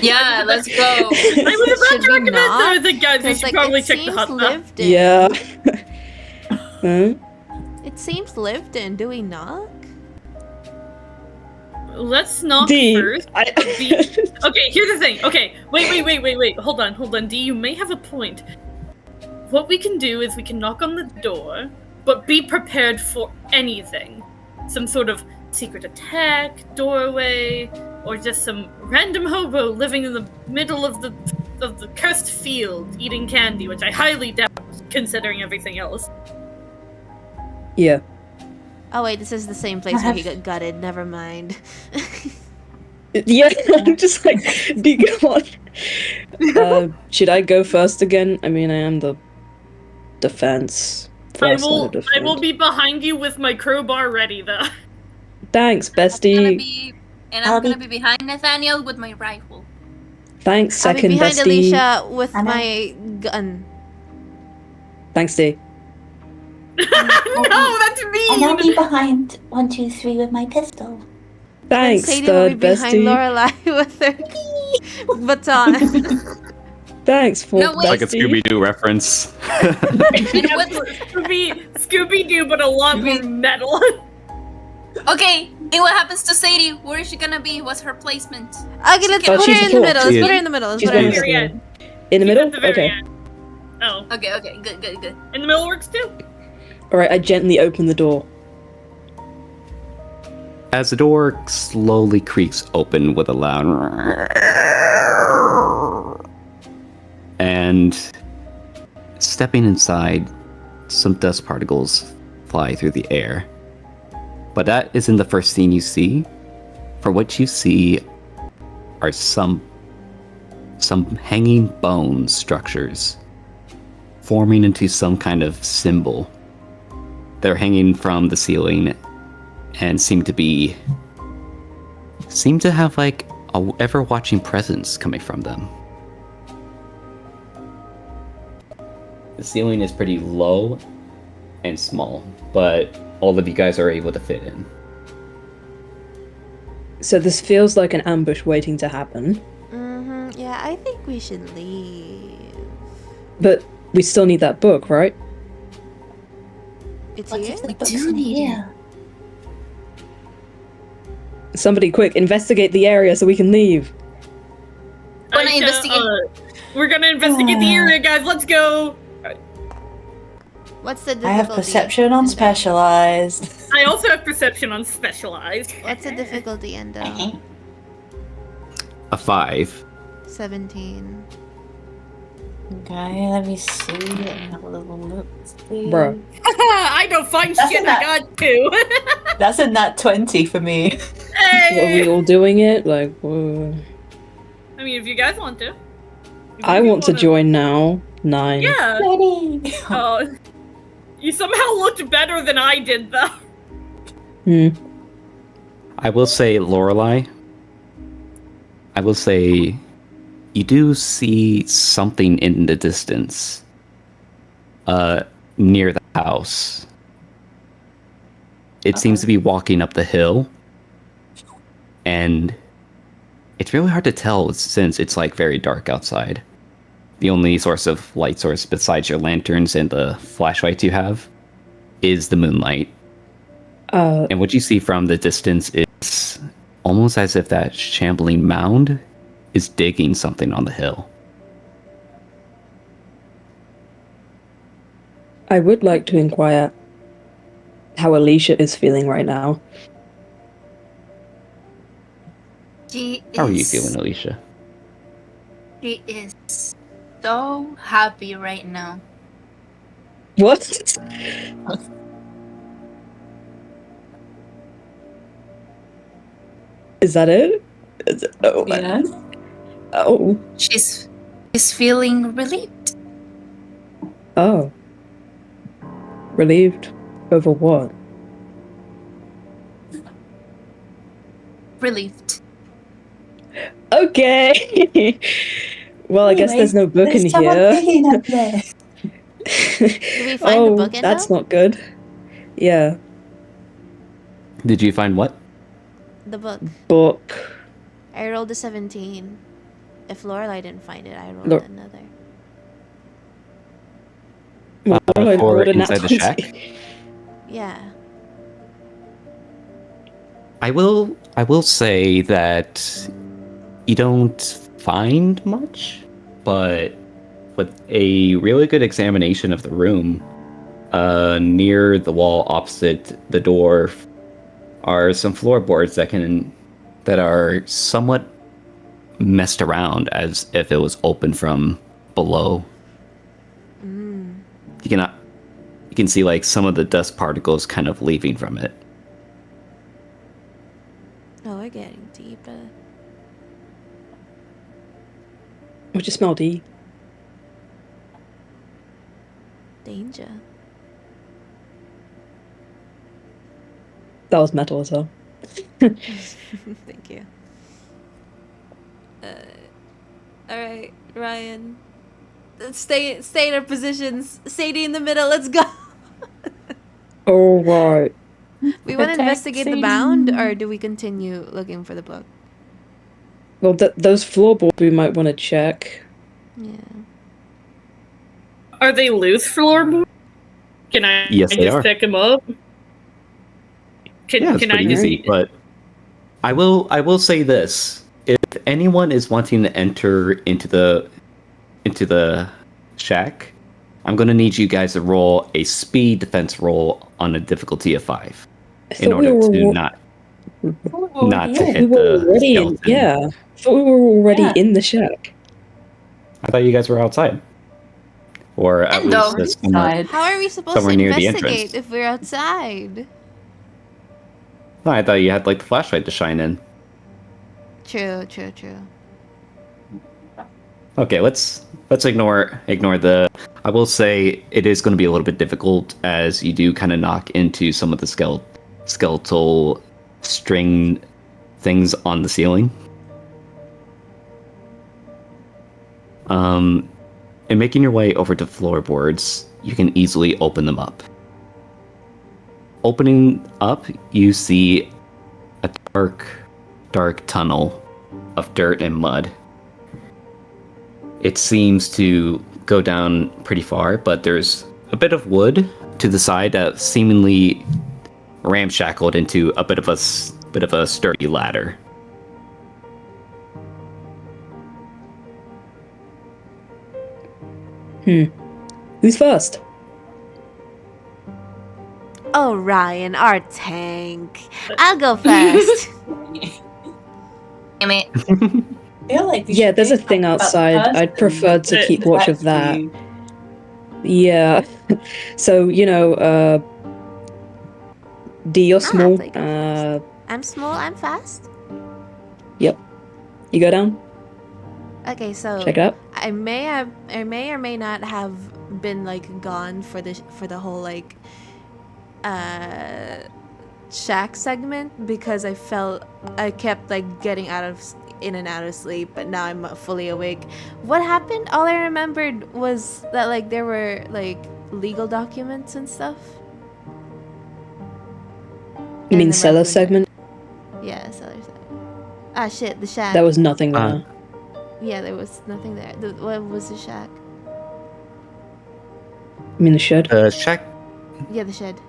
Yeah, let's go. I was about Should to we recommend not? the guys. We 'Cause, should like, probably it check the seems hut. lived in. Yeah. Huh? It seems lived in. Do we knock? Let's knock D. first. Okay, here's the thing. Okay, wait. Hold on. D, you may have a point. What we can do is we can knock on the door, but be prepared for anything. Some sort of secret attack, doorway, or just some random hobo living in the middle of the cursed field eating candy, which I highly doubt considering everything else. Yeah. Oh wait, this is the same place where he got gutted. Never mind. Yeah, I'm just like, be gone. Should I go first again? I mean, I am the defense. I First line of will defense. be behind you with my crowbar ready though. Thanks, I'm bestie. gonna be behind Nathaniel with my rifle. Thanks, I'll be second behind bestie. Alicia with Anna? my gun. Thanks, D. No, that's And I'll be mean. behind 1, 2, 3 with my pistol. Then Thanks, Sadie will be third behind bestie. Lorelai with her baton. Thanks, fourth No, wait. Like a bestie. Scooby Doo reference. And what? Scooby Doo, but a lot more metal. Okay, and what happens to Sadie? Where is she gonna be? What's her placement? Okay, let's Oh, put she's her the in the fourth. middle. Let's She put her is. in the middle. Let's She's put her in one the of middle. Very the- end. In the She's middle? at the very Okay. end. Oh, Okay, good. in the middle works too. Alright, I gently open the door. As the door slowly creaks open with a loud and stepping inside, some dust particles fly through the air. But that isn't the first thing you see. For what you see are some hanging bone structures forming into some kind of symbol. They're hanging from the ceiling and seem to have like a ever-watching presence coming from them. The ceiling is pretty low and small, but all of you guys are able to fit in. So this feels like an ambush waiting to happen. Yeah, I think we should leave. But we still need that book, right? It's What here? if the book's in here? Somebody quick, investigate the area so we can leave. Wanna Aisha, investigate? We're gonna investigate the area, guys. Let's go. What's the difficulty? I have perception on Endo? specialized. I also have perception on specialized. What's the difficulty, Endo? A 5. 17. Okay, let me see. Let me have a little look. Bruh. I don't find That's shit. enough. I got 2. That's a nat 20 for me. What, are we all doing it? Like, whoa. I mean, if you guys want to. I want to join now. 9. Yeah. Ready. You somehow looked better than I did, though. I will say, Lorelai, you do see something in the distance, near the house. It seems to be walking up the hill, and it's really hard to tell since it's like very dark outside. The only source of light source besides your lanterns and the flashlights you have is the moonlight. And what you see from the distance is almost as if that shambling mound is digging something on the hill. I would like to inquire how Alicia is feeling right now. How are you feeling, Alicia? She is so happy right now. What? Is that it? Oh. Yes. Oh. She's feeling relieved. Oh. Relieved over what? Relieved. Okay. Well, I guess there's no book in here. Up there. Did we find the book, Endo? That's not good. Yeah. Did you find what? The book. Book. I rolled a 17. If Lorelai didn't find it, I rolled Lor- another. Well, I For rolled a nat inside the 20. shack? Yeah. I will say that you don't find much, but with a really good examination of the room, near the wall opposite the door are some floorboards that are somewhat messed around as if it was open from below. You can see like some of the dust particles kind of leaving from it. Oh, we're getting deeper. What you smell, D? Danger. That was metal as well. Thank you. All right, Ryan. Stay in our positions. Sadie in the middle. Let's go. All right. We want to Protect investigate the Sadie. bound, or do we continue looking for the book? Well, those floorboards we might want to check. Yeah. Are they loose floorboards? Can I Yes, they just are. pick them up? Yeah, it's Can I pretty just easy. But I will say this: if anyone is wanting to enter into the shack, I'm going to need you guys to roll a speed defense roll on a difficulty of 5 I in thought we order were to al- not to we hit were the already in. skeleton. Yeah, I thought we were already Yeah. in the shack. I thought you guys were outside, or at And least dog. Inside. How are we supposed somewhere to near the investigate entrance. if we're outside? No, I thought you had like the flashlight to shine in. True. Okay, let's ignore the. I will say it is going to be a little bit difficult as you do kind of knock into some of the skeletal string things on the ceiling. In making your way over to floorboards, you can easily open them up. Opening up, you see a dark tunnel of dirt and mud. It seems to go down pretty far, but there's a bit of wood to the side that seemingly ramshackled into a bit of a sturdy ladder. Who's first? Oh, Ryan, our tank. I'll go first. Damn it. I feel like we Yeah, should there's do a thing something about the outside. I'd person prefer to that keep watch of attacks that. you. Yeah. So, D, you're I'll small. happily go first. I'm small. I'm fast. Yep. You go down. Okay, so Check it out. I may or may not have been like gone for the whole like shack segment because I kept like getting in and out of sleep, but now I'm fully awake. What happened? All I remembered was that like there were like legal documents and stuff. You mean the cellar refrigerator. segment? Yeah, cellar side. Ah, shit, the shack. There was nothing there. Yeah, there was nothing there. What was the shack? You mean the shed? The shack. Yeah, the shed.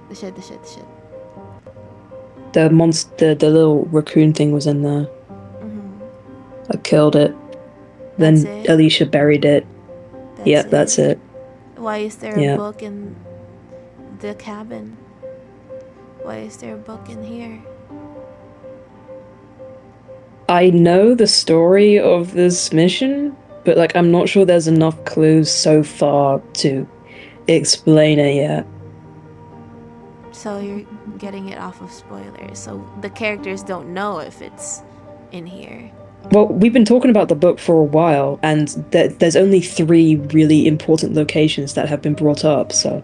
The monster, the little raccoon thing was in there. Mm-hmm. I killed it. That's Then it? Alicia buried it. Yep, that's it. Why is there Yeah. a book in the cabin? Why is there a book in here? I know the story of this mission, but like I'm not sure there's enough clues so far to explain it yet. So you're getting it off of spoilers. So the characters don't know if it's in here. Well, we've been talking about the book for a while, and there's only 3 really important locations that have been brought up, so...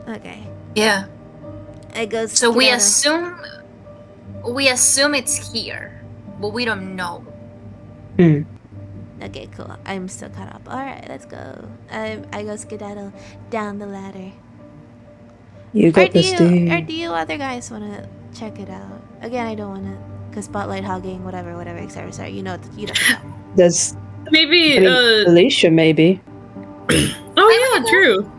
Okay. Yeah. It goes. So we skedaddle. assume it's here, but we don't know. Okay, cool. I'm still caught up. All right, let's go. I go skedaddle down the ladder. You got this, dude. Or do you other guys want to check it out? Again, I don't want to, cause spotlight hogging, whatever, etc. Sorry, you know the stuff. There's... Maybe. I mean, Alicia, maybe. Oh yeah, true.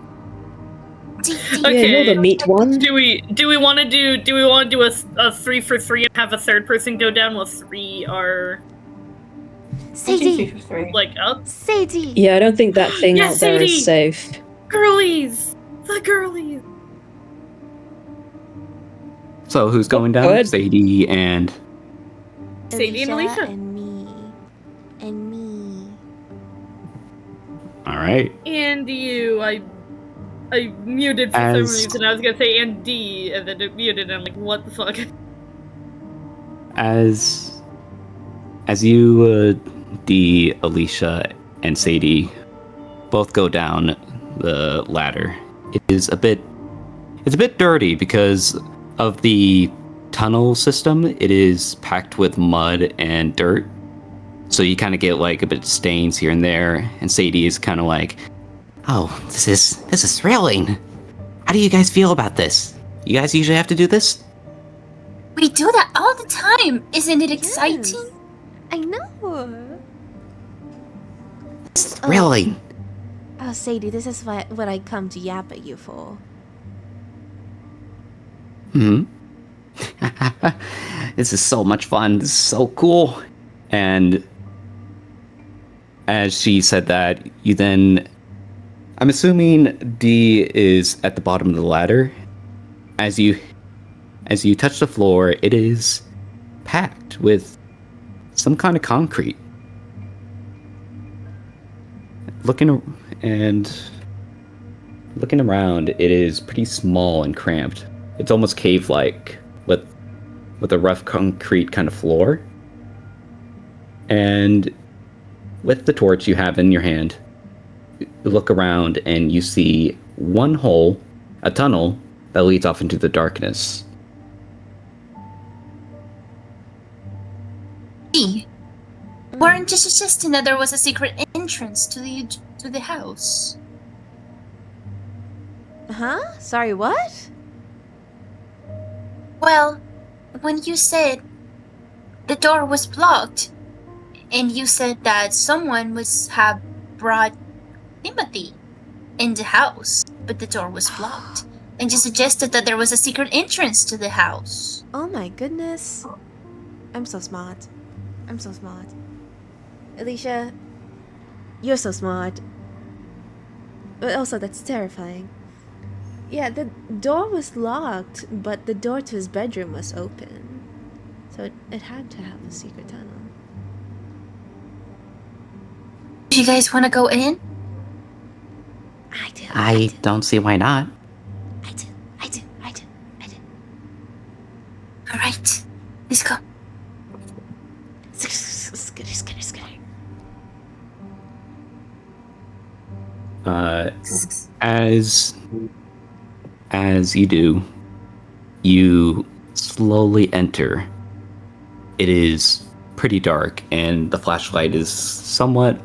Yeah, you're the meat one. Do we want to do a 3 for 3 and have a third person go down while 3 are Sadie, like up? Sadie. Yeah, I don't think that thing Yes, out there is Sadie! safe. Girlies, the girlies. So who's going down? Good. Sadie and Sadie and Alicia. and me. all right. And you, I muted for some reason. I was gonna say and D, and then it muted. And I'm like, what the fuck? As you, D, Alicia, and Sadie both go down the ladder, it's a bit dirty because of the tunnel system. It is packed with mud and dirt, So you kind of get like a bit of stains here and there, and Sadie is kind of like, Oh, this is thrilling. How do you guys feel about this? You guys usually have to do this? We do that all the time. Isn't it exciting? Yes, I know. It's thrilling. Oh, Sadie, this is what I come to yap at you for. this is so much fun. This is so cool. And as she said that, you then, I'm assuming D is at the bottom of the ladder. As you touch the floor, it is packed with some kind of concrete. Looking around, it is pretty small and cramped. It's almost cave-like, with a rough concrete kind of floor. And with the torch you have in your hand, you look around and you see one hole, a tunnel, that leads off into the darkness. Weren't you suggesting that there was a secret entrance to the house? Huh? Sorry, what? Well, when you said the door was blocked, and you said that someone must have brought Timothy in the house, but the door was blocked, and you suggested that there was a secret entrance to the house. Oh my goodness. I'm so smart. I'm so smart. Alicia, you're so smart. But also, that's terrifying. Yeah, the door was locked, but the door to his bedroom was open. So it had to have a secret tunnel. Do you guys want to go in? I do. I don't see why not. I do. All right, let's go. Skitty. As you do, you slowly enter. It is pretty dark, and the flashlight is somewhat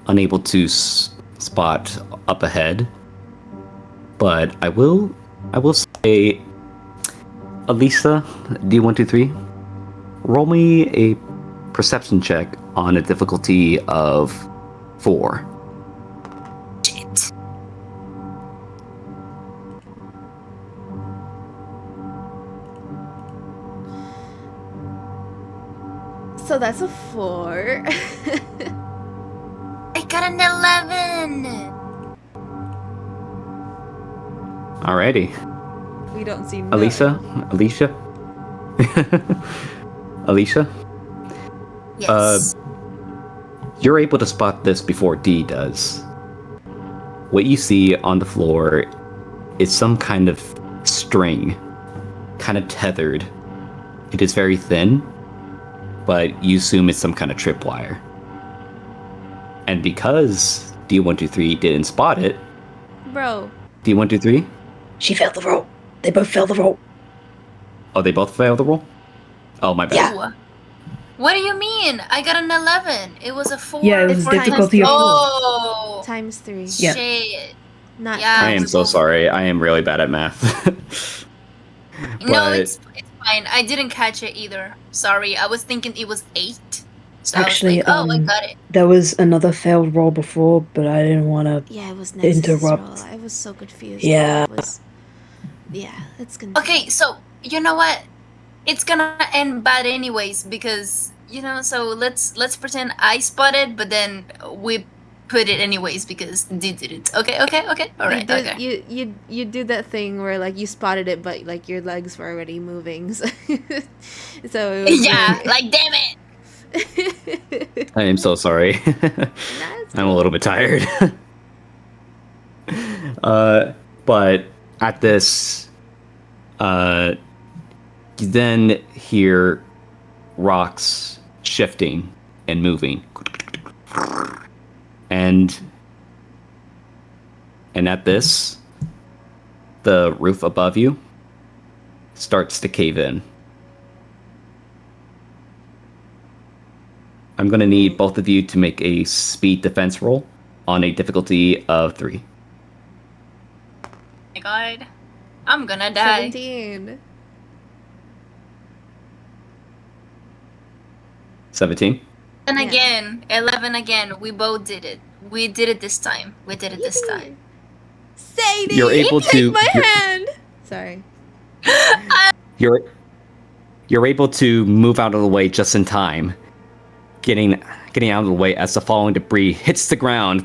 unable to spot up ahead. But I will say, Elisa, D123, roll me a perception check on a difficulty of 4. Shit. So that's a 4. I got an 11. Alrighty. We don't see Alicia? Alicia? Yes. You're able to spot this before D does. What you see on the floor is some kind of string, kind of tethered. It is very thin, but you assume it's some kind of tripwire. And because D123 didn't spot it, Bro. D123? She failed the roll. They both failed the roll. Oh, they both failed the roll? Oh, my bad. Yeah. Ooh. What do you mean? I got an 11. It was a 4. Yeah, it was It's difficulty of 4. Oh, Times 3. Yeah. shit. Not Yeah. I am so sorry. I am really bad at math. No, But- it's fine. I didn't catch it either. Sorry, I was thinking it was 8. So Actually, I was like, oh, I got it. There was another failed roll before, but I didn't want to. Yeah, it was Nexus's Interrupt. roll. I was so confused. Yeah. Yeah, it's gonna. Okay, so you know what? It's gonna end bad anyways because So let's pretend I spotted, but then we put it anyways because they did it. Okay. All right. Okay. You did that thing where like you spotted it, but like your legs were already moving. So, so it was Yeah, like damn it. I am so sorry. I'm a little bit tired. But at this, you then hear rocks shifting and moving. And at this, the roof above you starts to cave in. I'm going to need both of you to make a speed defense roll on a difficulty of 3. My God, I'm gonna die. 17. 17. And Yeah. again, 11 again. We both did it. We did it this time. Yippee. Sadie, You're able take to- my you're- hand. Sorry. You're able to move out of the way just in time, getting out of the way as the falling debris hits the ground,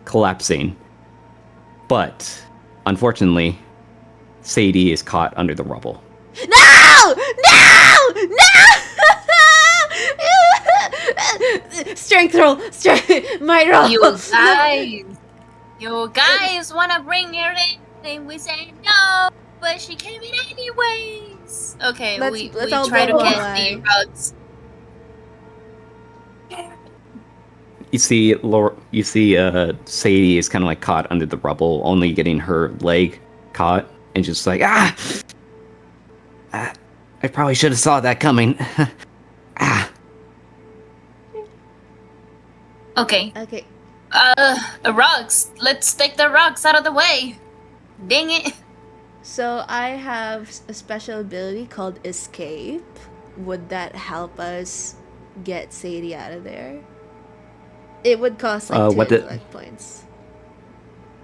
collapsing. But unfortunately, Sadie is caught under the rubble. No! No! No! Strength roll. Might roll. You guys wanna bring her in? And we say no, but she came in anyways. Okay, Let's we all try to go get Lorelai. the rugs. You see, Sadie is kind of like caught under the rubble, only getting her leg caught, and just like, I probably should have saw that coming. Okay. Okay. Rugs. Let's take the rugs out of the way. Dang it. So I have a special ability called Escape. Would that help us get Sadie out of there? It would cost like 2 intellect points.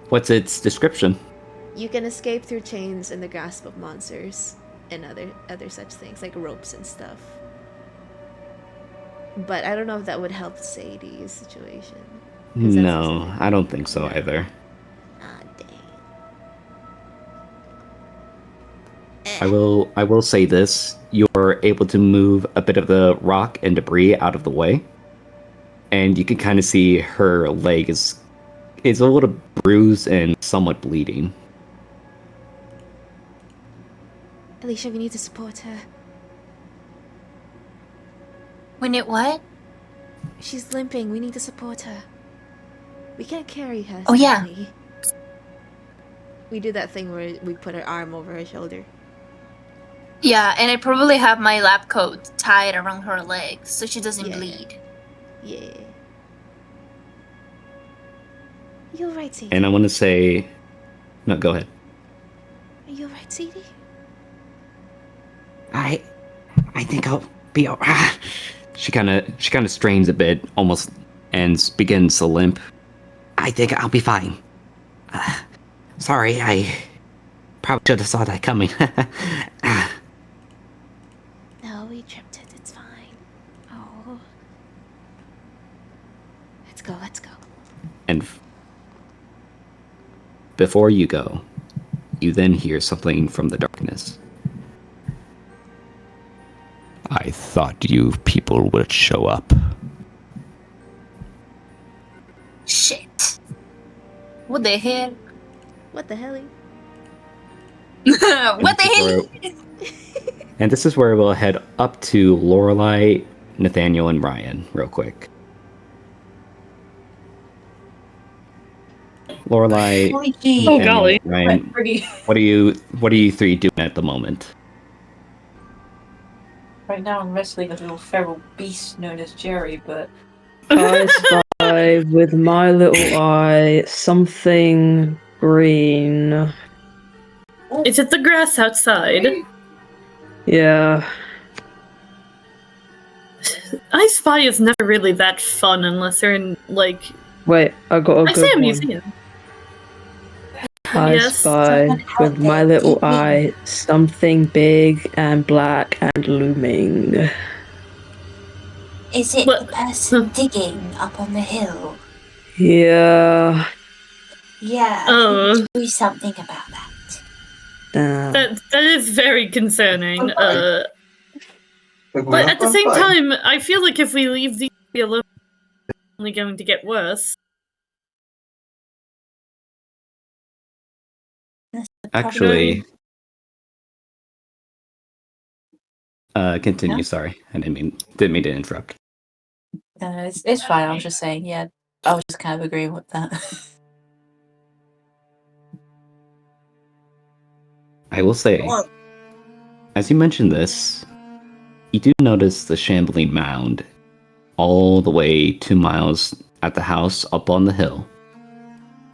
What's its description? You can escape through chains in the grasp of monsters and other such things like ropes and stuff. But I don't know if that would help Sadie's situation. No, I don't think so either. Ah, dang. I will say this: you're able to move a bit of the rock and debris out of the way, and you can kind of see her leg is a little bruised and somewhat bleeding. Alicia, we need to support her. We need what? She's limping. We need to support her. We can't carry her. Oh, yeah. Sadly. We do that thing where we put her arm over her shoulder. Yeah, and I probably have my lab coat tied around her leg so she doesn't bleed. Yeah. You're right, Sadie. And I want to say, no, go ahead. Are you alright, Sadie? I think I'll be alright. She kind of strains a bit, almost, and begins to limp. I think I'll be fine. Sorry, I probably should have saw that coming. No, we tripped it. It's fine. Oh. Let's go. And before you go, you then hear something from the darkness. I thought you people would show up. Shit. What the hell? What the hell? What the hell? And this is where we'll head up to Lorelai, Nathaniel, and Ryan real quick. Lorelai, Oh, and golly. Ryan, what are you three doing at the moment? Right now I'm wrestling a little feral beast known as Jerry, but I spy with my little eye something green. Is it the grass outside? Yeah. I Spy is never really that fun unless they're in, like... Wait, I got a I good say a one. museum. I Yes. spy with my little eye something big and black and looming. Is it What? the person digging up on the hill? Yeah. Yeah, Oh. I think do something about that. That is very concerning. But at the same time, I feel like if we leave these alone, it's only going to get worse. Actually, continue. Sorry, I didn't mean to interrupt. no, it's fine. I was just saying, yeah, I was just kind of agreeing with that. I will say, as you mentioned this, you do notice the shambling mound all the way 2 miles at the house up on the hill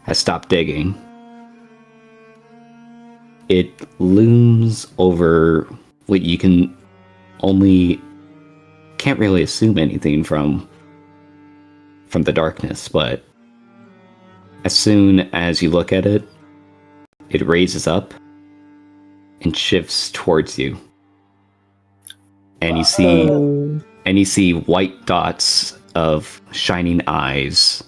has stopped digging. It looms over what you can't really assume anything from the darkness, but as soon as you look at it, it raises up and shifts towards you. And you see white dots of shining eyes.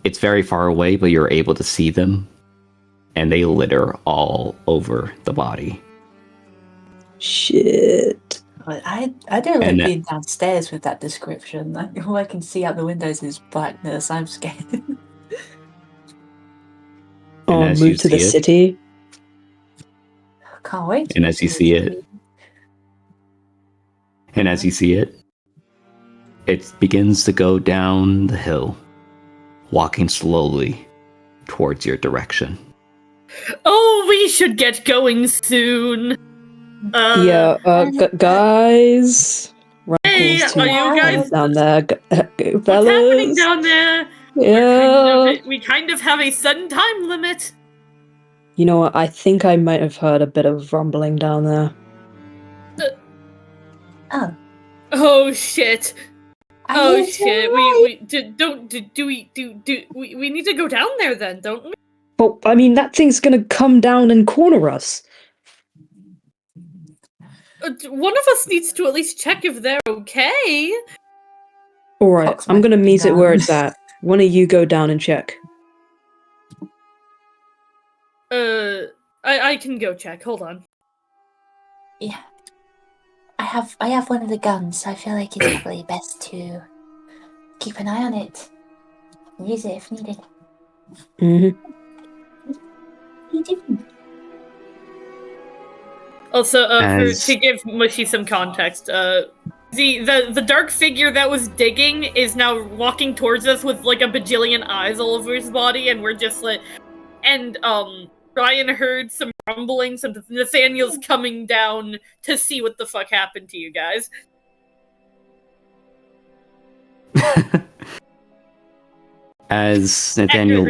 It's very far away, but you're able to see them, and they litter all over the body. Shit. I don't like being downstairs with that description. Like, all I can see out the windows is blackness. I'm scared. Move to the city. Can't wait. And as you see it, it begins to go down the hill, walking slowly towards your direction. Oh, we should get going soon. Guys. Hey, are you guys down there, What's fellas? happening down there? Yeah. We kind of have a sudden time limit. You know what? I think I might have heard a bit of rumbling down there. Oh. Shit. Shit. We need to go down there then, don't we? Well, I mean, that thing's gonna come down and corner us. One of us needs to at least check if they're okay. Alright, I'm gonna meet it where it's at. One of you go down and check. I can go check. Hold on. Yeah. I have one of the guns. I feel like it's probably best to keep an eye on it. Use it if needed. Mm-hmm. What are you doing? Also, to give Mushy some context, the dark figure that was digging is now walking towards us with like a bajillion eyes all over his body, and we're just like, and Ryan heard some rumbling, some Nathaniel's coming down to see what the fuck happened to you guys. As Nathaniel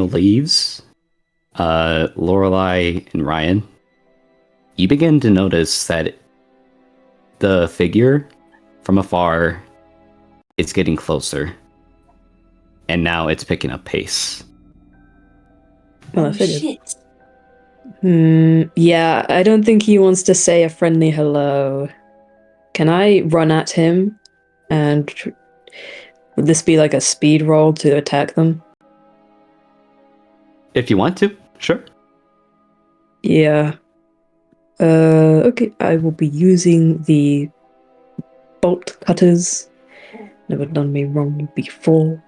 leaves, Lorelai and Ryan, you begin to notice that the figure from afar is getting closer, and now it's picking up pace. Well, I figured. Yeah, I don't think he wants to say a friendly hello. Can I run at him? And would this be like a speed roll to attack them? If you want to, sure. Yeah. Okay, I will be using the bolt cutters. Never done me wrong before.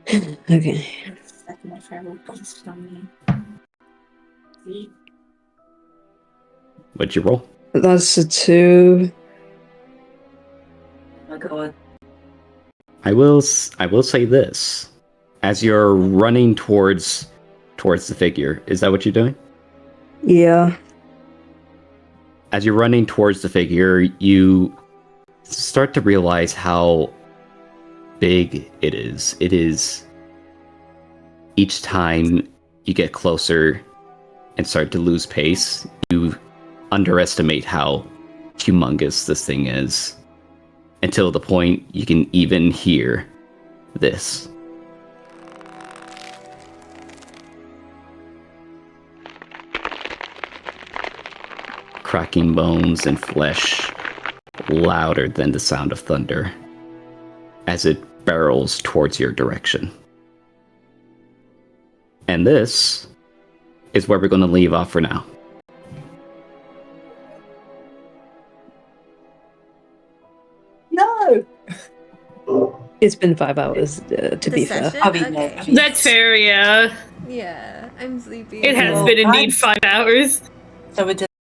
Okay. What'd you roll? That's a 2. Oh my god. I will say this. As you're running towards the figure, is that what you're doing? Yeah. As you're running towards the figure, you start to realize how big it is. It is, each time you get closer and start to lose pace, you underestimate how humongous this thing is, until the point you can even hear this. Cracking bones and flesh, louder than the sound of thunder, as it barrels towards your direction. And this is where we're going to leave off for now. No! It's been 5 hours, to be fair. I'll be Okay. there. That's fair, yeah. Yeah, I'm sleepy. It has Well, been indeed 5 hours. So we're